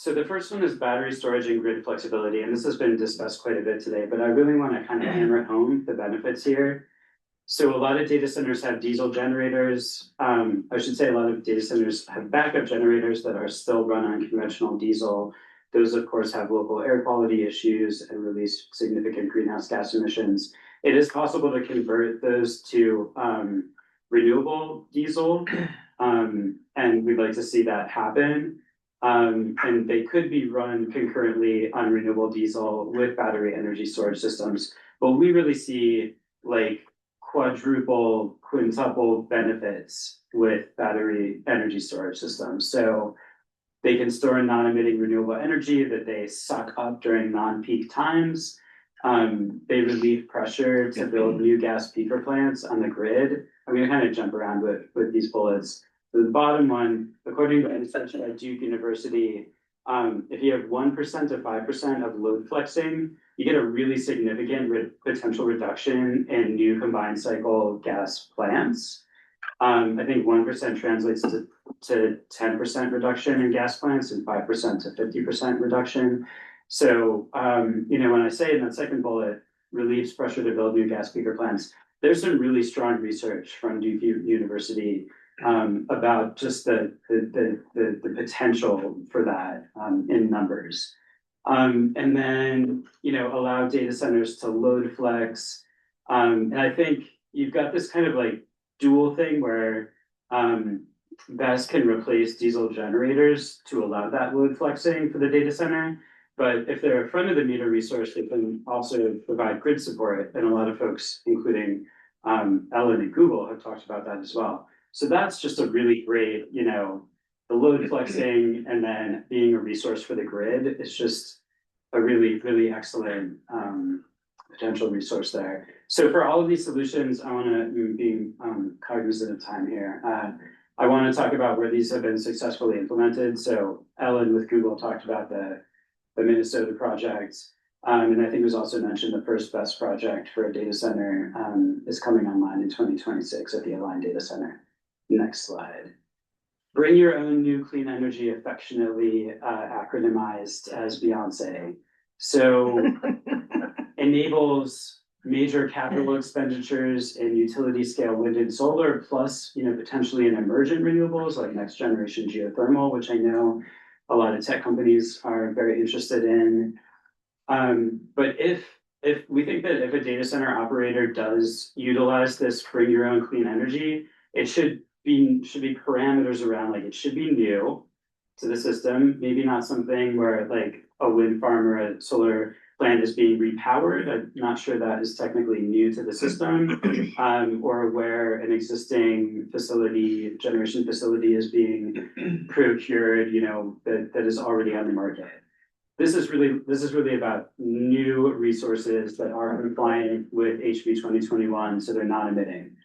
So the first one is battery storage and grid flexibility, and this has been discussed quite a bit today, but I really want to kind of hammer home the benefits here. So a lot of data centers have diesel generators. I should say a lot of data centers have backup generators that are still run on conventional diesel. Those, of course, have local air quality issues and release significant greenhouse gas emissions. It is possible to convert those to renewable diesel, and we'd like to see that happen. And they could be run concurrently on renewable diesel with battery energy storage systems. But we really see like quadruple, quintuple benefits with battery energy storage systems. So they can store non-emitting renewable energy that they suck up during non-peak times. They relieve pressure to build new gas peaker plants on the grid. I'm gonna kind of jump around with these bullets. So the bottom one, according to research at Duke University, if you have 1% to 5% of load flexing, you get a really significant potential reduction in new combined cycle gas plants. I think 1% translates to 10% reduction in gas plants and 5% to 50% reduction. So, when I say in that second bullet, relieves pressure to build new gas peaker plants, there's some really strong research from Duke University about just the potential for that in numbers. And then, allow data centers to load flex. And I think you've got this kind of like dual thing where BESS can replace diesel generators to allow that load flexing for the data center. But if they're a front of the meter resource, they can also provide grid support. And a lot of folks, including Ellen and Google, have talked about that as well. So that's just a really great, the load flexing and then being a resource for the grid is just a really, really excellent potential resource there. So for all of these solutions, I want to be cognizant of time here. I want to talk about where these have been successfully implemented. So Ellen with Google talked about the Minnesota project. And I think it was also mentioned the first BESS project for a data center is coming online in 2026 at the Align Data Center. Next slide. Bring your own new clean energy, affectionately acronymized as Beyonce. So enables major capital expenditures in utility scale wind and solar, plus potentially in emergent renewables like next generation geothermal, which I know a lot of tech companies are very interested in. But if we think that if a data center operator does utilize this bring your own clean energy, it should be parameters around like it should be new to the system, maybe not something where like a wind farm or a solar plant is being repowered. I'm not sure that is technically new to the system, or where an existing generation facility is being procured, that is already on the market. This is really about new resources that are compliant with HB 2021, so they're not emitting.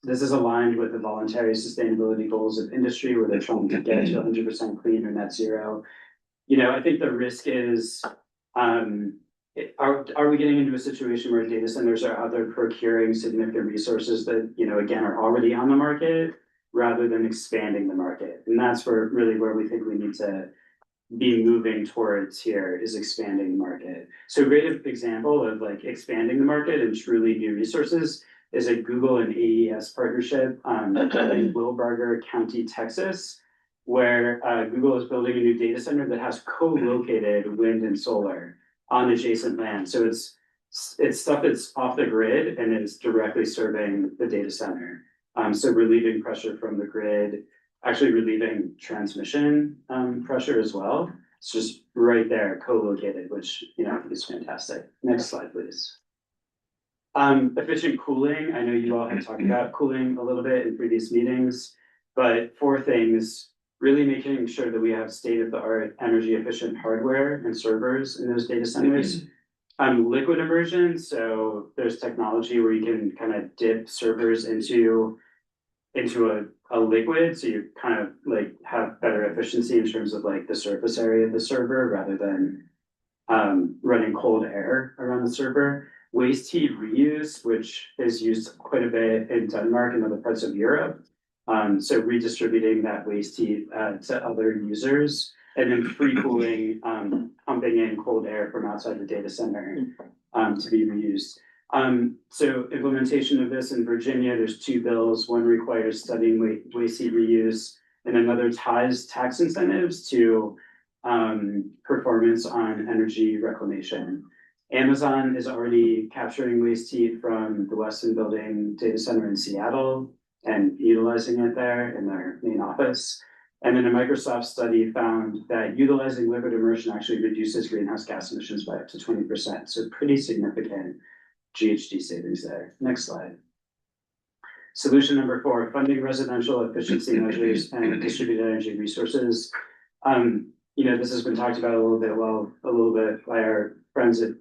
This is aligned with the voluntary sustainability goals of industry, where they're trying to get to 100% clean or net zero. I think the risk is, are we getting into a situation where data centers are out there procuring significant resources that, again, are already on the market rather than expanding the market? And that's where we think we need to be moving towards here, is expanding the market. So a great example of like expanding the market and truly new resources is a Google and AES partnership in Wilbarger County, Texas, where Google is building a new data center that has co-located wind and solar on adjacent land. So it's stuff that's off the grid and is directly serving the data center. So relieving pressure from the grid, actually relieving transmission pressure as well. It's just right there, co-located, which is fantastic. Next slide, please. Efficient cooling. I know you all have talked about cooling a little bit in previous meetings, but 4 things: really making sure that we have state-of-the-art energy efficient hardware and servers in those data centers. Liquid immersion. So there's technology where you can kind of dip servers into a liquid, so you kind of like have better efficiency in terms of like the surface area of the server rather than running cold air around the server. Waste heat reuse, which is used quite a bit in Denmark and other parts of Europe. So redistributing that waste heat to other users. and then free cooling, pumping in cold air from outside the data center, to be reused. So implementation of this in Virginia, there's 2 bills. One requires studying waste heat reuse, and another ties tax incentives to performance on energy reclamation. Amazon is already capturing waste heat from the Weston Building data center in Seattle and utilizing it there in their main office. And then a Microsoft study found that utilizing liquid immersion actually reduces greenhouse gas emissions by up to 20%. So pretty significant GHG savings there. Next slide. Solution number 4, funding residential efficiency measures and distributed energy resources. This has been talked about a little bit by our friends at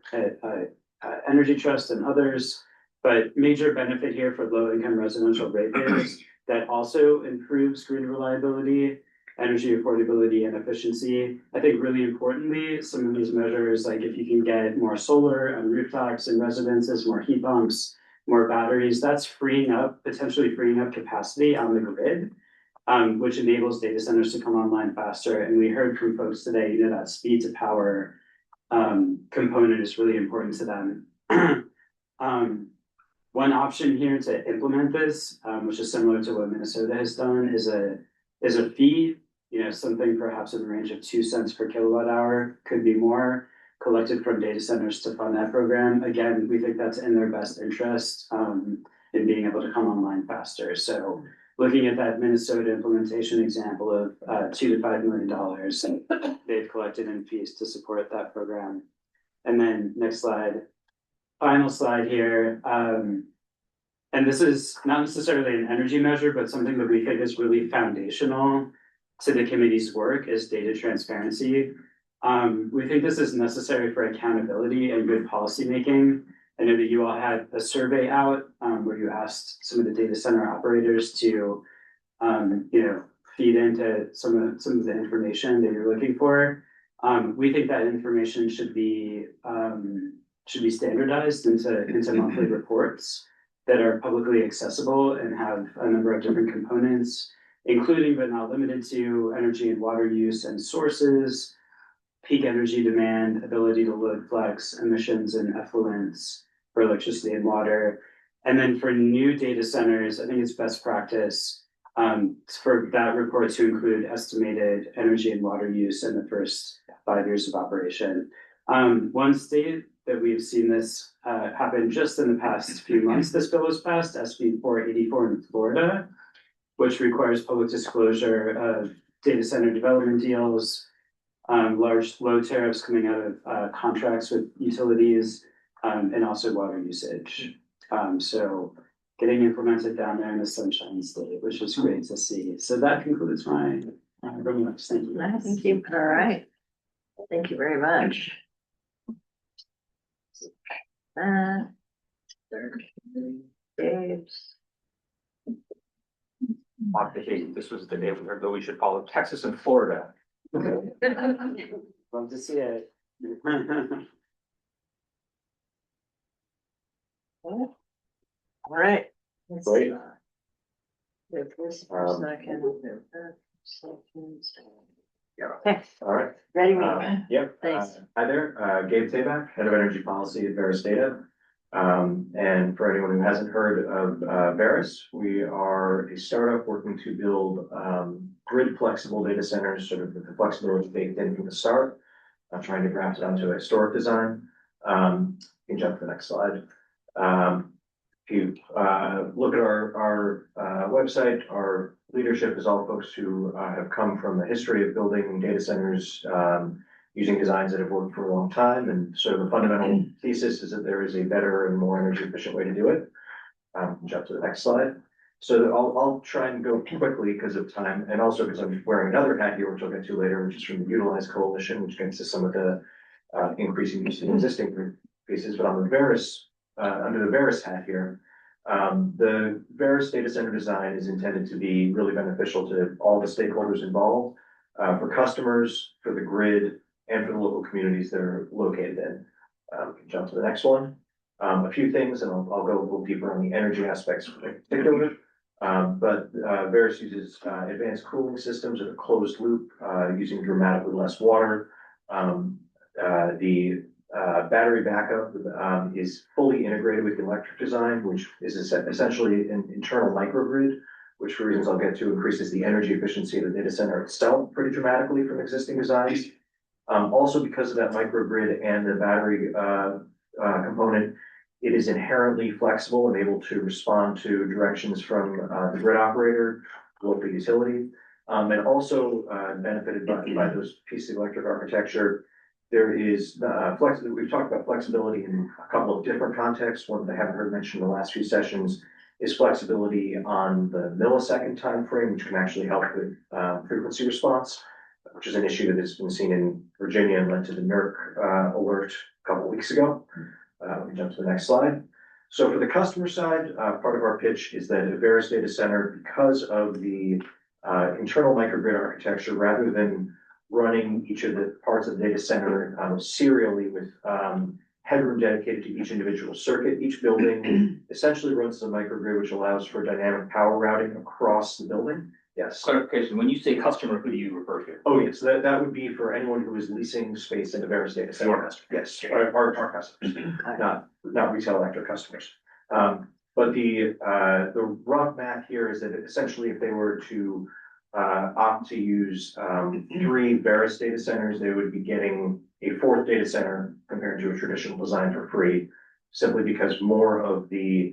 Energy Trust and others, but major benefit here for low-income residential ratepayers that also improves grid reliability, energy affordability, and efficiency. I think really importantly, some of these measures, like if you can get more solar on rooftops and residences, more heat pumps, more batteries, that's potentially freeing up capacity on the grid, which enables data centers to come online faster. And we heard from folks today, that speed to power component is really important to them. One option here to implement this, which is similar to what Minnesota has done, is a fee, something perhaps in the range of 2 cents per kilowatt hour, could be more, collected from data centers to fund that program. Again, we think that's in their best interest in being able to come online faster. So looking at that Minnesota implementation example of $2 to $5 million they've collected in fees to support that program. And then next slide, final slide here. And this is not necessarily an energy measure, but something that we think is really foundational to the committee's work is data transparency. We think this is necessary for accountability and good policymaking. I know that you all had a survey out where you asked some of the data center operators to, feed into some of the information that you're looking for. We think that information should be standardized into monthly reports that are publicly accessible and have a number of different components, including but not limited to energy and water use and sources, peak energy demand, ability to load flex, emissions and effluents for electricity and water. And then for new data centers, I think it's best practice for that report to include estimated energy and water use in the first 5 years of operation. One state that we've seen this happen just in the past few months, this bill was passed, SB 484 in Florida, which requires public disclosure of data center development deals, large load tariffs coming out of contracts with utilities, and also water usage. So getting implemented down there in the Sunshine State, which is great to see. So that concludes my remarks. Thank you. Thank you. All right. Thank you very much. This was the day that we should follow Texas and Florida. Love to see it. All right. Great. This for a second. Okay. All right. Ready? Yep. Thanks. Hi there, Gabe Tabak, Head of Energy Policy at Verus Data. And for anyone who hasn't heard of Verus, we are a startup working to build grid flexible data centers, sort of with the flexibility baked in from the start, trying to graft it onto a historic design. You can jump to the next slide. If you look at our website, our leadership is all folks who have come from the history of building data centers using designs that have worked for a long time. And so the fundamental thesis is that there is a better and more energy efficient way to do it. Jump to the next slide. So I'll try and go quickly because of time, and also because I'm wearing another hat here, which I'll get to later, which is from the Utilize Coalition, which gets to some of the increasing use in existing pieces. But on the Verus, under the Verus hat here, the Verus data center design is intended to be really beneficial to all the stakeholders involved, for customers, for the grid, and for the local communities that are located in. Jump to the next one. A few things, and I'll go a little deeper on the energy aspects in particular. But Verus uses advanced cooling systems in a closed loop, using dramatically less water. The battery backup is fully integrated with the electric design, which is essentially an internal microgrid, which for reasons I'll get to increases the energy efficiency of the data center itself pretty dramatically from existing designs. Also because of that microgrid and the battery component, it is inherently flexible and able to respond to directions from the grid operator, local utility, and also benefited by those pieces of electric architecture. There is flexibility. We've talked about flexibility in a couple of different contexts. One that I haven't heard mentioned in the last few sessions is flexibility on the millisecond time frame, which can actually help with frequency response, which is an issue that has been seen in Virginia and led to the NERC alert a couple of weeks ago. We jump to the next slide. So for the customer side, part of our pitch is that a Verus data center, because of the internal microgrid architecture, rather than running each of the parts of the data center serially with headroom dedicated to each individual circuit, each building essentially runs as a microgrid, which allows for dynamic power routing across the building. Yes. Clarification, when you say customer, who do you refer to? Oh, yes, that would be for anyone who is leasing space in a Verus data center. Your customer. Yes, our customers, not retail electric customers. But the rough math here is that essentially if they were to opt to use 3 Verus data centers, they would be getting a 4th data center compared to a traditional design for free, simply because more of the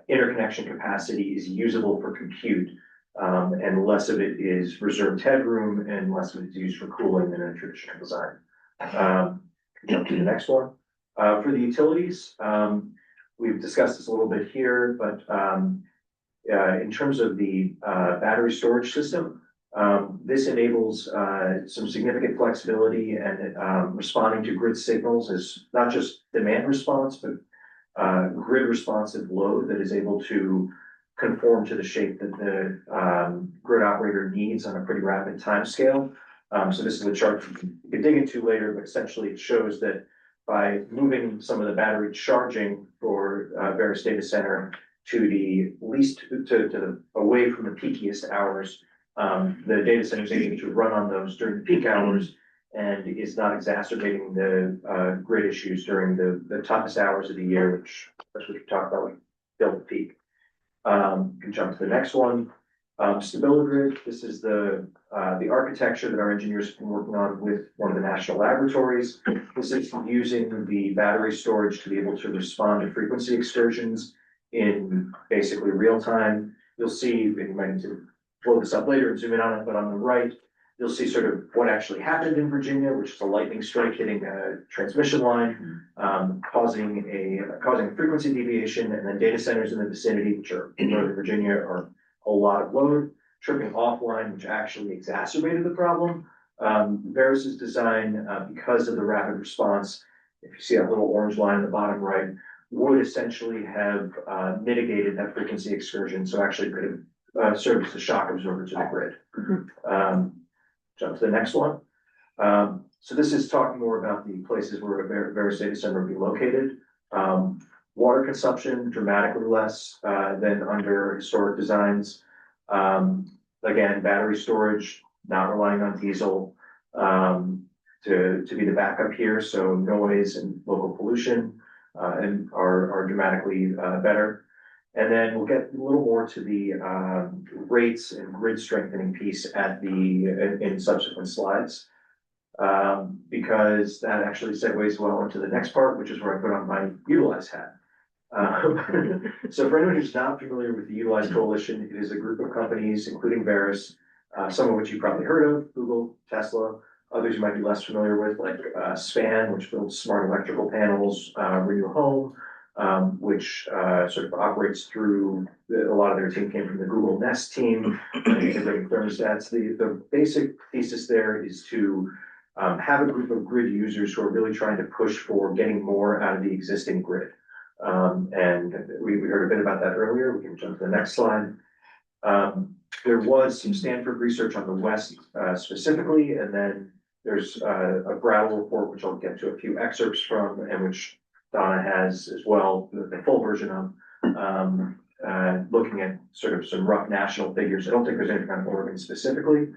interconnection capacity is usable for compute, and less of it is reserved headroom and less of it is used for cooling than a traditional design. Jump to the next one. For the utilities, we've discussed this a little bit here, but in terms of the battery storage system, this enables some significant flexibility and responding to grid signals as not just demand response, but grid responsive load that is able to conform to the shape that the grid operator needs on a pretty rapid time scale. So this is a chart you can dig into later, but essentially it shows that by moving some of the battery charging for Verus data center to the least to the away from the peakiest hours, the data center is able to run on those during the peak hours and is not exacerbating the grid issues during the toughest hours of the year, which that's what we talked about, like build the peak. Can jump to the next one. StabiliGrid, this is the architecture that our engineers have been working on with one of the national laboratories. This is using the battery storage to be able to respond to frequency excursions in basically real time. You'll see, and you might need to blow this up later and zoom in on it, but on the right, you'll see sort of what actually happened in Virginia, which is a lightning strike hitting a transmission line, causing a frequency deviation, and then data centers in the vicinity, which are in Northern Virginia, are a lot of load, tripping offline, which actually exacerbated the problem. Verus's design, because of the rapid response, if you see that little orange line in the bottom right, would essentially have mitigated that frequency excursion, so actually could have served as a shock absorber to the grid. Jump to the next one. So this is talking more about the places where a Verus data center would be located. Water consumption dramatically less than under historic designs. Again, battery storage, not relying on diesel to be the backup here. So noise and local pollution and are dramatically better. And then we'll get a little more to the rates and grid strengthening piece in subsequent slides. Because that actually segues well into the next part, which is where I put on my Utilize hat. So for anyone who's not familiar with the Utilize Coalition, it is a group of companies, including Verus, some of which you've probably heard of, Google, Tesla, others you might be less familiar with, like Span, which builds smart electrical panels, Renew Home, which sort of operates through, a lot of their team came from the Google Nest team, integrating thermostats. The basic thesis there is to have a group of grid users who are really trying to push for getting more out of the existing grid. And we heard a bit about that earlier. We can jump to the next slide. There was some Stanford research on the West specifically, and then there's a Brattle report, which I'll get to a few excerpts from, and which Donna has as well, the full version of, looking at sort of some rough national figures. I don't think there's anything on Oregon specifically,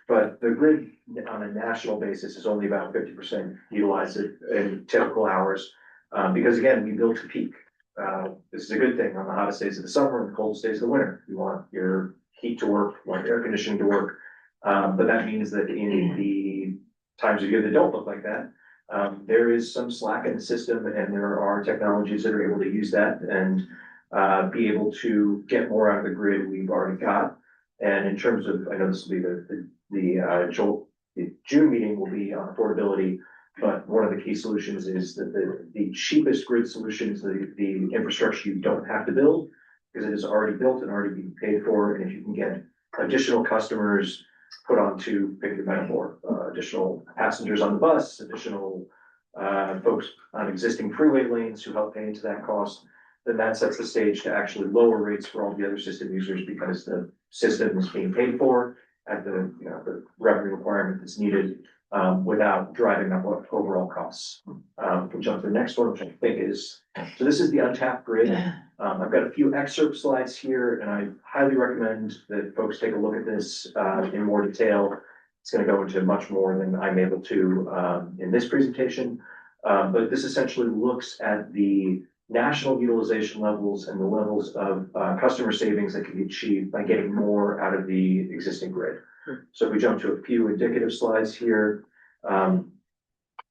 but the grid on a national basis is only about 50% utilized in typical hours. Because again, we build to peak. This is a good thing on the hottest days of the summer and the coldest days of the winter. You want your heat to work, you want air conditioning to work. But that means that in the times of year that don't look like that, there is some slack in the system, and there are technologies that are able to use that and be able to get more out of the grid we've already got. And in terms of, I know this will be the June meeting will be on affordability, but one of the key solutions is that the cheapest grid solution is the infrastructure you don't have to build, because it is already built and already being paid for. And if you can get additional customers put onto, pick your metaphor, additional passengers on the bus, additional folks on existing freeway lanes who help pay into that cost, then that sets the stage to actually lower rates for all the other system users, because the system is being paid for at the revenue requirement that's needed, without driving up overall costs. We'll jump to the next one, which I think is, so this is the untapped grid. I've got a few excerpt slides here, and I highly recommend that folks take a look at this in more detail. It's going to go into much more than I'm able to in this presentation. But this essentially looks at the national utilization levels and the levels of customer savings that can be achieved by getting more out of the existing grid. So if we jump to a few indicative slides here, the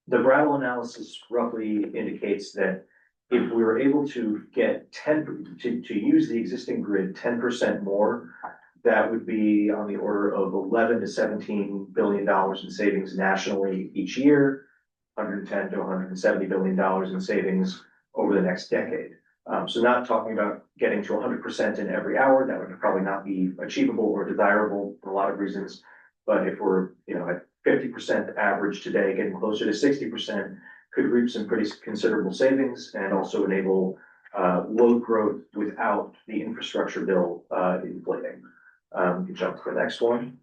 Brattle analysis roughly indicates that if we were able to get to use the existing grid 10% more, that would be on the order of $11 to $17 billion in savings nationally each year, $110 to $170 billion in savings over the next decade. So not talking about getting to 100% in every hour, that would probably not be achievable or desirable for a lot of reasons. But if we're, at 50% average today, getting closer to 60%, could reap some pretty considerable savings and also enable load growth without the infrastructure bill inflating. We can jump to the next one.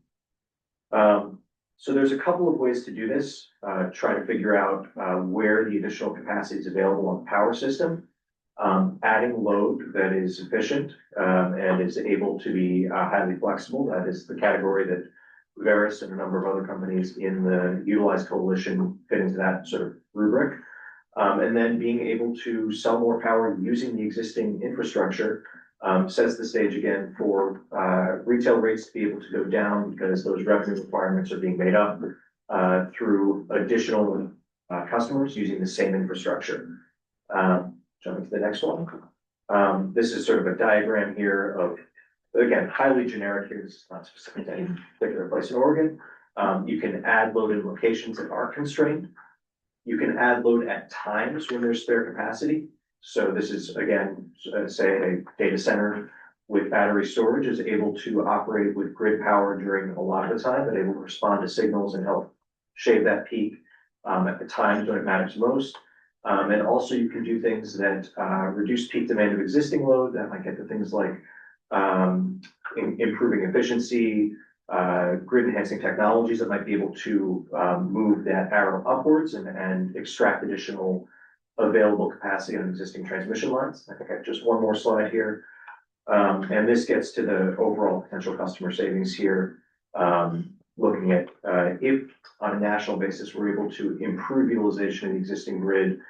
So there's a couple of ways to do this. Try to figure out where the additional capacity is available on the power system. Adding load that is efficient and is able to be highly flexible. That is the category that Verus and a number of other companies in the Utilize Coalition fit into that sort of rubric. And then being able to sell more power using the existing infrastructure sets the stage again for retail rates to be able to go down, because those revenue requirements are being made up through additional customers using the same infrastructure. Jumping to the next one. This is sort of a diagram here of, again, highly generic here. This is not specific to any particular place in Oregon. You can add load in locations that are constrained. You can add load at times when there's spare capacity. So this is, again, say a data center with battery storage is able to operate with grid power during a lot of the time, but able to respond to signals and help shave that peak at the times when it matters most. And also you can do things that reduce peak demand of existing load. That might get to things like improving efficiency, grid enhancing technologies that might be able to move that arrow upwards and extract additional available capacity on existing transmission lines. I think I have just one more slide here. And this gets to the overall potential customer savings here. Looking at if on a national basis, we're able to improve utilization of the existing grid,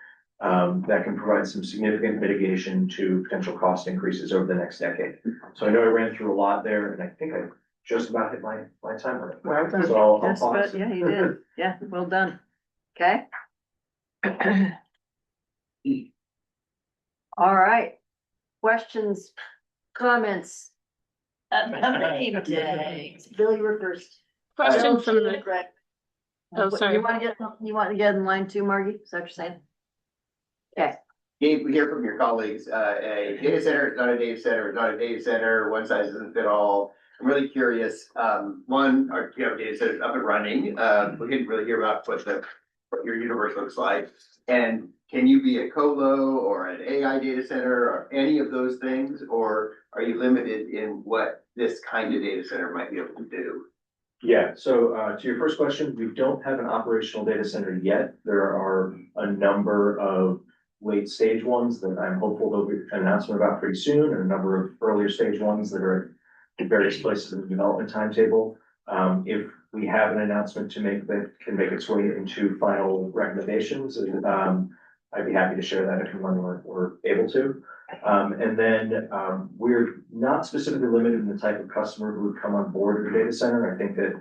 that can provide some significant mitigation to potential cost increases over the next decade. So I know I ran through a lot there, and I think I just about hit my time limit. Well done. So I'll Yes, pause. but yeah, you did. Yeah, well done. Okay. All right. Questions, comments? Bill, you were first. Question Bill, from Sheila, the- Greg. Oh, sorry. You want to get in line too, Margie? Is that what you're saying? Okay. Gabe, we hear from your colleagues, a data center is not a data center, it's not a data center, one size doesn't fit all. I'm really curious, one, are you have data centers up and running? We didn't really hear about what your universe looks like. And can you be a colo or an AI data center or any of those things? Or are you limited in what this kind of data center might be able to do? Yeah, so to your first question, we don't have an operational data center yet. There are a number of late stage ones that I'm hopeful there'll be an announcement about pretty soon, and a number of earlier stage ones that are at various places in the development timetable. If we have an announcement to make that can make its way into final recommendations, I'd be happy to share that if and when we're able to. And then we're not specifically limited in the type of customer who would come on board with a data center. I think that,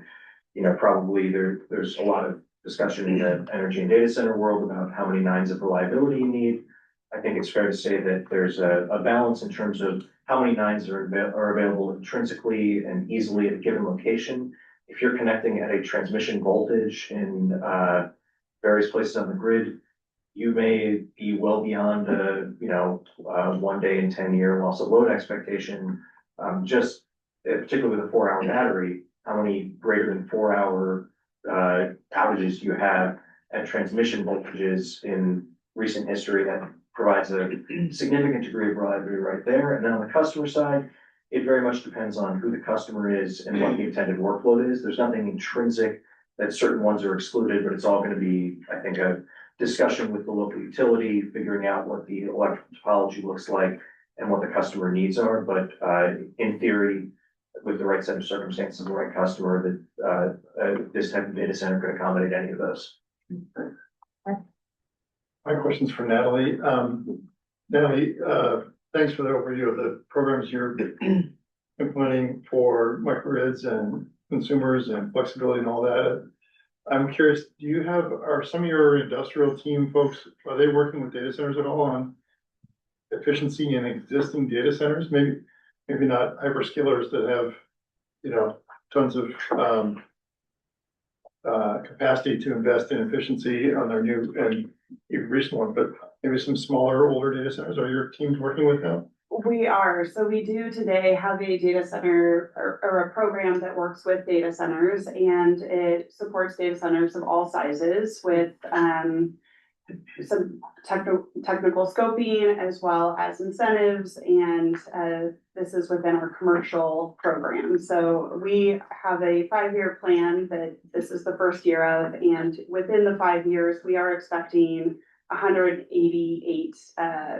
you know, probably there's a lot of discussion in the energy and data center world about how many nines of reliability you need. I think it's fair to say that there's a balance in terms of how many nines are available intrinsically and easily at a given location. If you're connecting at a transmission voltage in various places on the grid, you may be well beyond you know, 1 day in 10-year loss of load expectation. Just particularly with a 4-hour battery, how many greater than 4-hour outages do you have at transmission voltages in recent history? That provides a significant degree of reliability right there. And then on the customer side, it very much depends on who the customer is and what the intended workload is. There's nothing intrinsic that certain ones are excluded, but it's all going to be, I think, a discussion with the local utility, figuring out what the electrical topology looks like and what the customer needs are. But in theory, with the right set of circumstances, the right customer, that this type of data center could accommodate any of those. My question's for Natalie. Natalie, thanks for the overview of the programs you're implementing for microgrids and consumers and flexibility and all that. I'm curious, are some of your industrial team folks, are they working with data centers at all on efficiency in existing data centers? Maybe not hyperscalers that have, you know, tons of capacity to invest in efficiency on their new and even recent one, but maybe some smaller, older data centers. Are your teams working with them? We are. So we do today have a data center or a program that works with data centers, and it supports data centers of all sizes with some technical scoping as well as incentives. And this is within our commercial program. So we have a 5-year plan that this is the first year of, and within the 5 years, we are expecting 188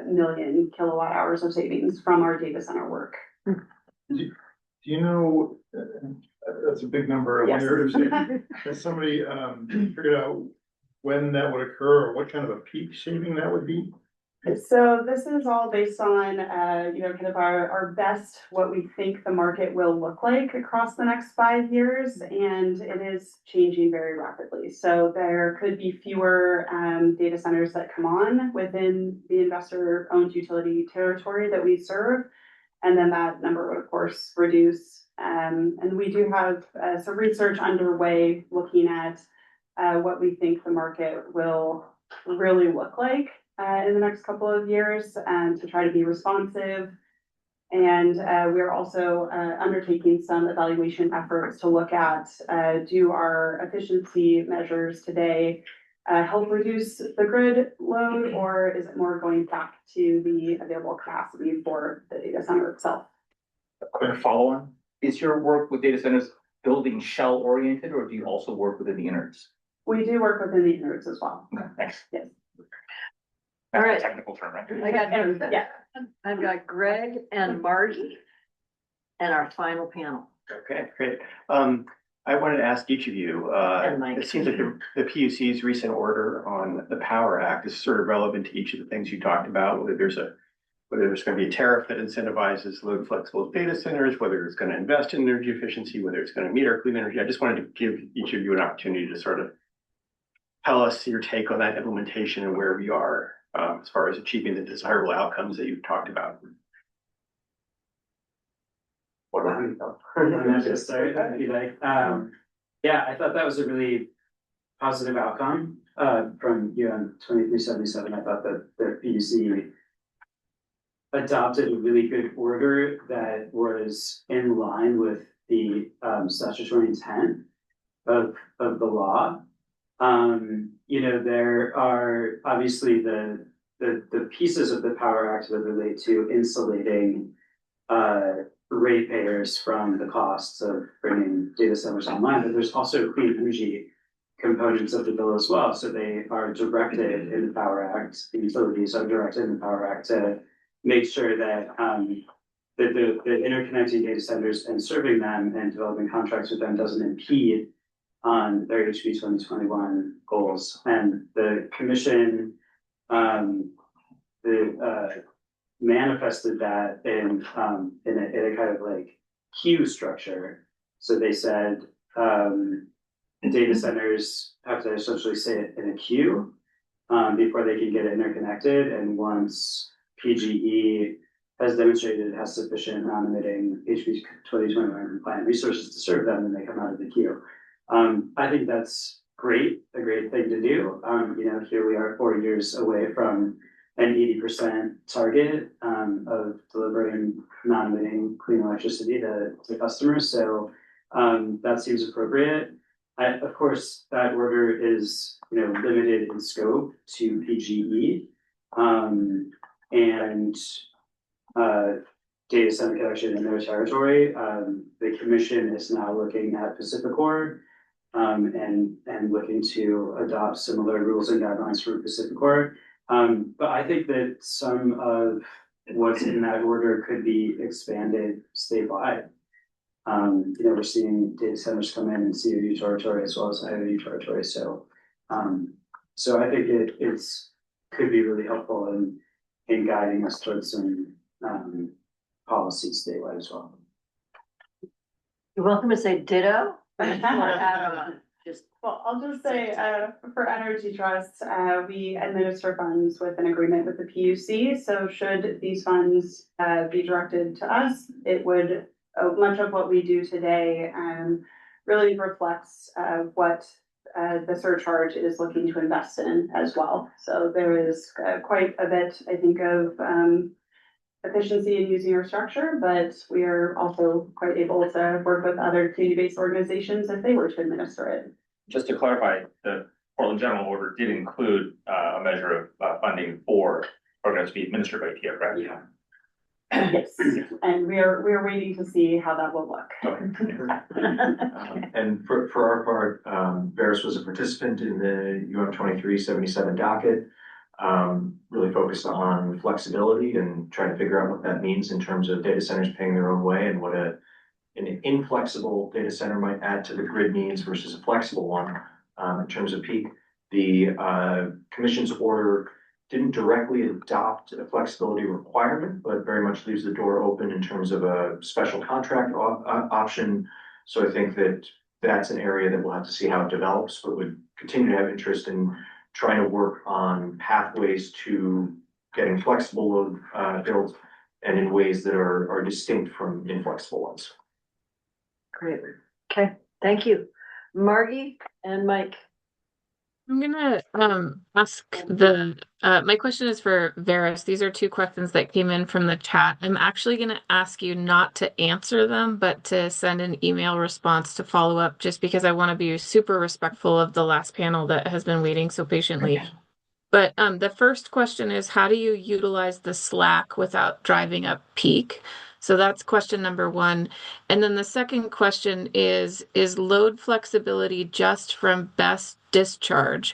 million kilowatt hours of savings from our data center work. Do you know, that's a big number. I Yes. wonder if has somebody figured out when that would occur or what kind of a peak saving that would be? So this is all based on, you know, kind of our best, what we think the market will look like across the next 5 years, and it is changing very rapidly. So there could be fewer data centers that come on within the investor-owned utility territory that we serve, and then that number would, of course, reduce. And we do have some research underway looking at what we think the market will really look like in the next couple of years, to try to be responsive. And we're also undertaking some evaluation efforts to look at, do our efficiency measures today help reduce the grid load, or is it more going back to the available capacity for the data center itself? A quick follow-on, is your work with data centers building shell oriented, or do you also work within the innards? We do work within the innards as well. Okay, thanks. Yes. All right. Technical term, right? I've got Greg and Marty and our final panel. Okay, great. I wanted to ask each of you, it seems like the PUC's recent order on the Power Act is sort of relevant to each of the things you talked about, whether there's going to be a tariff that incentivizes load flexible data centers, whether it's going to invest in energy efficiency, whether it's going to meet our clean energy. I just wanted to give each of you an opportunity to sort of tell us your take on that implementation and where we are as far as achieving the desirable outcomes that you've talked about. I'm happy to start if you like. Yeah, I thought that was a really positive outcome from UN 2377. I thought that the PUC adopted a really good order that was in line with the statutory intent of the law. You know, there are obviously the pieces of the Power Act that relate to insulating ratepayers from the costs of bringing data centers online, but there's also clean energy components of the bill as well. So they are directed in the Power Act, the utilities are directed in the Power Act to make sure that that the interconnecting data centers and serving them and developing contracts with them doesn't impede on their HB 2021 goals. And the commission manifested that in a kind of like queue structure. So they said data centers have to essentially sit in a queue before they can get interconnected. And once PGE has demonstrated it has sufficient non-emitting HB 2021 compliant resources to serve them, then they come out of the queue. I think that's great, a great thing to do. Here we are 4 years away from an 80% target of delivering non-emitting clean electricity to customers. So that seems appropriate. Of course, that order is limited in scope to PGE and data center connection in their territory. The commission is now looking at PacifiCorp and looking to adopt similar rules and guidelines for PacifiCorp. But I think that some of what's in that order could be expanded statewide. We're seeing data centers come in COU territory as well as IOU territory. So I think it's could be really helpful in guiding us towards some policies statewide as well. You're welcome to say ditto. Well, I'll just say, for Energy Trust, we administer funds with an agreement with the PUC. So should these funds be directed to us, it would, much of what we do today really reflects what the surcharge is looking to invest in as well. So there is quite a bit, I think, of efficiency in using our structure, but we are also quite able to work with other community-based organizations if they were to administer it. Just to clarify, the Portland General Order did include a measure of funding for programs to be administered by TIA, correct? Yeah. Yes, and we're waiting to see how that will look. And for our part, Veris was a participant in the UM 2377 docket, really focused on flexibility and trying to figure out what that means in terms of data centers paying their own way and what an inflexible data center might add to the grid needs versus a flexible one in terms of peak. The commission's order didn't directly adopt a flexibility requirement, but very much leaves the door open in terms of a special contract option. So I think that that's an area that we'll have to see how it develops, but would continue to have interest in trying to work on pathways to getting flexible load built and in ways that are distinct from inflexible ones. Great. Okay, thank you. Margie and Mike. I'm gonna ask my question is for Veris. These are two questions that came in from the chat. I'm actually gonna ask you not to answer them, but to send an email response to follow up, just because I want to be super respectful of the last panel that has been waiting so patiently. Okay. But the first question is, how do you utilize the Slack without driving up peak? So that's question number one. And then the second question is load flexibility just from best discharge,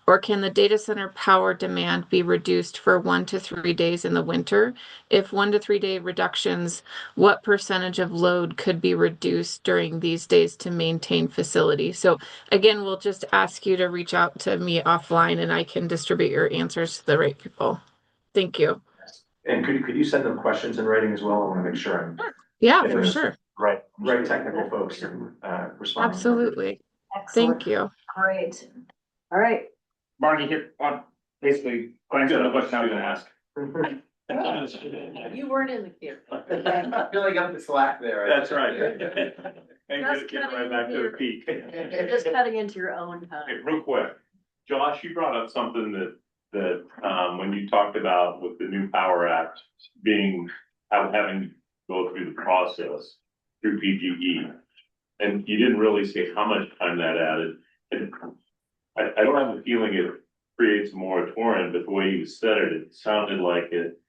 or can the data center power demand be reduced for 1 to 3 days in the winter? If 1 to 3 day reductions, what percentage of load could be reduced during these days to maintain facility? So again, we'll just ask you to reach out to me offline and I can distribute your answers to the right people. Thank you. And could you send them questions in writing as well? I want to make sure I'm for sure. Right technical folks and responding. Absolutely. Excellent. Thank you. Great. All right. Margie, here, basically, answer the question I was gonna ask. You weren't in the queue. Filling up the slack there. That's right. And get right back to the peak. You're just cutting into your own time. Okay, real quick, Josh, you brought up something that when you talked about with the new Power Act having to go through the process through PGE, and you didn't really say how much time that added. And I don't have a feeling it creates a moratorium, but the way you said it, it sounded like it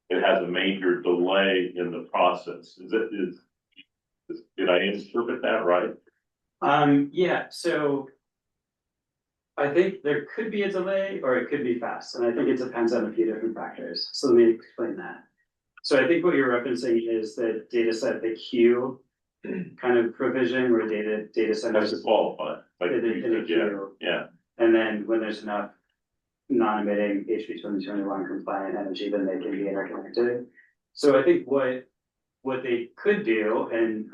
has a major delay in the process. Did I interpret that right? Yeah, so I think there could be a delay or it could be fast, and I think it depends on a few different factors. So let me explain that. So I think what you're referencing is the data set, the queue kind of provision where data centers. Has to qualify, like in a you said, queue. yeah. And then when there's enough non-emitting HB 2021 compliant energy, then they can be interconnected. So I think what they could do, and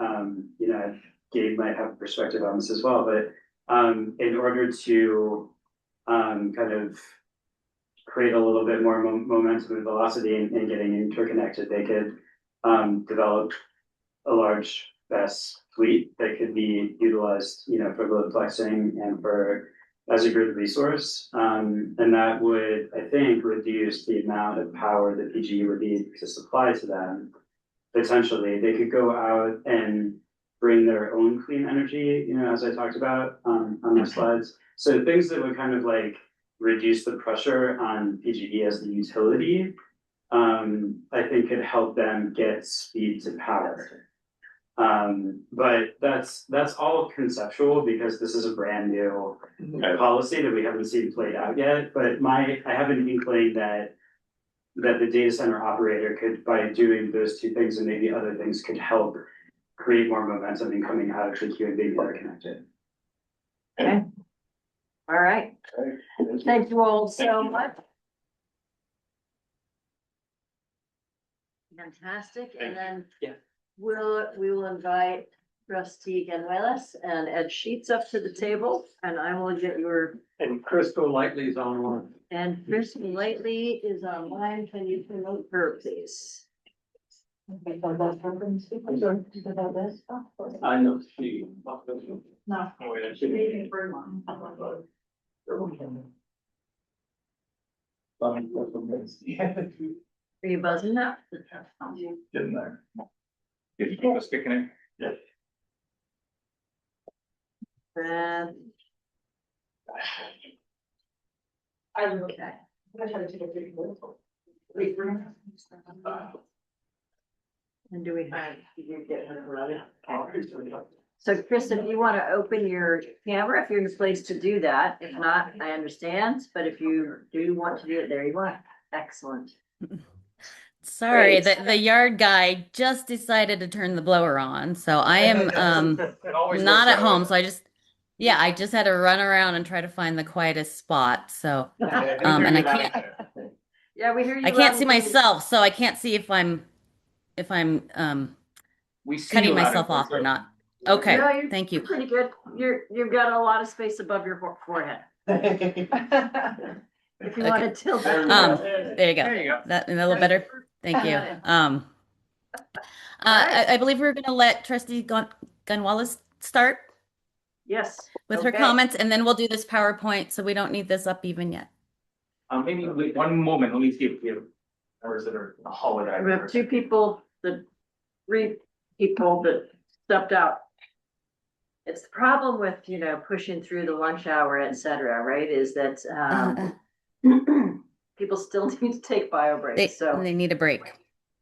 you know, Gabe might have a perspective on this as well, but in order to kind of create a little bit more momentum and velocity in getting interconnected, they could develop a large BESS fleet that could be utilized, you know, for load flexing and for as a grid resource. And that would, I think, reduce the amount of power that PGE would need to supply to them. Potentially, they could go out and bring their own clean energy, you know, as I talked about on the slides. So things that would kind of like reduce the pressure on PGE as the utility, I think could help them get speed to power. But that's all conceptual because this is a brand new policy that we haven't seen played out yet. But I have an inkling that the data center operator could, by doing those two things and maybe other things, could help create more momentum in coming out of the queue and being interconnected. Okay. All right. Thank you all so much. Fantastic. And then we will invite Trustee Ganuelas and Ed Sheets up to the table, and I will get your. And Crystal Lightly's online. And Crystal Lightly is online. Can you promote her, please? I know she. No. Are you buzzing now? Getting there. Did you keep us kicking it? Yes. And. Okay. And do we have? So Chris, if you want to open your camera, if you're in a place to do that, if not, I understand, but if you do want to do it, there you are. Excellent. Sorry, the yard guy just decided to turn the blower on, so I am not at home. So I just had to run around and try to find the quietest spot. So and I can't. Yeah, we hear you. I can't see myself, so I can't see if I'm cutting myself off or not. Okay, No, thank you. Pretty good. You've got a lot of space above your forehead. If you want to tilt it. There you go. That a little better. Thank you. I believe we're going to let Trustee Gunwallace start. Yes. With her comments, and then we'll do this PowerPoint, so we don't need this up even yet. Maybe wait one moment. Let me see if we have, or is it a holiday? We have three people that stepped out. It's the problem with, you know, pushing through the lunch hour, et cetera, right? Is that people still need to take bio breaks. So they need a break.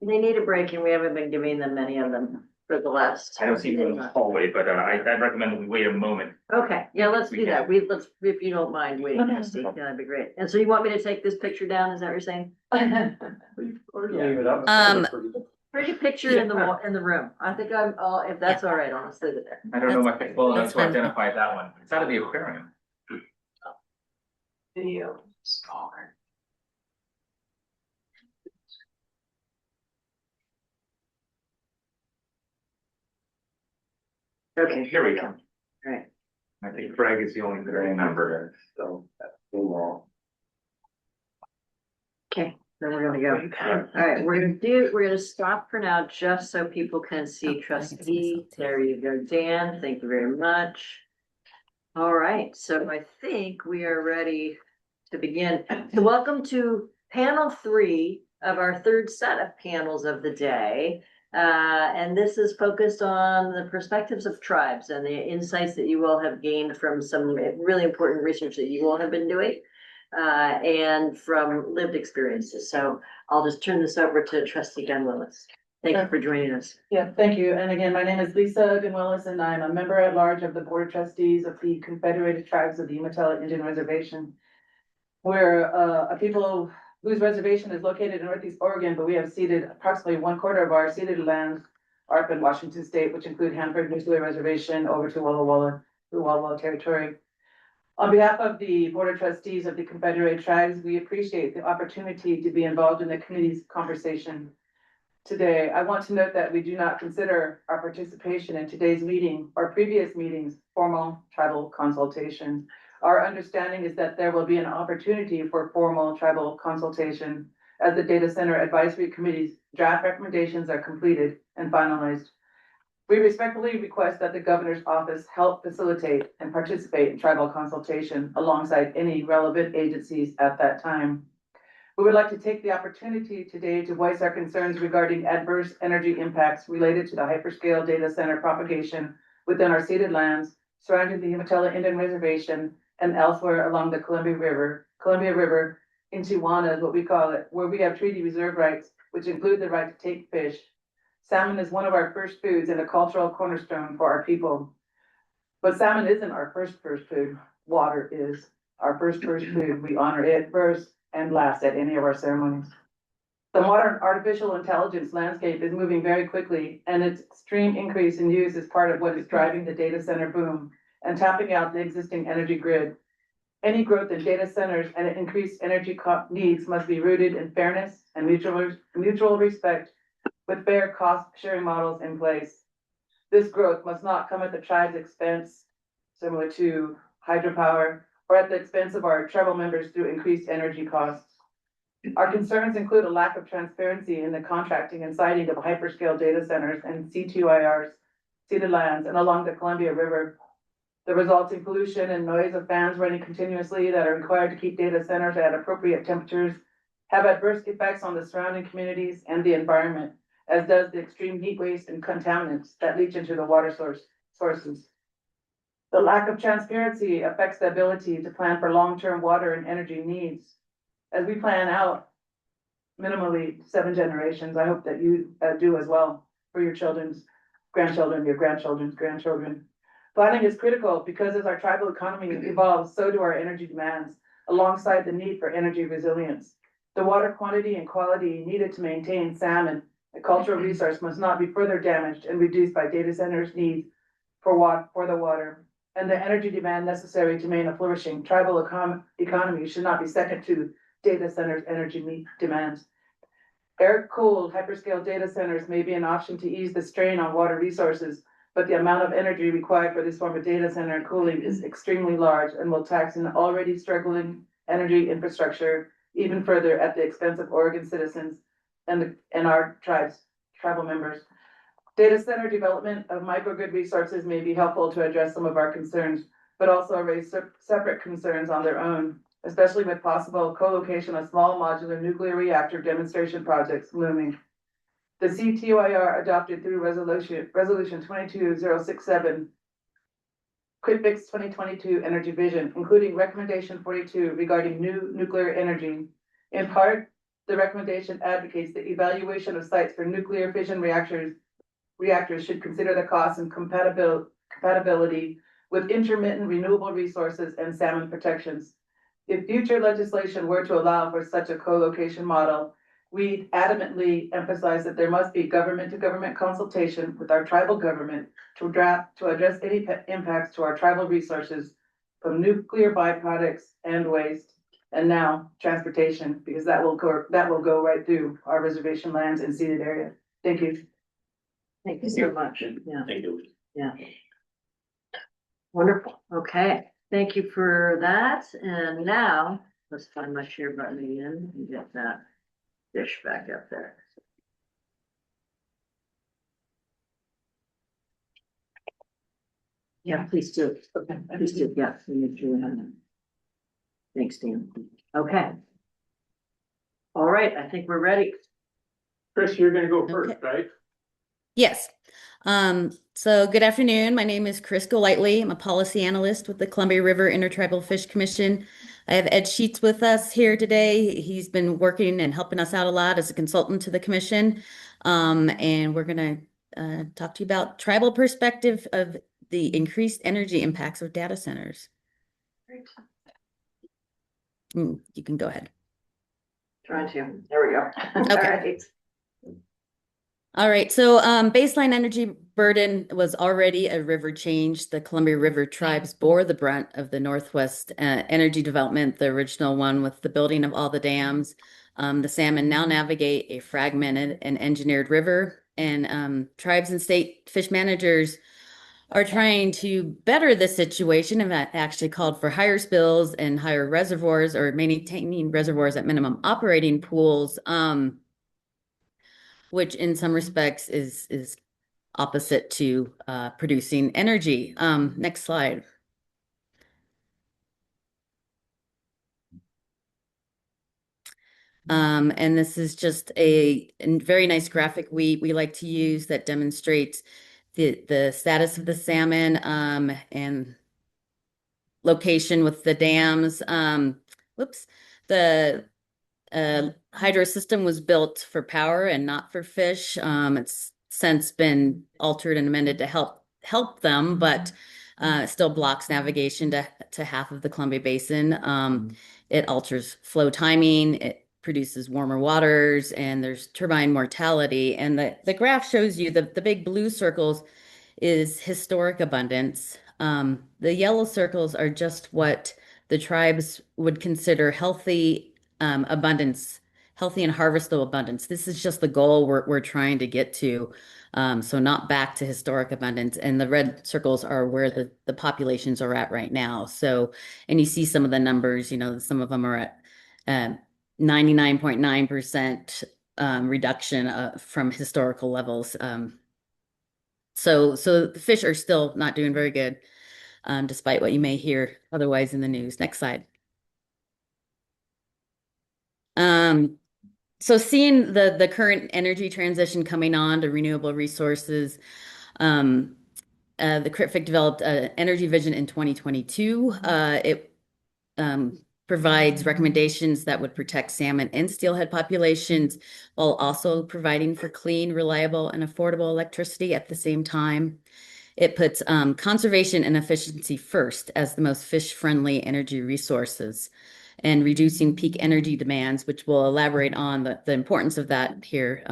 They need a break, and we haven't been giving them many of them for the last. I don't see them in the hallway, but I'd recommend that we wait a moment. Okay, yeah, let's do that. Let's, if you don't mind waiting, Christie, that'd be great. And so you want me to take this picture down? Is that what you're saying? Leave it up. Pretty picture in the room. I think if that's all right, I'll just leave it there. I don't know my face well enough to identify that one. It's out of the aquarium. Video. Okay, here we go. All right. I think Greg is the only gray member, so that's the wall. Okay, then we're gonna go. All right, we're gonna stop for now, just so people can see Trustee. There you go, Dan. Thank you very much. All right, so I think we are ready to begin. So welcome to panel 3 of our third set of panels of the day. And this is focused on the perspectives of tribes and the insights that you all have gained from some really important research that you all have been doing, and from lived experiences. So I'll just turn this over to Trustee Gunwallace. Thank you for joining us. Yeah, thank you. And again, my name is Lisa Gunwellis, and I'm a member at large of the Board of Trustees of the Confederated Tribes of the Umatilla Indian Reservation. We're a people whose reservation is located in Northeast Oregon, but we have ceded approximately 1/4 of our ceded lands are up in Washington State, which include Hanford Nuclear Reservation over to Walla Walla, the Walla Walla Territory. On behalf of the Board of Trustees of the Confederated Tribes, we appreciate the opportunity to be involved in the committee's conversation today. I want to note that we do not consider our participation in today's meeting or previous meetings formal tribal consultation. Our understanding is that there will be an opportunity for formal tribal consultation as the Data Center Advisory Committee's draft recommendations are completed and finalized. We respectfully request that the Governor's Office help facilitate and participate in tribal consultation alongside any relevant agencies at that time. We would like to take the opportunity today to voice our concerns regarding adverse energy impacts related to the hyperscale data center propagation within our ceded lands surrounding the Umatilla Indian Reservation and elsewhere along the Columbia River in Tijuana is what we call it, where we have treaty reserve rights, which include the right to take fish. Salmon is one of our first foods and a cultural cornerstone for our people. But salmon isn't our first food. Water is our first food. We honor it first and last at any of our ceremonies. The modern artificial intelligence landscape is moving very quickly, and its extreme increase in use is part of what is driving the data center boom and tapping out the existing energy grid. Any growth in data centers and increased energy needs must be rooted in fairness and mutual respect with fair cost sharing models in place. This growth must not come at the tribe's expense, similar to hydropower, or at the expense of our tribal members through increased energy costs. Our concerns include a lack of transparency in the contracting and siting of hyperscale data centers and C2IRs, ceded lands, and along the Columbia River. The resulting pollution and noise of fans running continuously that are required to keep data centers at appropriate temperatures have adverse effects on the surrounding communities and the environment, as does the extreme heat waste and contaminants that leach into the water sources. The lack of transparency affects the ability to plan for long-term water and energy needs. As we plan out minimally 7 generations, I hope that you do as well for your children's grandchildren, your grandchildren's grandchildren. Planning is critical because as our tribal economy evolves, so do our energy demands, alongside the need for energy resilience. The water quantity and quality needed to maintain salmon, a cultural resource, must not be further damaged and reduced by data centers' needs for the water. And the energy demand necessary to maintain a flourishing tribal economy should not be second to data centers' energy demands. Air-cooled hyperscale data centers may be an option to ease the strain on water resources, but the amount of energy required for this form of data center cooling is extremely large and will tax an already struggling energy infrastructure even further at the expense of Oregon citizens and our tribal members. Data center development of microgrid resources may be helpful to address some of our concerns, but also raise separate concerns on their own, especially with possible co-location of small modular nuclear reactor demonstration projects looming. The CTOIR adopted through resolution 22067, Quick Fix 2022 Energy Vision, including recommendation 42 regarding new nuclear energy. In part, the recommendation advocates the evaluation of sites for nuclear fission reactors should consider the costs and compatibility with intermittent renewable resources and salmon protections. If future legislation were to allow for such a co-location model, we adamantly emphasize that there must be government-to-government consultation with our tribal government to address any impacts to our tribal resources from nuclear byproducts and waste, and now transportation, because that will go right through our reservation lands and ceded area. Thank you. Thank you so much. Yeah. Thank you. Yeah. Wonderful. Okay. Thank you for that. And now let's find my share button again and get that dish back up there. Yeah, please do. Okay. Please do. Yeah. Make sure we have that. Thanks, Dan. Okay. All right. I think we're ready. Chris, you're gonna go first, right? Yes. So good afternoon. My name is Chris Golightly. I'm a policy analyst with the Columbia River Intertribal Fish Commission. I have Ed Sheets with us here today. He's been working and helping us out a lot as a consultant to the commission. And we're gonna talk to you about tribal perspective of the increased energy impacts of data centers. Great. You can go ahead. Trying to, there we go. Okay. All right. All right, so baseline energy burden was already a river change. The Columbia River tribes bore the brunt of the Northwest energy development, the original one with the building of all the dams. The salmon now navigate a fragmented and engineered river, and tribes and state fish managers are trying to better the situation, and that actually called for higher spills and higher reservoirs, or maintaining reservoirs at minimum operating pools. Which in some respects is opposite to producing energy. Next slide. And this is just a very nice graphic we like to use that demonstrates the status of the salmon and location with the dams. Whoops. The hydro system was built for power and not for fish. It's since been altered and amended to help them, but it still blocks navigation to half of the Columbia Basin. It alters flow timing. It produces warmer waters, and there's turbine mortality. And the graph shows you the big blue circles is historic abundance. The yellow circles are just what the tribes would consider healthy abundance, healthy and harvestable abundance. This is just the goal we're trying to get to. So not back to historic abundance. And the red circles are where the populations are at right now. So, and you see some of the numbers, some of them are at 99.9% reduction from historical levels. So the fish are still not doing very good, despite what you may hear otherwise in the news. Next slide. So seeing the current energy transition coming on to renewable resources, the CRITFIC developed an energy vision in 2022. It provides recommendations that would protect salmon and steelhead populations while also providing for clean, reliable, and affordable electricity at the same time. It puts conservation and efficiency first as the most fish-friendly energy resources, and reducing peak energy demands, which we'll elaborate on the importance of that here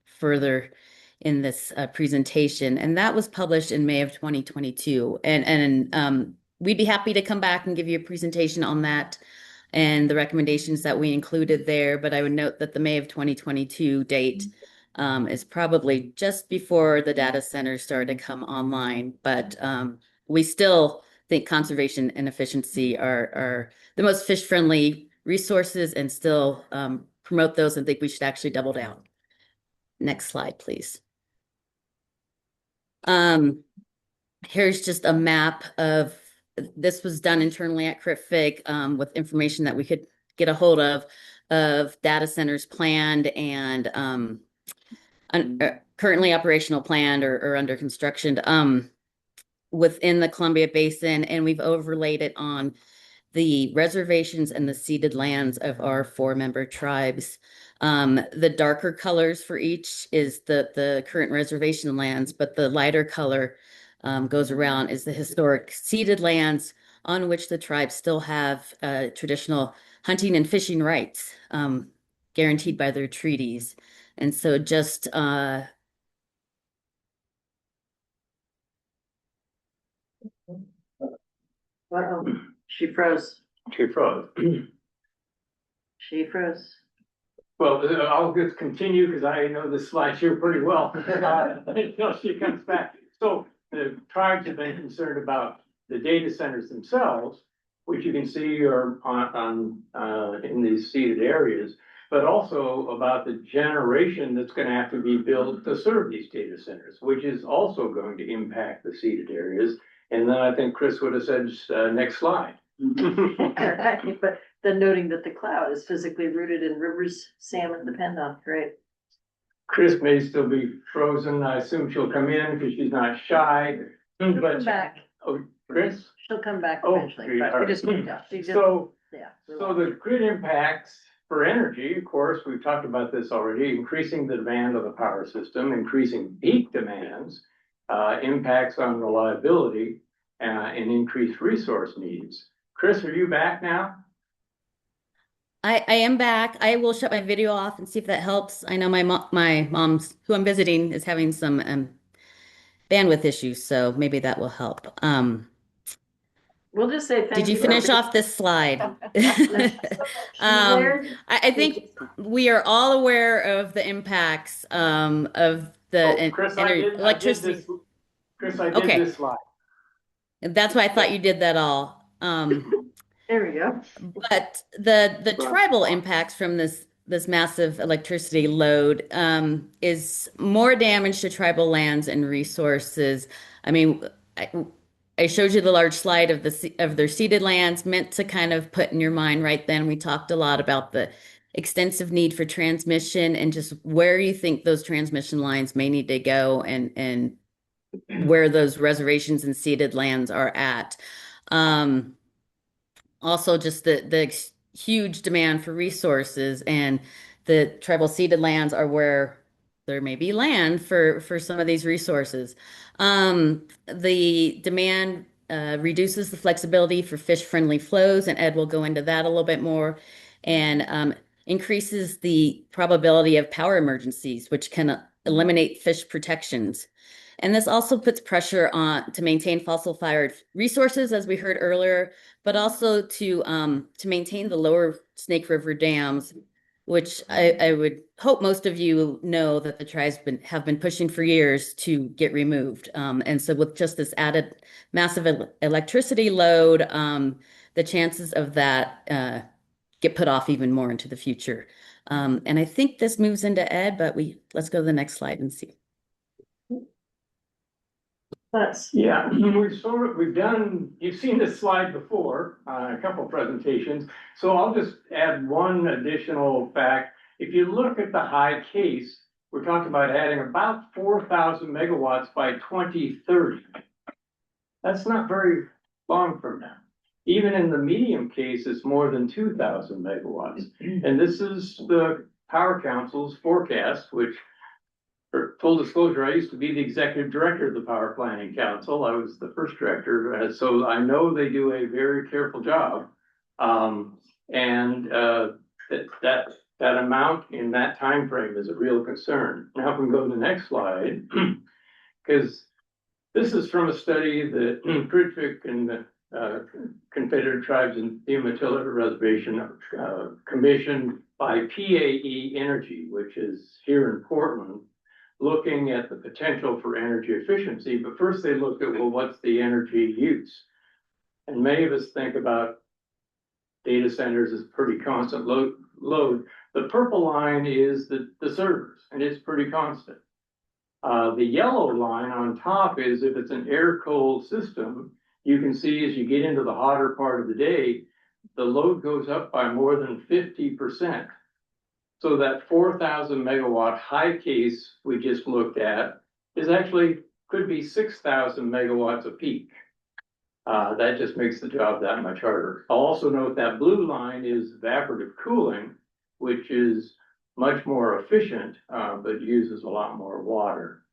further in this presentation. And that was published in May of 2022. And we'd be happy to come back and give you a presentation on that and the recommendations that we included there. But I would note that the May of 2022 date is probably just before the data centers started to come online. But we still think conservation and efficiency are the most fish-friendly resources, and still promote those, and think we should actually double down. Next slide, please. Here's just a map of, this was done internally at CRITFIC with information that we could get a hold of data centers planned and currently operational planned or under construction within the Columbia Basin, and we've overlaid it on the reservations and the ceded lands of our 4-member tribes. The darker colors for each is the current reservation lands, but the lighter color goes around is the historic ceded lands on which the tribes still have traditional hunting and fishing rights guaranteed by their treaties. And so just She froze. She froze. She froze. Well, I'll just continue because I know the slideshow pretty well until she comes back. So the tribes have been concerned about the data centers themselves, which you can see are on in these seeded areas, but also about the generation that's going to have to be built to serve these data centers, which is also going to impact the seeded areas. And then I think Chris would have said, next slide. But then noting that the cloud is physically rooted in rivers salmon depend on. Great. Chris may still be frozen. I assume she'll come in because she's not shy. She'll come back. Oh, Chris? She'll come back eventually. But we just can't tell. So the grid impacts for energy, of course, we've talked about this already, increasing the demand of the power system, increasing peak demands, impacts on reliability, and increased resource needs. Chris, are you back now? I am back. I will shut my video off and see if that helps. I know my mom's, who I'm visiting, is having some bandwidth issues, so maybe that will help. We'll just say thank you. Did you finish off this slide? I think we are all aware of the impacts of the Chris, electricity. Chris, I did this slide. That's why I thought you did that all. There we go. But the tribal impacts from this massive electricity load is more damage to tribal lands and resources. I mean, I showed you the large slide of their ceded lands, meant to kind of put in your mind right then. We talked a lot about the extensive need for transmission and just where you think those transmission lines may need to go and where those reservations and ceded lands are at. Also, just the huge demand for resources, and the tribal ceded lands are where there may be land for some of these resources. The demand reduces the flexibility for fish-friendly flows, and Ed will go into that a little bit more, and increases the probability of power emergencies, which can eliminate fish protections. And this also puts pressure on to maintain fossil-fired resources, as we heard earlier, but also to maintain the lower Snake River dams, which I would hope most of you know that the tribes have been pushing for years to get removed. And so with just this added massive electricity load, the chances of that get put off even more into the future. And I think this moves into Ed, but let's go to the next slide and see. Yeah, we've done, you've seen this slide before, a couple presentations. So I'll just add one additional fact. If you look at the high case, we're talking about adding about 4,000 megawatts by 2030. That's not very long from now. Even in the medium case, it's more than 2,000 megawatts. And this is the Power Council's forecast, which, for full disclosure, I used to be the executive director of the Power Planning Council. I was the first director, so I know they do a very careful job. That amount in that time frame is a real concern. Now, if we go to the next slide, because this is from a study that Pritchett and the Confederate Tribes and the Umatilla Reservation commissioned by PAE Energy, which is here in Portland, looking at the potential for energy efficiency. But first they looked at, well, what's the energy use? And many of us think about data centers as pretty constant load. The purple line is the servers, and it's pretty constant. The yellow line on top is if it's an air-cooled system, you can see as you get into the hotter part of the day, the load goes up by more than 50%. So that 4,000 megawatt high case we just looked at is actually could be 6,000 megawatts of peak. That just makes the job that much harder. I'll also note that blue line is evaporative cooling, which is much more efficient, but uses a lot more water.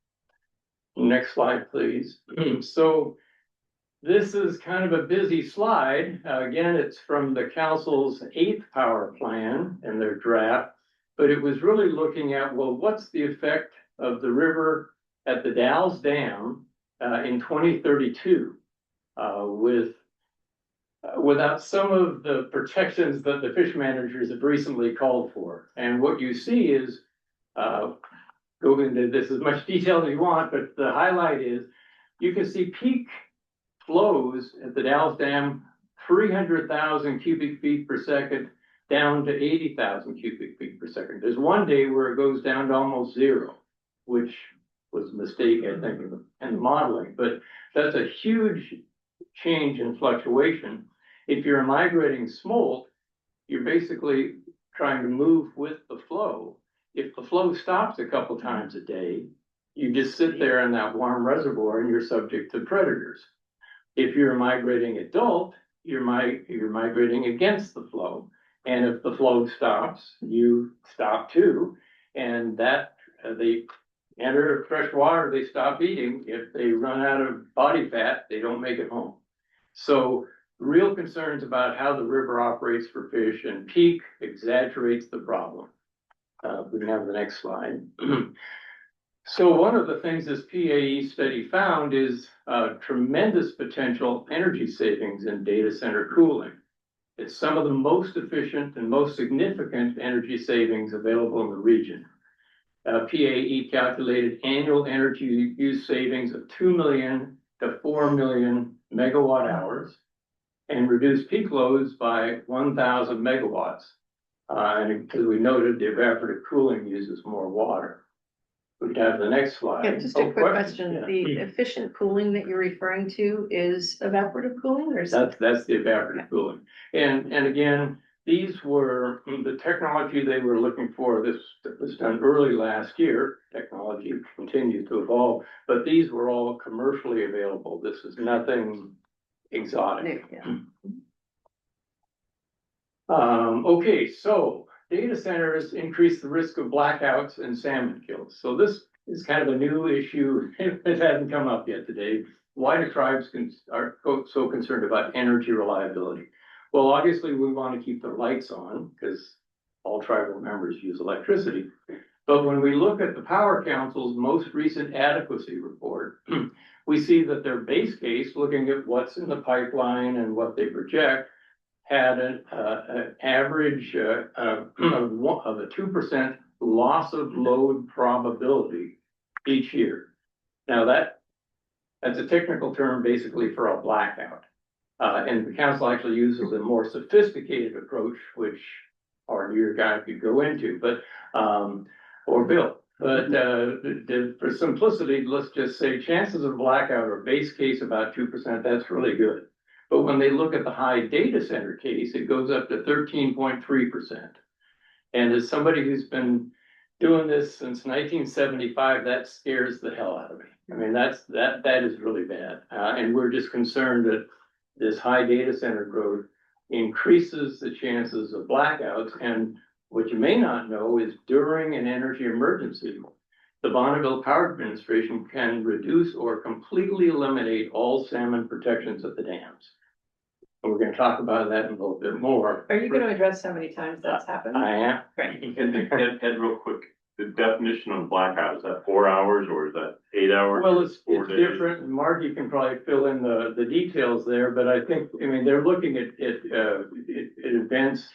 Next slide, please. So this is kind of a busy slide. Again, it's from the council's 8th power plan and their draft, but it was really looking at, well, what's the effect of the river at the Dalles Dam in 2032 without some of the protections that the fish managers have recently called for. And what you see is, go into this as much detail as you want, but the highlight is you can see peak flows at the Dalles Dam, 300,000 cubic feet per second, down to 80,000 cubic feet per second. There's one day where it goes down to almost zero, which was a mistake, I think, in the modeling, but that's a huge change in fluctuation. If you're migrating smolt, you're basically trying to move with the flow. If the flow stops a couple times a day, you just sit there in that warm reservoir and you're subject to predators. If you're migrating adult, you're migrating against the flow. And if the flow stops, you stop too. And that, they enter fresh water, they stop eating. If they run out of body fat, they don't make it home. So real concerns about how the river operates for fish, and peak exaggerates the problem. We can have the next slide. So one of the things this PAE study found is tremendous potential energy savings in data center cooling. It's some of the most efficient and most significant energy savings available in the region. PAE calculated annual energy use savings of 2 million to 4 million megawatt hours and reduced peak loads by 1,000 megawatts. And as we noted, the evaporative cooling uses more water. We could have the next slide. Yeah, just a quick question. The efficient cooling that you're referring to is evaporative cooling or? That's the evaporative cooling. And again, these were the technology they were looking for. This was done early last year. Technology continues to evolve, but these were all commercially available. This is nothing exotic. Yeah. Okay, so data centers increase the risk of blackouts and salmon kills. So this is kind of a new issue. It hasn't come up yet today. Why do tribes are so concerned about energy reliability? Well, obviously we want to keep the lights on because all tribal members use electricity. But when we look at the Power Council's most recent adequacy report, we see that their base case, looking at what's in the pipeline and what they project, had an average of a 2% loss of load probability each year. Now that's a technical term basically for a blackout. And the council actually uses a more sophisticated approach, which our year guy could go into, but or Bill. But for simplicity, let's just say chances of blackout are base case about 2%. That's really good. But when they look at the high data center case, it goes up to 13.3%. And as somebody who's been doing this since 1975, that scares the hell out of me. I mean, that is really bad. And we're just concerned that this high data center growth increases the chances of blackouts. And what you may not know is during an energy emergency, the Bonneville Power Administration can reduce or completely eliminate all salmon protections at the dams. And we're going to talk about that in a little bit more. Are you going to address how many times that's happened? I am. Ed, real quick, the definition of blackout, is that 4 hours or is that 8 hours? Well, it's 4 days? different. Margie can probably fill in the details there, but I think, I mean, they're looking at events.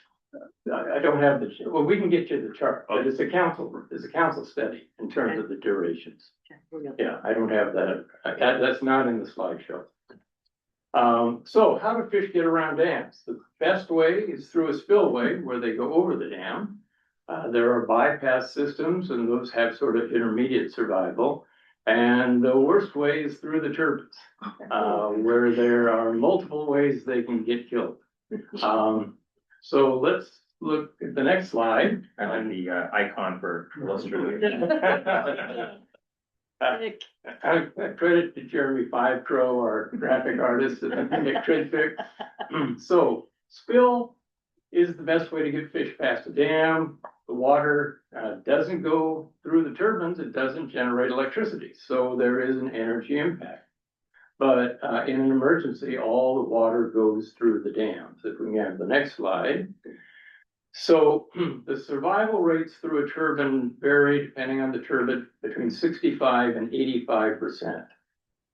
I don't have well, we can get you the chart, but it's a council study in terms of the durations. Yeah, I don't have that. That's not in the slideshow. So how do fish get around dams? The best way is through a spillway where they go over the dam. There are bypass systems, and those have sort of intermediate survival. And the worst way is through the turbines, where there are multiple ways they can get killed. So let's look at the next slide. I like the icon for illustrative. Credit to Jeremy Five-Crow, our graphic artist at Tridfic. So spill is the best way to get fish past the dam. The water doesn't go through the turbines. It doesn't generate electricity. So there is an energy impact. But in an emergency, all the water goes through the dams. If we can have the next slide. So the survival rates through a turbine vary depending on the turbine between 65 and 85%.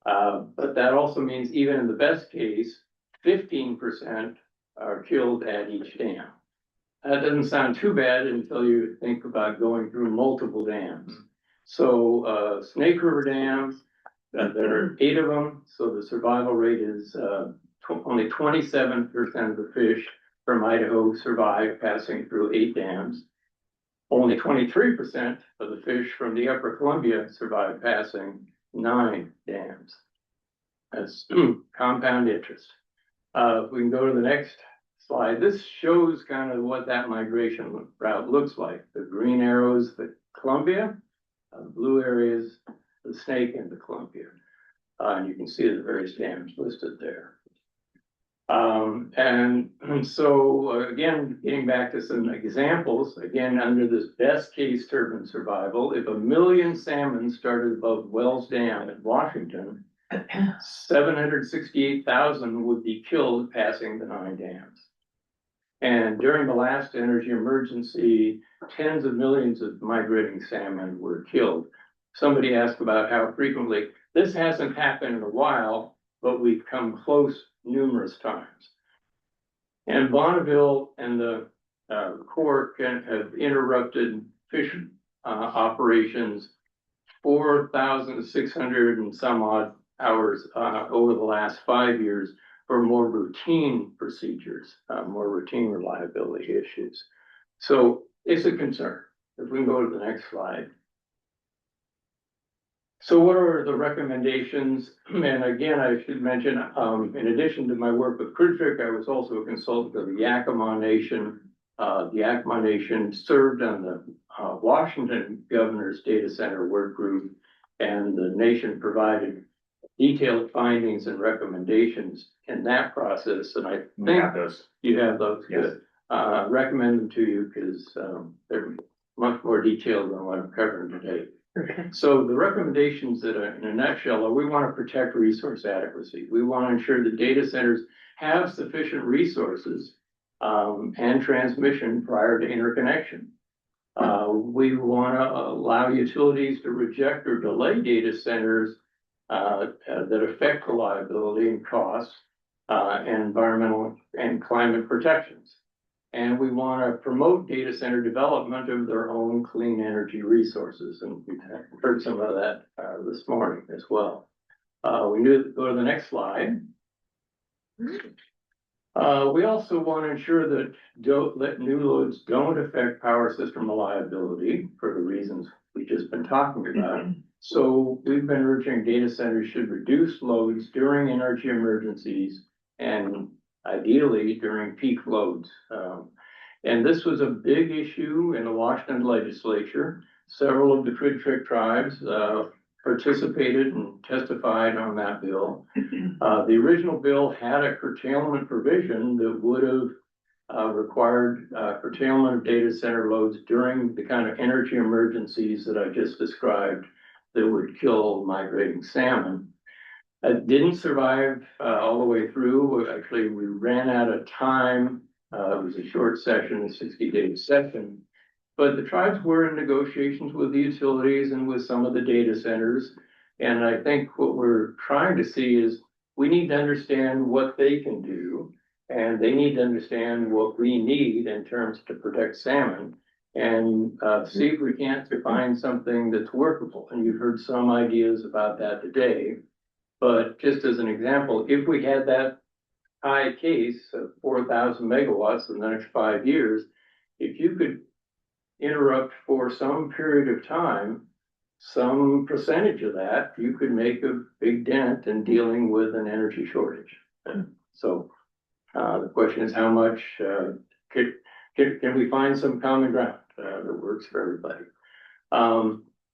But that also means even in the best case, 15% are killed at each dam. That doesn't sound too bad until you think about going through multiple dams. So Snake River Dam, there are 8 of them. So the survival rate is only 27% of the fish from Idaho survive passing through 8 dams. Only 23% of the fish from the Upper Columbia survive passing 9 dams. That's compound interest. We can go to the next slide. This shows kind of what that migration route looks like. The green arrows, the Columbia, the blue areas, the Snake and the Columbia. And you can see the various dams listed there. And so again, getting back to some examples, again, under this best case turbine survival, if 1 million salmon started above Wells Dam in Washington, 768,000 would be killed passing the 9 dams. And during the last energy emergency, tens of millions of migrating salmon were killed. Somebody asked about how frequently. This hasn't happened in a while, but we've come close numerous times. And Bonneville and the Corps have interrupted fish operations 4,600 and some odd hours over the last 5 years for more routine procedures, more routine reliability issues. So it's a concern. If we can go to the next slide. So what are the recommendations? And again, I should mention, in addition to my work with CRDFIC, I was also a consultant of the Yakima Nation. The Yakima Nation served on the Washington Governor's Data Center Work Group, and the nation provided detailed findings and recommendations in that process. And I think you have those. Yes. Good. Recommend them to you because they're much more detailed than what I'm covering today. Okay. So the recommendations that are in a nutshell are we want to protect resource adequacy. We want to ensure that data centers have sufficient resources and transmission prior to interconnection. We want to allow utilities to reject or delay data centers that affect reliability and costs and environmental and climate protections. And we want to promote data center development of their own clean energy resources. And we've heard some of that this morning as well. We need to go to the next slide. We also want to ensure that new loads don't affect power system reliability for the reasons we've just been talking about. So we've been urging data centers should reduce loads during energy emergencies and ideally during peak loads. And this was a big issue in the Washington legislature. Several of the CRDFIC tribes participated and testified on that bill. The original bill had a curtailment provision that would have required curtailment of data center loads during the kind of energy emergencies that I just described that would kill migrating salmon. It didn't survive all the way through. Actually, we ran out of time. It was a short session, a 60-day session. But the tribes were in negotiations with the utilities and with some of the data centers. And I think what we're trying to see is we need to understand what they can do, and they need to understand what we need in terms to protect salmon, and see if we can't define something that's workable. And you've heard some ideas about that today. But just as an example, if we had that high case of 4,000 megawatts in the next 5 years, if you could interrupt for some period of time, some percentage of that, you could make a big dent in dealing with an energy shortage. So the question is how much can we find some common ground that works for everybody?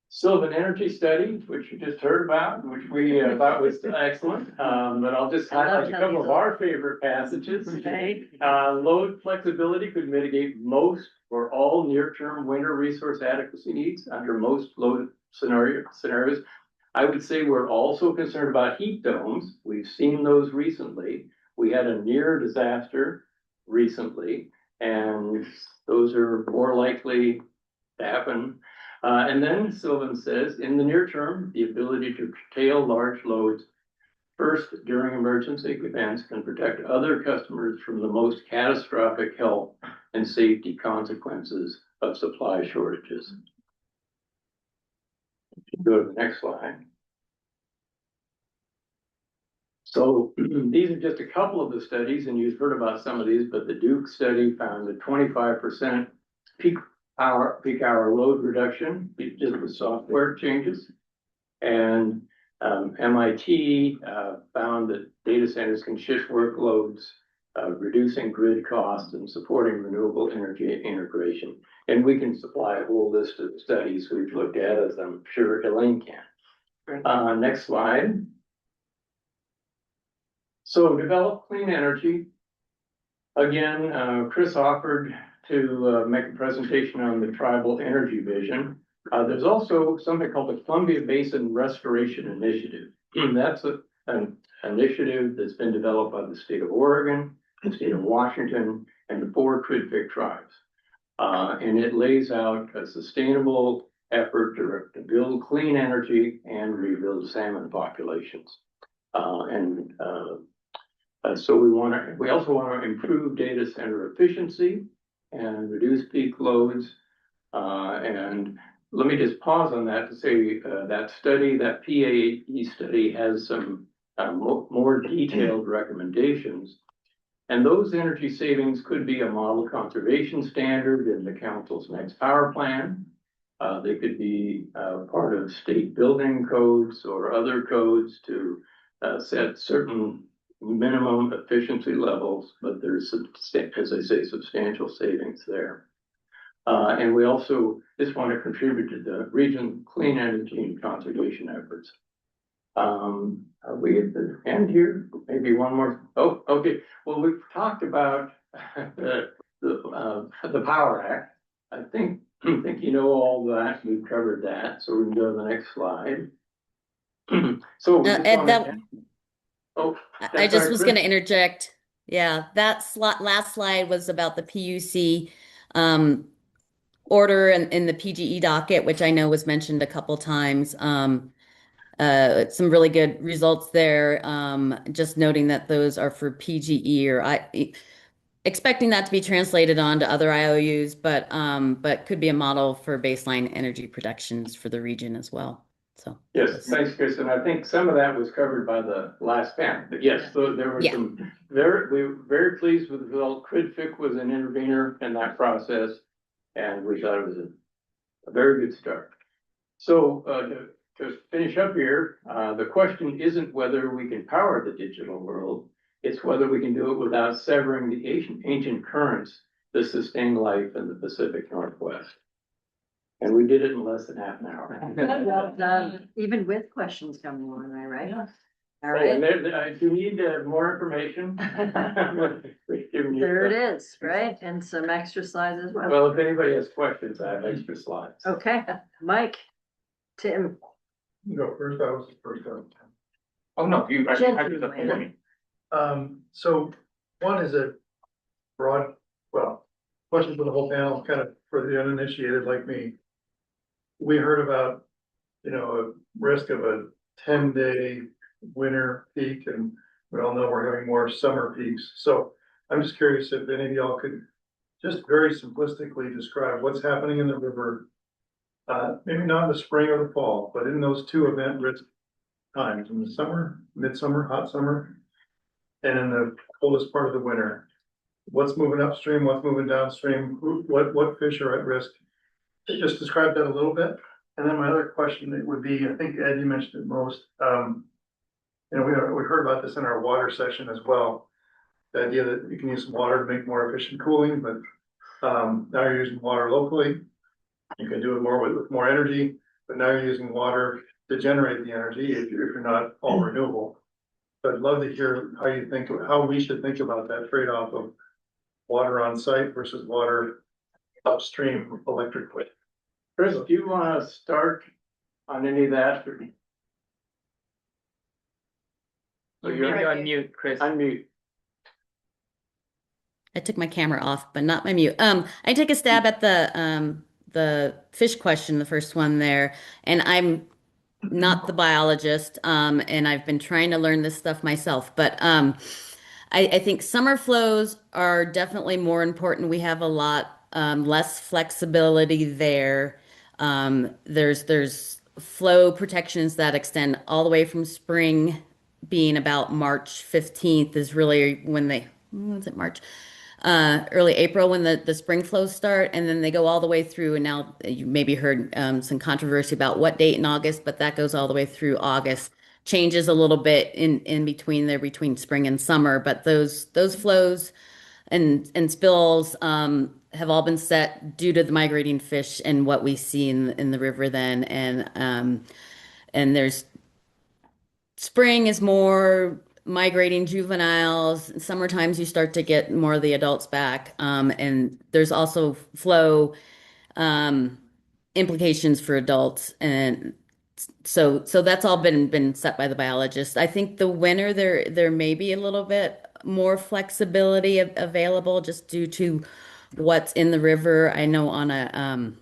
Sylvan Energy Study, which you just heard about, which we thought was excellent, but I'll just highlight a couple of our favorite passages. Load flexibility could mitigate most or all near-term winter resource adequacy needs under most load scenarios. I would say we're also concerned about heat domes. We've seen those recently. We had a near disaster recently, and those are more likely to happen. And then Sylvan says, in the near term, the ability to curtail large loads first during emergency events can protect other customers from the most catastrophic health and safety consequences of supply shortages. Go to the next slide. So these are just a couple of the studies, and you've heard about some of these, but the Duke study found a 25% peak hour load reduction just with software changes. And MIT found that data centers can shift workloads, reducing grid costs and supporting renewable energy integration. And we can supply a whole list of studies we've looked at, as I'm sure Elaine can. Next slide. So develop clean energy. Again, Chris offered to make a presentation on the tribal energy vision. There's also something called the Columbia Basin Restoration Initiative. That's an initiative that's been developed by the state of Oregon, the state of Washington, and the 4 Credfic tribes. And it lays out a sustainable effort to build clean energy and rebuild salmon populations. So we also want to improve data center efficiency and reduce peak loads. And let me just pause on that to say that study, that PAE study, has some more detailed recommendations. And those energy savings could be a model conservation standard in the council's next power plan. They could be part of state building codes or other codes to set certain minimum efficiency levels, but there's, as I say, substantial savings there. And we also just want to contribute to the region clean energy and conservation efforts. Are we at the end here? Maybe one more. Oh, okay. Well, we've talked about the Power Act. I think you know all that. We've covered that, so we can go to the next slide. So I just was going to interject. Yeah, that last slide was about the PUC order in the PGE docket, which I know was mentioned a couple times. Some really good results there. Just noting that those are for PGE, or expecting that to be translated on to other IOUs, but could be a model for baseline energy productions for the region as well. So yes, thanks, Chris. And I think some of that was covered by the last panel. But yes, so there were some we were very pleased with the result. Credfic was an intervener in that process, and we thought it was a very good start. So to finish up here, the question isn't whether we can power the digital world, it's whether we can do it without severing the ancient currents that sustain life in the Pacific Northwest. And we did it in less than half an hour. Well done, even with questions coming along, right? Yes. All right. And if you need more information. There it is, right? And some extra slides as well. Well, if anybody has questions, I have extra slides. Okay, Mike, Tim. You go first. I was the first one. Oh, no, you, I do the Gentlemen. So one is a broad, well, question for the whole panel, kind of for the uninitiated like me. We heard about, a risk of a 10-day winter peak, and we all know we're having more summer peaks. So I'm just curious if any of y'all could just very simplistically describe what's happening in the river. Maybe not in the spring or the fall, but in those 2 event risk times, in the summer, midsummer, hot summer, and in the coldest part of the winter. What's moving upstream, what's moving downstream, what fish are at risk? Just describe that a little bit. And then my other question would be, I think Ed, you mentioned it most. We heard about this in our water session as well. The idea that you can use some water to make more efficient cooling, but now you're using water locally. You can do it more with more energy, but now you're using water to generate the energy if you're not all renewable. So I'd love to hear how we should think about that trade-off of water on site versus water upstream electrically. Chris, do you want to start on any of that? So you're on mute, Chris. Unmute. I took my camera off, but not my mute. I take a stab at the fish question, the first one there, and I'm not the biologist, and I've been trying to learn this stuff myself, but I think summer flows are definitely more important. We have a lot less flexibility there. There's flow protections that extend all the way from spring, being about March 15th is really when March? Early April when the spring flows start, and then they go all the way through. And now you maybe heard some controversy about what date in August, but that goes all the way through August. Changes a little bit in between there, between spring and summer, but those flows and spills have all been set due to the migrating fish and what we see in the river then. And there's spring is more migrating juveniles. Summertimes you start to get more of the adults back. And there's also flow implications for adults. And so that's all been set by the biologist. I think the winter there may be a little bit more flexibility available just due to what's in the river. I know on a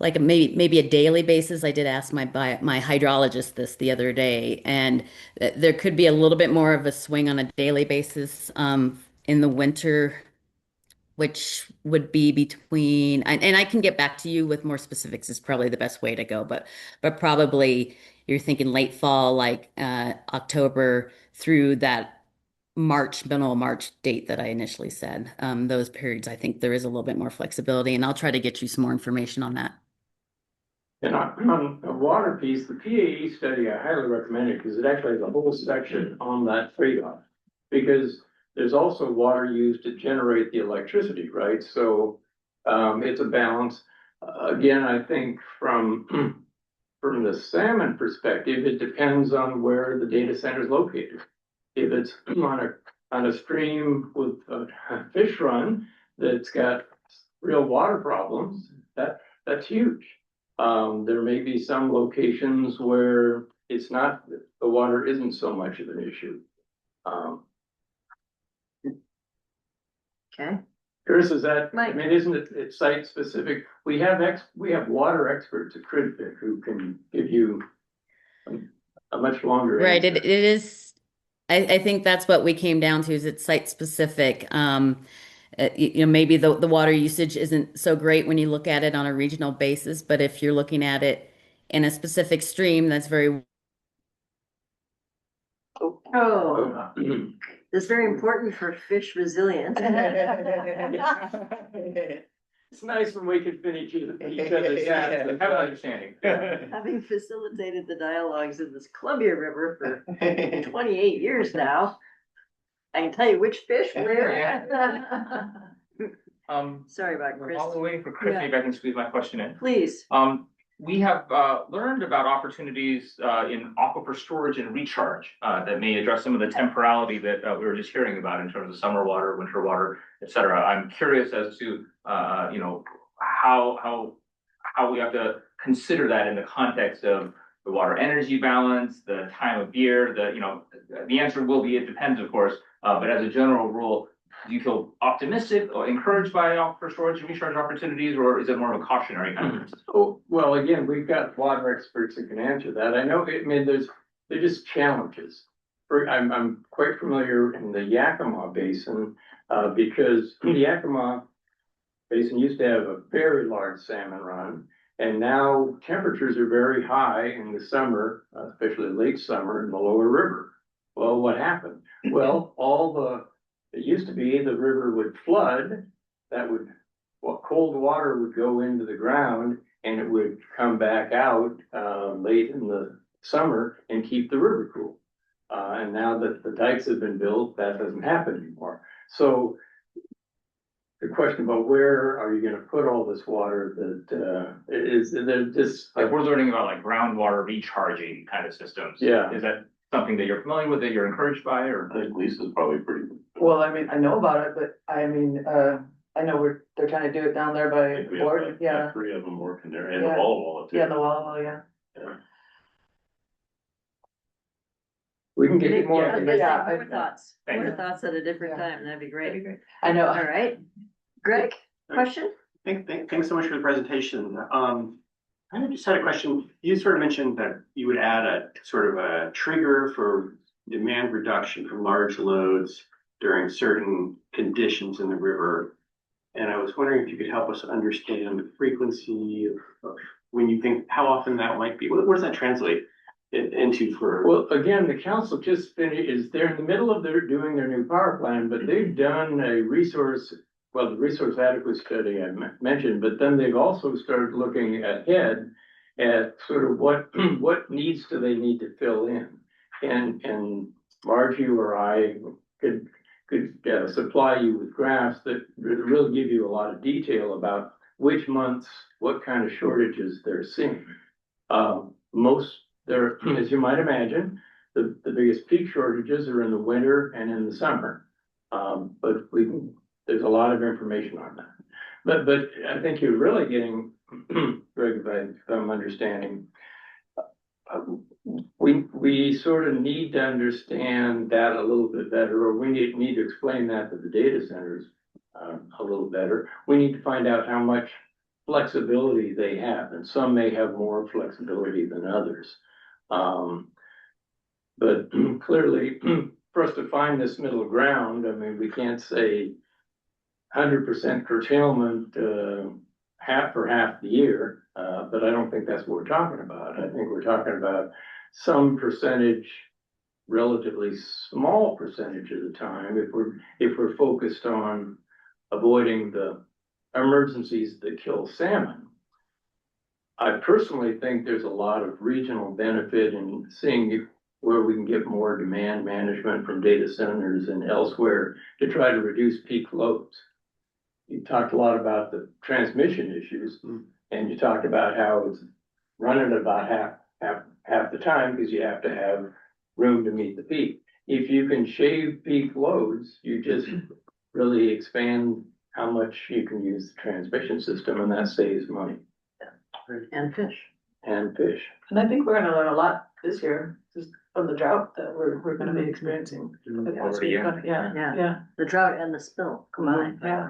like maybe a daily basis. I did ask my hydrologist this the other day, and there could be a little bit more of a swing on a daily basis in the winter, which would be between, and I can get back to you with more specifics, is probably the best way to go, but probably you're thinking late fall, like October through that middle of March date that I initially said. Those periods, I think there is a little bit more flexibility, and I'll try to get you some more information on that. And on a water piece, the PAE study, I highly recommend it because it actually has a whole section on that trade-off. Because there's also water used to generate the electricity, right? So it's a balance. Again, I think from the salmon perspective, it depends on where the data center is located. If it's on a stream with a fish run that's got real water problems, that's huge. There may be some locations where it's not, the water isn't so much of an issue. Okay. Chris, is that, I Mike. mean, isn't it's site specific? We have water experts at CRIDFIC who can give you a much longer Right. answer. It is. I think that's what we came down to, is it's site specific. Maybe the water usage isn't so great when you look at it on a regional basis, but if you're looking at it in a specific stream, that's very. Oh, that's very important for fish resilience. It's nice when we can finish each other's sentences. Have an understanding. Having facilitated the dialogues of this Columbia River for 28 years now, I can tell you which fish where. Sorry about Chris. While we're waiting for Chris, maybe I can squeeze my question in. Please. We have learned about opportunities in aquifer storage and recharge that may address some of the temporality that we were just hearing about in terms of summer water, winter water, et cetera. I'm curious as to how we have to consider that in the context of the water energy balance, the time of year. The answer will be it depends, of course, but as a general rule, do you feel optimistic or encouraged by aquifer storage and recharge opportunities, or is it more of a cautionary kind of? Oh, well, again, we've got water experts that can answer that. I know, I mean, they're just challenges. I'm quite familiar in the Yakima Basin, because the Yakima Basin used to have a very large salmon run, and now temperatures are very high in the summer, especially late summer in the lower river. Well, what happened? Well, it used to be the river would flood, cold water would go into the ground and it would come back out late in the summer and keep the river cool. And now that the dikes have been built, that doesn't happen anymore. So the question about where are you gonna put all this water that they're just. Like we're learning about like groundwater recharging kind of systems. Yeah. Is that something that you're familiar with, that you're encouraged by, or? I think Lisa's probably pretty. Well, I mean, I know about it, but I mean, I know they're trying to do it down there by We have Oregon, yeah. 3 of them working there, and the Yeah. Walla Walla too. Yeah, the Walla Walla, yeah. Yeah. We can get you more. More thoughts, Thank more you. thoughts at a different time, that'd be great. I know. All right, Greg, question? Thanks so much for the presentation. I just had a question. You sort of mentioned that you would add a sort of a trigger for demand reduction from large loads during certain conditions in the river. And I was wondering if you could help us understand the frequency of when you think, how often that might be. What does that translate into for? Well, again, the council just finished, they're in the middle of doing their new power plan, but they've done the resource adequacy study I mentioned, but then they've also started looking ahead at sort of what needs do they need to fill in. And Margie or I could supply you with graphs that really give you a lot of detail about which months, what kind of shortages they're seeing. As you might imagine, the biggest peak shortages are in the winter and in the summer. But there's a lot of information on that. But I think you're really getting, Greg, if I'm understanding, we sort of need to understand that a little bit better, or we need to explain that to the data centers a little better. We need to find out how much flexibility they have, and some may have more flexibility than others. But clearly, for us to find this middle ground, I mean, we can't say 100% curtailment half the year, but I don't think that's what we're talking about. I think we're talking about some percentage, relatively small percentage of the time, if we're focused on avoiding the emergencies that kill salmon. I personally think there's a lot of regional benefit in seeing where we can get more demand management from data centers and elsewhere to try to reduce peak loads. You talked a lot about the transmission issues, and you talked about how it's running about half the time because you have to have room to meet the peak. If you can shave peak loads, you just really expand how much you can use the transmission system, and that saves money. And fish. And fish. And I think we're gonna learn a lot this year, just from the drought that we're gonna be experiencing. Yeah. The drought and the spill combined. Yeah.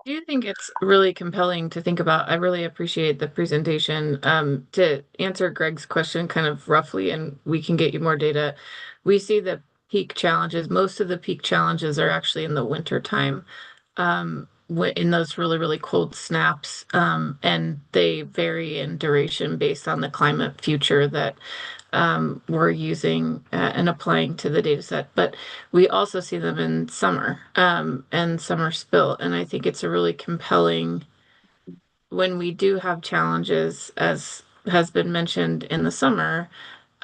Do you think it's really compelling to think about? I really appreciate the presentation. To answer Greg's question kind of roughly, and we can get you more data. We see the peak challenges. Most of the peak challenges are actually in the winter time, in those really, really cold snaps. And they vary in duration based on the climate future that we're using and applying to the data set. But we also see them in summer and summer spill. And I think it's a really compelling when we do have challenges, as has been mentioned in the summer,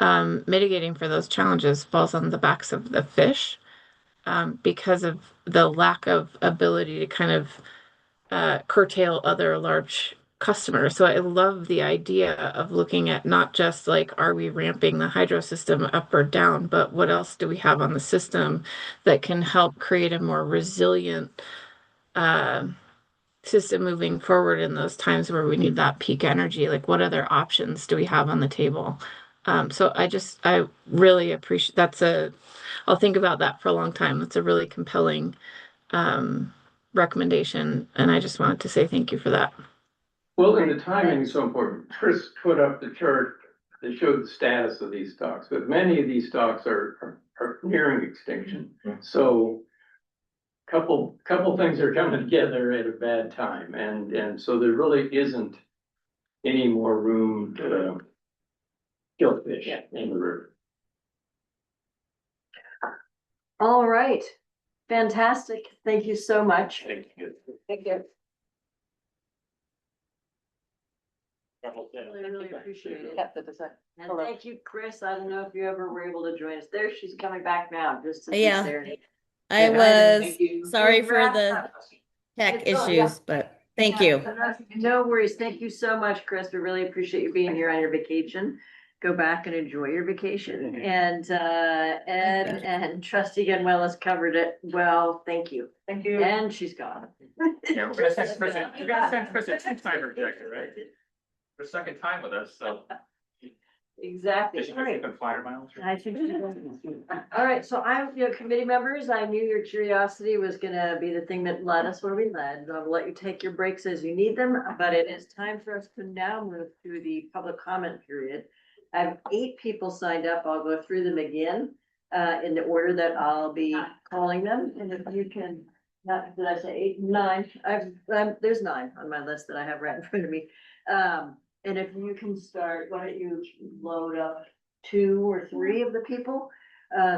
mitigating for those challenges falls on the backs of the fish because of the lack of ability to kind of curtail other large customers. So I love the idea of looking at not just like, are we ramping the hydro system up or down, but what else do we have on the system that can help create a more resilient system moving forward in those times where we need that peak energy? Like, what other options do we have on the table? So I really appreciate I'll think about that for a long time. That's a really compelling recommendation. And I just wanted to say thank you for that. Well, and the timing is so important. Chris put up the chart that showed the status of these stocks, but many of these stocks are nearing extinction. So couple things are coming together at a bad time. And so there really isn't any more room to kill fish in the river. All right. Fantastic. Thank you so much. Thank you. Thank you. Really appreciate it. And thank you, Chris. I don't know if you ever were able to join us there. She's coming back now just to Yeah. sit there. I was sorry for the tech It's all- issues, but thank you. No worries. Thank you so much, Chris. We really appreciate you being here on your vacation. Go back and enjoy your vacation. And Ed and Trustee Gunwell covered it well. Thank you. Thank you. And she's gone. Yeah, we're gonna send Chris, you gotta send Chris a two-time rejector, right? For second time with us, so. Exactly. Is she All right. taking flyer miles? I think she does. All right, so committee members, I knew your curiosity was gonna be the thing that led us where we led. I'll let you take your breaks as you need them, but it is time for us to now move to the public comment period. I have 8 people signed up. I'll go through them again, in the order that I'll be calling them, and if you can, did I say 8, 9? There's 9 on my list that I have right in front of me. And if you can start, why don't you load up 2 or 3 of the people?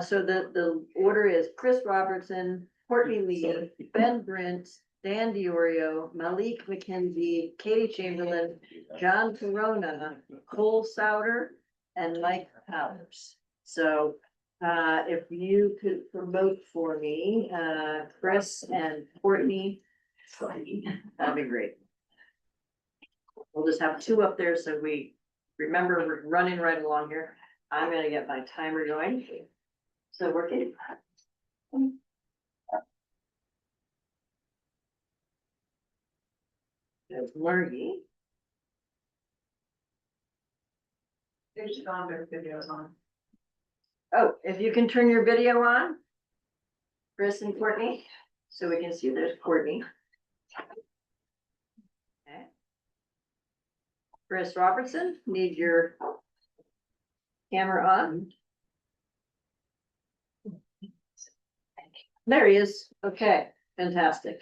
So the order is Chris Robertson, Courtney Lee, Ben Brent, Dan Diorio, Malik McKenzie, Katie Chamberlain, John Corona, Cole Souter, and Mike Powers. So if you could promote for me, Chris and Courtney, that'd be great. We'll just have 2 up there so we remember we're running right along here. I'm gonna get my timer going. So working. There's Margie. There's gone, their videos on. Oh, if you can turn your video on, Chris and Courtney, so we can see there's Courtney. Okay. Chris Robertson, need your camera on. There he is. Okay, fantastic.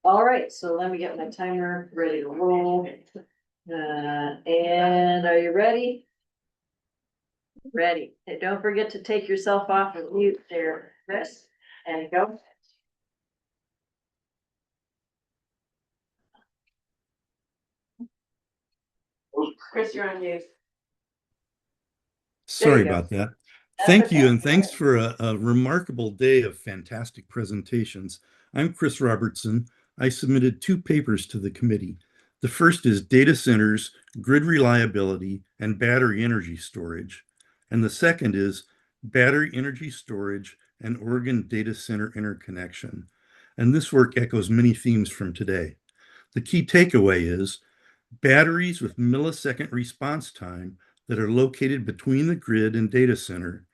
All right, so let me get my timer ready to roll. And are you ready? Ready. And don't forget to take yourself off of mute there, Chris, and go. Chris, you're on mute. Sorry about that. Thank you, and thanks for a remarkable day of fantastic presentations. I'm Chris Robertson. I submitted 2 papers to the committee. The first is Data Centers, Grid Reliability, and Battery Energy Storage. And the second is Battery Energy Storage and Oregon Data Center Interconnection. And this work echoes many themes from today. The key takeaway is batteries with millisecond response time that are located between the grid and data center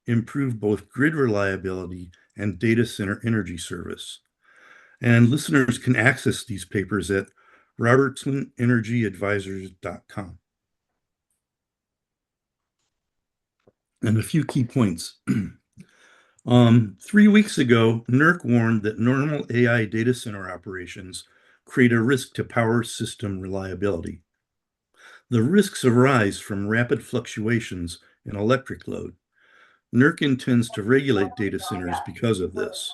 improve both grid reliability and data center energy service. And listeners can access these papers at robertsonenergyadvisors.com. And a few key points. 3 weeks ago, NERC warned that normal AI data center operations create a risk to power system reliability. The risks arise from rapid fluctuations in electric load. NERC intends to regulate data centers because of this.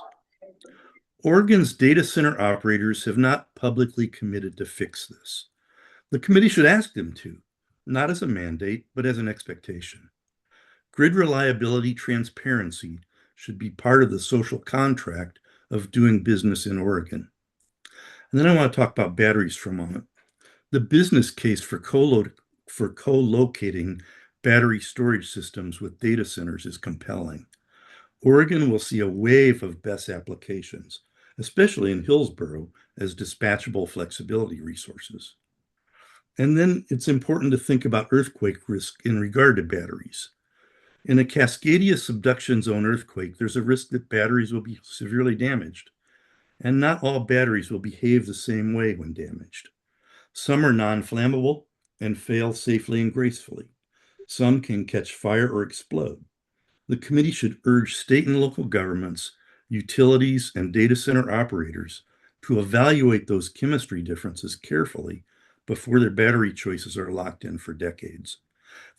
Oregon's data center operators have not publicly committed to fix this. The committee should ask them to, not as a mandate, but as an expectation. Grid reliability transparency should be part of the social contract of doing business in Oregon. And then I want to talk about batteries for a moment. The business case for co-locating battery storage systems with data centers is compelling. Oregon will see a wave of BESS applications, especially in Hillsboro, as dispatchable flexibility resources. And then it's important to think about earthquake risk in regard to batteries. In a Cascadia subduction zone earthquake, there's a risk that batteries will be severely damaged, and not all batteries will behave the same way when damaged. Some are non-flammable and fail safely and gracefully. Some can catch fire or explode. The committee should urge state and local governments, utilities, and data center operators to evaluate those chemistry differences carefully before their battery choices are locked in for decades.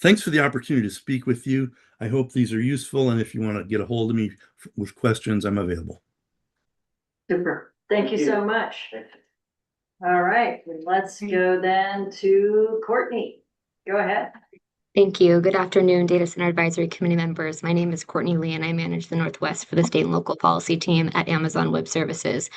Thanks for the opportunity to speak with you. I hope these are useful, and if you want to get a hold of me with questions, I'm available. Super. Thank you so much. All right, let's go then to Courtney. Go ahead. Thank you. Good afternoon, Data Center Advisory Committee members. My name is Courtney Lee, and I manage the Northwest for the state and local policy team at Amazon Web Services.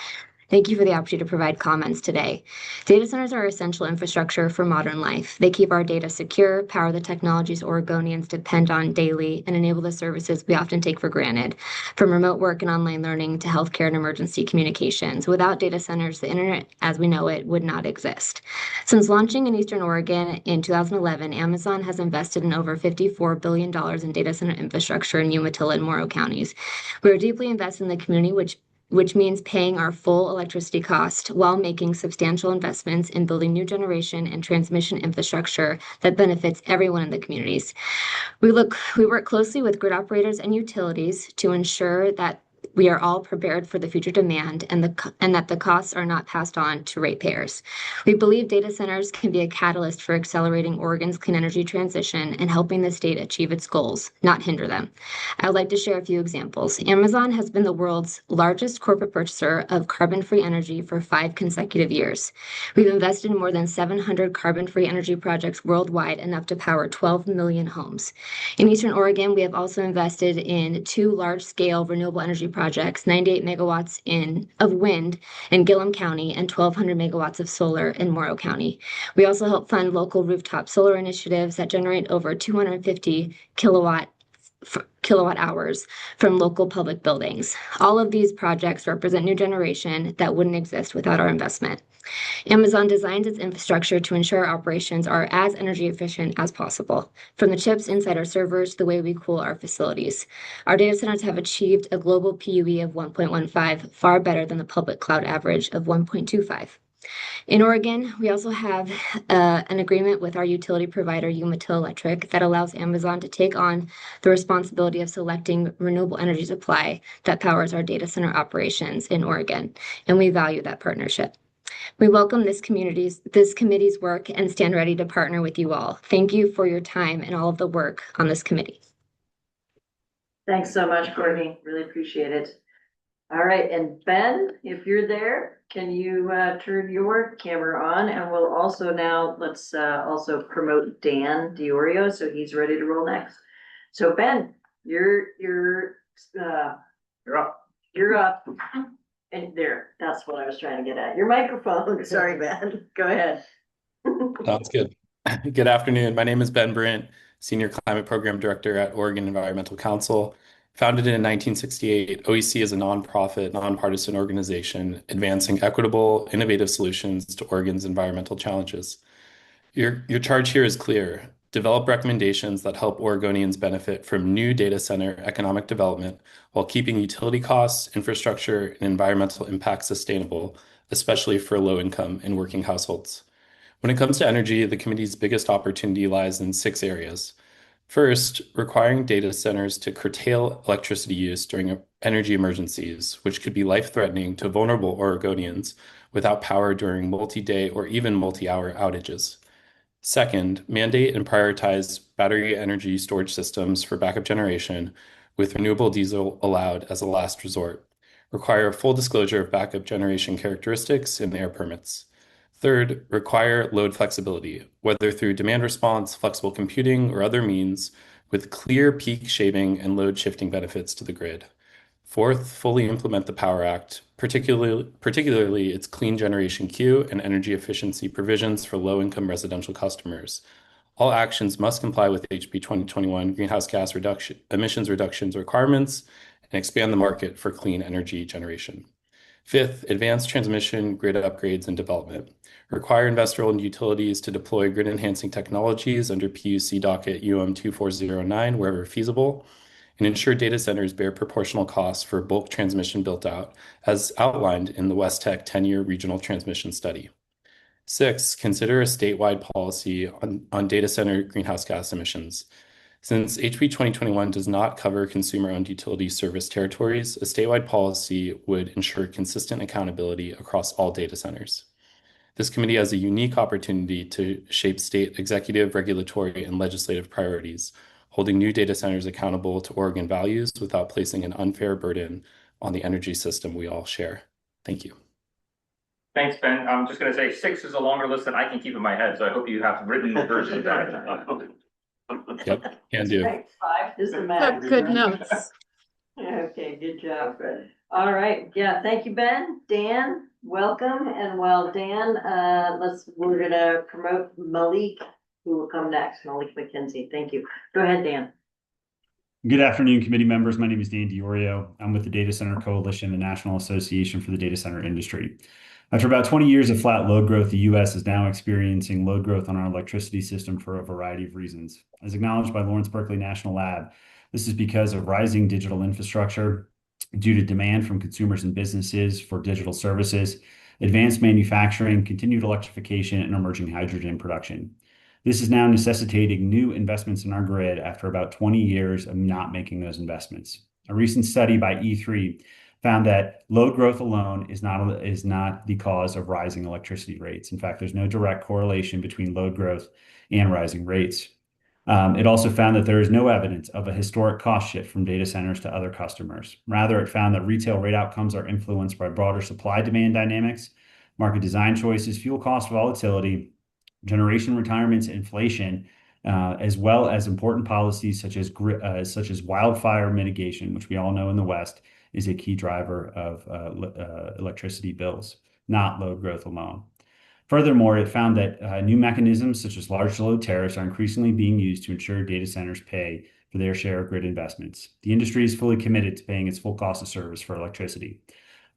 Thank you for the opportunity to provide comments today. Data centers are essential infrastructure for modern life. They keep our data secure, power the technologies Oregonians depend on daily, and enable the services we often take for granted, from remote work and online learning to healthcare and emergency communications. Without data centers, the internet as we know it would not exist. Since launching in Eastern Oregon in 2011, Amazon has invested in over $54 billion in data center infrastructure in Umatilla and Morrow counties. We are deeply invested in the community, which means paying our full electricity cost while making substantial investments in building new generation and transmission infrastructure that benefits everyone in the communities. We work closely with grid operators and utilities to ensure that we are all prepared for the future demand and that the costs are not passed on to ratepayers. We believe data centers can be a catalyst for accelerating Oregon's clean energy transition and helping the state achieve its goals, not hinder them. I would like to share a few examples. Amazon has been the world's largest corporate purchaser of carbon-free energy for 5 consecutive years. We've invested in more than 700 carbon-free energy projects worldwide, enough to power 12 million homes. In Eastern Oregon, we have also invested in 2 large-scale renewable energy projects projects, 98 megawatts of wind in Gillum County and 1,200 megawatts of solar in Morrow County. We also help fund local rooftop solar initiatives that generate over 250 kilowatt hours from local public buildings. All of these projects represent new generation that wouldn't exist without our investment. Amazon designs its infrastructure to ensure our operations are as energy efficient as possible, from the chips inside our servers to the way we cool our facilities. Our data centers have achieved a global PUE of 1.15, far better than the public cloud average of 1.25. In Oregon, we also have an agreement with our utility provider, Umatilla Electric, that allows Amazon to take on the responsibility of selecting renewable energy supply that powers our data center operations in Oregon, and we value that partnership. We welcome this committee's work and stand ready to partner with you all. Thank you for your time and all of the work on this committee. Thanks so much, Courtney. Really appreciate it. All right, and Ben, if you're there, can you turn your camera on? And we'll also now, let's also promote Dan DiOrio, so he's ready to roll next. So Ben, you're up. You're up. And there, that's what I was trying to get at. Your microphone. Sorry, Ben. Go ahead. Sounds good. Good afternoon. My name is Ben Brandt, Senior Climate Program Director at Oregon Environmental Council. Founded in 1968, OEC is a nonprofit, nonpartisan organization advancing equitable, innovative solutions to Oregon's environmental challenges. Your charge here is clear. Develop recommendations that help Oregonians benefit from new data center economic development while keeping utility costs, infrastructure, and environmental impact sustainable, especially for low-income and working households. When it comes to energy, the committee's biggest opportunity lies in 6 areas. First, requiring data centers to curtail electricity use during energy emergencies, which could be life-threatening to vulnerable Oregonians without power during multi-day or even multi-hour outages. Second, mandate and prioritize battery energy storage systems for backup generation with renewable diesel allowed as a last resort. Require full disclosure of backup generation characteristics in air permits. Third, require load flexibility, whether through demand response, flexible computing, or other means, with clear peak shaving and load shifting benefits to the grid. Fourth, fully implement the Power Act, particularly its clean generation queue and energy efficiency provisions for low-income residential customers. All actions must comply with HB 2021 greenhouse gas emissions reductions requirements and expand the market for clean energy generation. Fifth, advance transmission grid upgrades and development. Require investor-owned utilities to deploy grid-enhancing technologies under PUC docket UM 2409 wherever feasible, and ensure data centers bear proportional costs for bulk transmission built out, as outlined in the West Tech 10-year regional transmission study. 6, consider a statewide policy on data center greenhouse gas emissions. Since HB 2021 does not cover consumer-owned utility service territories, a statewide policy would ensure consistent accountability across all data centers. This committee has a unique opportunity to shape state executive, regulatory, and legislative priorities, holding new data centers accountable to Oregon values without placing an unfair burden on the energy system we all share. Thank you. Thanks, Ben. I'm just going to say 6 is a longer list than I can keep in my head, so I hope you have written versions of that. Yep, can do. 5 is the max. Good notes. Okay, good job. All right, yeah, thank you, Ben. Dan, welcome. And while Dan, we're gonna promote Malik, who will come next, Malik McKenzie. Thank you. Go ahead, Dan. Good afternoon, committee members. My name is Dan DiOrio. I'm with the Data Center Coalition, the National Association for the Data Center Industry. After about 20 years of flat load growth, the U.S. is now experiencing load growth on our electricity system for a variety of reasons. As acknowledged by Lawrence Berkeley National Lab, this is because of rising digital infrastructure due to demand from consumers and businesses for digital services, advanced manufacturing, continued electrification, and emerging hydrogen production. This is now necessitating new investments in our grid after about 20 years of not making those investments. A recent study by E3 found that load growth alone is not the cause of rising electricity rates. In fact, there's no direct correlation between load growth and rising rates. It also found that there is no evidence of a historic cost shift from data centers to other customers. Rather, it found that retail rate outcomes are influenced by broader supply-demand dynamics, market design choices, fuel cost volatility, generation retirements, inflation, as well as important policies such as wildfire mitigation, which we all know in the West, is a key driver of electricity bills, not load growth alone. Furthermore, it found that new mechanisms such as large load tariffs are increasingly being used to ensure data centers pay for their share of grid investments. The industry is fully committed to paying its full cost of service for electricity.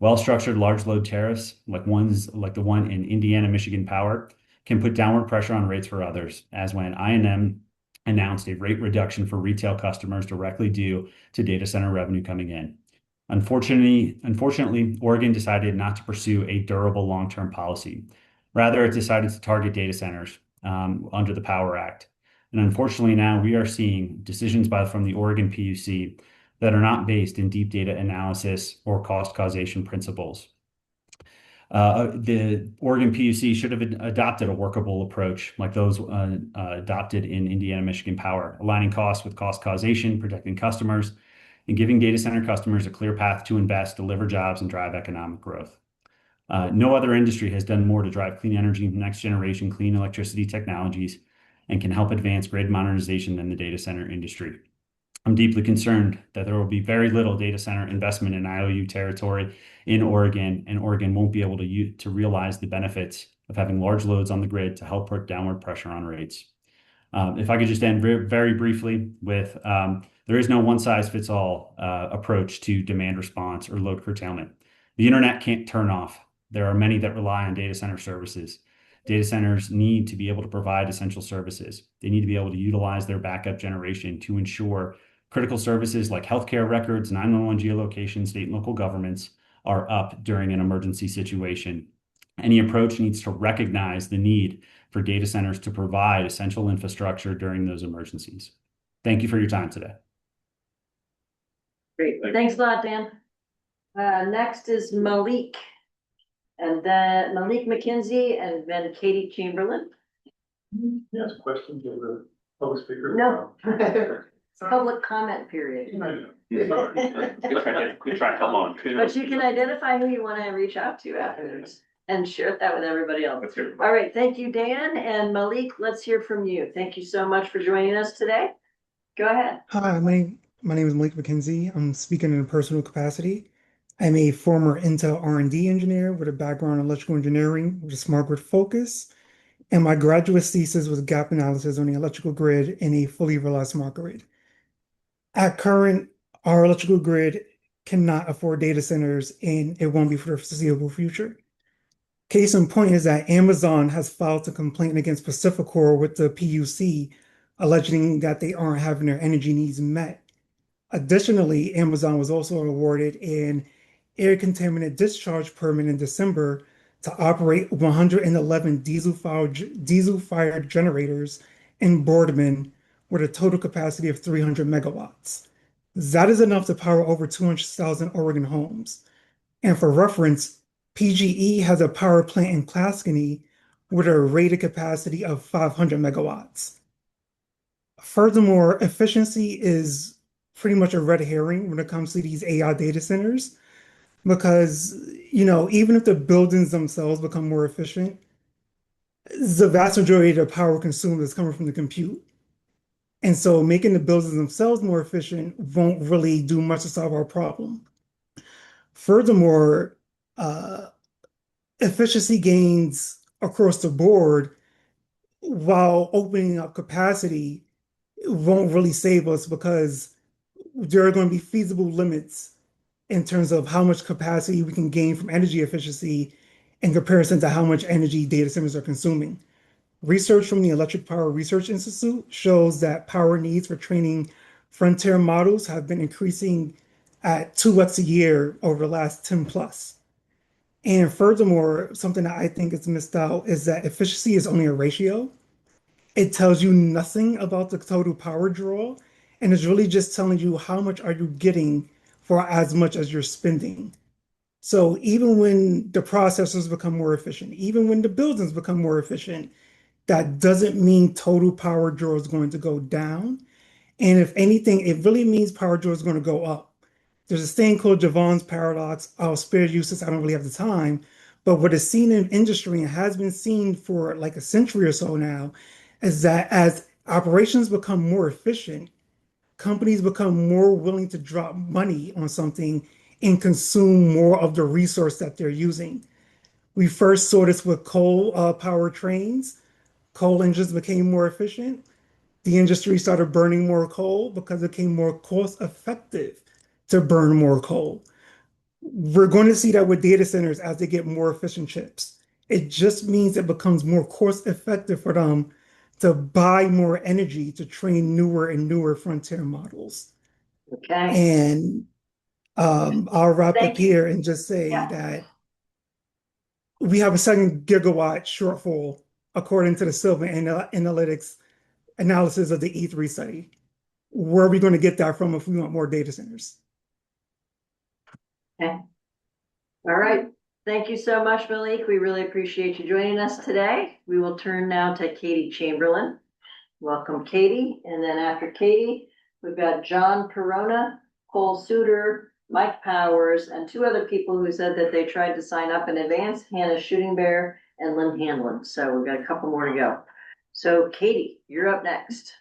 Well-structured large load tariffs, like the one in Indiana Michigan Power, can put downward pressure on rates for others, as when I&M announced a rate reduction for retail customers directly due to data center revenue coming in. Unfortunately, Oregon decided not to pursue a durable long-term policy. Rather, it decided to target data centers under the Power Act. And unfortunately, now we are seeing decisions from the Oregon PUC that are not based in deep data analysis or cost causation principles. The Oregon PUC should have adopted a workable approach like those adopted in Indiana Michigan Power, aligning costs with cost causation, protecting customers, and giving data center customers a clear path to invest, deliver jobs, and drive economic growth. No other industry has done more to drive clean energy, next generation clean electricity technologies, and can help advance grid modernization than the data center industry. I'm deeply concerned that there will be very little data center investment in IOU territory in Oregon, and Oregon won't be able to realize the benefits of having large loads on the grid to help put downward pressure on rates. If I could just end very briefly with, there is no one-size-fits-all approach to demand response or load curtailment. The internet can't turn off. There are many that rely on data center services. Data centers need to be able to provide essential services. They need to be able to utilize their backup generation to ensure critical services like healthcare records, 911 geolocation, state and local governments are up during an emergency situation. Any approach needs to recognize the need for data centers to provide essential infrastructure during those emergencies. Thank you for your time today. Great. Thanks a lot, Dan. Next is Malik. And then Malik McKenzie and then Katie Chamberlain. Yes, questions of the public speaker? No. Public comment period. We try, come on. But you can identify who you want to reach out to afterwards and share that with everybody else. All right. Thank you, Dan. And Malik, let's hear from you. Thank you so much for joining us today. Go ahead. Hi, my name is Malik McKenzie. I'm speaking in a personal capacity. I'm a former Intel R&D engineer with a background in electrical engineering with a smart grid focus. And my graduate thesis was gap analysis on the electrical grid in a fully realized smart grid. At current, our electrical grid cannot afford data centers, and it won't be for the foreseeable future. Case in point is that Amazon has filed a complaint against Pacificor with the PUC, alleging that they aren't having their energy needs met. Additionally, Amazon was also awarded an air contaminant discharge permit in December to operate 111 diesel-fired generators in Boardman with a total capacity of 300 megawatts. That is enough to power over 200,000 Oregon homes. And for reference, PGE has a power plant in Clascony with a rated capacity of 500 megawatts. Furthermore, efficiency is pretty much a red herring when it comes to these AI data centers, because, even if the buildings themselves become more efficient, the vast majority of the power consumed is coming from the compute. And so making the buildings themselves more efficient won't really do much to solve our problem. Furthermore, efficiency gains across the board while opening up capacity won't really save us, because there are going to be feasible limits in terms of how much capacity we can gain from energy efficiency in comparison to how much energy data centers are consuming. Research from the Electric Power Research Institute shows that power needs for training frontier models have been increasing at 2x a year over the last 10 plus. And furthermore, something that I think is missed out is that efficiency is only a ratio. It tells you nothing about the total power draw, and it's really just telling you how much are you getting for as much as you're spending. So even when the processors become more efficient, even when the buildings become more efficient, that doesn't mean total power draw is going to go down. And if anything, it really means power draw is going to go up. There's a thing called Jevons paradox. I'll spare you since I don't really have the time. But what is seen in industry and has been seen for like a century or so now is that as operations become more efficient, companies become more willing to drop money on something and consume more of the resource that they're using. We first saw this with coal power trains. Coal engines became more efficient. The industry started burning more coal because it became more cost effective to burn more coal. We're going to see that with data centers as they get more efficient chips. It just means it becomes more cost effective for them to buy more energy to train newer and newer frontier models. Okay. And I'll wrap Thank up you. here and just say Yeah. that we have a 7 gigawatt shortfall according to the Silver Analytics analysis of the E3 study. Where are we going to get that from if we want more data centers? Okay. All right. Thank you so much, Malik. We really appreciate you joining us today. We will turn now to Katie Chamberlain. Welcome, Katie. And then after Katie, we've got John Perona, Cole Suter, Mike Powers, and 2 other people who said that they tried to sign up in advance, Hannah Shooting Bear and Lynn Hanlon. So we've got a couple more to go. So Katie, you're up next.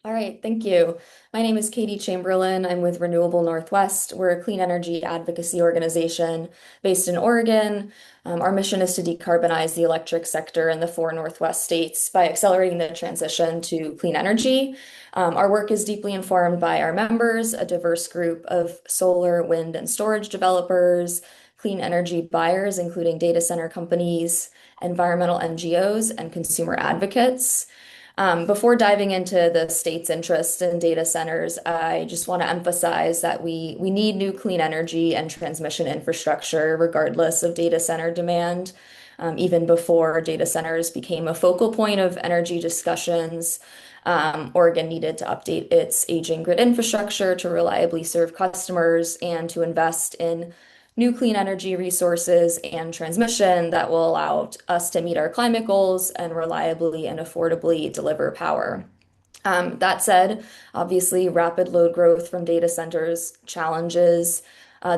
All right, thank you. My name is Katie Chamberlain. I'm with Renewable Northwest. We're a clean energy advocacy organization based in Oregon. Our mission is to decarbonize the electric sector in the 4 Northwest states by accelerating the transition to clean energy. Our work is deeply informed by our members, a diverse group of solar, wind, and storage developers, clean energy buyers, including data center companies, environmental NGOs, and consumer advocates. Before diving into the state's interest in data centers, I just want to emphasize that we need new clean energy and transmission infrastructure regardless of data center demand. Even before data centers became a focal point of energy discussions, Oregon needed to update its aging grid infrastructure to reliably serve customers and to invest in new clean energy resources and transmission that will allow us to meet our climate goals and reliably and affordably deliver power. That said, obviously, rapid load growth from data centers challenges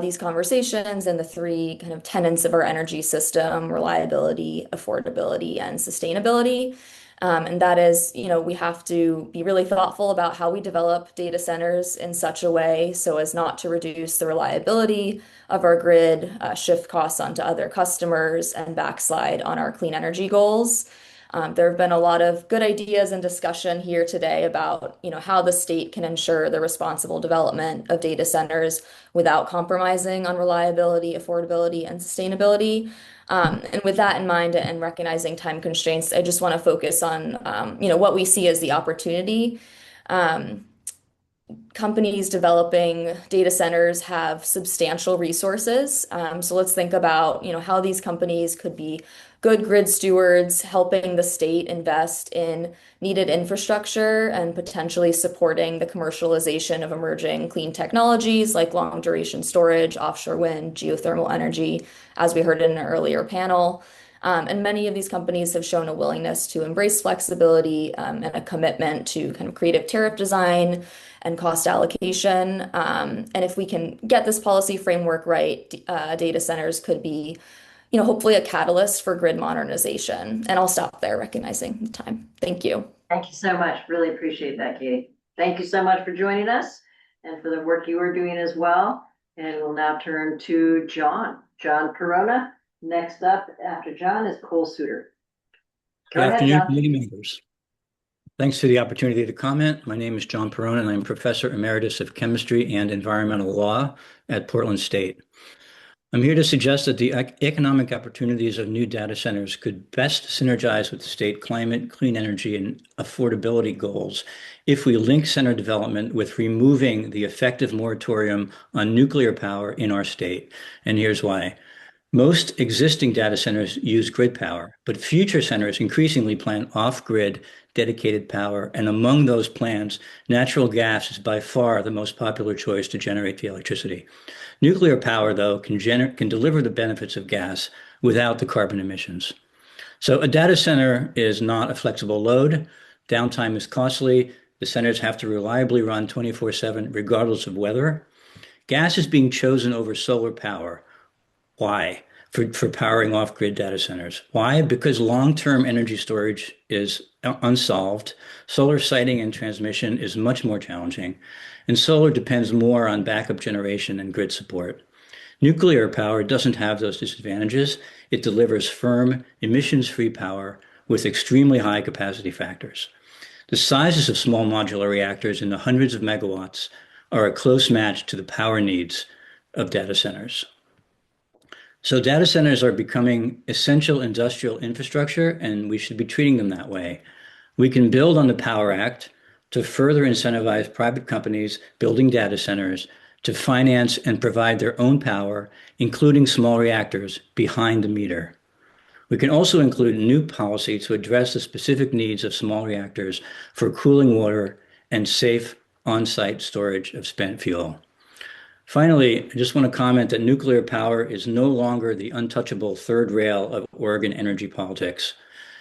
these conversations and the 3 kind of tenets of our energy system: reliability, affordability, and sustainability. And that is, we have to be really thoughtful about how we develop data centers in such a way so as not to reduce the reliability of our grid, shift costs onto other customers, and backslide on our clean energy goals. There have been a lot of good ideas and discussion here today about, how the state can ensure the responsible development of data centers without compromising on reliability, affordability, and sustainability. And with that in mind and recognizing time constraints, I just want to focus on, what we see as the opportunity. Companies developing data centers have substantial resources. So let's think about, how these companies could be good grid stewards, helping the state invest in needed infrastructure and potentially supporting the commercialization of emerging clean technologies like long duration storage, offshore wind, geothermal energy, as we heard in an earlier panel. And many of these companies have shown a willingness to embrace flexibility and a commitment to kind of creative tariff design and cost allocation. And if we can get this policy framework right, data centers could be, hopefully a catalyst for grid modernization. And I'll stop there, recognizing the time. Thank you. Thank you so much. Really appreciate that, Katie. Thank you so much for joining us and for the work you are doing as well. And we'll now turn to John Perona. Next up after John is Cole Suter. Good afternoon, committee members. Thanks for the opportunity to comment. My name is John Perona, and I'm Professor Emeritus of Chemistry and Environmental Law at Portland State. I'm here to suggest that the economic opportunities of new data centers could best synergize with the state climate, clean energy, and affordability goals if we link center development with removing the effective moratorium on nuclear power in our state. And here's why. Most existing data centers use grid power, but future centers increasingly plan off-grid dedicated power, and among those plans, natural gas is by far the most popular choice to generate the electricity. Nuclear power, though, can deliver the benefits of gas without the carbon emissions. So a data center is not a flexible load. Downtime is costly. The centers have to reliably run 24/7 regardless of weather. Gas is being chosen over solar power. Why? For powering off-grid data centers. Why? Because long-term energy storage is unsolved. Solar siting and transmission is much more challenging. And solar depends more on backup generation and grid support. Nuclear power doesn't have those disadvantages. It delivers firm, emissions-free power with extremely high capacity factors. The sizes of small modular reactors in the hundreds of megawatts are a close match to the power needs of data centers. So data centers are becoming essential industrial infrastructure, and we should be treating them that way. We can build on the Power Act to further incentivize private companies building data centers to finance and provide their own power, including small reactors behind the meter. We can also include new policy to address the specific needs of small reactors for cooling water and safe on-site storage of spent fuel. Finally, I just want to comment that nuclear power is no longer the untouchable third rail of Oregon energy politics.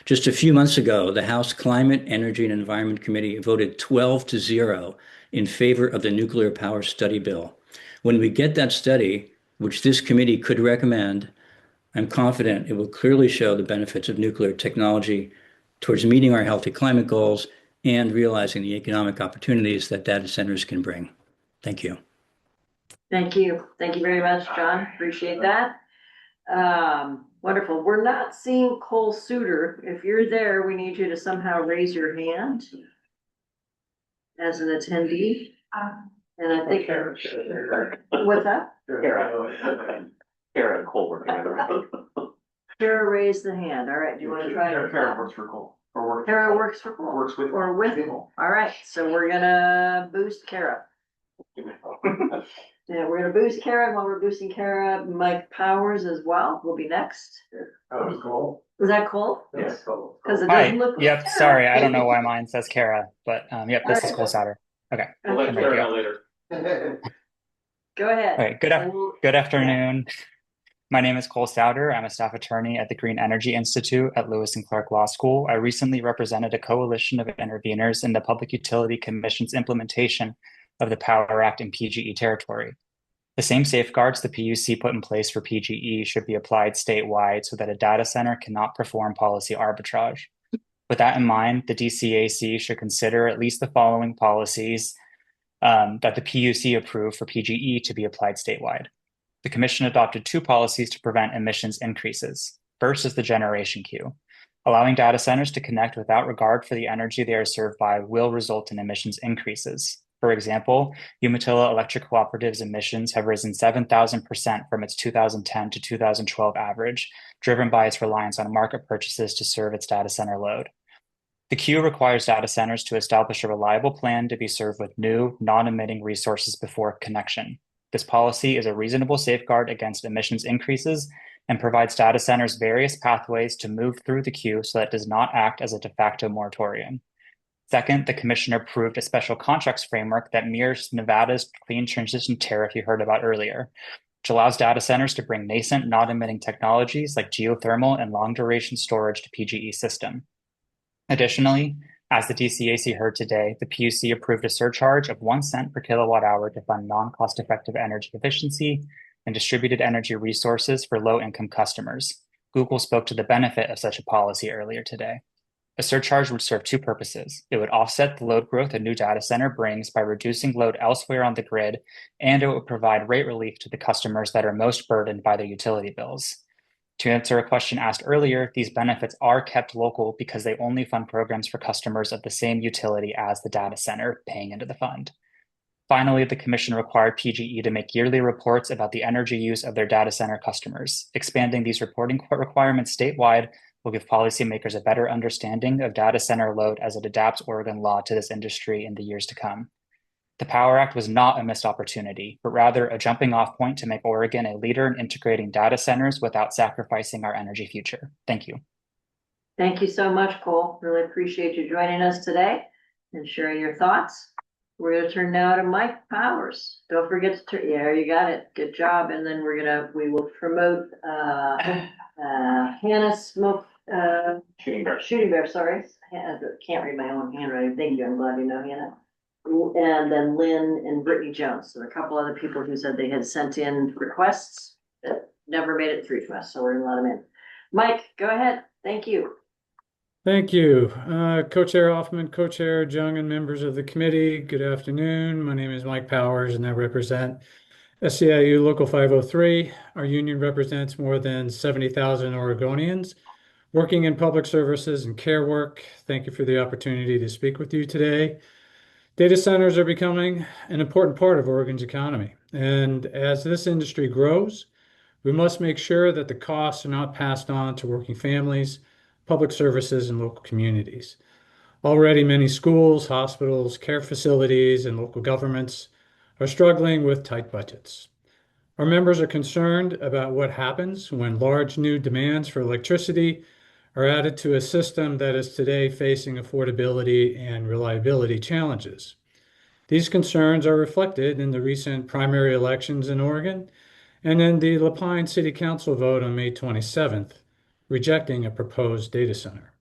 Just a few months ago, the House Climate, Energy, and Environment Committee voted 12-0 in favor of the nuclear power study bill. When we get that study, which this committee could recommend, I'm confident it will clearly show the benefits of nuclear technology towards meeting our healthy climate goals and realizing the economic opportunities that data centers can bring. Thank you. Thank you. Thank you very much, John. Appreciate that. Wonderful. We're not seeing Cole Suter. If you're there, we need you to somehow raise your hand as an attendee. And I think what's that? Kara and Cole working together. Kara raised the hand. All right. Do you want to try? Kara works for Cole. Kara works for Cole. Works with. Or with Cole. All right. So we're gonna boost Kara. Yeah, we're gonna boost Kara, and while we're boosting Kara, Mike Powers as well will be next. That was Cole. Was that Cole? Yes, Cole. Because it Hi. doesn't look. Yep. Sorry, I don't know why mine says Kara, but yep, this is Cole Sauter. Okay. We'll let Kara know later. Go ahead. All right. Good afternoon. My name is Cole Sauter. I'm a staff attorney at the Green Energy Institute at Lewis and Clark Law School. I recently represented a coalition of interveners in the Public Utility Commission's implementation of the Power Act in PGE territory. The same safeguards the PUC put in place for PGE should be applied statewide so that a data center cannot perform policy arbitrage. With that in mind, the DCAC should consider at least the following policies that the PUC approved for PGE to be applied statewide. The Commission adopted 2 policies to prevent emissions increases. First is the generation queue. Allowing data centers to connect without regard for the energy they are served by will result in emissions increases. For example, Umatilla Electric Cooperative's emissions have risen 7,000% from its 2010 to 2012 average, driven by its reliance on market purchases to serve its data center load. The queue requires data centers to establish a reliable plan to be served with new, non-emitting resources before connection. This policy is a reasonable safeguard against emissions increases and provides data centers various pathways to move through the queue so that it does not act as a de facto moratorium. Second, the Commission approved a special contracts framework that mirrors Nevada's clean transition tariff you heard about earlier, which allows data centers to bring nascent, non-emitting technologies like geothermal and long-duration storage to PGE system. Additionally, as the DCAC heard today, the PUC approved a surcharge of 1 cent per kilowatt hour to fund non-cost-effective energy efficiency and distributed energy resources for low-income customers. Google spoke to the benefit of such a policy earlier today. A surcharge would serve 2 purposes. It would offset the load growth a new data center brings by reducing load elsewhere on the grid, and it would provide rate relief to the customers that are most burdened by their utility bills. To answer a question asked earlier, these benefits are kept local because they only fund programs for customers of the same utility as the data center paying into the fund. Finally, the Commission required PGE to make yearly reports about the energy use of their data center customers. Expanding these reporting requirements statewide will give policymakers a better understanding of data center load as it adapts Oregon law to this industry in the years to come. The Power Act was not a missed opportunity, but rather a jumping off point to make Oregon a leader in integrating data centers without sacrificing our energy future. Thank you. Thank you so much, Cole. Really appreciate you joining us today and sharing your thoughts. We're going to turn now to Mike Powers. Don't forget to turn, yeah, you got it. Good job. And then we will promote Hannah Smoke, Shooting Bear, sorry. Can't read my own handwriting. Thank you. I'm glad you know Hannah. And then Lynn and Brittany Jones. So there are a couple other people who said they had sent in requests that never made it through to us. So we're gonna let them in. Mike, go ahead. Thank you. Thank you. Co-Chair Hoffman, Co-Chair Jung, and members of the committee, good afternoon. My name is Mike Powers and I represent SEIU Local 503, our union represents more than 70,000 Oregonians working in public services and care work. Thank you for the opportunity to speak with you today. Data centers are becoming an important part of Oregon's economy. And as this industry grows, we must make sure that the costs are not passed on to working families, public services, and local communities. Already, many schools, hospitals, care facilities, and local governments are struggling with tight budgets. Our members are concerned about what happens when large new demands for electricity are added to a system that is today facing affordability and reliability challenges. These concerns are reflected in the recent primary elections in Oregon and in the La Pine City Council vote on May 27th, rejecting a proposed data center.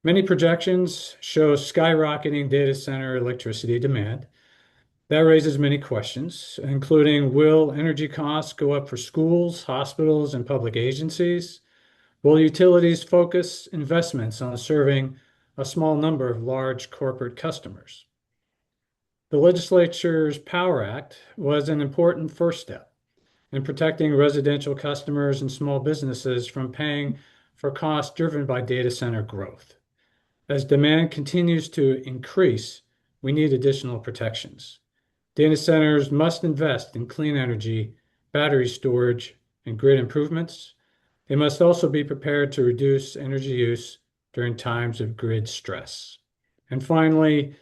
Many projections show skyrocketing data center electricity demand. That raises many questions, including, will energy costs go up for schools, hospitals, and public agencies? Will utilities focus investments on serving a small number of large corporate customers? The legislature's Power Act was an important first step in protecting residential customers and small businesses from paying for costs driven by data center growth. As demand continues to increase, we need additional protections. Data centers must invest in clean energy, battery storage, and grid improvements. They must also be prepared to reduce energy use during times of grid stress. And finally,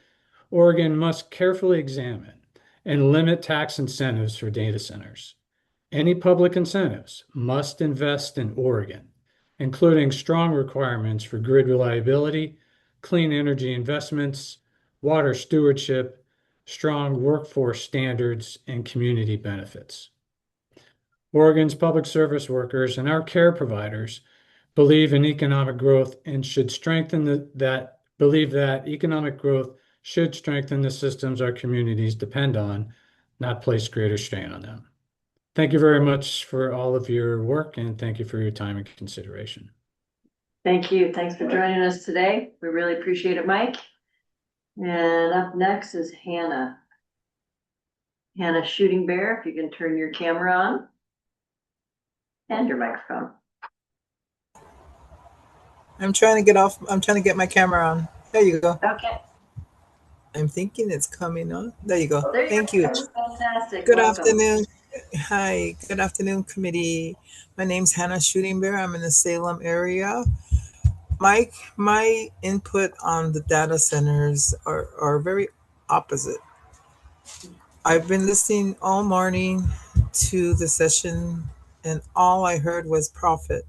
Oregon must carefully examine and limit tax incentives for data centers. Any public incentives must invest in Oregon, including strong requirements for grid reliability, clean energy investments, water stewardship, strong workforce standards, and community benefits. Oregon's public service workers and our care providers believe in economic growth and should strengthen believe that economic growth should strengthen the systems our communities depend on, not place greater strain on them. Thank you very much for all of your work, and thank you for your time and consideration. Thank you. Thanks for joining us today. We really appreciate it, Mike. And up next is Hannah. Hannah Shooting Bear, if you can turn your camera on and your microphone. I'm trying to get my camera on. There you go. Okay. I'm thinking it's coming on. There you go. Oh, there you Thank go. you. Fantastic. Good Welcome. afternoon. Hi. Good afternoon, committee. My name's Hannah Shooting Bear. I'm in the Salem area. Mike, my input on the data centers are very opposite. I've been listening all morning to the session, and all I heard was profit.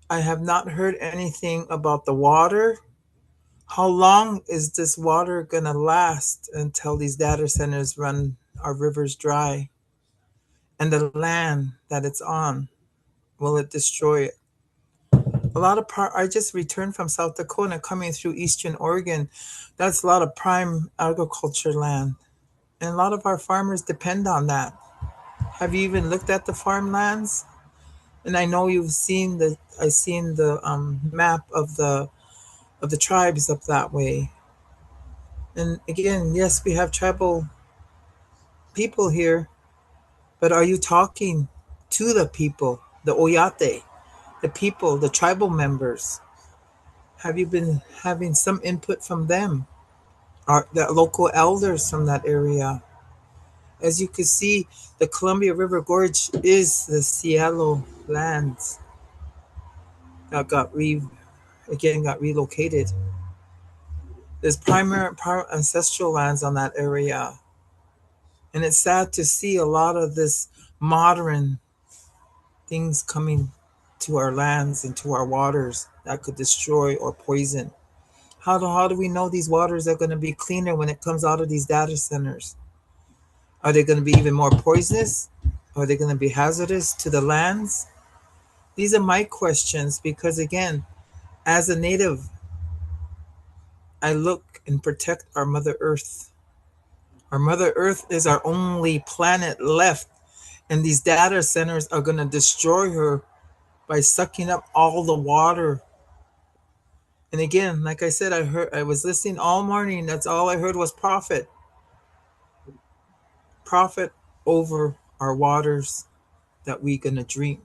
I have not heard anything about the water. How long is this water going to last until these data centers run our rivers dry? And the land that it's on, will it destroy it? I just returned from South Dakota coming through Eastern Oregon. That's a lot of prime agriculture land. And a lot of our farmers depend on that. Have you even looked at the farmlands? And I know I've seen the map of the tribes up that way. And again, yes, we have tribal people here, but are you talking to the people, the Oyate, the people, the tribal members? Have you been having some input from them, or the local elders from that area? As you can see, the Columbia River Gorge is the Cielo lands that got relocated. There's primary ancestral lands on that area. And it's sad to see a lot of this modern things coming to our lands and to our waters that could destroy or poison. How do we know these waters are going to be cleaner when it comes out of these data centers? Are they going to be even more poisonous? Are they going to be hazardous to the lands? These are my questions because, again, as a native, I look and protect our Mother Earth. Our Mother Earth is our only planet left, and these data centers are going to destroy her by sucking up all the water. And again, like I said, I was listening all morning. That's all I heard was profit. Profit over our waters that we gonna drink,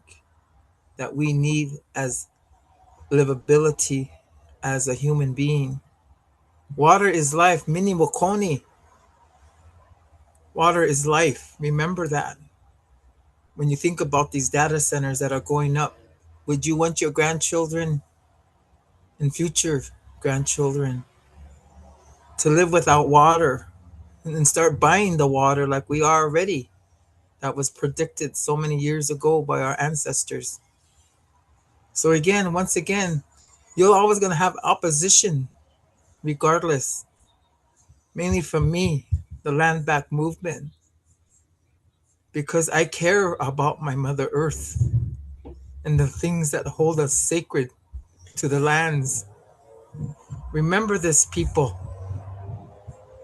that we need as livability as a human being. Water is life. Mini Wakoni. Water is life. Remember that. When you think about these data centers that are going up, would you want your grandchildren and future grandchildren to live without water and then start buying the water like we are already? That was predicted so many years ago by our ancestors. So again, once again, you're always going to have opposition regardless, mainly from me, the land back movement, because I care about my Mother Earth and the things that hold us sacred to the lands. Remember this, people.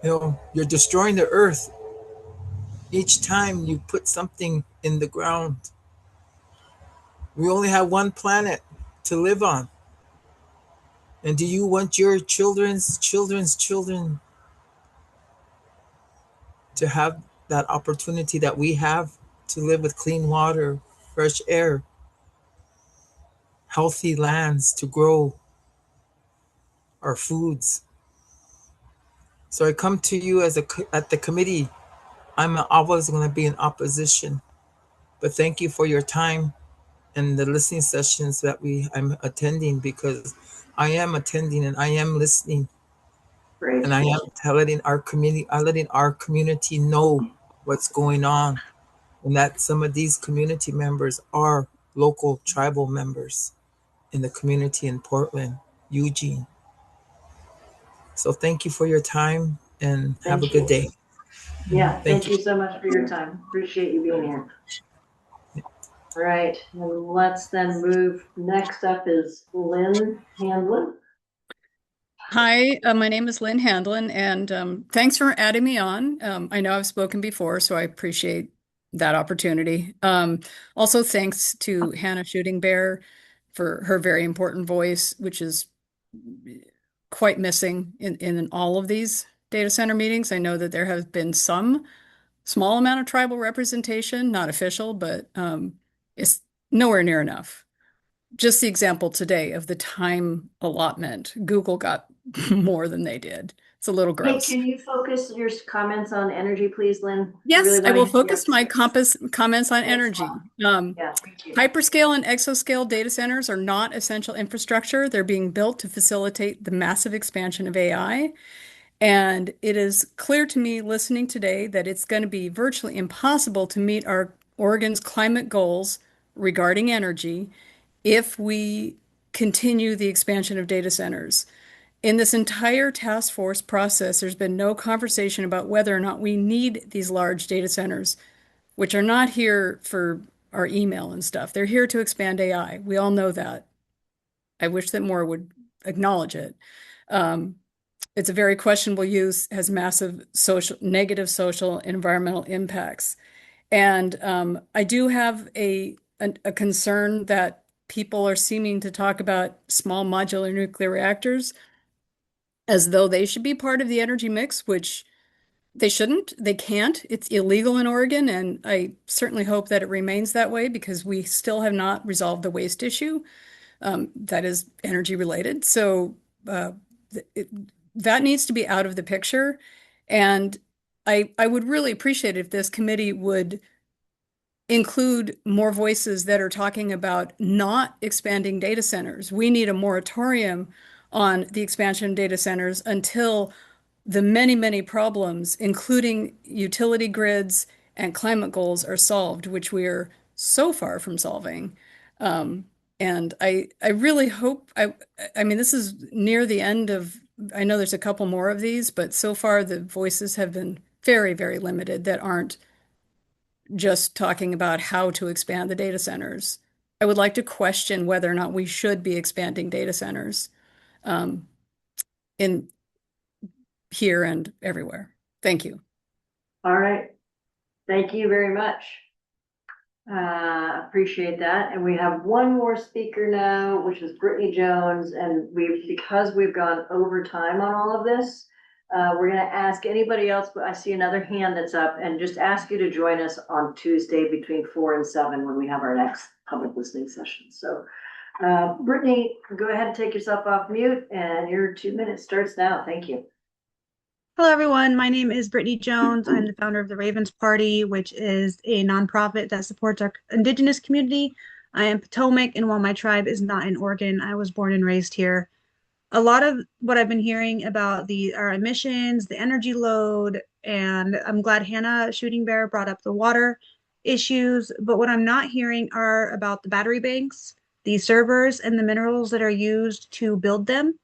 You're destroying the earth each time you put something in the ground. We only have one planet to live on. And do you want your children's children to have that opportunity that we have to live with clean water, fresh air, healthy lands to grow our foods? So I come to you at the committee. I'm always going to be in opposition, but thank you for your time and the listening sessions that I'm attending, because I am attending and I am listening. Great. And I am letting our community know what's going on, and that some of these community members are local tribal members in the community in Portland, Eugene. So thank you for your time and have a good day. Yeah, thank you so much for your time. Appreciate you being here. All right, and let's then move. Next up is Lynn Handlin. Hi, my name is Lynn Handlin, and thanks for adding me on. I know I've spoken before, so I appreciate that opportunity. Also, thanks to Hannah Shooting Bear for her very important voice, which is quite missing in all of these data center meetings. I know that there has been some small amount of tribal representation, not official, but it's nowhere near enough. Just the example today of the time allotment, Google got more than they did. It's a little gross. Hey, can you focus your comments on energy, please, Lynn? Yes, really I will focus my comments on energy. Yeah, thank you. Hyperscale and exascale data centers are not essential infrastructure. They're being built to facilitate the massive expansion of AI. And it is clear to me listening today that it's going to be virtually impossible to meet our Oregon's climate goals regarding energy if we continue the expansion of data centers. In this entire task force process, there's been no conversation about whether or not we need these large data centers, which are not here for our email and stuff. They're here to expand AI. We all know that. I wish that more would acknowledge it. It's a very questionable use, has massive negative social and environmental impacts. And I do have a concern that people are seeming to talk about small modular nuclear reactors as though they should be part of the energy mix, which they shouldn't. They can't. It's illegal in Oregon, and I certainly hope that it remains that way because we still have not resolved the waste issue that is energy related. So that needs to be out of the picture. And I would really appreciate it if this committee would include more voices that are talking about not expanding data centers. We need a moratorium on the expansion of data centers until the many, many problems, including utility grids and climate goals, are solved, which we are so far from solving. And I really hope, I mean, this is near the end of, I know there's a couple more of these, but so far the voices have been very, very limited that aren't just talking about how to expand the data centers. I would like to question whether or not we should be expanding data centers in here and everywhere. Thank you. All right. Thank you very much. Appreciate that. And we have one more speaker now, which is Brittany Jones. And because we've gone over time on all of this, We're gonna ask anybody else, but I see another hand that's up, and just ask you to join us on Tuesday between 4 and 7 when we have our next public listening session. So, Brittany, go ahead and take yourself off mute, and your 2 minutes starts now. Thank you. Hello, everyone. My name is Brittany Jones. I'm the founder of the Ravens Party, which is a nonprofit that supports our Indigenous community. I am Potomac, and while my tribe is not in Oregon, I was born and raised here. A lot of what I've been hearing about our emissions, the energy load, and I'm glad Hannah Shooting Bear brought up the water issues, but what I'm not hearing are about the battery banks, the servers, and the minerals that are used to build them.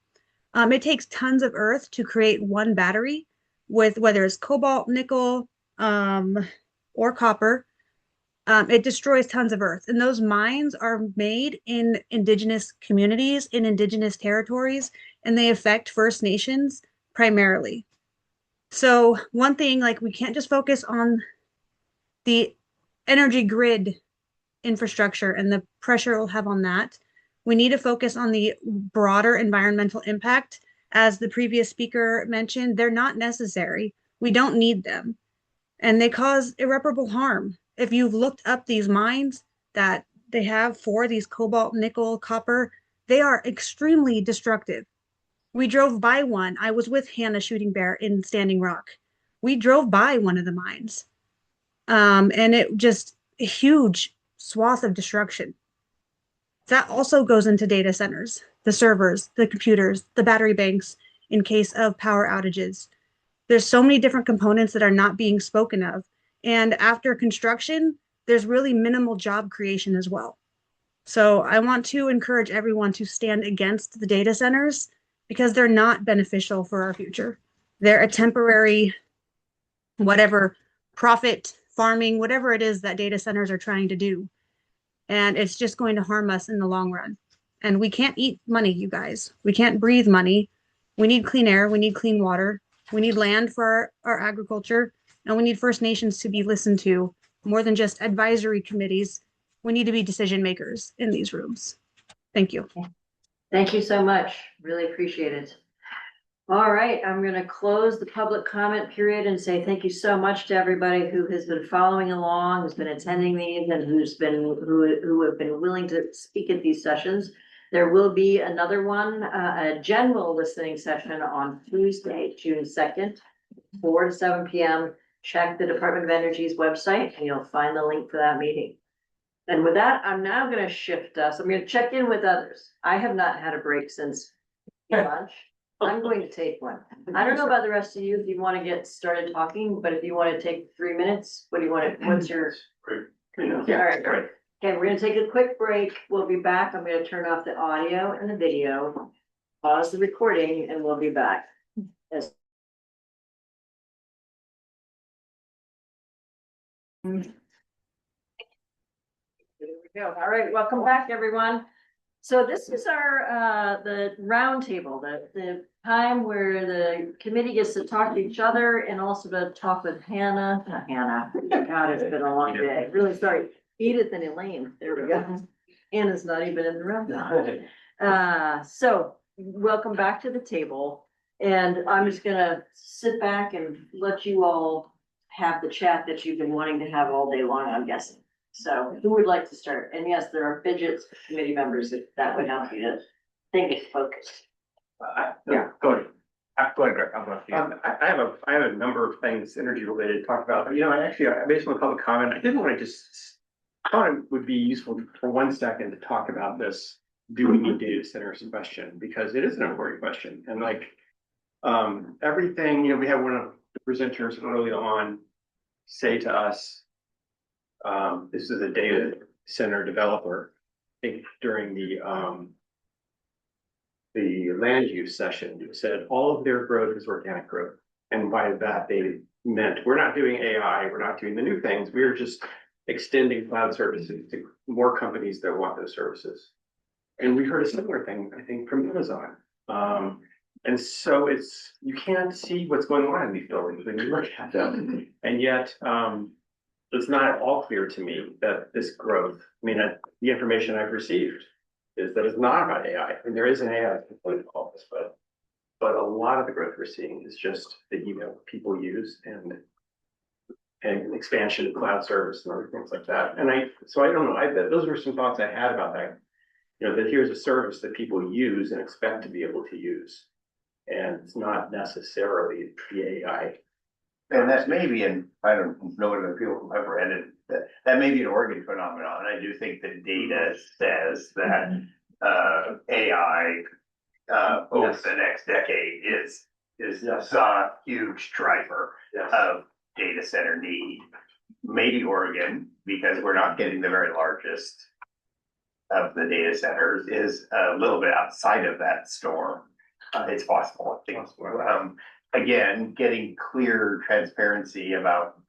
It takes tons of earth to create one battery, with whether it's cobalt, nickel, or copper. It destroys tons of earth. And those mines are made in indigenous communities, in indigenous territories, and they affect First Nations primarily. So one thing, like, we can't just focus on the energy grid infrastructure and the pressure it will have on that. We need to focus on the broader environmental impact. As the previous speaker mentioned, they're not necessary. We don't need them. And they cause irreparable harm. If you've looked up these mines that they have for these cobalt, nickel, copper, they are extremely destructive. We drove by one. I was with Hannah Shooting Bear in Standing Rock. We drove by one of the mines. And it just a huge swath of destruction. That also goes into data centers, the servers, the computers, the battery banks in case of power outages. There's so many different components that are not being spoken of. And after construction, there's really minimal job creation as well. So I want to encourage everyone to stand against the data centers because they're not beneficial for our future. They're a temporary, whatever, profit farming, whatever it is that data centers are trying to do. And it's just going to harm us in the long run. And we can't eat money, you guys. We can't breathe money. We need clean air. We need clean water. We need land for our agriculture. And we need First Nations to be listened to more than just advisory committees. We need to be decision makers in these rooms. Thank you. Thank you so much. Really appreciate it. All right, I'm going to close the public comment period and say thank you so much to everybody who has been following along, who's been attending these, and who have been willing to speak at these sessions. There will be another one, a general listening session on Tuesday, June 2nd, 4 to 7 p.m. Check the Department of Energy's website and you'll find the link for that meeting. And with that, I'm now going to shift us. I'm going to check in with others. I have not had a break since lunch. I'm going to take one. I don't know about the rest of you, if you want to get started talking, but if you want to take 3 minutes, what do you want to, what's your? All right, great. Okay, we're gonna take a quick break. We'll be back. I'm gonna turn off the audio and the video, pause the recording, and we'll be back. Yes. There we go. All right, welcome back, everyone. So this is our the round table, the time where the committee gets to talk to each other and also to talk with Hannah. Not Hannah. God, it's been a long day. Really sorry. Edith and Elaine. There we go. Hannah's not even in the room. So welcome back to the table. And I'm just gonna sit back and let you all have the chat that you've been wanting to have all day long, I'm guessing. So who would like to start? And yes, there are fidgets committee members if that would help you to think it's focused. Yeah, go ahead. Go ahead, Greg. I have a number of things energy related to talk about, but based on the public comment, I didn't want to I thought it would be useful for 1 second to talk about this. Do we need data centers question? Because it is an important question. And everything, we had one of the presenters early on say to us, this is a data center developer, I think during the land use session, who said all of their growth is organic growth. And by that, they meant we're not doing AI, we're not doing the new things, we're just extending cloud services to more companies that want those services. And we heard a similar thing, I think, from Amazon. And so you can't see what's going on in these buildings when you look at them. And yet, it's not at all clear to me that this growth, the information I've received is that it's not about AI. There is an AI component to all this, but But a lot of the growth we're seeing is just the email people use and expansion of cloud service and other things like that. And I don't know, those were some thoughts I had about that. You know, that here's a service that people use and expect to be able to use. And it's not necessarily the AI. And that may be, and I don't know whether people who have read it, that may be an Oregon phenomenon. I do think the data says that AI over the next decade is a huge driver of data center need. Maybe Oregon, because we're not getting the very largest of the data centers, is a little bit outside of that storm. It's possible, I think. Again, getting clear transparency about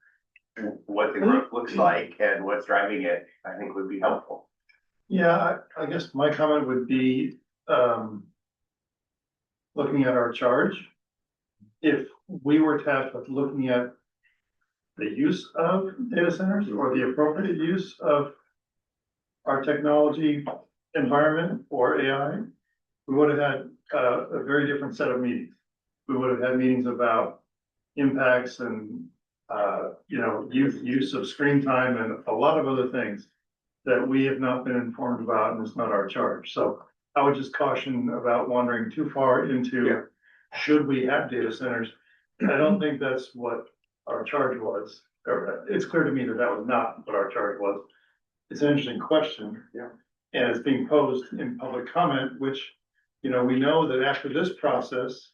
what the growth looks like and what's driving it, I think would be helpful. Yeah, I guess my comment would be, looking at our charge. If we were tasked with looking at the use of data centers or the appropriate use of our technology environment or AI, we would have had a very different set of meetings. We would have had meetings about impacts and use of screen time and a lot of other things that we have not been informed about, and it's not our charge. So I would just caution about wandering too far into should we have data centers. I don't think that's what our charge was. It's clear to me that that was not what our charge was. It's an interesting question. Yeah. And it's being posed in public comment, which, we know that after this process,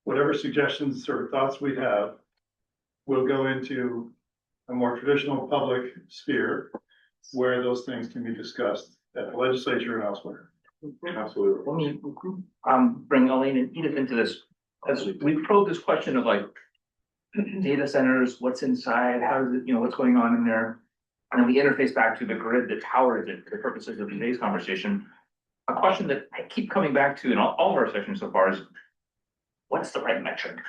whatever suggestions or thoughts we have will go into a more traditional public sphere where those things can be discussed at the legislature and elsewhere. Absolutely. Let me bring Elaine and Edith into this. As we probe this question of like data centers, what's inside, how does it, what's going on in there? And then we interface back to the grid that powers it for the purposes of today's conversation. A question that I keep coming back to in all of our sessions so far is, what's the right metric?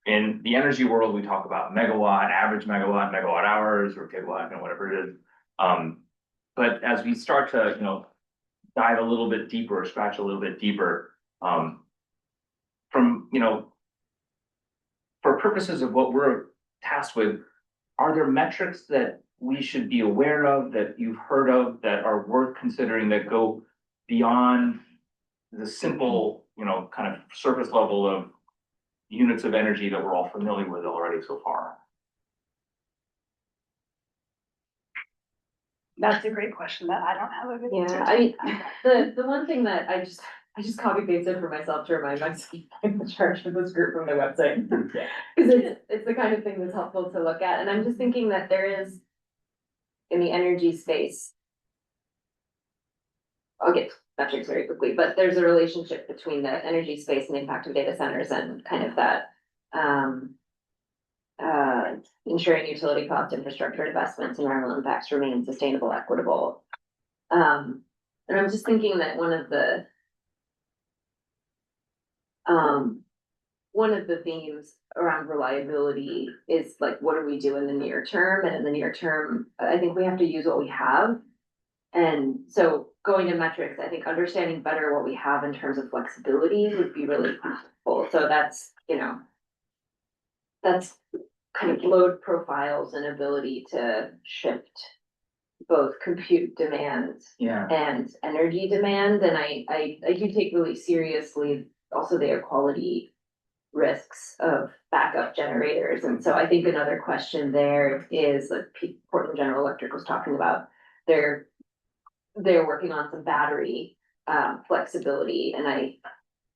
In the energy world, we talk about megawatt, average megawatt, megawatt hours, or gigawatt, whatever it is. But as we start to, dive a little bit deeper, scratch a little bit deeper, from, for purposes of what we're tasked with, are there metrics that we should be aware of, that you've heard of, that are worth considering, that go beyond the simple, kind of surface level of units of energy that we're all familiar with already so far? That's a great question that I don't have a good answer to. The one thing that I just copy pasted for myself to remind myself I'm in charge of this group from the website. Because it's the kind of thing that's helpful to look at. And I'm just thinking that there is, in the energy space, I'll get metrics very quickly, but there's a relationship between the energy space and the impact of data centers and kind of that ensuring utility cost infrastructure investments, environmental impacts remain sustainable, equitable. And I'm just thinking that one of the themes around reliability is like, what do we do in the near term? And in the near term, I think we have to use what we have. And so going to metrics, I think understanding better what we have in terms of flexibility would be really helpful. So that's, that's kind of load profiles and ability to shift both compute demand and energy demand. And I do take really seriously also the air quality risks of backup generators. And so I think another question there is, like Portland General Electric was talking about, they're working on some battery flexibility, and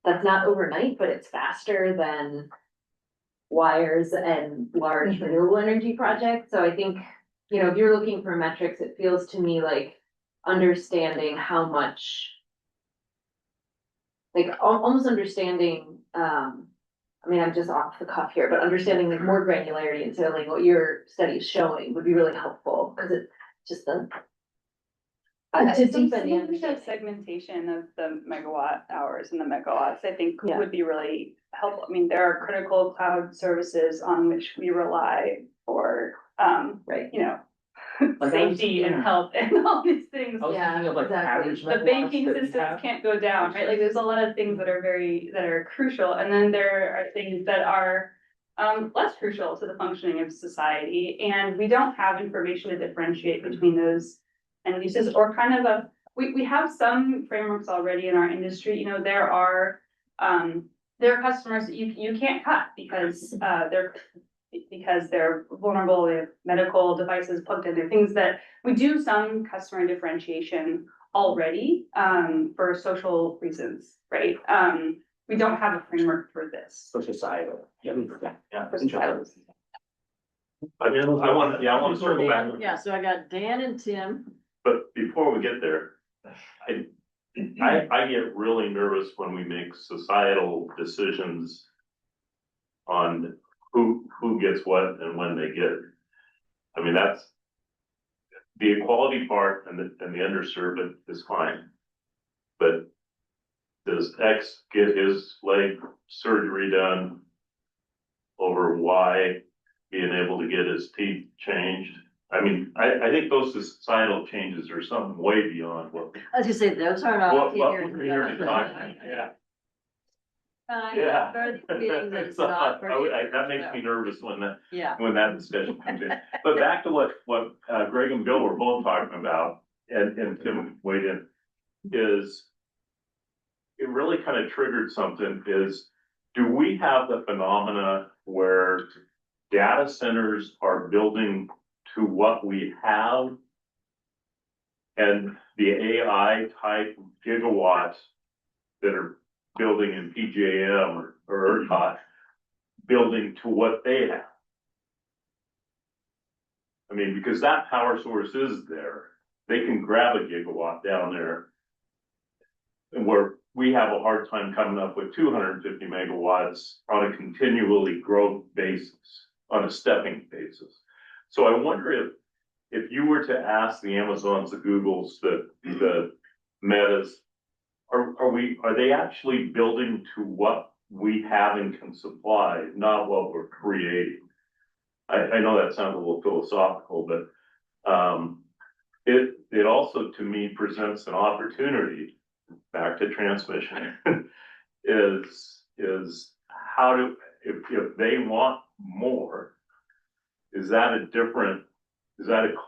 that's not overnight, but it's faster than wires and large renewable energy projects. So I think, if you're looking for metrics, it feels to me like understanding how much, like almost understanding, I'm just off the cuff here, but understanding like more granularity into like what your study is showing would be really helpful, because it's just to deepen the understanding. Segmentation of the megawatt hours and the megawatts, I think would be really helpful. There are critical cloud services on which we rely for, safety and health and all these things. I was thinking of like average The megawatts banking that we systems have. can't go down, right? Like there's a lot of things that are crucial, and then there are things that are less crucial to the functioning of society, and we don't have information to differentiate between those end uses, or kind of we have some frameworks already in our industry. You know, there are customers that you can't cut because they're vulnerable, they have medical devices plugged in, there are things that we do some customer differentiation already for social reasons, right? We don't have a framework for this. For societal. Yeah. For societal reasons. I want to circle back. Yeah, so I got Dan and Tim. But before we get there, I get really nervous when we make societal decisions on who gets what and when they get it. I mean, that's the equality part, and the underserved is fine. But does X get his leg surgery done over Y being able to get his teeth changed? I mean, I think those societal changes are something way beyond what. I was gonna say, those are not. What we're here to talk about. Yeah. Yeah. That makes me nervous when that discussion comes in. But back to what Greg and Bill were both talking about, and Tim weighed in, is it really kind of triggered something. Is, do we have the phenomena where data centers are building to what we have, and the AI type gigawatts that are building in PJM or ERCOT building to what they have? I mean, because that power source is there. They can grab a gigawatt down there, and where we have a hard time coming up with 250 megawatts on a continually growth basis, on a stepping basis. So I wonder if you were to ask the Amazons, the Googles, the Metas, are they actually building to what we have and can supply, not what we're creating? I know that sounds a little philosophical, but it also to me presents an opportunity, back to transmission, is how to, if they want more, is that a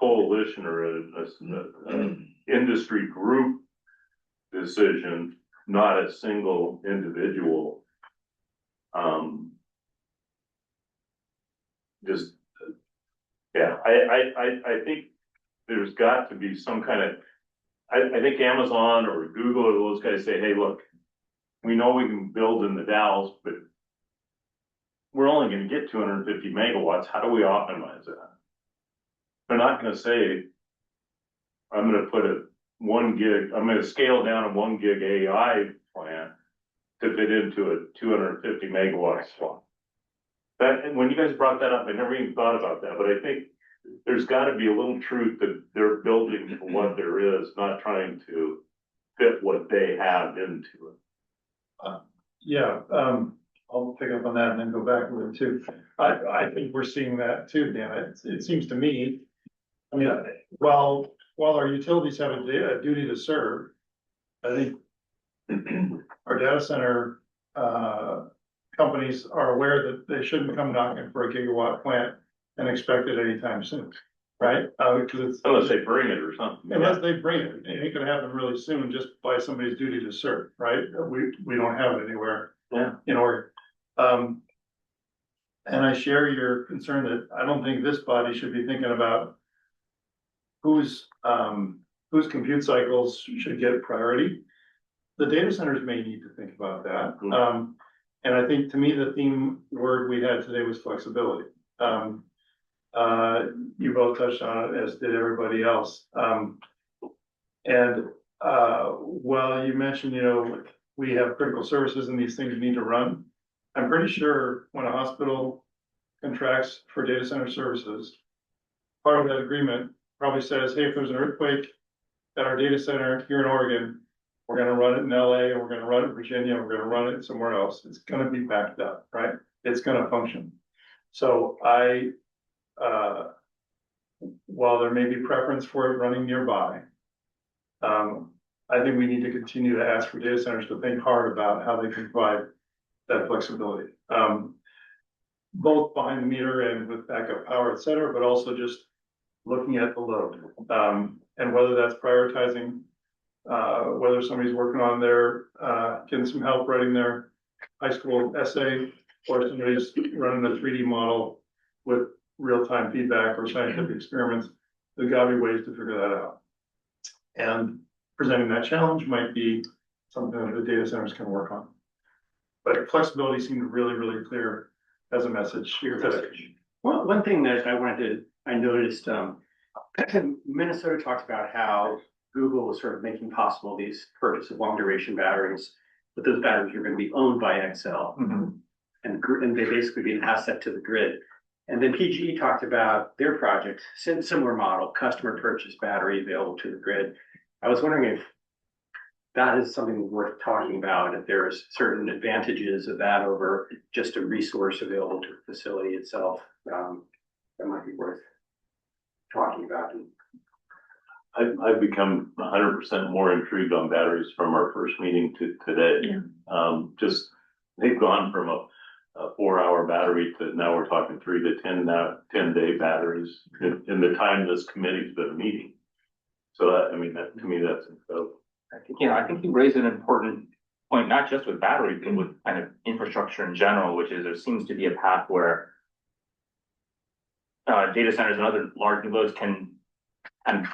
coalition or an industry group decision, not a single individual? I think there's got to be some kind of, I think Amazon or Google or those guys say, hey, look, we know we can build in the Dalles, but we're only going to get 250 megawatts. How do we optimize that? They're not going to say, I'm going to put a 1 gig, I'm going to scale down a 1 gig AI plant to fit into a 250 megawatt slot. That, when you guys brought that up, I never even thought about that, but I think there's got to be a little truth that they're building for what there is, not trying to fit what they have into it. I'll pick up on that and then go back with it too. I think we're seeing that too, Dan. It seems to me, I mean, while our utilities have a duty to serve, I think our data center companies are aware that they shouldn't come knocking for a gigawatt plant and expect it anytime soon, right? Because unless they bring it or something. Unless they bring it, it ain't gonna happen really soon just by somebody's duty to serve, right? We don't have it anywhere in Oregon. And I share your concern that I don't think this body should be thinking about whose compute cycles should get priority. The data centers may need to think about that. And I think, to me, the theme word we had today was flexibility. You both touched on it, as did everybody else. While you mentioned, we have critical services and these things need to run, I'm pretty sure when a hospital contracts for data center services, part of that agreement probably says, hey, if there's an earthquake at our data center here in Oregon, we're gonna run it in LA, and we're gonna run it in Virginia, and we're gonna run it somewhere else. It's gonna be backed up, right? It's gonna function. So while there may be preference for it running nearby, I think we need to continue to ask for data centers to think hard about how they can provide that flexibility. Both behind the meter and with backup power, et cetera, but also just looking at the load. And whether that's prioritizing, whether somebody's working on their, getting some help writing their high school essay, or somebody's running a 3D model with real-time feedback or scientific experiments, there's gotta be ways to figure that out. And presenting that challenge might be something that the data centers can work on. But flexibility seemed really, really clear as a message today. Well, one thing that I noticed, Minnesota talked about how Google was sort of making possible these purchase of long duration batteries, but those batteries are going to be owned by Xcel. And they basically be an asset to the grid. And then PGE talked about their project, similar model, customer purchase battery available to the grid. I was wondering if that is something worth talking about, if there's certain advantages of that over just a resource available to the facility itself. That might be worth talking about. I've become 100% more intrigued on batteries from our first meeting to today. Just they've gone from a 4-hour battery to now we're talking 3 to 10-day batteries in the time this committee's been meeting. So that, I mean, that to me, that's incredible. I think you raised an important point, not just with batteries, but with kind of infrastructure in general, which is there seems to be a path where data centers and other large new loads can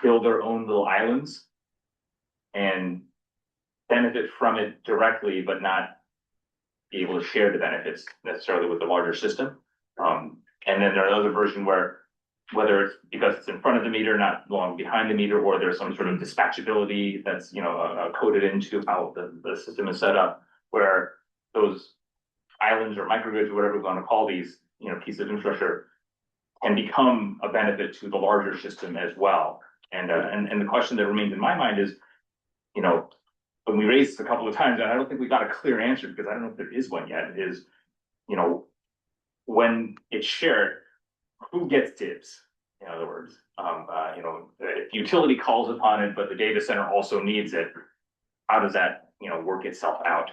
build their own little islands and benefit from it directly, but not be able to share the benefits necessarily with the larger system. And then there's another version where, whether it's because it's in front of the meter, not long behind the meter, or there's some sort of dispatchability that's, coded into how the system is set up, where those islands or microgrids or whatever we're going to call these, pieces of infrastructure can become a benefit to the larger system as well. And the question that remains in my mind is, when we raised this a couple of times, and I don't think we got a clear answer because I don't know if there is one yet, is, when it's shared, who gets dibs? In other words, if the utility calls upon it, but the data center also needs it, how does that, work itself out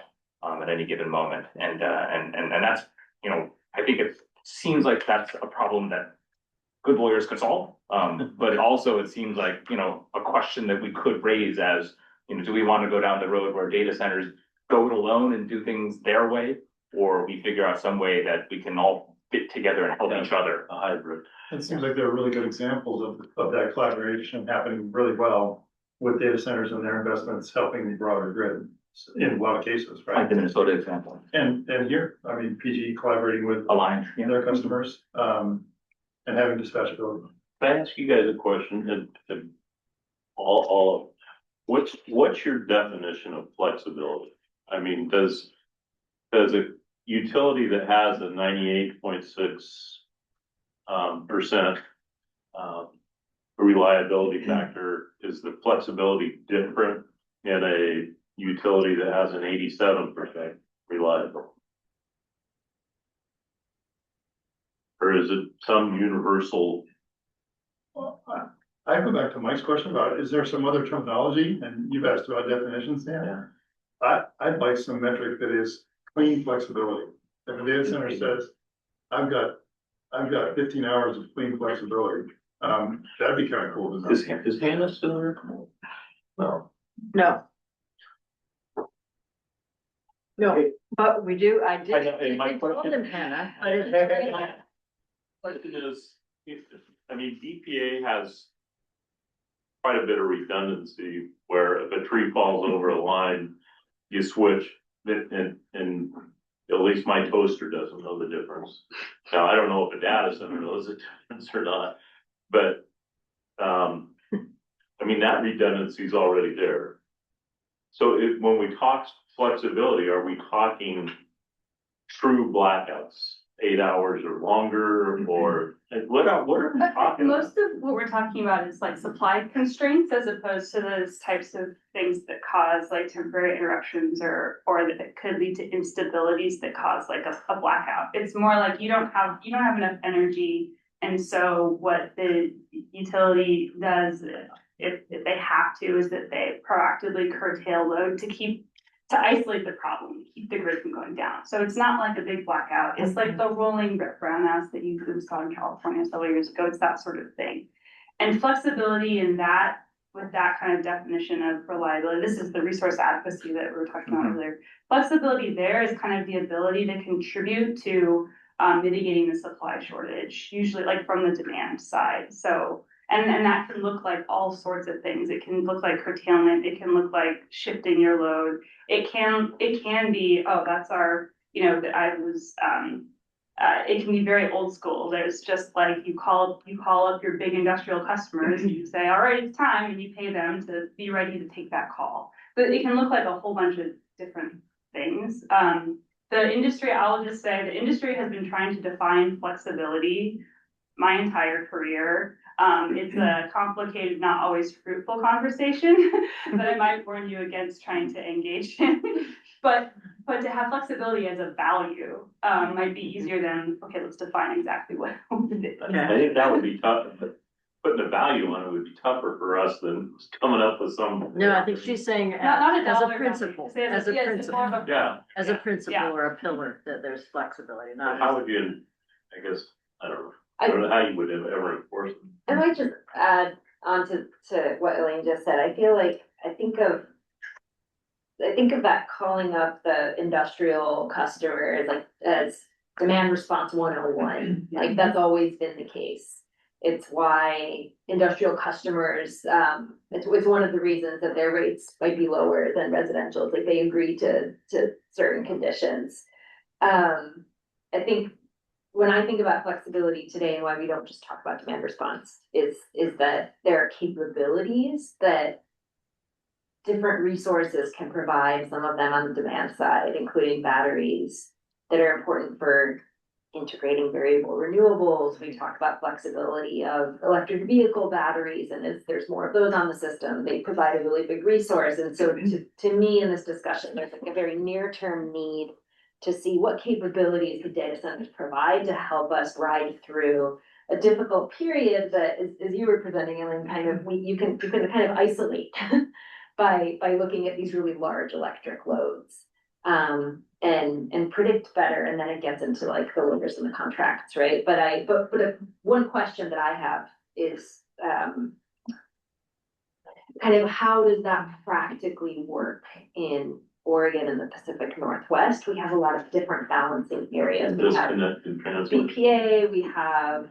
at any given moment? And that's, I think it seems like that's a problem that good lawyers could solve. But also it seems like, a question that we could raise as, do we want to go down the road where data centers go it alone and do things their way, or we figure out some way that we can all fit together and help each other? A hybrid. It seems like there are really good examples of that collaboration happening really well with data centers and their investments helping the broader grid in a lot of cases, right? Like the Minnesota example. And here, I mean, PGE collaborating with Alliance, their customers, and having dispatchability. Can I ask you guys a question? And all of what's your definition of flexibility? I mean, does a utility that has a 98.6% reliability factor, is the flexibility different in a utility that has an 87% reliable? Or is it some universal? I go back to Mike's question about, is there some other terminology? And you've asked about definitions, Dan. I'd like some metric that is clean flexibility. If a data center says, I've got 15 hours of clean flexibility, that'd be kind of cool. Is Hannah still there? No. No. No, but we do, I did. My call them Hannah, but it's. Question is, I mean, DPA has quite a bit of redundancy where if a tree falls over a line, you switch and at least my toaster doesn't know the difference. Now, I don't know if a data center knows the difference or not, but I mean, that redundancy is already there. So when we talk flexibility, are we talking true blackouts, 8 hours or longer, or what are we talking about? Most of what we're talking about is like supply constraints as opposed to those types of things that cause like temporary interruptions or that could lead to instabilities that cause like a blackout. It's more like you don't have enough energy And so what the utility does, if they have to, is that they proactively curtail load to isolate the problem, keep the grid from going down. So it's not like a big blackout. It's like the rolling brownouts that you saw in California several years ago. It's that sort of thing. And flexibility in that, with that kind of definition of reliability, this is the resource adequacy that we were talking about earlier. Flexibility there is kind of the ability to contribute to mitigating the supply shortage, usually like from the demand side. So, and that can look like all sorts of things. It can look like curtailment. It can look like shifting your load. It can be, oh, that's our, it can be very old school. There's just like, you call up your big industrial customers and you say, all right, it's time, and you pay them to be ready to take that call. But it can look like a whole bunch of different things. The industry, I'll just say, the industry has been trying to define flexibility my entire career. It's a complicated, not always fruitful conversation that I might warn you against trying to engage in. But to have flexibility as a value might be easier than, okay, let's define exactly what it is. I think that would be tough, but putting a value on it would be tougher for us than coming up with some. No, I think she's saying Not a as a dollar principle, value. as a Yes, it's more of principle, a- Yeah. as a principle Yeah. or a pillar, that there's flexibility, not. How would you, I guess, I don't know how you would ever enforce it. I might just add on to what Elaine just said. I feel like, I think of that calling up the industrial customer as demand response 101. Like that's always been the case. It's why industrial customers, it's one of the reasons that their rates might be lower than residential. It's like they agree to certain conditions. I think when I think about flexibility today and why we don't just talk about demand response is that there are capabilities that different resources can provide, some of them on the demand side, including batteries that are important for integrating variable renewables. We talk about flexibility of electric vehicle batteries, and as there's more of those on the system, they provide a really big resource. And so to me in this discussion, there's like a very near-term need to see what capabilities the data centers provide to help us ride through a difficult period that, as you were presenting, Ellen, kind of, you can kind of isolate by looking at these really large electric loads, and predict better. And then it gets into like the layers and the contracts, right? But one question that I have is, kind of how does that practically work in Oregon and the Pacific Northwest? We have a lot of different balancing areas. We have BPA, we have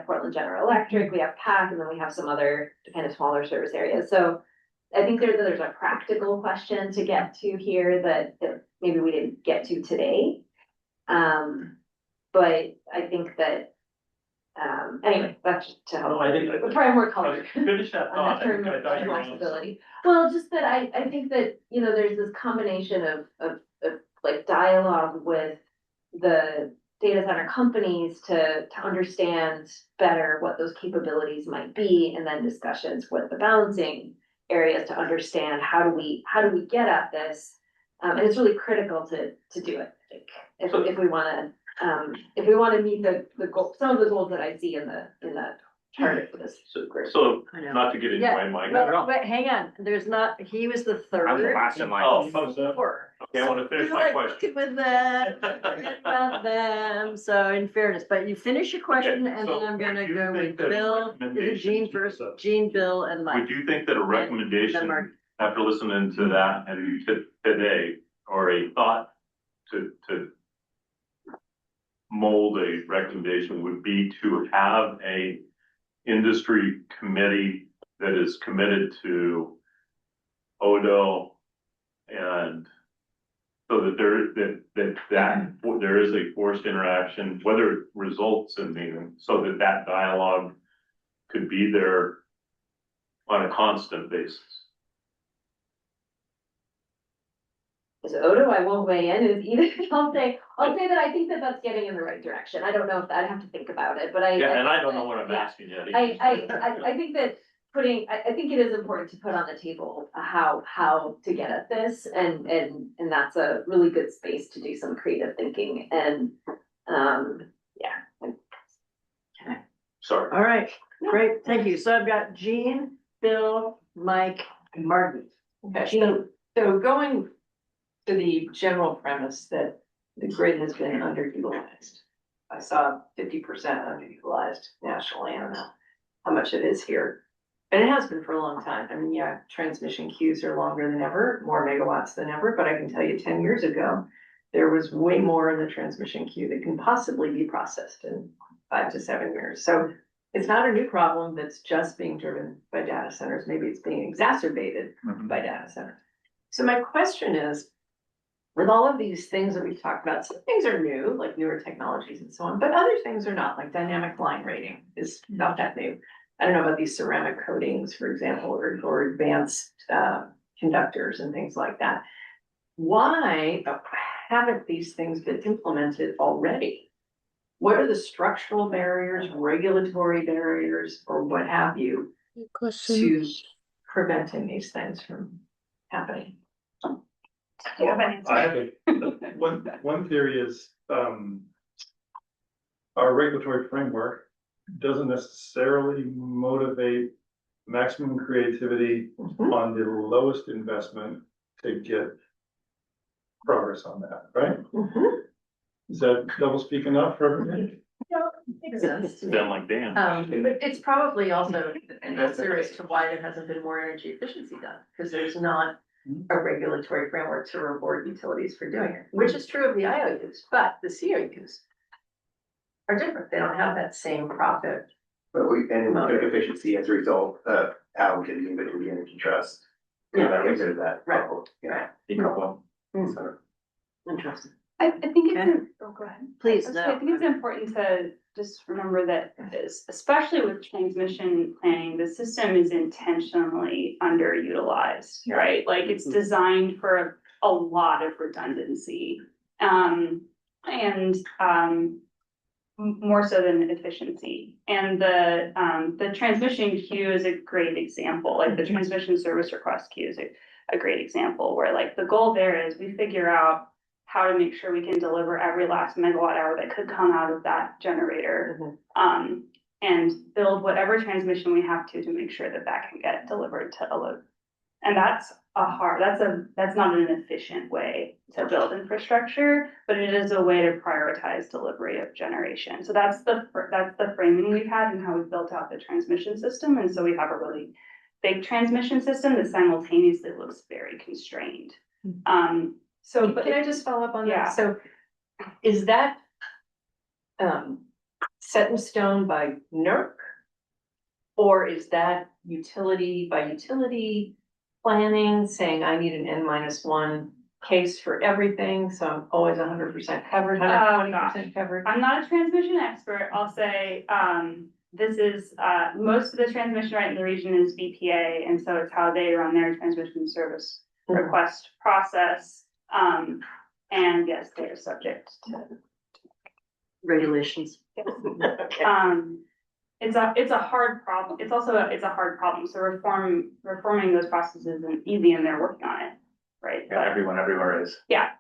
Portland General Electric, we have PAC, and then we have some other kind of smaller service areas. So I think there's a practical question to get to here that maybe we didn't get to today. But I think that, anyway, that's just to help. I think We'll try more color. Finish that on thought. that term I of thought you were on flexibility. Well, just that I think that, there's this combination of like dialogue with the data center companies to understand better what those capabilities might be, and then discussions with the balancing areas to understand how do we get at this. And it's really critical to do it, like, if we wanna meet the goal, some of the goals that I see in the chart for this group. So, I know. not to get into Yeah, my but hang on, he was the third. I'm the last in line. Oh, Four. okay, I want to finish You're my like question. looking with that, forget about them, so in fairness, but you finish your question, Okay, and so then I'm gonna would you go with think that Bill, is it Jean first, Jean, Bill, and Mike. Would you think that a then recommendation, Mark. after listening to that and today, or a thought to mold a recommendation would be to have a industry committee that is committed to ODO, and so that there is a forced interaction, whether it results in meeting, so that dialogue could be there on a constant basis. Is Odo, I won't weigh in, is either, I'll say that I think that that's getting in the right direction. I don't know if I'd have to think about it, but I don't know what I'm asking yet. I think that I think it is important to put on the table how to get at this, and that's a really good space to do some creative thinking, and yeah. Sorry. All right, great, thank you. So I've got Jean, Bill, Mike, and Martin. Okay, so going to the general premise that the grid has been underutilized. I saw 50% underutilized nationally. I don't know how much it is here. And it has been for a long time. I mean, yeah, transmission queues are longer than ever, more megawatts than ever, but I can tell you 10 years ago, there was way more in the transmission queue that can possibly be processed in 5 to 7 years. So it's not a new problem that's just being driven by data centers. Maybe it's being exacerbated by data centers. So my question is, with all of these things that we've talked about, some things are new, like newer technologies and so on, but other things are not, like dynamic line rating is not that new. I don't know about these ceramic coatings, for example, or advanced conductors and things like that. Why haven't these things been implemented already? What are the structural barriers, regulatory barriers, or what have you to preventing these things from happening? I have one theory is, our regulatory framework doesn't necessarily motivate maximum creativity on the lowest investment to get progress on that, right? Is that double speak enough for everybody? Yeah, makes sense to me. Sound like Dan. But it's probably also an answer as to why there hasn't been more energy efficiency done, because there's not a regulatory framework to reward utilities for doing it, which is true of the IOUs, but the COUs are different. They don't have that same profit. But we took efficiency as a result of how we can move it to the energy trust. Yeah, That was that. right. Yeah. Right. So, Interesting. I think Okay. it's, oh, go ahead. Please, I no. think it's important to just remember that, especially with transmission planning, the system is intentionally underutilized, right? Like it's designed for a lot of redundancy. More so than efficiency. And the transmission queue is a great example, like the transmission service request queue is a great example where like the goal there is we figure out how to make sure we can deliver every last megawatt hour that could come out of that generator. And build whatever transmission we have to make sure that that can get delivered to a load. And that's not an efficient way to build infrastructure, but it is a way to prioritize delivery of generation. So that's the framing we've had and how we've built out the transmission system. And so we have a really big transmission system that simultaneously looks very constrained. But can I just follow up on Yeah. that? So is that set in stone by NERC? Or is that utility by utility planning, saying I need an N-1 case for everything, so I'm always 100% covered, 120% covered? I'm not a transmission expert. I'll say, this is, most of the transmission right in the region is BPA, and so it's how they run their transmission service request process. And yes, they're subject to regulations. It's a hard problem. It's a hard problem. So reforming those processes isn't easy, and they're working on it, right? Yeah, everyone everywhere is. Yeah.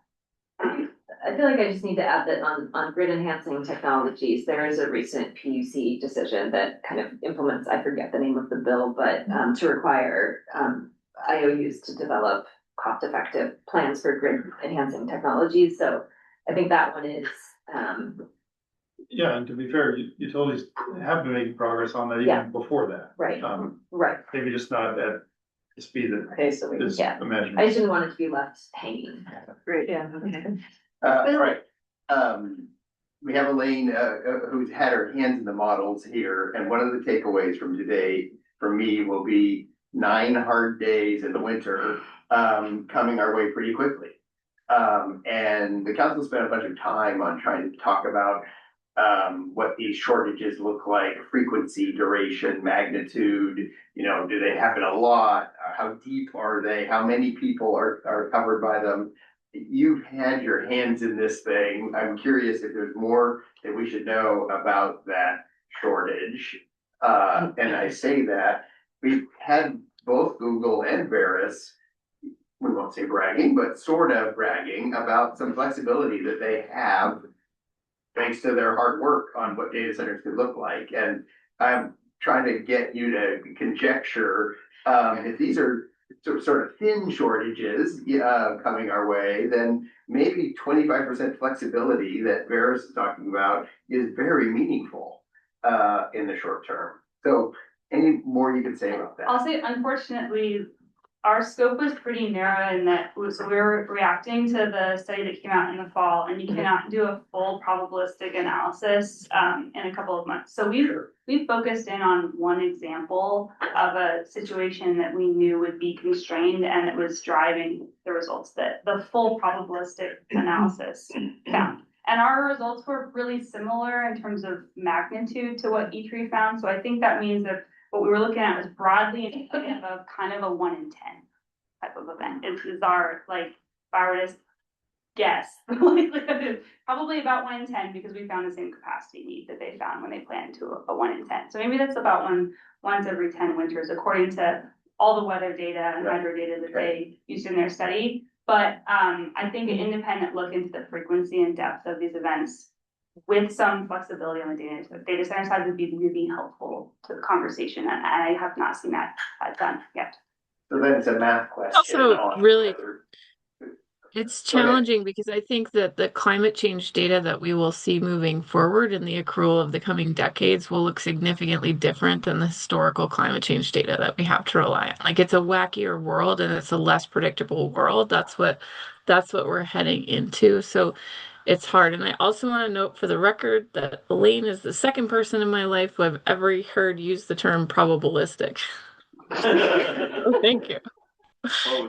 I feel like I just need to add that on grid enhancing technologies, there is a recent PUC decision that kind of implements, I forget the name of the bill, but to require IOUs to develop cost-effective plans for grid enhancing technologies. So I think that one is Yeah, and to be fair, utilities have been making progress on that even before that. right. Right. Maybe just not at the speed that is imagined. I just didn't want it to be left hanging. Great, yeah, okay. all right. We have Elaine, who's had her hands in the models here, and one of the takeaways from today, for me, will be 9 hard days in the winter, coming our way pretty quickly. And the council spent a bunch of time on trying to talk about what these shortages look like, frequency, duration, magnitude, do they happen a lot? How deep are they? How many people are covered by them? You've had your hands in this thing. I'm curious if there's more that we should know about that shortage. And I say that we've had both Google and Veris, we won't say bragging, but sort of bragging about some flexibility that they have thanks to their hard work on what data centers could look like. And I'm trying to get you to conjecture, if these are sort of thin shortages, coming our way, then maybe 25% flexibility that Veris is talking about is very meaningful, in the short term. So any more you can say about that? I'll say, unfortunately, our scope was pretty narrow in that, so we were reacting to the study that came out in the fall, and you cannot do a full probabilistic analysis in a couple of months. So we focused in on one example of a situation that we knew would be constrained and that was driving the results that the full probabilistic analysis found. And our results were really similar in terms of magnitude to what E3 found. So I think that means that what we were looking at was broadly indicative of kind of a 1 in 10 type of event. Is our, like, if I were to guess, probably about 1 in 10, because we found the same capacity need that they found when they planned to a 1 in 10. So maybe that's about once every 10 winters, according to all the weather data and hydro data that they used in their study. But I think an independent look into the frequency and depth of these events with some flexibility on the data center side would be really helpful to the conversation. And I have not seen that done yet. So then it's a math question. Also, really, it's challenging because I think that the climate change data that we will see moving forward in the accrual of the coming decades will look significantly different than the historical climate change data that we have to rely on. Like, it's a wackier world and it's a less predictable world. That's what we're heading into. So it's hard. And I also want to note for the record that Elaine is the second person in my life who I've ever heard use the term probabilistic. Oh, thank you.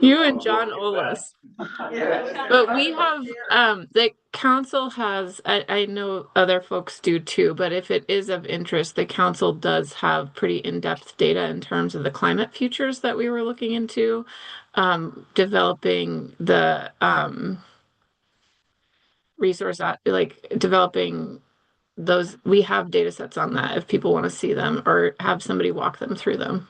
You and John Olis. But we have, the council has, I know other folks do too, but if it is of interest, the council does have pretty in-depth data in terms of the climate futures that we were looking into, developing the resource, like developing those. We have data sets on that if people want to see them or have somebody walk them through them.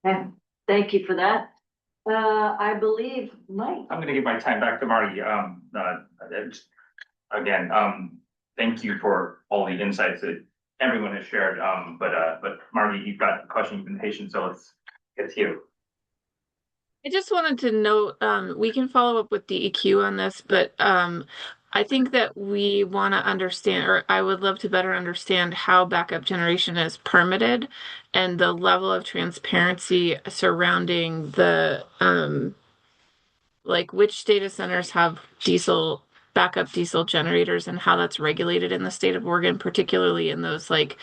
Okay, thank you for that. I believe Mike. I'm gonna give my time back to Margie. Again, thank you for all the insights that everyone has shared. But Margie, you've got a question, you've been patient, so it's you. I just wanted to note, we can follow up with DEQ on this, but I think that we want to understand, or I would love to better understand how backup generation is permitted and the level of transparency surrounding the, like, which data centers have backup diesel generators and how that's regulated in the state of Oregon, particularly in those like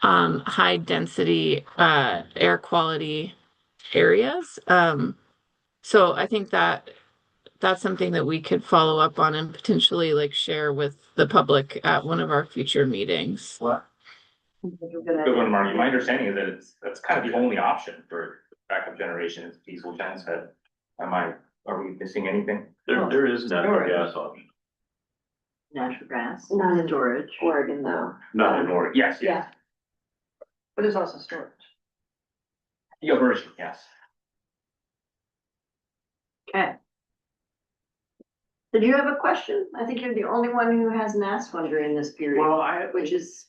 high density air quality areas. So I think that that's something that we could follow up on and potentially like share with the public at one of our future meetings. What? Good one, Margie. My understanding is that that's kind of the only option for backup generation is diesel genset. Are we missing anything? There is natural gas option. Natural gas, not in storage. Oregon though. Not in Oregon, yes. Yeah. But there's also storage. The version, yes. Okay. Did you have a question? I think you're the only one who hasn't asked one during this period. Well, which is.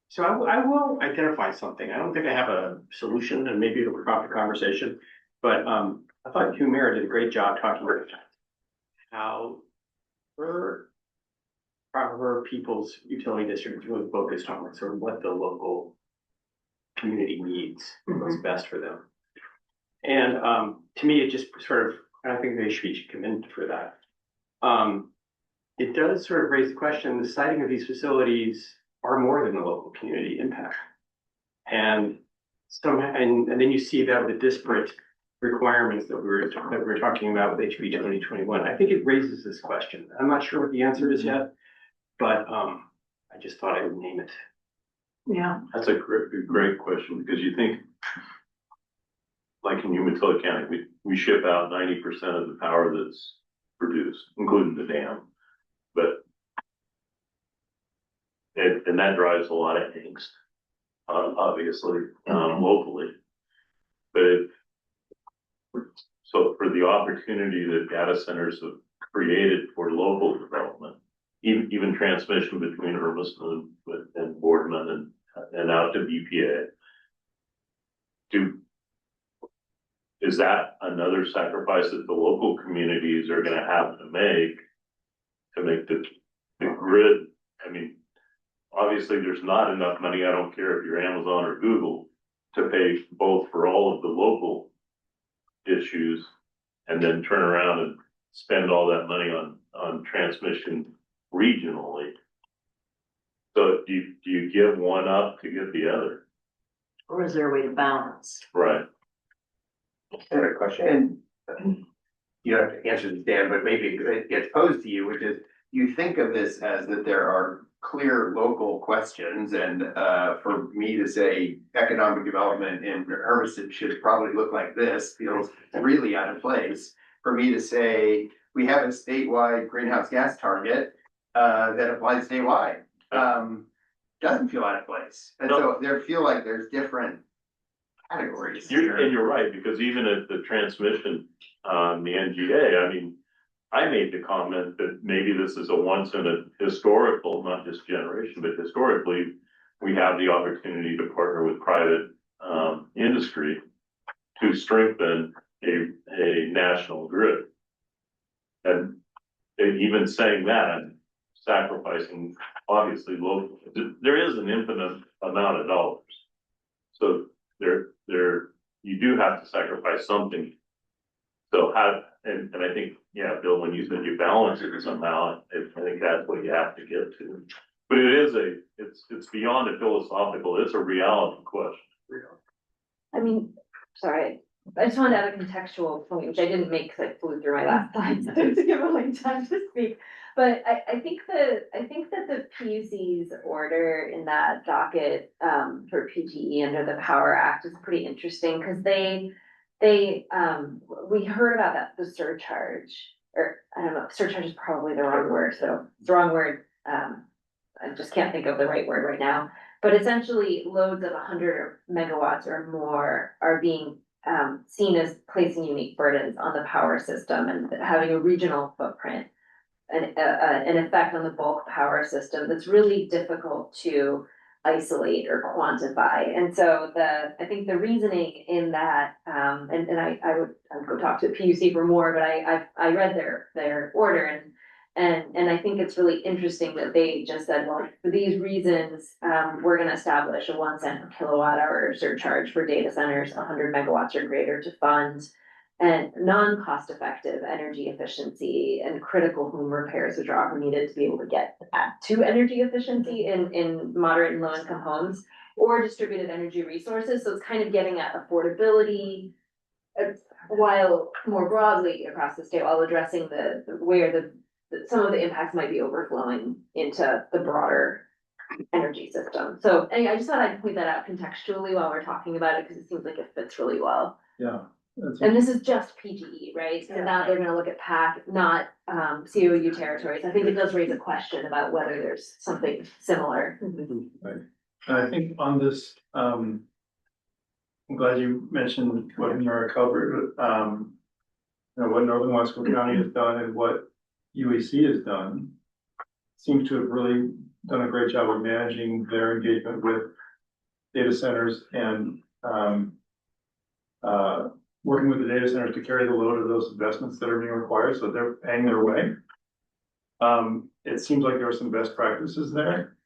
So I will identify something. I don't think I have a solution, and maybe it'll prompt a conversation, but I thought Hugh Mayer did a great job talking about how her people's utility district is really focused on like sort of what the local community needs, what's best for them. And to me, it just sort of, I think they should be commended for that. It does sort of raise the question, the siting of these facilities are more than the local community impact. And then you see that with the disparate requirements that we were talking about with HB 2021. I think it raises this question. I'm not sure what the answer is yet, but I just thought I would name it. Yeah. That's a great question, because you think, like in Umatilla County, we ship out 90% of the power that's produced, including the dam. And that drives a lot of angst, obviously, locally. So for the opportunity that data centers have created for local development, even transmission between Hermiston and Boardman and out to BPA. Is that another sacrifice that the local communities are gonna have to make the grid? I mean, obviously there's not enough money, I don't care if you're Amazon or Google, to pay both for all of the local issues and then turn around and spend all that money on transmission regionally. So do you give one up to get the other? Or is there a way to balance? Right. I have a question, and you don't have to answer this, Dan, but maybe it gets posed to you, which is, you think of this as that there are clear local questions, and for me to say economic development in Hermiston should probably look like this feels really out of place. For me to say we have a statewide greenhouse gas target that applies statewide doesn't feel out of place, and so there feel like there's different categories. You're right, because even at the transmission, the NGA, I mean, I made the comment that maybe this is a once in a historical, not just generation, but historically, we have the opportunity to partner with private industry to strengthen a national grid. And even saying that, sacrificing obviously local, there is an infinite amount of dollars. So you do have to sacrifice something. So and I think, yeah, Bill, when you said you balance it somehow, I think that's what you have to get to. But it's beyond a philosophical, it's a reality question. I mean, sorry, I just wanted to add a contextual point, which I didn't make because I flew through my last slides to give Emily time to speak. But I think that the PUC's order in that docket for PGE under the Power Act is pretty interesting, because we heard about the surcharge, or I don't know, surcharge is probably the wrong word, so it's the wrong word. I just can't think of the right word right now, but essentially loads of 100 megawatts or more are being seen as placing unique burdens on the power system and having a regional footprint and an effect on the bulk power system that's really difficult to isolate or quantify. And so I think the reasoning in that, and I would go talk to the PUC for more, but I read their order, and I think it's really interesting that they just said, well, for these reasons, we're gonna establish a 1 cent per kilowatt hour surcharge for data centers 100 megawatts or greater to fund and non-cost effective energy efficiency and critical home repairs, which are often needed to be able to get to energy efficiency in moderate and low income homes, or distributed energy resources. So it's kind of getting at affordability while more broadly across the state, while addressing where some of the impacts might be overflowing into the broader energy system. So anyway, I just thought I'd point that out contextually while we're talking about it, because it seems like it fits really well. Yeah. And this is just PGE, right? So now they're gonna look at PAC, not COU territories. I think it does raise a question about whether there's something similar. Right. And I think on this, I'm glad you mentioned what Nora covered, what Northern Wesco County has done and what UEC has done. Seems to have really done a great job of managing their engagement with data centers and working with the data centers to carry the load of those investments that are being required, so they're paying their way. It seems like there are some best practices there.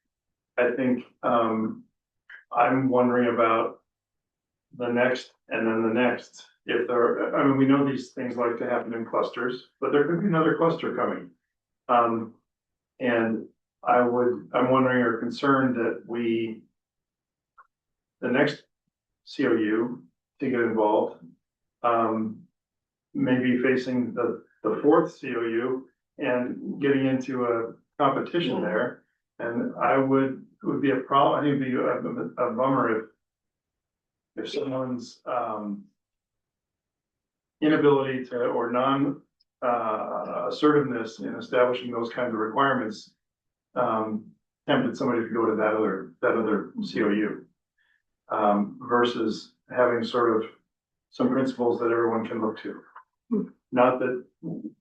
I think I'm wondering about the next and then the next. We know these things like to happen in clusters, but there could be another cluster coming. And I'm wondering or concerned that the next COU to get involved, maybe facing the fourth COU and getting into a competition there. And it would be a problem. I think it'd be a bummer if someone's inability to, or non assertiveness in establishing those kinds of requirements tempted somebody to go to that other COU versus having sort of some principles that everyone can look to. Not that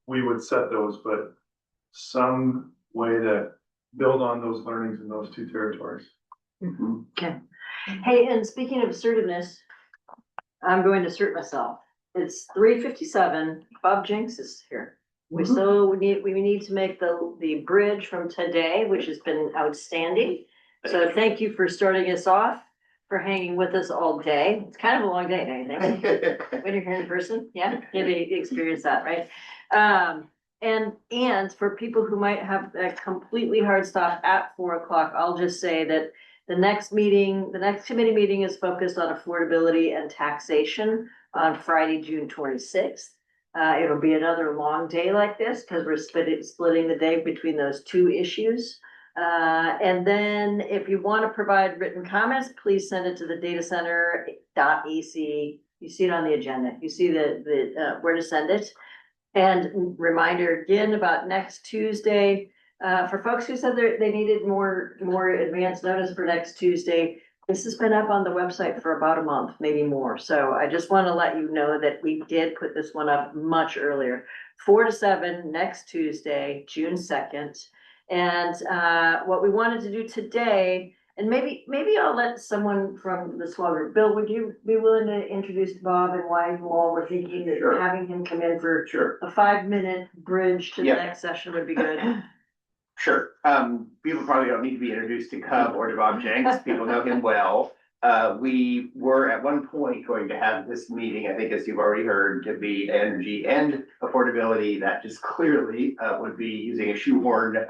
we would set those, but some way to build on those learnings in those two territories. Okay. Hey, and speaking of assertiveness, I'm going to assert myself. It's 3:57. Bob Jenks is here. We need to make the bridge from today, which has been outstanding. So thank you for starting us off, for hanging with us all day. It's kind of a long day, don't you think? When you're here in person, yeah, maybe you experience that, right? And for people who might have a completely hard stop at 4 o'clock, I'll just say that the next committee meeting is focused on affordability and taxation on Friday, June 26th. It'll be another long day like this because we're splitting the day between those two issues. And then if you want to provide written comments, please send it to the datacenter.ac. You see it on the agenda. You see the where to send it. And reminder again about next Tuesday. For folks who said they needed more advance notice for next Tuesday, this has been up on the website for about a month, maybe more. So I just want to let you know that we did put this one up much earlier. 4 to 7 next Tuesday, June 2nd. And what we wanted to do today, and maybe I'll let someone from the small group, Bill, would you be willing to introduce Bob and why you all were thinking that having him come in for a 5-minute bridge to the next session would be good? Sure. People probably don't need to be introduced to Cub or to Bob Jenks. People know him well. We were at one point going to have this meeting, I think, as you've already heard, to be energy and affordability. That just clearly would be using a shoehorn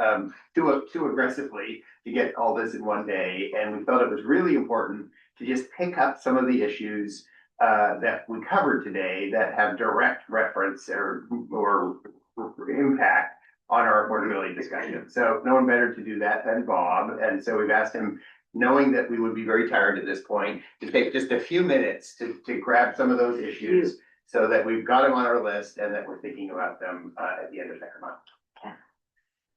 too aggressively to get all this in one day. And we felt it was really important to just pick up some of the issues that we covered today that have direct reference or impact on our affordability discussion. So no one better to do that than Bob. And so we've asked him, knowing that we would be very tired at this point, to take just a few minutes to grab some of those issues so that we've got them on our list and that we're thinking about them at the end of next month. Okay.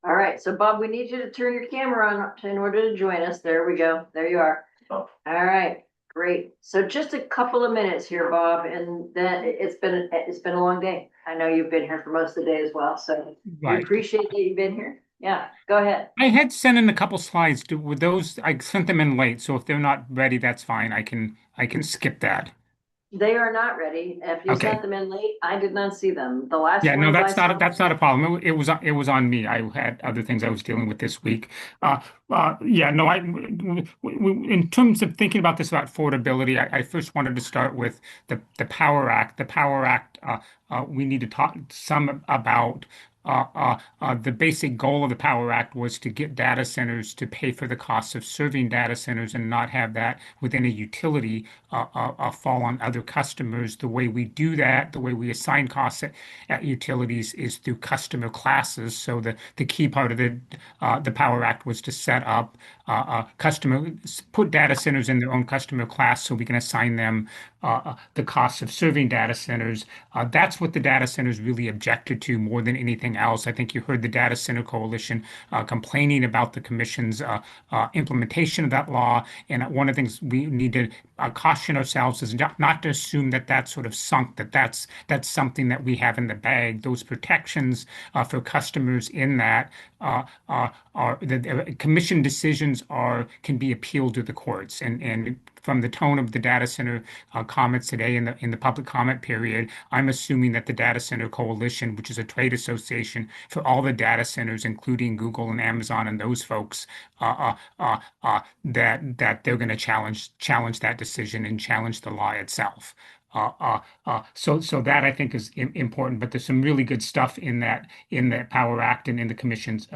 All right. So Bob, we need you to turn your camera on in order to join us. There we go. There you are. Oh. All right. Great. So just a couple of minutes here, Bob, and then it's been a long day. I know you've been here for most of the day as well, so we appreciate that you've been here. Yeah, go ahead. I had sent in a couple slides. With those, I sent them in late, so if they're not ready, that's fine. I can skip that. They are not ready. If you sent them in late, I did not see them. The last Yeah, no, ones I that's not saw- that's not a problem. It was on me. I had other things I was dealing with this week. Yeah, no, in terms of thinking about this about affordability, I first wanted to start with the Power Act. The Power Act, we need to talk some about. The basic goal of the Power Act was to get data centers to pay for the costs of serving data centers and not have that within a utility fall on other customers. The way we do that, the way we assign costs at utilities is through customer classes. So the key part of the Power Act was to set up put data centers in their own customer class so we can assign them the costs of serving data centers. That's what the data centers really objected to more than anything else. I think you heard the Data Center Coalition complaining about the Commission's implementation of that law. And one of the things we need to caution ourselves is not to assume that that's sort of sunk, that's something that we have in the bag. Those protections for customers in that are the Commission decisions can be appealed to the courts. And from the tone of the data center comments today in the public comment period, I'm assuming that the Data Center Coalition, which is a trade association for all the data centers, including Google and Amazon and those folks, that they're going to challenge that decision and challenge the law itself. So that I think is important, but there's some really good stuff in that Power Act and in the Commission's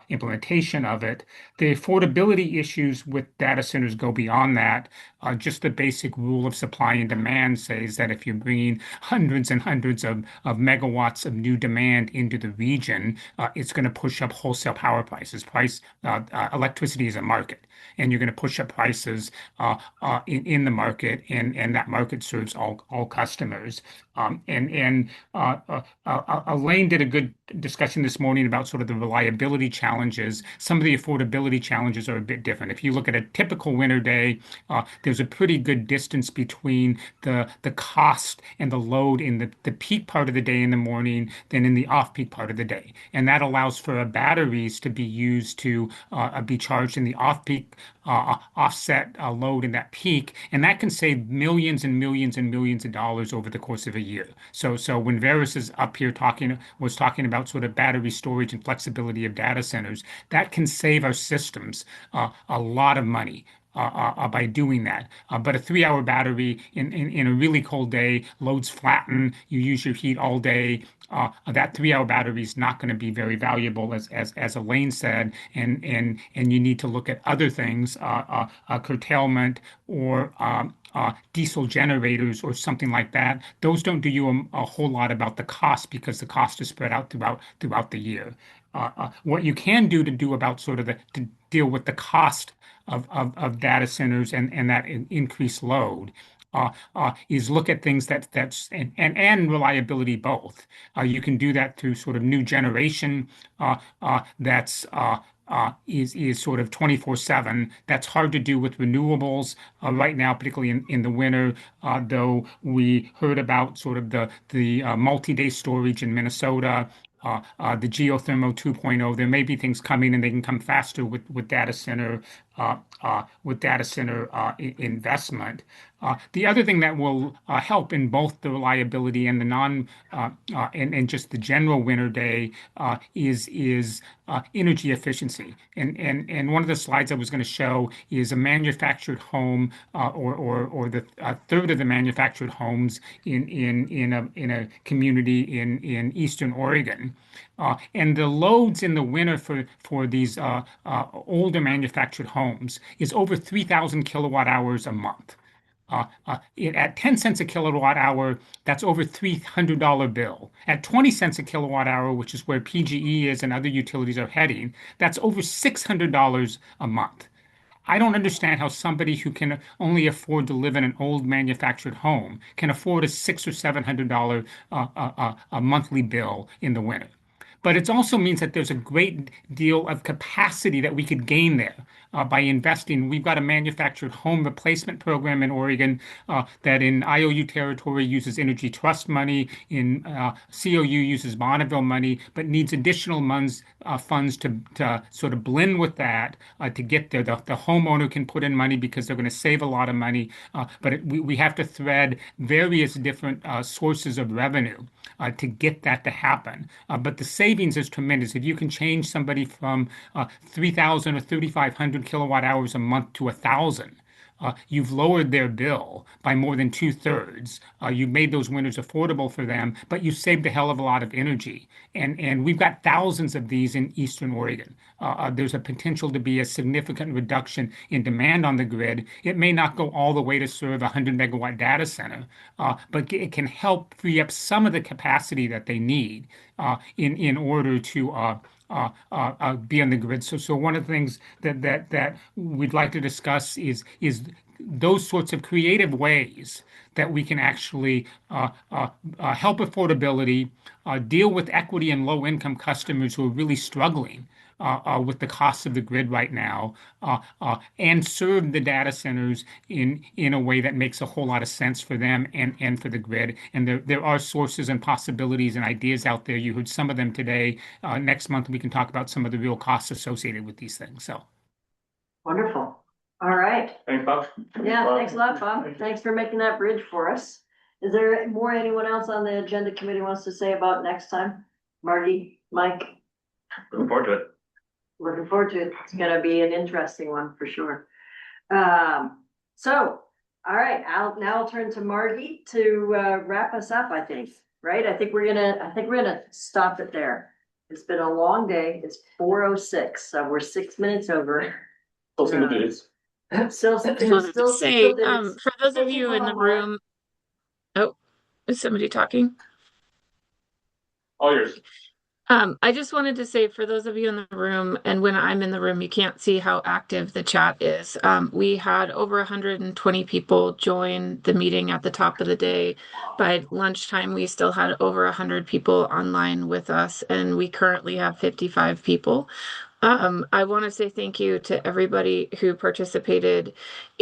implementation of it. The affordability issues with data centers go beyond that. Just the basic rule of supply and demand says that if you're bringing hundreds and hundreds of megawatts of new demand into the region, it's going to push up wholesale power prices. Electricity is a market. and you're going to push up prices in the market, and that market serves all customers. Elaine did a good discussion this morning about sort of the reliability challenges. Some of the affordability challenges are a bit different. If you look at a typical winter day, there's a pretty good distance between the cost and the load in the peak part of the day in the morning than in the off-peak part of the day. And that allows for batteries to be used to be charged in the off-peak offset load in that peak, and that can save millions and millions and millions of dollars over the course of a year. So when Verus is up here was talking about sort of battery storage and flexibility of data centers, that can save our systems a lot of money. By doing that. But a 3-hour battery in a really cold day, loads flatten, you use your heat all day. That 3-hour battery is not going to be very valuable, as Elaine said, and you need to look at other things, curtailment or diesel generators or something like that. Those don't do you a whole lot about the cost because the cost is spread out throughout the year. What you can do about sort of to deal with the cost of data centers and that increased load is look at things and reliability both. You can do that through sort of new generation that's is sort of 24/7. That's hard to do with renewables right now, particularly in the winter. Though we heard about sort of the multi-day storage in Minnesota. The geothermal 2.0, there may be things coming and they can come faster with data center investment. The other thing that will help in both the reliability and the and just the general winter day is energy efficiency. And one of the slides I was going to show is a manufactured home or the third of the manufactured homes in a community in Eastern Oregon. And the loads in the winter for these older manufactured homes is over 3,000 kilowatt hours a month. At 10 cents a kilowatt hour, that's over $300 bill. At 20 cents a kilowatt hour, which is where PGE is and other utilities are heading, that's over $600 a month. I don't understand how somebody who can only afford to live in an old manufactured home can afford a $600 or $700 a monthly bill in the winter. But it also means that there's a great deal of capacity that we could gain there by investing. We've got a manufactured home replacement program in Oregon that in IOU territory uses Energy Trust money, in COU uses Bonneville money, but needs additional funds to sort of blend with that to get there. The homeowner can put in money because they're going to save a lot of money, but we have to thread various different sources of revenue to get that to happen. But the savings is tremendous. If you can change somebody from 3,000 or 3,500 kilowatt hours a month to 1,000, you've lowered their bill by more than 2/3. You've made those winters affordable for them, but you saved a hell of a lot of energy. And we've got thousands of these in Eastern Oregon. There's a potential to be a significant reduction in demand on the grid. It may not go all the way to serve a 100 megawatt data center, but it can help free up some of the capacity that they need in order to be on the grid. So one of the things that we'd like to discuss is those sorts of creative ways that we can actually help affordability, deal with equity and low income customers who are really struggling with the costs of the grid right now, and serve the data centers in a way that makes a whole lot of sense for them and for the grid. And there are sources and possibilities and ideas out there. You heard some of them today. Next month, we can talk about some of the real costs associated with these things. So Wonderful. All right. Thanks, Bob. Yeah, thanks a lot, Bob. Thanks for making that bridge for us. Is there more anyone else on the agenda committee wants to say about next time? Marty, Mike? Looking forward to it. Looking forward to it. It's gonna be an interesting one for sure. So, all right, I'll turn to Margie to wrap us up, I think, right? I think we're gonna stop it there. It's been a long day. It's 4:06, so we're 6 minutes over. Still single digits. Still, For those of you in the room, oh, is somebody talking? All yours. I just wanted to say for those of you in the room, and when I'm in the room, you can't see how active the chat is. We had over 120 people join the meeting at the top of the day. By lunchtime, we still had over 100 people online with us, and we currently have 55 people. I want to say thank you to everybody who participated,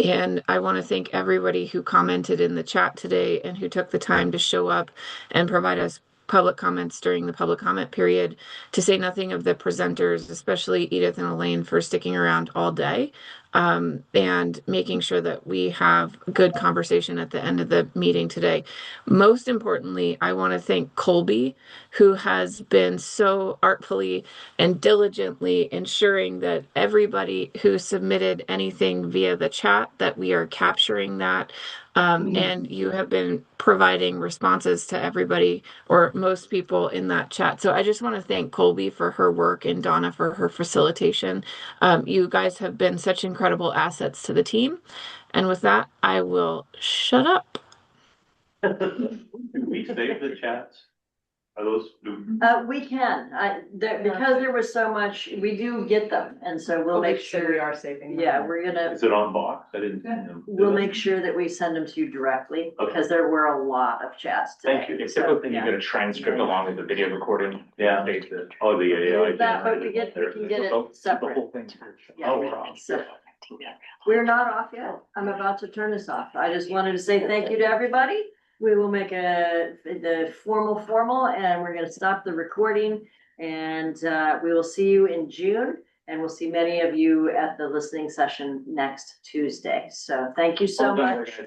and I want to thank everybody who commented in the chat today and who took the time to show up and provide us public comments during the public comment period, to say nothing of the presenters, especially Edith and Elaine, for sticking around all day and making sure that we have good conversation at the end of the meeting today. Most importantly, I want to thank Colby, who has been so artfully and diligently ensuring that everybody who submitted anything via the chat, that we are capturing that. And you have been providing responses to everybody or most people in that chat. So I just want to thank Colby for her work and Donna for her facilitation. You guys have been such incredible assets to the team. And with that, I will shut up. Do we save the chats? Are those? We can, because there was so much, we do get them, and so we'll make sure. We are saving them. Yeah, we're gonna, Is it on Box? I didn't. we'll make sure that we send them to you directly, because there were a lot of chats today. Thank you. Except for you get a transcript along with the video recording. Yeah. Oh, the AI. That, but we can get it separate. Yeah, Oh, we wow. can separate. We're not off yet. I'm about to turn this off. I just wanted to say thank you to everybody. We will make the formal, and we're gonna stop the recording. And we will see you in June, and we'll see many of you at the listening session next Tuesday. So thank you so much.